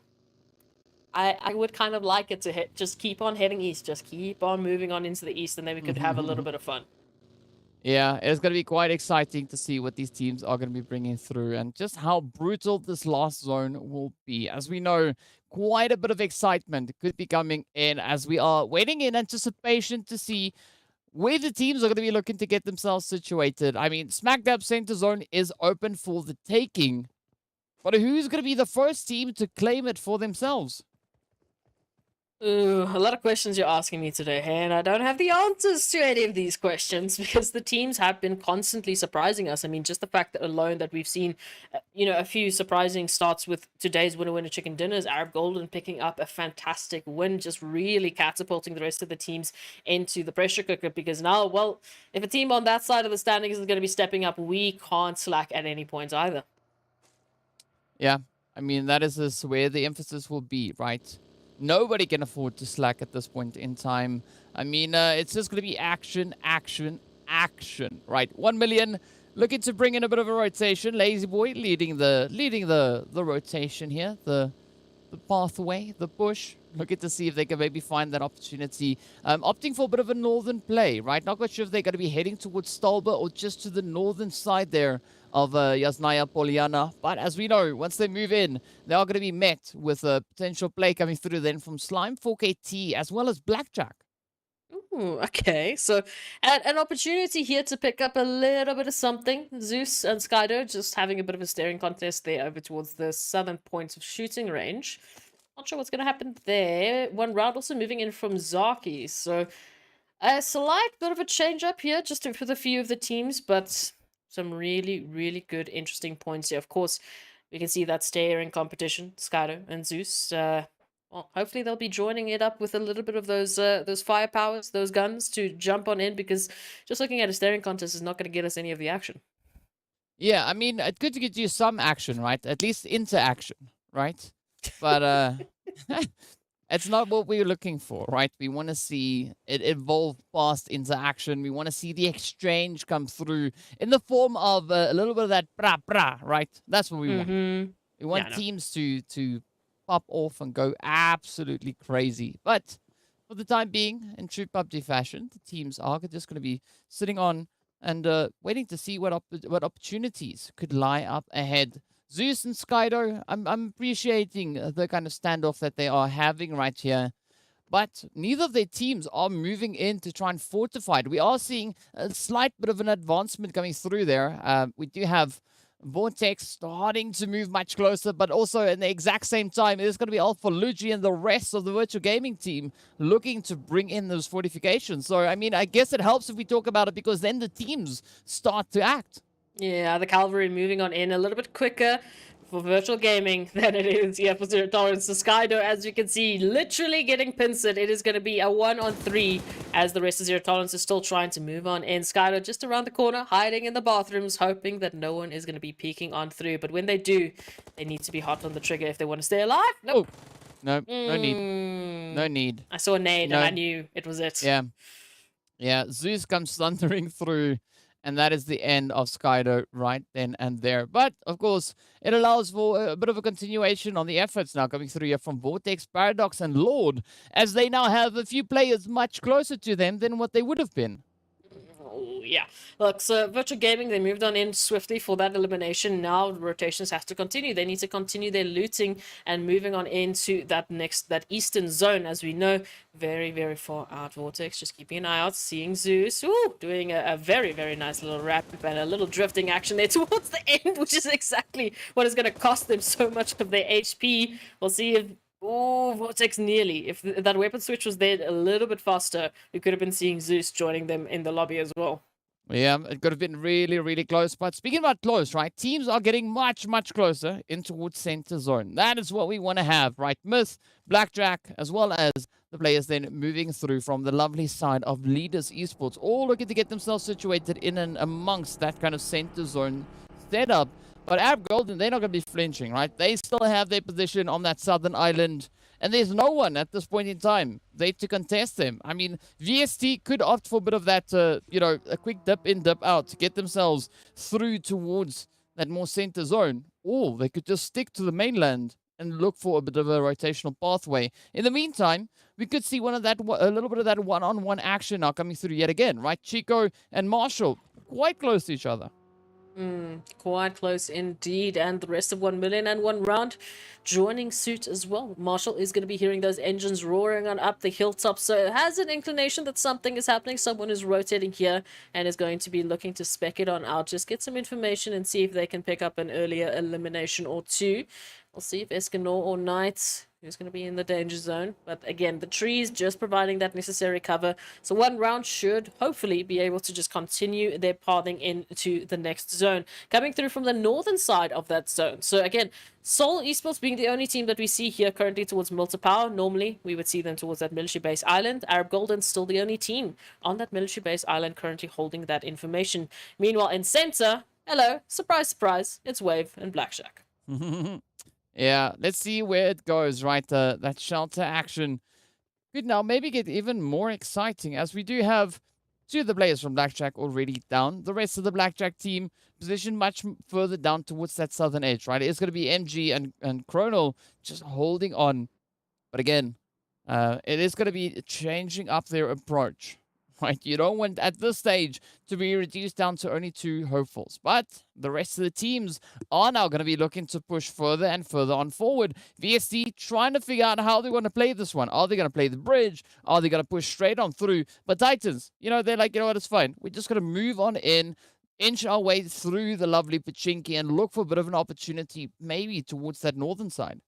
I would kind of like it to just keep on heading east, just keep on moving on into the east, and then we could have a little bit of fun. Yeah, it's going to be quite exciting to see what these teams are going to be bringing through and just how brutal this last zone will be. As we know, quite a bit of excitement could be coming in as we are waiting in anticipation to see where the teams are going to be looking to get themselves situated. I mean, SmackDab Center Zone is open for the taking, but who's going to be the first team to claim it for themselves? Ooh, a lot of questions you're asking me today, and I don't have the answers to any of these questions because the teams have been constantly surprising us. I mean, just the fact that alone that we've seen, a few surprising starts with today's winner chicken dinners, Arab Golden picking up a fantastic win, just really catapulting the rest of the teams into the pressure cooker because now, well, if a team on that side of the standings is going to be stepping up, we can't slack at any point either. Yeah, I mean, that is just where the emphasis will be, right? Nobody can afford to slack at this point in time. I mean, it's just going to be action, right? 1 million looking to bring in a bit of a rotation. Lazy Boy leading the rotation here. The pathway, the push. Looking to see if they can maybe find that opportunity. Opting for a bit of a northern play, right? Not quite sure if they're going to be heading towards Stalba or just to the northern side there of Yasnaya Poliana. But as we know, once they move in, they are going to be met with a potential play coming through then from Slime, 4KT, as well as Blackjack. Ooh, okay, so an opportunity here to pick up a little bit of something. Zeus and Skydo just having a bit of a staring contest there over towards the southern point of shooting range. Not sure what's going to happen there. One round also moving in from Zaki, so a slight bit of a change up here just for the few of the teams, but some really good, interesting points here. Of course, we can see that staring competition, Skydo and Zeus. Well, hopefully they'll be joining it up with a little bit of those firepowers, those guns to jump on in, because just looking at a staring contest is not going to get us any of the action. Yeah, I mean, it's good to get you some action, right? At least into action, right? But it's not what we're looking for, right? We want to see it evolve past into action. We want to see the exchange come through in the form of a little bit of that pra, right? That's what we want. We want teams to pop off and go absolutely crazy. But for the time being, in true PUBG fashion, the teams are just going to be sitting on and waiting to see what opportunities could lie up ahead. Zeus and Skydo, I'm appreciating the kind of standoff that they are having right here. But neither of their teams are moving in to try and fortify it. We are seeing a slight bit of an advancement coming through there. We do have Vortex starting to move much closer, but also at the exact same time, it's going to be Alpha Luigi and the rest of the virtual gaming team looking to bring in those fortifications. So, I mean, I guess it helps if we talk about it because then the teams start to act. Yeah, the cavalry moving on in a little bit quicker for virtual gaming than it is for Zero Tolerance. The Skydo, as you can see, literally getting pincered. It is going to be a 1-on-3 as the rest of Zero Tolerance is still trying to move on in. Skydo just around the corner, hiding in the bathrooms, hoping that no one is going to be peeking on through. But when they do, they need to be hot on the trigger if they want to stay alive. Nope. No, no need. No need. I saw a nade and I knew it was it. Yeah, Zeus comes thundering through. And that is the end of Skydo right then and there. But, of course, it allows for a bit of a continuation on the efforts now coming through here from Vortex, Paradox, and Lord, as they now have a few players much closer to them than what they would have been. Oh, yeah. Look, so Virtual Gaming, they moved on in swiftly for that elimination. Now rotations have to continue. They need to continue their looting and moving on into that eastern zone. As we know, very, very far out. Vortex, just keeping an eye out, seeing Zeus. Ooh, doing a very, very nice little wrap and a little drifting action there towards the end, which is exactly what is going to cost them so much of their HP. We'll see if Vortex nearly. If that weapon switch was there a little bit faster, we could have been seeing Zeus joining them in the lobby as well. Yeah, it could have been really, really close. But speaking about close, right? Teams are getting much, much closer in towards center zone. That is what we want to have, right? Myth, Blackjack, as well as the players then moving through from the lovely side of Leaders Esports, all looking to get themselves situated in and amongst that kind of center zone setup. But Arab Golden, they're not going to be flinching, right? They still have their position on that southern island. And there's no one at this point in time there to contest them. I mean, VST could opt for a bit of that, a quick dip in, dip out to get themselves through towards that more center zone. Or they could just stick to the mainland and look for a bit of a rotational pathway. In the meantime, we could see a little bit of that one-on-one action now coming through yet again, right? Chico and Marshall quite close to each other. Quite close indeed, and the rest of 1,000,001 round joining suit as well. Marshall is going to be hearing those engines roaring on up the hilltop, so it has an inclination that something is happening. Someone is rotating here and is going to be looking to spec it on out, just get some information and see if they can pick up an earlier elimination or two. We'll see if Escanor or Knight, who's going to be in the danger zone. But again, the trees just providing that necessary cover. So one round should hopefully be able to just continue their pathing into the next zone. Coming through from the northern side of that zone. So again, Seoul Esports being the only team that we see here currently towards Milta Power. Normally, we would see them towards that military base island. Arab Golden still the only team on that military base island currently holding that information. Meanwhile, in center, hello, surprise, surprise, it's Wave and Blackjack. Yeah, let's see where it goes, right? That shelter action could now maybe get even more exciting as we do have two of the players from Blackjack already down. The rest of the Blackjack team positioned much further down towards that southern edge, right? It's going to be MG and Chronal just holding on. But again, it is going to be changing up their approach. Right, you don't want at this stage to be reduced down to only two hopefuls. But the rest of the teams are now going to be looking to push further and further on forward. VST trying to figure out how they want to play this one. Are they going to play the bridge? Are they going to push straight on through? But Titans, they're like, what, it's fine. We're just going to move on in, inch our way through the lovely Pachinki and look for a bit of an opportunity maybe towards that northern side.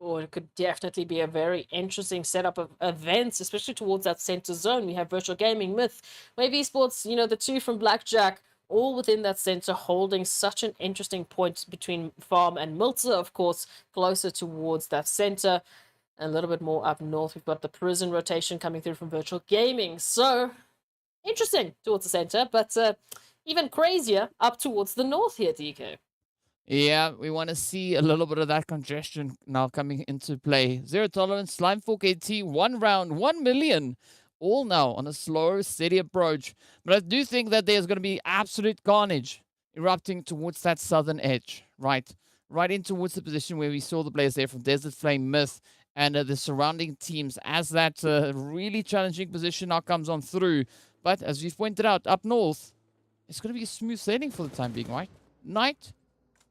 Or it could definitely be a very interesting setup of events, especially towards that center zone. We have Virtual Gaming, Myth, Wave Esports, the two from Blackjack, all within that center, holding such an interesting point between Farm and Milta, of course, closer towards that center. A little bit more up north, we've got the prison rotation coming through from Virtual Gaming. So, interesting towards the center, but even crazier up towards the north here, DK. Yeah, we want to see a little bit of that congestion now coming into play. Zero tolerance, Slime Fork AT, one round, 1 million. All now on a slow, steady approach. But I do think that there's going to be absolute carnage erupting towards that southern edge, right? Right in towards the position where we saw the players there from Desert Flame, Myth, and the surrounding teams as that really challenging position now comes on through. But as we've pointed out, up north, it's going to be smooth sailing for the time being, right? Knight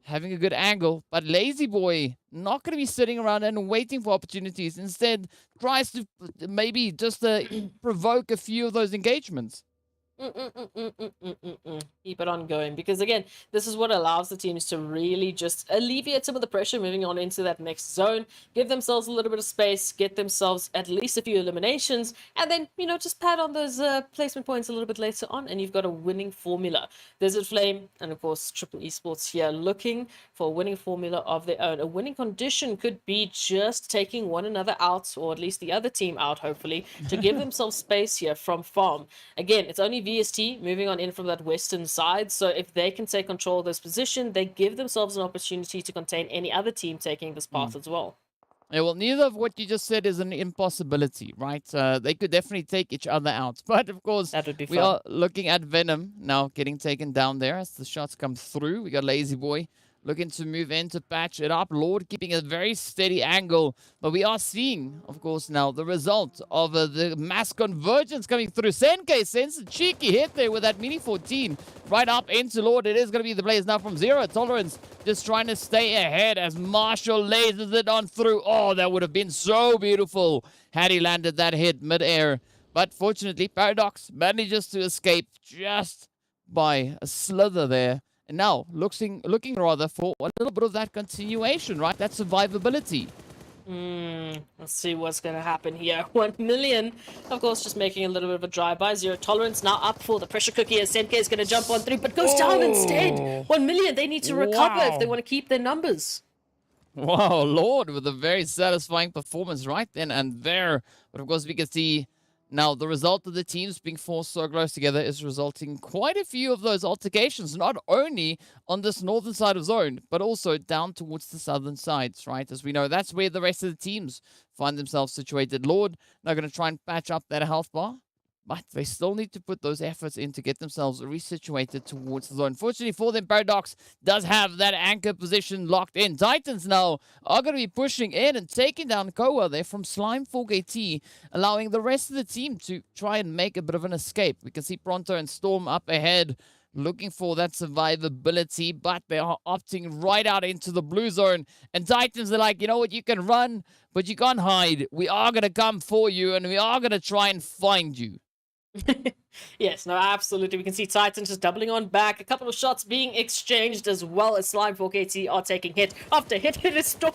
having a good angle, but Lazy Boy not going to be sitting around and waiting for opportunities. Instead, tries to maybe just provoke a few of those engagements. Keep it on going, because again, this is what allows the teams to really just alleviate some of the pressure moving on into that next zone, give themselves a little bit of space, get themselves at least a few eliminations, and then just pad on those placement points a little bit later on, and you've got a winning formula. Desert Flame and of course Triple Esports here looking for a winning formula of their own. A winning condition could be just taking one another out, or at least the other team out, hopefully, to give themselves space here from farm. Again, it's only VST moving on in from that western side, so if they can take control of this position, they give themselves an opportunity to contain any other team taking this path as well. Yeah, well, neither of what you just said is an impossibility, right? They could definitely take each other out. But, of course, that would be we are looking at Venom now getting taken down there as the shots come through. We got Lazy Boy looking to move in to patch it up. Lord keeping a very steady angle, but we are seeing, of course, now the result of the mass convergence coming through. Senke sends a cheeky hit there with that Mini 14 right up into Lord. It is going to be the blaze now from Zero Tolerance, just trying to stay ahead as Marshall lasers it on through. Oh, that would have been so beautiful had he landed that hit mid-air. But fortunately, Paradox manages to escape just by a slither there. And now looking rather for a little bit of that continuation, right? That survivability. Let's see what's going to happen here. 1 million, of course, just making a little bit of a drive-by. Zero Tolerance now up for the pressure cookie as Senke is going to jump on through, but goes down instead. 1 million, they need to recover if they want to keep their numbers. Wow, Lord, with a very satisfying performance right then and there. But of course, we can see now the result of the teams being forced so close together is resulting quite a few of those altercations, not only on this northern side of zone, but also down towards the southern sides, right? As we know, that's where the rest of the teams find themselves situated. Lord, now going to try and patch up that health bar, but they still need to put those efforts in to get themselves resituated towards the zone. Fortunately for them, Paradox does have that anchor position locked in. Titans now are going to be pushing in and taking down Koa there from Slime 4KT, allowing the rest of the team to try and make a bit of an escape. We can see Pronto and Storm up ahead, looking for that survivability, but they are opting right out into the blue zone. And Titans are like, you know what, you can run, but you can't hide. We are going to come for you, and we are going to try and find you. Yes, no, absolutely. We can see Titans just doubling on back. A couple of shots being exchanged as well as Slime 4KT are taking hit after hit is Storm.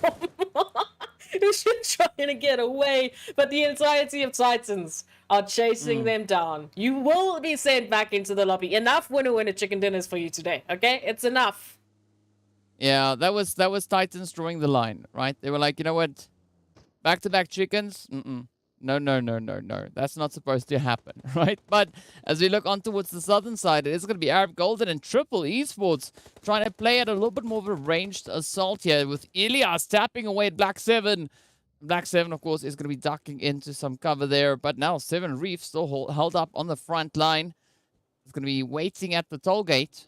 He's just trying to get away, but the entirety of Titans are chasing them down. You will be sent back into the lobby. Enough winner chicken dinners for you today, okay? It's enough. Yeah, that was Titans drawing the line, right? They were like, you know what? Back-to-back chickens? No. That's not supposed to happen, right? But as we look on towards the southern side, it is going to be Arab Golden and Triple Esports trying to play at a little bit more of a ranged assault here with Ilias tapping away at Black 7. Black 7, of course, is going to be ducking into some cover there. But now 7 Reef still held up on the front line. It's going to be waiting at the toll gate,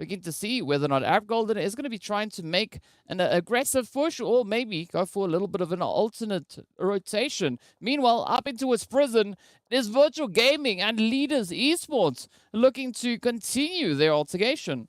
looking to see whether or not Arab Golden is going to be trying to make an aggressive push or maybe go for a little bit of an alternate rotation. Meanwhile, up into its prison, there's Virtual Gaming and Leaders Esports looking to continue their altercation.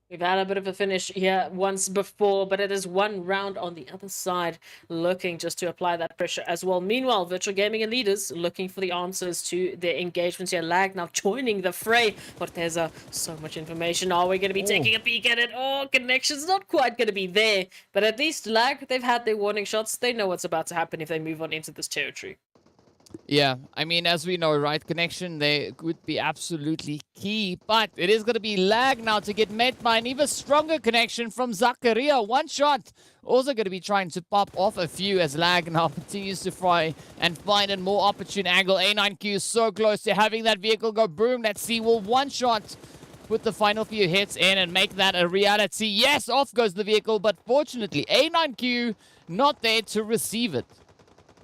We've had a bit of a finish here once before, but it is one round on the other side, looking just to apply that pressure as well. Meanwhile, Virtual Gaming and Leaders looking for the answers to their engagements here. Lag now joining the fray, but there's so much information. Are we going to be taking a peek at it? Oh, connection's not quite going to be there, but at least Lag, they've had their warning shots. They know what's about to happen if they move on into this territory. Yeah, I mean, as we know, right, connection there could be absolutely key, but it is going to be Lag now to get met by an even stronger connection from Zakaria. One shot, also going to be trying to pop off a few as Lag now continues to try and find a more opportune angle. A9Q is so close to having that vehicle go boom. Let's see, will one shot put the final few hits in and make that a reality? Yes, off goes the vehicle, but fortunately, A9Q not there to receive it.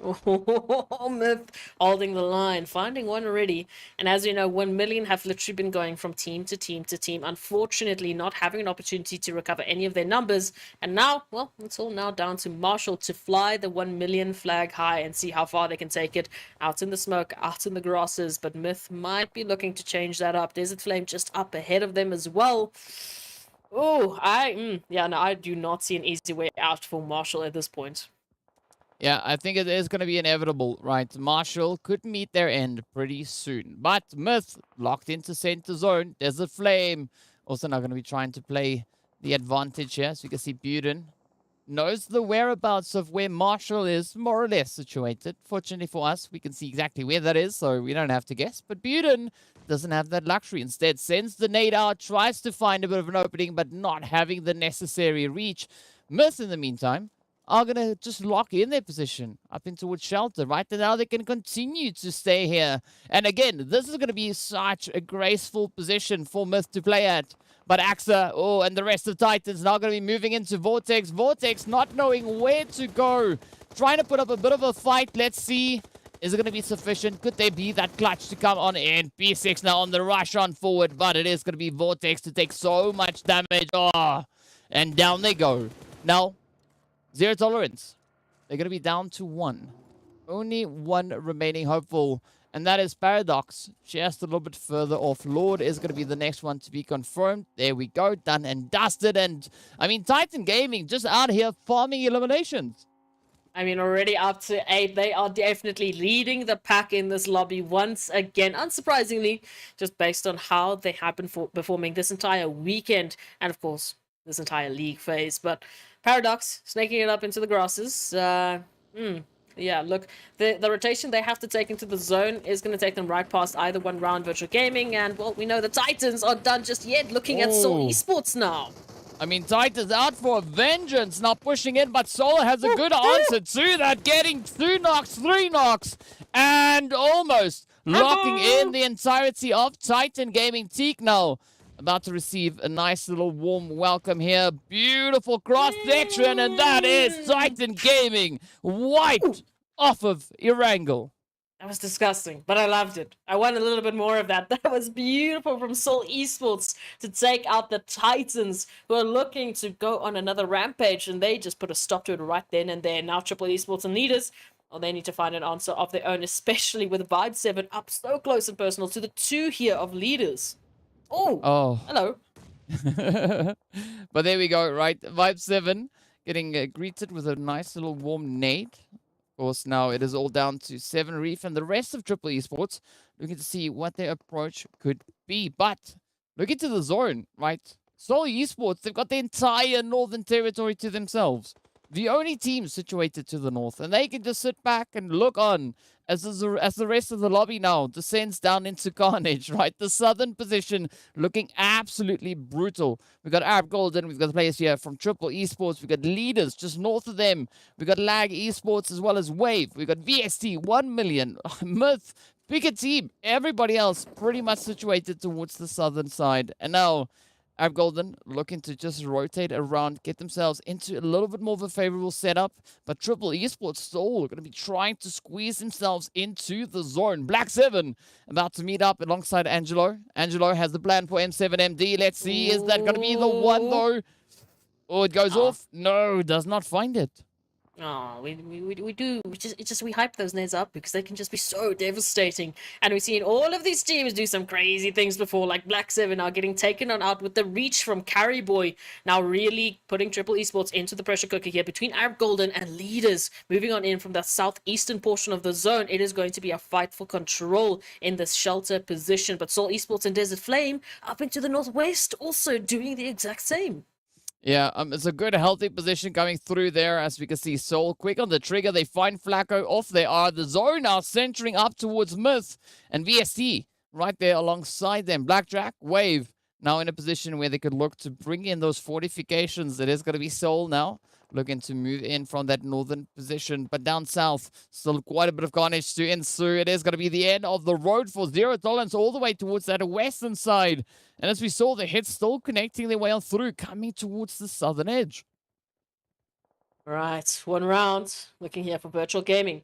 Oh, Myth holding the line, finding one already. And as you know, 1 million have literally been going from team to team to team, unfortunately not having an opportunity to recover any of their numbers. And now, well, it's all now down to Marshall to fly the 1 million flag high and see how far they can take it out in the smoke, out in the grasses. But Myth might be looking to change that up. Desert Flame just up ahead of them as well. Oh, I do not see an easy way out for Marshall at this point. Yeah, I think it is going to be inevitable, right? Marshall could meet their end pretty soon. But Myth locked into center zone. Desert Flame also now going to be trying to play the advantage here. So you can see Buden knows the whereabouts of where Marshall is more or less situated. Fortunately for us, we can see exactly where that is, so we don't have to guess. But Buden doesn't have that luxury. Instead, sends the nade out, tries to find a bit of an opening, but not having the necessary reach. Myth, in the meantime, are going to just lock in their position up in towards shelter, right? And now they can continue to stay here. And again, this is going to be such a graceful position for Myth to play at. But AXA, and the rest of Titans now going to be moving into Vortex. Vortex not knowing where to go. Trying to put up a bit of a fight. Let's see. Is it going to be sufficient? Could there be that clutch to come on in? P6 now on the rush on forward, but it is going to be Vortex to take so much damage. Oh, And down they go. Now, zero tolerance. They're going to be down to 1. Only 1 remaining hopeful. And that is Paradox. Just a little bit further off. Lord is going to be the next one to be confirmed. There we go. Done and dusted. And, I mean, Titan Gaming just out here farming eliminations. I mean, already up to 8. They are definitely leading the pack in this lobby once again. Unsurprisingly, just based on how they have been performing this entire weekend. And, of course, this entire league phase. But Paradox, snaking it up into the grasses. Yeah, look, the rotation they have to take into the zone is going to take them right past either one round Virtual Gaming. And, well, we know the Titans aren't done just yet. Looking at Seoul Esports now. I mean, Titans out for vengeance, not pushing in, but Seoul has a good answer to that, getting 2 knocks, 3 knocks, and almost locking in the entirety of Titan Gaming. Teak now about to receive a nice little warm welcome here. Beautiful cross-section, and that is Titan Gaming wiped off of Erangel. That was disgusting, but I loved it. I want a little bit more of that. That was beautiful from Seoul Esports to take out the Titans, who are looking to go on another rampage, and they just put a stop to it right then and there. Now Triple Esports and Leaders, well, they need to find an answer of their own, especially with Vibe 7 up so close and personal to the 2 here of Leaders. Oh, hello. But there we go, right? Vibe 7 getting greeted with a nice little warm nade. Of course, now it is all down to 7 Reef and the rest of Triple Esports looking to see what their approach could be. But look into the zone, right? Seoul Esports, they've got the entire Northern Territory to themselves. The only team situated to the north. And they can just sit back and look on as the rest of the lobby now descends down into carnage, right? The southern position looking absolutely brutal. We've got Arab Golden, we've got the players here from Triple Esports, we've got Leaders just north of them, we've got Lag Esports as well as Wave, we've got VST, 1 million, Myth, bigger team, everybody else pretty much situated towards the southern side. And now Arab Golden looking to just rotate around, get themselves into a little bit more of a favorable setup. But Triple Esports still going to be trying to squeeze themselves into the zone. Black 7 about to meet up alongside Angelo. Angelo has the plan for M7MD. Let's see, is that going to be the one though? Oh, it goes off. No, does not find it. Oh, we hype those nades up because they can just be so devastating. And we've seen all of these teams do some crazy things before, like Black 7 are getting taken on out with the reach from Carry Boy. Now really putting Triple Esports into the pressure cooker here between Arab Golden and Leaders. Moving on in from the southeastern portion of the zone, it is going to be a fight for control in this shelter position. But Seoul Esports and Desert Flame up into the northwest also doing the exact same. Yeah, it's a good, healthy position coming through there. As we can see, Seoul quick on the trigger. They find Flacco. Off they are. The zone now centering up towards Myth and VST right there alongside them. Blackjack, Wave now in a position where they could look to bring in those fortifications. It is going to be Seoul now looking to move in from that northern position. But down south, still quite a bit of carnage to ensue. It is going to be the end of the road for Zero Tolerance all the way towards that western side. And as we saw, the hits still connecting their way on through, coming towards the southern edge. Right, 1 round. Looking here for Virtual Gaming.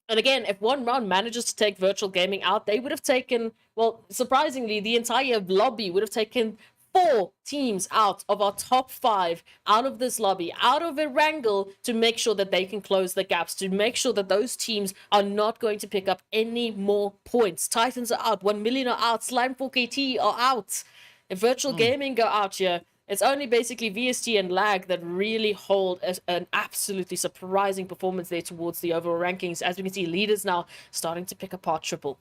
And again, if 1 round manages to take Virtual Gaming out, they would have taken, well, surprisingly, the entire lobby would have taken 4 teams out of our top 5 out of this lobby, out of Erangel, to make sure that they can close the gaps, to make sure that those teams are not going to pick up any more points. Titans are out, 1 million are out, Slime 4KT are out. If Virtual Gaming go out here, it's only basically VST and Lag that really hold an absolutely surprising performance there towards the overall rankings. As we can see, Leaders now starting to pick apart Triple.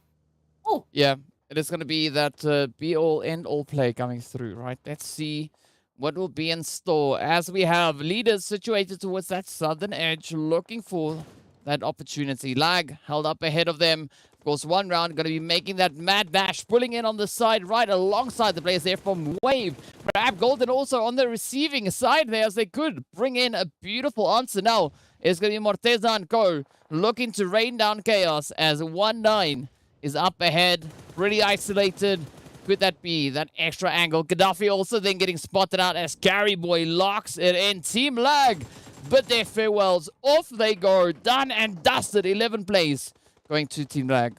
Oh, yeah. It is going to be that be-all, end-all play coming through, right? Let's see what will be in store as we have Leaders situated towards that southern edge, looking for that opportunity. Lag held up ahead of them. Of course, 1 round going to be making that mad dash, pulling in on the side right alongside the players there from Wave. Rab Golden also on the receiving side there as they could bring in a beautiful answer. Now it's going to be Morteza and Co. looking to rain down chaos as 1-9 is up ahead, pretty isolated. Could that be that extra angle? Gaddafi also then getting spotted out as Carry Boy locks it in. TEAMLAG bid their farewells. Off they go. Done and dusted. 11 plays going to TEAMLAG.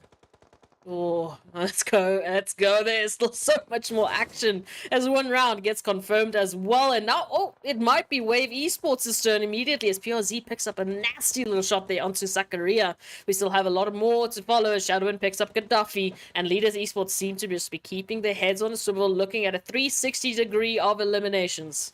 Oh, let's go. Let's go. There's still so much more action as one round gets confirmed as well. And now, oh, it might be Wave Esports' turn immediately as PRZ picks up a nasty little shot there onto Zakaria. We still have a lot more to follow as Shadowin picks up Gaddafi. And Leaders Esports seem to just be keeping their heads on a swivel, looking at a 360 degree of eliminations.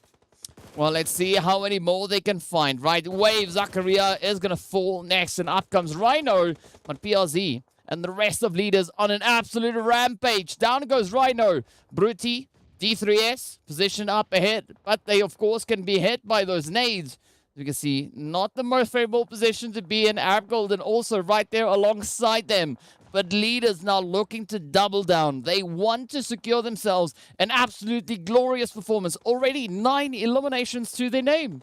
Well, let's see how many more they can find, right? Wave, Zakaria is going to fall next, and up comes Rhino, but PRZ and the rest of Leaders on an absolute rampage. Down goes Rhino. Bruti, D3S, positioned up ahead, but they, of course, can be hit by those nades. As you can see, not the most favorable position to be in. Arab Golden also right there alongside them. But Leaders now looking to double down. They want to secure themselves an absolutely glorious performance. Already 9 eliminations to their name.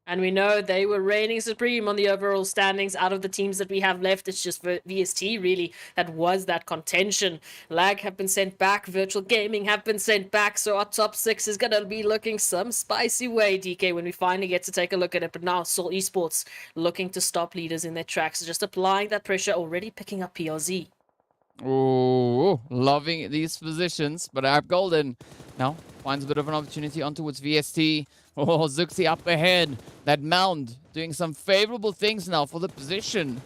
And we know they were reigning supreme on the overall standings out of the teams that we have left. It's just VST, really, that was that contention. Lag have been sent back. Virtual Gaming have been sent back. So our top 6 is going to be looking some spicy way, DK, when we finally get to take a look at it. But now Seoul Esports looking to stop Leaders in their tracks. Just applying that pressure, already picking up PRZ. Oh, loving these positions. But Arab Golden now finds a bit of an opportunity on towards VST. Oh, Zuxi up ahead. That mound doing some favorable things now for the position.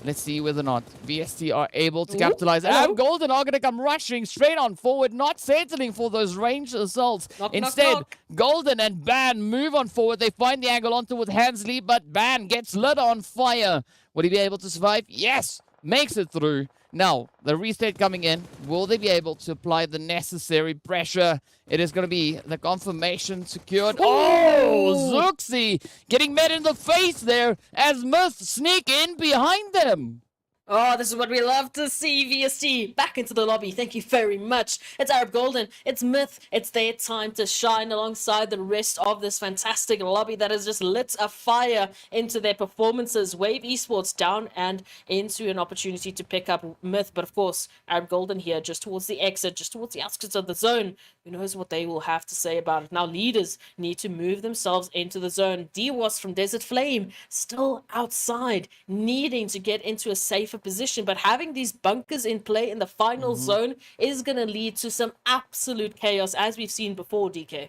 Let's see whether or not VST are able to capitalize. Arab Golden are going to come rushing straight on forward, not settling for those ranged assaults. Instead, Golden and Ban move on forward. They find the angle on towards Hansley, but Ban gets lit on fire. Will he be able to survive? Yes, makes it through. Now, the restate coming in. Will they be able to apply the necessary pressure? It is going to be the confirmation secured. Oh, Zuxi getting met in the face there as Myth sneak in behind them. Oh, this is what we love to see, VST. Back into the lobby. Thank you very much. It's Arab Golden. It's Myth. It's their time to shine alongside the rest of this fantastic lobby that has just lit a fire into their performances. Wave Esports down and into an opportunity to pick up Myth. But of course, Arab Golden here just towards the exit, just towards the outskirts of the zone. Who knows what they will have to say about it. Now, Leaders need to move themselves into the zone. DWAS from Desert Flame still outside, needing to get into a safer position, but having these bunkers in play in the final zone is going to lead to some absolute chaos, as we've seen before, DK.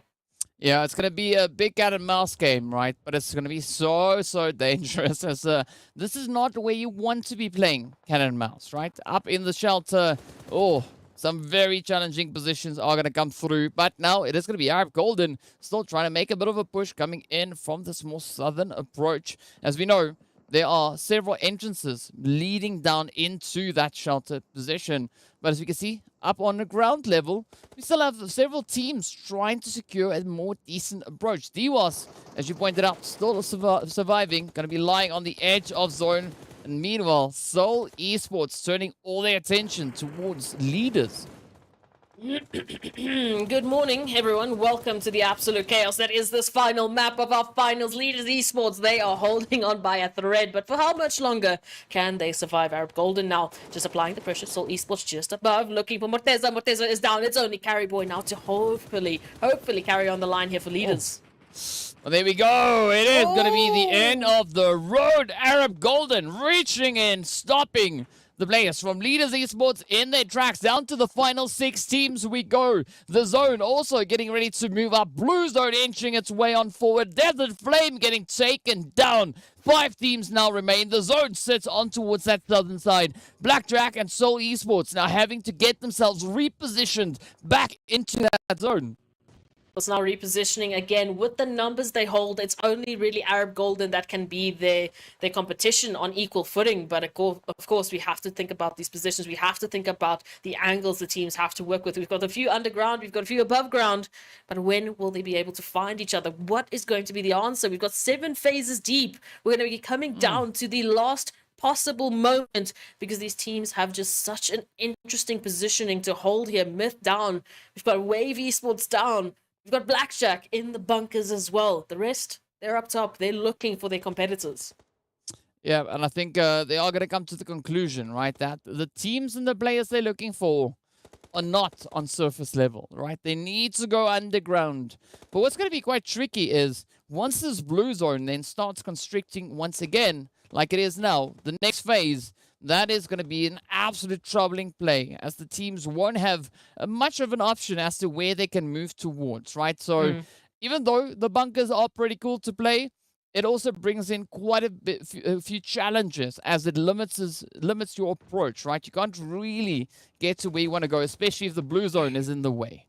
Yeah, it's going to be a big cat and mouse game, right? But it's going to be so dangerous as this is not where you want to be playing cat and mouse, right? Up in the shelter, some very challenging positions are going to come through. But now it is going to be Arab Golden still trying to make a bit of a push coming in from this more southern approach. As we know, there are several entrances leading down into that shelter position. But as we can see, up on the ground level, we still have several teams trying to secure a more decent approach. DWAS, as you pointed out, still surviving, going to be lying on the edge of zone. And meanwhile, Seoul Esports turning all their attention towards Leaders. Good morning, everyone. Welcome to the absolute chaos that is this final map of our finals. Leaders Esports, they are holding on by a thread, but for how much longer can they survive? Arab Golden now just applying the pressure. Seoul Esports just above, looking for Morteza. Morteza is down. It's only Carry Boy now to hopefully carry on the line here for Leaders. Well, there we go. It is going to be the end of the road. Arab Golden reaching in, stopping the players from Leaders Esports in their tracks. Down to the final 6 teams we go. The zone also getting ready to move up. Blue zone inching its way on forward. Desert Flame getting taken down. 5 teams now remain. The zone sits on towards that southern side. Blackjack and Seoul Esports now having to get themselves repositioned back into that zone. It's now repositioning again with the numbers they hold. It's only really Arab Golden that can be their competition on equal footing. But of course, we have to think about these positions. We have to think about the angles the teams have to work with. We've got a few underground, we've got a few above ground. But when will they be able to find each other? What is going to be the answer? We've got 7 phases deep. We're going to be coming down to the last possible moment because these teams have just such an interesting positioning to hold here. Myth down. We've got Wave Esports down. We've got Blackjack in the bunkers as well. The rest, they're up top. They're looking for their competitors. Yeah, and I think they are going to come to the conclusion, right, that the teams and the players they're looking for are not on surface level, right? They need to go underground. But what's going to be quite tricky is once this blue zone then starts constricting once again, like it is now, the next phase, that is going to be an absolute troubling play, as the teams won't have much of an option as to where they can move towards, right? So even though the bunkers are pretty cool to play, it also brings in quite a few challenges, as it limits your approach, right? You can't really get to where you want to go, especially if the blue zone is in the way.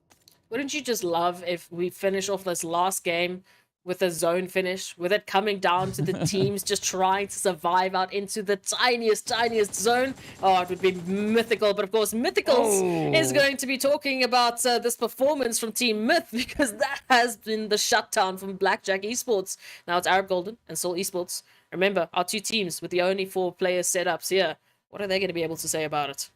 Wouldn't you just love if we finish off this last game with a zone finish, with it coming down to the teams just trying to survive out into the tiniest zone? Oh, it would be mythical. But of course, Mythicals is going to be talking about this performance from Team Myth, because that has been the shutdown from Blackjack Esports. Now it's Arab Golden and Seoul Esports. Remember, our two teams with the only 4 player setups here. What are they going to be able to say about it?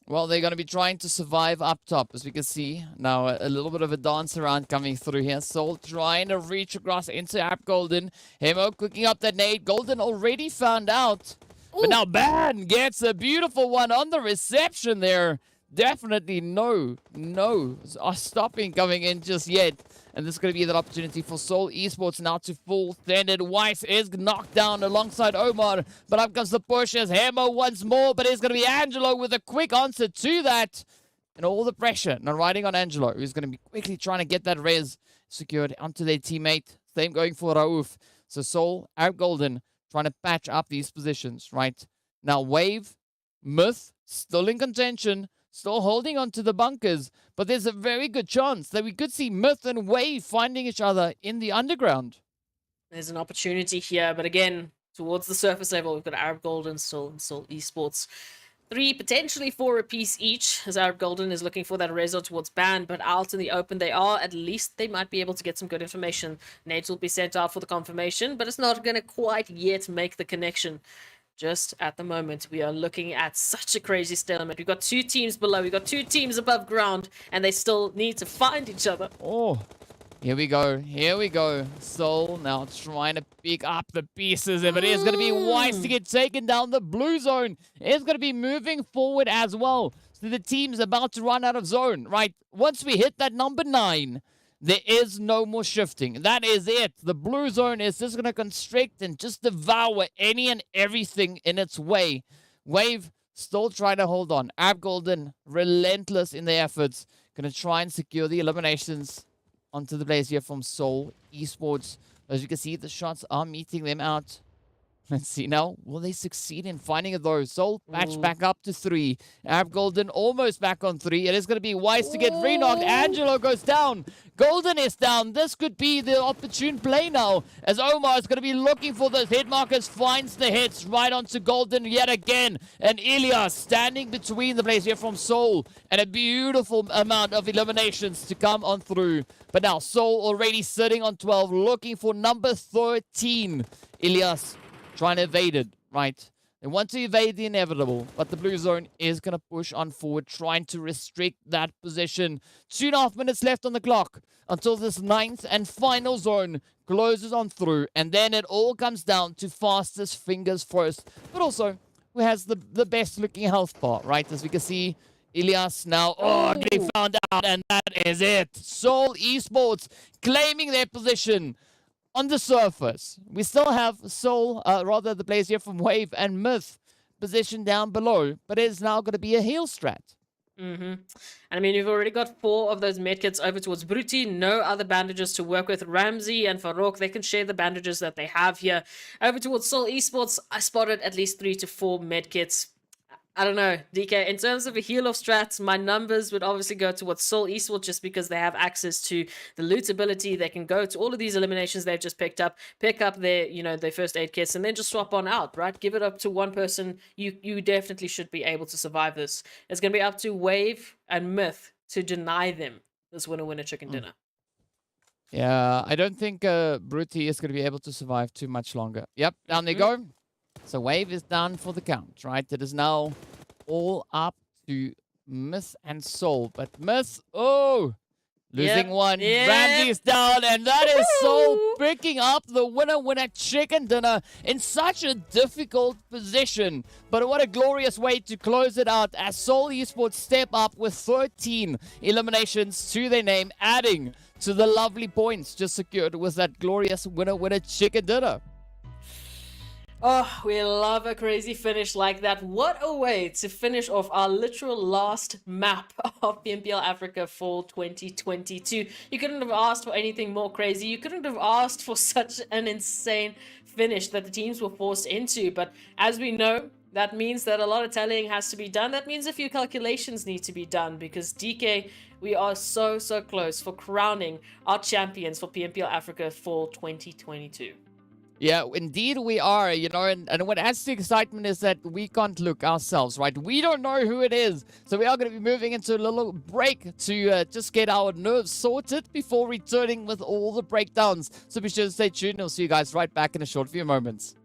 Well, they're going to be trying to survive up top, as we can see. Now, a little bit of a dance around coming through here. Soul trying to reach across into App Golden. Hemo cooking up that nade. Golden already found out. Ooh. But now Ban gets a beautiful one on the reception there. Definitely no stopping coming in just yet. And this is going to be that opportunity for Seoul Esports now to full send it. Weiss is knocked down alongside Omar. But up comes the push as Hemo once more. But it's going to be Angelo with a quick answer to that. And all the pressure now riding on Angelo, who's going to be quickly trying to get that res secured onto their teammate. Same going for Raouf. So Seoul, Arab Golden, trying to patch up these positions, right? Now Wave, Myth, still in contention. Still holding on to the bunkers, but there's a very good chance that we could see Myth and Wave finding each other in the underground. There's an opportunity here, but again, towards the surface level, we've got Arab Golden, Seoul Esports. 3, potentially 4 apiece each, as Arab Golden is looking for that reso towards Ban, but out in the open they are. At least they might be able to get some good information. Nades will be sent out for the confirmation, but it's not going to quite yet make the connection. Just at the moment, we are looking at such a crazy stalemate. We've got 2 teams below, we've got 2 teams above ground, and they still need to find each other. Oh, here we go. Soul now trying to pick up the pieces, but it is going to be Weiss to get taken down. The blue zone is going to be moving forward as well. So the team's about to run out of zone, right? Once we hit that number 9, there is no more shifting. That is it. The blue zone is just going to constrict and just devour any and everything in its way. Wave still trying to hold on. Arab Golden, relentless in their efforts. Going to try and secure the eliminations onto the place here from Seoul Esports. As you can see, the shots are meeting them out. Let's see now. Will they succeed in finding those? Soul patch back up to 3. Arab Golden almost back on 3. It is going to be Weiss to get re-knocked. Angelo goes down. Golden is down. This could be the opportune play now, as Omar is going to be looking for those hit markers. Finds the hits right onto Golden yet again. And Ilias standing between the players here from Seoul. And a beautiful amount of eliminations to come on through. But now Seoul already sitting on 12, looking for number 13. Ilias trying to evade it, right? They want to evade the inevitable, but the blue zone is going to push on forward, trying to restrict that position. 2.5 minutes left on the clock until this 9th and final zone closes on through, and then it all comes down to fastest fingers first, but also who has the best looking health bar, right? As we can see, Ilias now getting found out, and that is it. Seoul Esports claiming their position. On the surface, we still have Seoul, the players here from Wave and Myth positioned down below, but it is now going to be a heal strat. And I mean, you've already got 4 of those medkits over towards Bruti. No other bandages to work with. Ramsey and Farouk, they can share the bandages that they have here. Over towards Seoul Esports, I spotted at least 3 to 4 medkits. I don't know, DK, in terms of a heal of strats, my numbers would obviously go towards Seoul Esports just because they have access to the loot ability. They can go to all of these eliminations they've just picked up, pick up their, their first aid kits, and then just swap on out, right? Give it up to one person. You definitely should be able to survive this. It's going to be up to Wave and Myth to deny them this winner chicken dinner. Yeah, I don't think Bruti is going to be able to survive too much longer. Yep, down they go. So Wave is down for the count, right? It is now all up to Myth and Soul. But Myth, losing one. Ramsey is down, and that is Soul picking up the winner chicken dinner in such a difficult position. But what a glorious way to close it out as Seoul Esports step up with 13 eliminations to their name, adding to the lovely points just secured with that glorious winner chicken dinner. Oh, we love a crazy finish like that. What a way to finish off our literal last map of PMPL Africa Fall 2022. You couldn't have asked for anything more crazy. You couldn't have asked for such an insane finish that the teams were forced into. But as we know, that means that a lot of tallying has to be done. That means a few calculations need to be done because DK, we are so close for crowning our champions for PMPL Africa Fall 2022. Yeah, indeed we are, you know, and what adds to excitement is that we can't look ourselves, right? We don't know who it is. So we are going to be moving into a little break to just get our nerves sorted before returning with all the breakdowns. So be sure to stay tuned. We'll see you guys right back in a short few moments.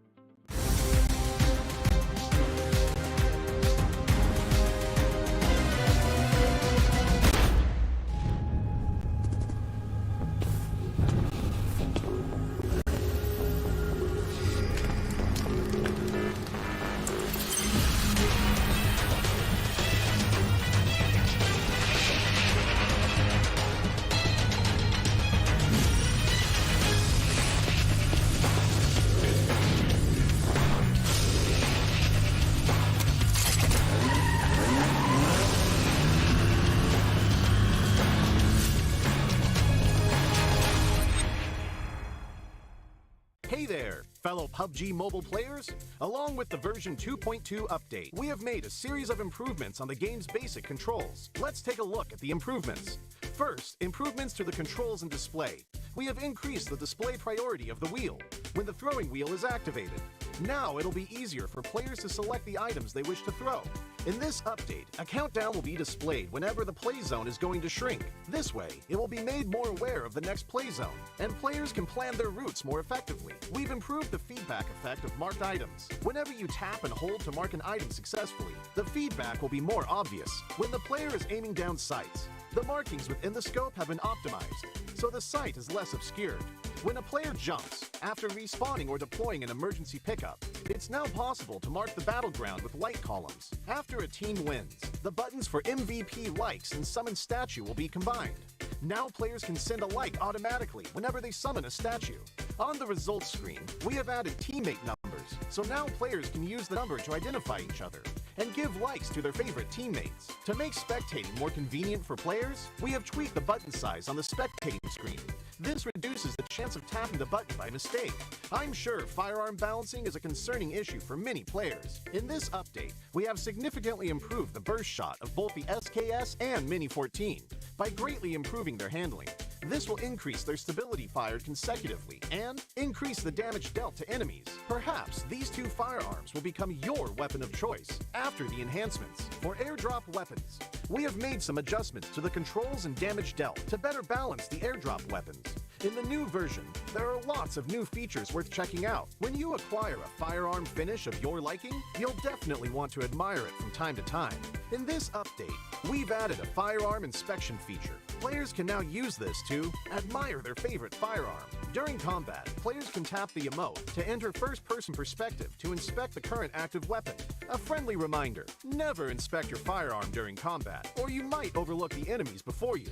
Hey there, fellow PUBG mobile players! Along with the version 2.2 update, we have made a series of improvements on the game's basic controls. Let's take a look at the improvements. First, improvements to the controls and display. We have increased the display priority of the wheel when the throwing wheel is activated. Now it'll be easier for players to select the items they wish to throw. In this update, a countdown will be displayed whenever the play zone is going to shrink. This way, it will be made more aware of the next play zone, and players can plan their routes more effectively. We've improved the feedback effect of marked items. Whenever you tap and hold to mark an item successfully, the feedback will be more obvious when the player is aiming down sights. The markings within the scope have been optimized, so the sight is less obscured. When a player jumps, after respawning or deploying an emergency pickup, it's now possible to mark the battleground with light columns. After a team wins, the buttons for MVP likes and summon statue will be combined. Now players can send a like automatically whenever they summon a statue. On the results screen, we have added teammate numbers, so now players can use the number to identify each other and give likes to their favorite teammates. To make spectating more convenient for players, we have tweaked the button size on the spectating screen. This reduces the chance of tapping the button by mistake. I'm sure firearm balancing is a concerning issue for many players. In this update, we have significantly improved the burst shot of both the SKS and Mini 14 by greatly improving their handling. This will increase their stability fired consecutively and increase the damage dealt to enemies. Perhaps these two firearms will become your weapon of choice after the enhancements. For airdrop weapons, we have made some adjustments to the controls and damage dealt to better balance the airdrop weapons. In the new version, there are lots of new features worth checking out. When you acquire a firearm finish of your liking, you'll definitely want to admire it from time to time. In this update, we've added a firearm inspection feature. Players can now use this to admire their favorite firearm. During combat, players can tap the emote to enter first-person perspective to inspect the current active weapon. A friendly reminder, never inspect your firearm during combat, or you might overlook the enemies before you.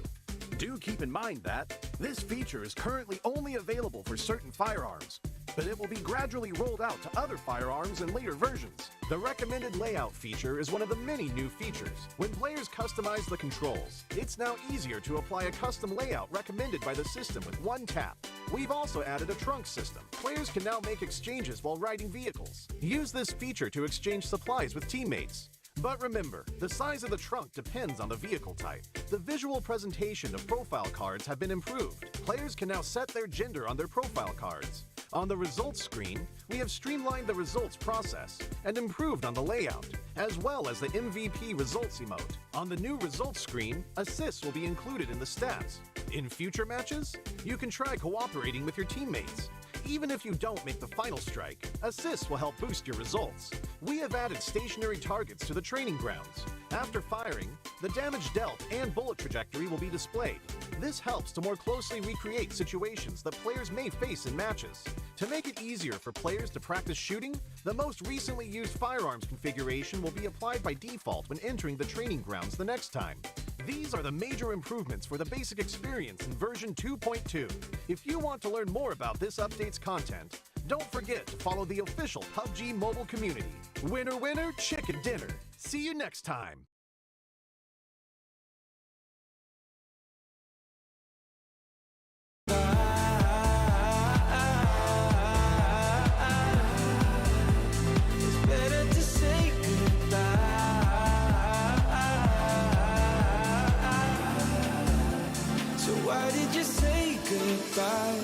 Do keep in mind that this feature is currently only available for certain firearms, but it will be gradually rolled out to other firearms in later versions. The recommended layout feature is one of the many new features. When players customize the controls, it's now easier to apply a custom layout recommended by the system with one tap. We've also added a trunk system. Players can now make exchanges while riding vehicles. Use this feature to exchange supplies with teammates. But remember, the size of the trunk depends on the vehicle type. The visual presentation of profile cards have been improved. Players can now set their gender on their profile cards. On the results screen, we have streamlined the results process and improved on the layout, as well as the MVP results emote. On the new results screen, assists will be included in the stats. In future matches, you can try cooperating with your teammates. Even if you don't make the final strike, assists will help boost your results. We have added stationary targets to the training grounds. After firing, the damage dealt and bullet trajectory will be displayed. This helps to more closely recreate situations that players may face in matches. To make it easier for players to practice shooting, the most recently used firearms configuration will be applied by default when entering the training grounds the next time. These are the major improvements for the basic experience in version 2.2. If you want to learn more about this update's content, Don't forget to follow the official PUBG mobile community. Winner, winner, chicken dinner. See you next time. Better to say goodbye. So why did you say goodbye?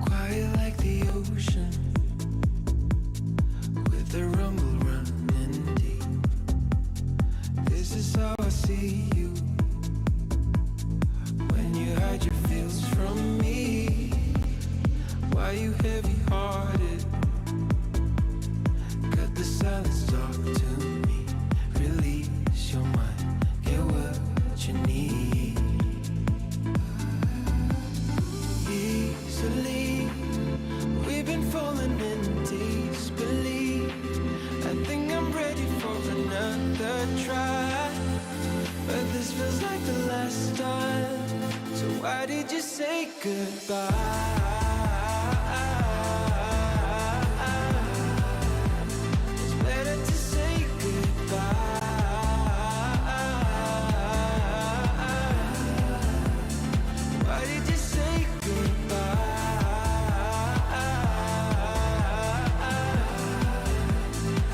Quiet like the ocean, with the rumble running deep. This is how I see you, when you hide your feels from me. Why you heavy-hearted? Cut the silence, talk to me. Release your mind, get what you need. Easily, we've been falling in disbelief. I think I'm ready for another try, but this feels like the last time. So why did you say goodbye? It's better to say goodbye. Why did you say goodbye?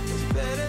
It's better.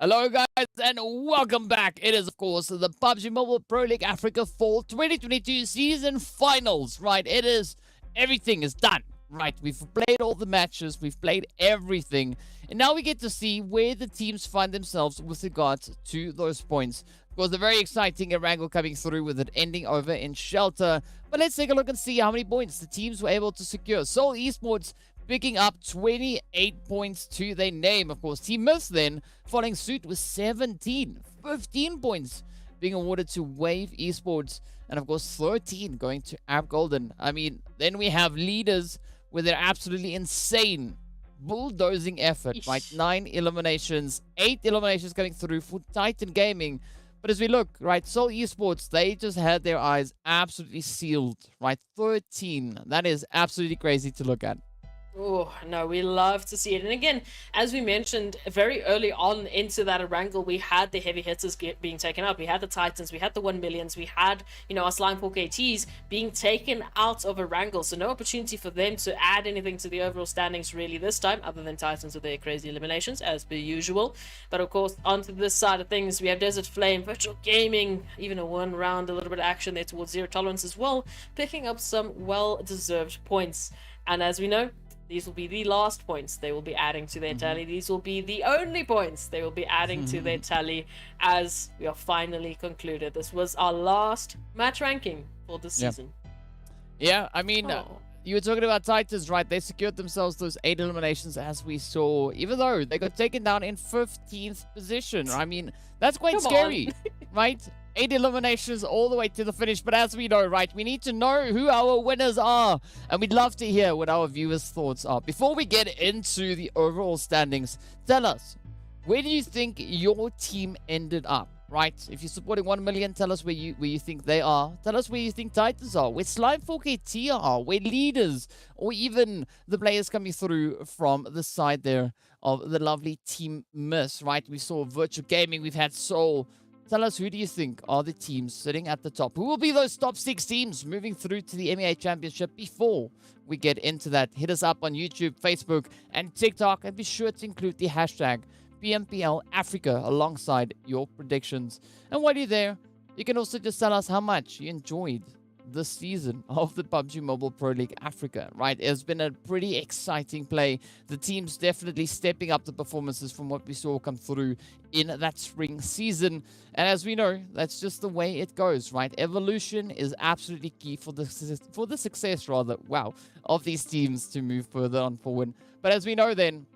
Hello guys and welcome back. It is of course the PUBG Mobile Pro League Africa Fall 2022 season finals, right? It is, everything is done, right? We've played all the matches, we've played everything, and now we get to see where the teams find themselves with regards to those points. Of course, the very exciting Erangel coming through with it ending over in Shelter, but let's take a look and see how many points the teams were able to secure. Seoul Esports picking up 28 points to their name. Of course, Team Myths then following suit with 17. 15 points being awarded to Wave Esports. And of course, 13 going to App Golden. I mean, then we have leaders with their absolutely insane bulldozing effort, right? 9 eliminations, 8 eliminations coming through for Titan Gaming. But as we look, right, Seoul Esports, they just had their eyes absolutely sealed, right? 13. That is absolutely crazy to look at. Oh, no, we love to see it. And again, as we mentioned, very early on into that Erangel, we had the heavy hitters being taken out. We had the Titans, we had the 1 millions, we had, you know, our Slime 4KTs being taken out of Erangel. So no opportunity for them to add anything to the overall standings really this time, other than Titans with their crazy eliminations, as per usual. But of course, onto this side of things, we have Desert Flame, Virtual Gaming, even a 1 round, a little bit of action there towards Zero Tolerance as well, picking up some well-deserved points. And as we know, these will be the last points they will be adding to their tally. These will be the only points they will be adding to their tally as we are finally concluded. This was our last match ranking for the season. Yeah, I mean, you were talking about Titans, right? They secured themselves those 8 eliminations, as we saw, even though they got taken down in 15th position. I mean, that's quite scary, right? 8 eliminations all the way to the finish. But as we know, right, we need to know who our winners are. And we'd love to hear what our viewers' thoughts are. Before we get into the overall standings, tell us, where do you think your team ended up? Right? If you're supporting 1 million, tell us where you think they are. Tell us where you think Titans are, where Slime 4KT are, where leaders, or even the players coming through from the side there of the lovely Team Myths, right? We saw Virtual Gaming, we've had Seoul. Tell us, who do you think are the teams sitting at the top? Who will be those top 6 teams moving through to the MEA Championship? Before we get into that, hit us up on YouTube, Facebook, and TikTok, and be sure to include the hashtag PMPL Africa alongside your predictions. And while you're there, you can also just tell us how much you enjoyed this season of the PUBG Mobile Pro League Africa, right? It's been a pretty exciting play. The team's definitely stepping up the performances from what we saw come through in that spring season. And as we know, that's just the way it goes, right? Evolution is absolutely key for the success, wow, of these teams to move further on forward. But as we know then,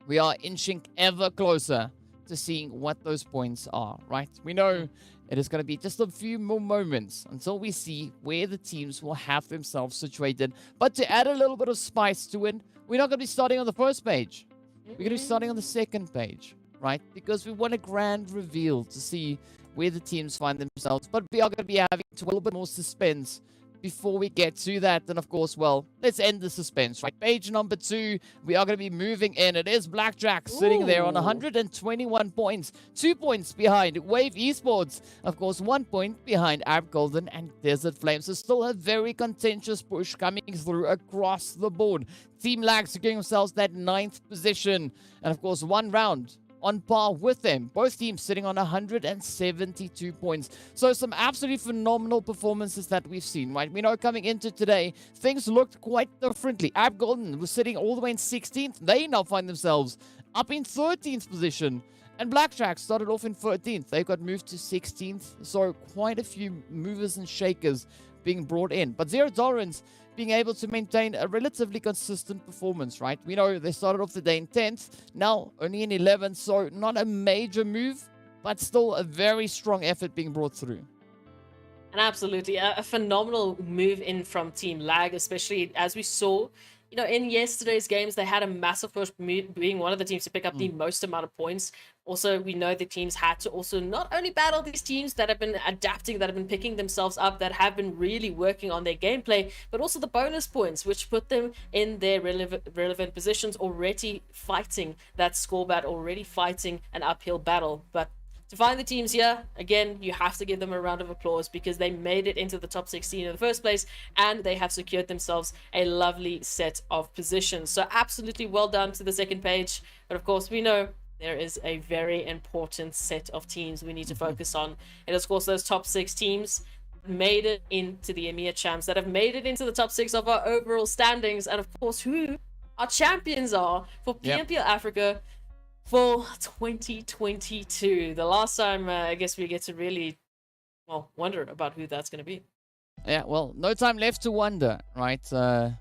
we are inching ever closer to seeing what those points are, right? We know it is going to be just a few more moments until we see where the teams will have themselves situated. But to add a little bit of spice to it, we're not going to be starting on the first page. We're going to be starting on the second page, right? Because we want a grand reveal to see where the teams find themselves. But we are going to be having a little bit more suspense before we get to that. And of course, well, let's end the suspense, right? Page number 2, we are going to be moving in. It is Blackjack sitting there on 121 points, 2 points behind Wave Esports. Of course, 1 point behind Arab Golden and Desert Flames. So still a very contentious push coming through across the board. TEAMLAG securing themselves that 9th position. And of course, 1 round on par with them. Both teams sitting on 172 points. So some absolutely phenomenal performances that we've seen, right? We know coming into today, things looked quite differently. Ab Golden was sitting all the way in 16th. They now find themselves up in 13th position. And Blackjack started off in 13th. They got moved to 16th. So quite a few movers and shakers being brought in. But Zero Tolerance being able to maintain a relatively consistent performance, right? We know they started off the day in 10th, now only in 11th, so not a major move, but still a very strong effort being brought through. And absolutely, a phenomenal move in from TEAMLAG, especially as we saw, you know, in yesterday's games, they had a massive push, being one of the teams to pick up the most amount of points. Also, we know the teams had to also not only battle these teams that have been adapting, that have been picking themselves up, that have been really working on their gameplay, but also the bonus points, which put them in their relevant positions, already fighting that score battle, already fighting an uphill battle. But to find the teams here, again, you have to give them a round of applause because they made it into the top 16 in the first place and they have secured themselves a lovely set of positions. So absolutely well done to the second page. But of course, we know there is a very important set of teams we need to focus on. And of course, those top 6 teams made it into the EMEA champs, that have made it into the top 6 of our overall standings. And of course, who our champions are for PMPL Africa for 2022. The last time, I guess we get to really, well, wonder about who that's going to be. Yeah, well, no time left to wonder, right? We are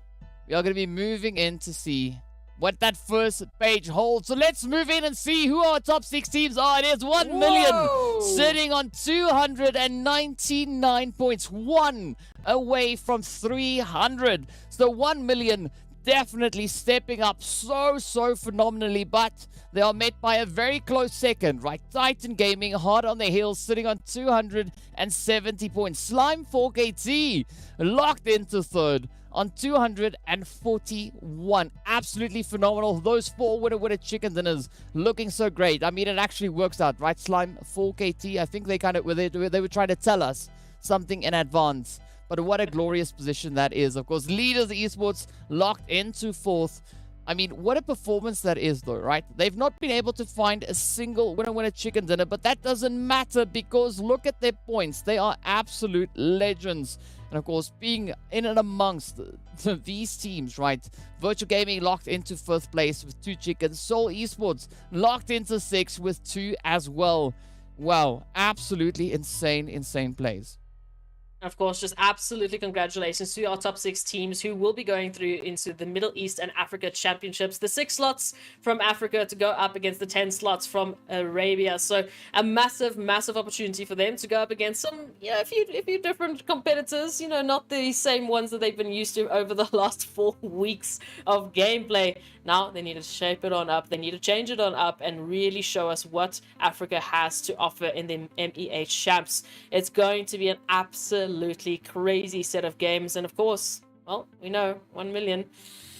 going to be moving in to see what that first page holds. So let's move in and see who our top 6 teams are. It is 1 million sitting on 299 points, 1 away from 300. So 1 million definitely stepping up so phenomenally, but they are met by a very close second, right? Titan Gaming hard on their heels, sitting on 270 points. Slime 4KT locked into third on 241. Absolutely phenomenal. Those 4 winner chicken dinners looking so great. I mean, it actually works out, right? Slime 4KT, I think they kind of they were trying to tell us something in advance. But what a glorious position that is. Of course, leaders of esports locked into 4th. I mean, what a performance that is, though, right? They've not been able to find a single winner chicken dinner, but that doesn't matter because look at their points. They are absolute legends. And of course, being in and amongst these teams, right? Virtual Gaming locked into 5th place with 2 chickens. Seoul Esports locked into 6th with 2 as well. Wow, absolutely insane plays. Of course, just absolutely congratulations to our top 6 teams who will be going through into the Middle East and Africa Championships. The 6 slots from Africa to go up against the 10 slots from Arabia. So a massive opportunity for them to go up against some, a few different competitors, you know, not the same ones that they've been used to over the last 4 weeks of gameplay. Now they need to shape it on up. They need to change it on up and really show us what Africa has to offer in the MEH champs. It's going to be an absolutely crazy set of games. And of course, well, we know 1 million.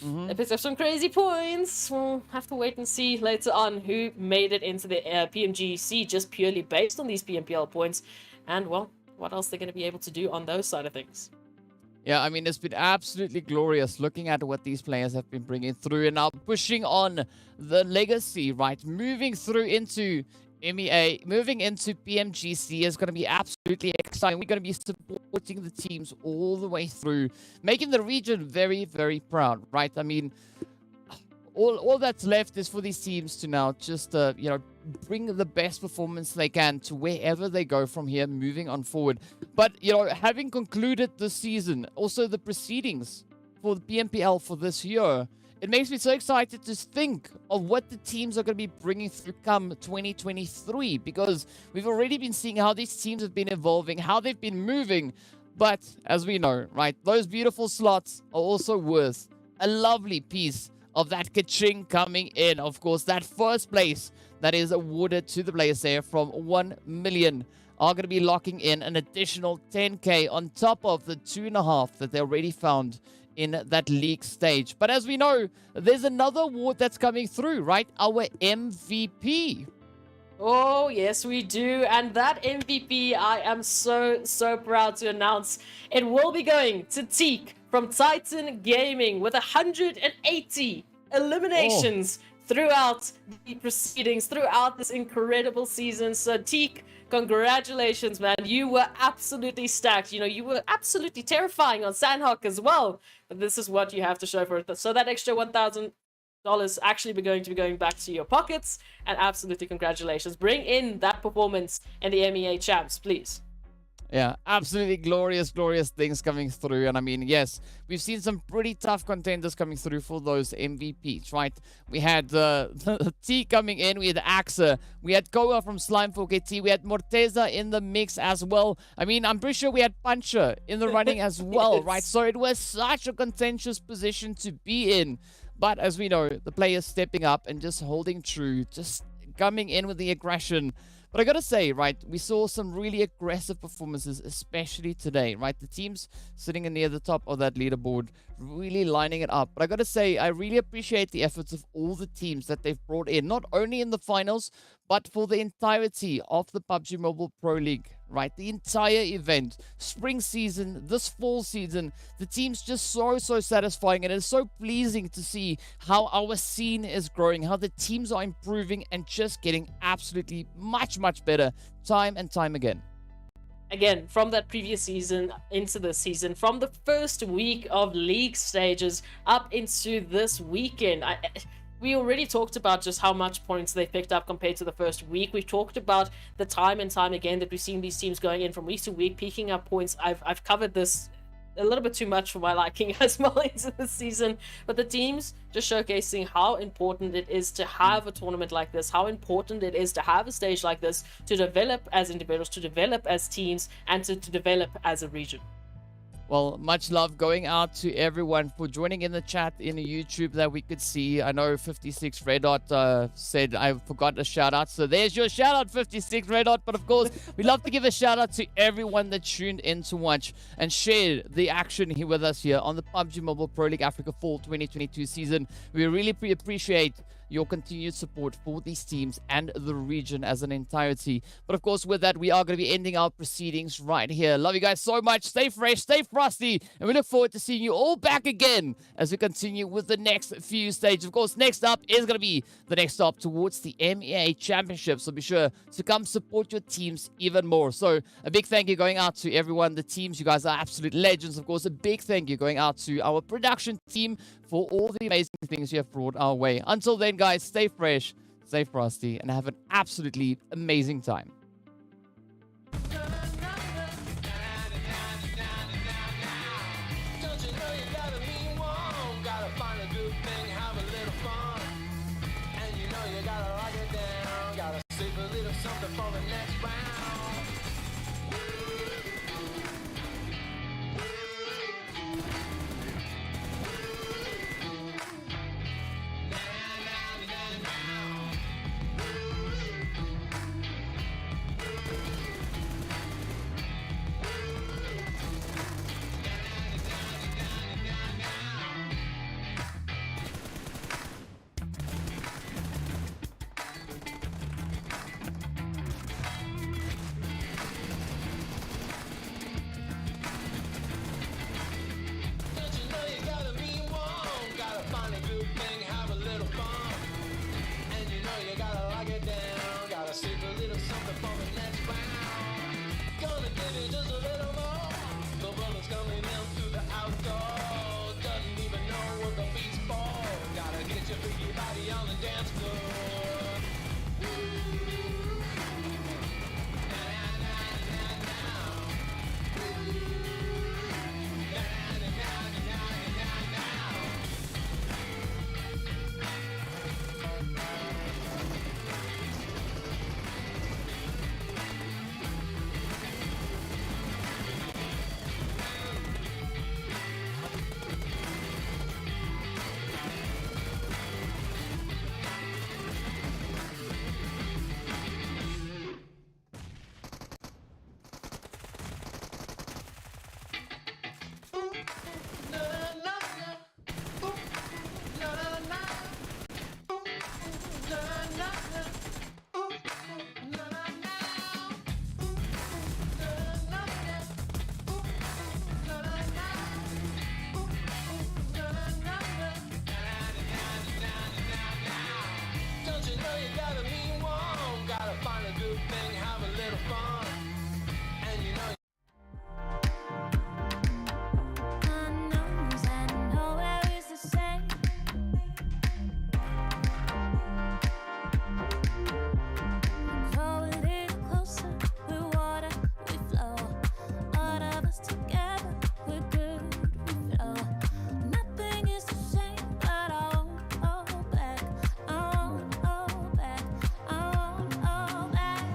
They picked up some crazy points. We'll have to wait and see later on who made it into the PMGC just purely based on these PMPL points. And, well, what else they're going to be able to do on those side of things. Yeah, I mean, it's been absolutely glorious looking at what these players have been bringing through and now pushing on the legacy, right? Moving through into MEA, moving into PMGC is going to be absolutely exciting. We're going to be supporting the teams all the way through, making the region very proud, right? I mean, all that's left is for these teams to now just, you know, bring the best performance they can to wherever they go from here, moving on forward. But, you know, having concluded the season, also the proceedings for the PMPL for this year, it makes me so excited to think of what the teams are going to be bringing through come 2023, because we've already been seeing how these teams have been evolving, how they've been moving. But as we know, right, those beautiful slots are also worth a lovely piece of that kaching coming in. Of course, that first place that is awarded to the players there from 1 million are going to be locking in an additional 10K on top of the 2.5 that they already found in that league stage. But as we know, there's another award that's coming through, right? Our MVP. Oh, yes, we do. And that MVP, I am so proud to announce. It will be going to Teak from Titan Gaming with 180 eliminations throughout the proceedings, throughout this incredible season. So, Teak, congratulations, man. You were absolutely stacked. You know, you were absolutely terrifying on Sanhok as well. But this is what you have to show for it. So that extra $1,000 actually going to be going back to your pockets. And absolutely congratulations. Bring in that performance in the MEA champs, please. Yeah, absolutely glorious things coming through. And I mean, yes, we've seen some pretty tough contenders coming through for those MVPs, right? We had the T coming in, we had Axa, we had Koa from Slime 4KT, we had Morteza in the mix as well. I mean, I'm pretty sure we had Puncher in the running as well, Yes. right? So it was such a contentious position to be in. But as we know, the players stepping up and just holding true, just coming in with the aggression. But I gotta say, right, we saw some really aggressive performances, especially today, right? The teams sitting near the top of that leaderboard, really lining it up. But I gotta say, I really appreciate the efforts of all the teams that they've brought in, not only in the finals, but for the entirety of the PUBG Mobile Pro League, right? The entire event, spring season, this fall season, the team's just so satisfying, and it's so pleasing to see how our scene is growing, how the teams are improving and just getting absolutely much better time and time again. Again, from that previous season into this season, from the first week of league stages up into this weekend, we already talked about just how much points they picked up compared to the first week. We talked about the time and time again that we've seen these teams going in from week to week, picking up points. I've covered this a little bit too much for my liking as well into this season, but the teams just showcasing how important it is to have a tournament like this, how important it is to have a stage like this, to develop as individuals, to develop as teams, and to develop as a region. Well, much love going out to everyone for joining in the chat in the YouTube that we could see. I know 56 Red Dot said I forgot a shout out. So there's your shout out, 56 Red Dot. But of course, we'd love to give a shout out to everyone that tuned in to watch and shared the action here with us here on the PUBG Mobile Pro League Africa Fall 2022 season. We really appreciate your continued support for these teams and the region as an entirety. But of course, with that, we are going to be ending our proceedings right here. Love you guys so much. Stay fresh, stay frosty, and we look forward to seeing you all back again as we continue with the next few stages. Of course, next up is going to be the next stop towards the MEA Championship, so be sure to come support your teams even more. So a big thank you going out to everyone, the teams. You guys are absolute legends. Of course, a big thank you going out to our production team for all the amazing things you have brought our way. Until then, guys, stay fresh, stay frosty, and have an absolutely amazing time. know you gotta meet one. Gotta find a good thing, have a little fun. And you know. Unknowns and nowhere is the same. Grow a little closer, we're water, we flow. All of us together, we're good, we flow. Nothing is the same, but I won't hold back. I won't hold back. I won't hold back.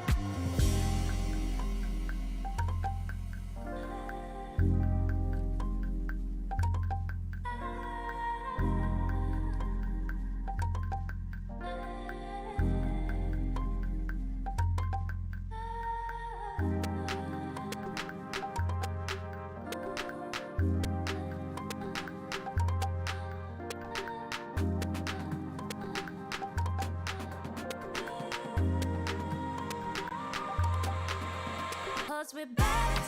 Cause we're better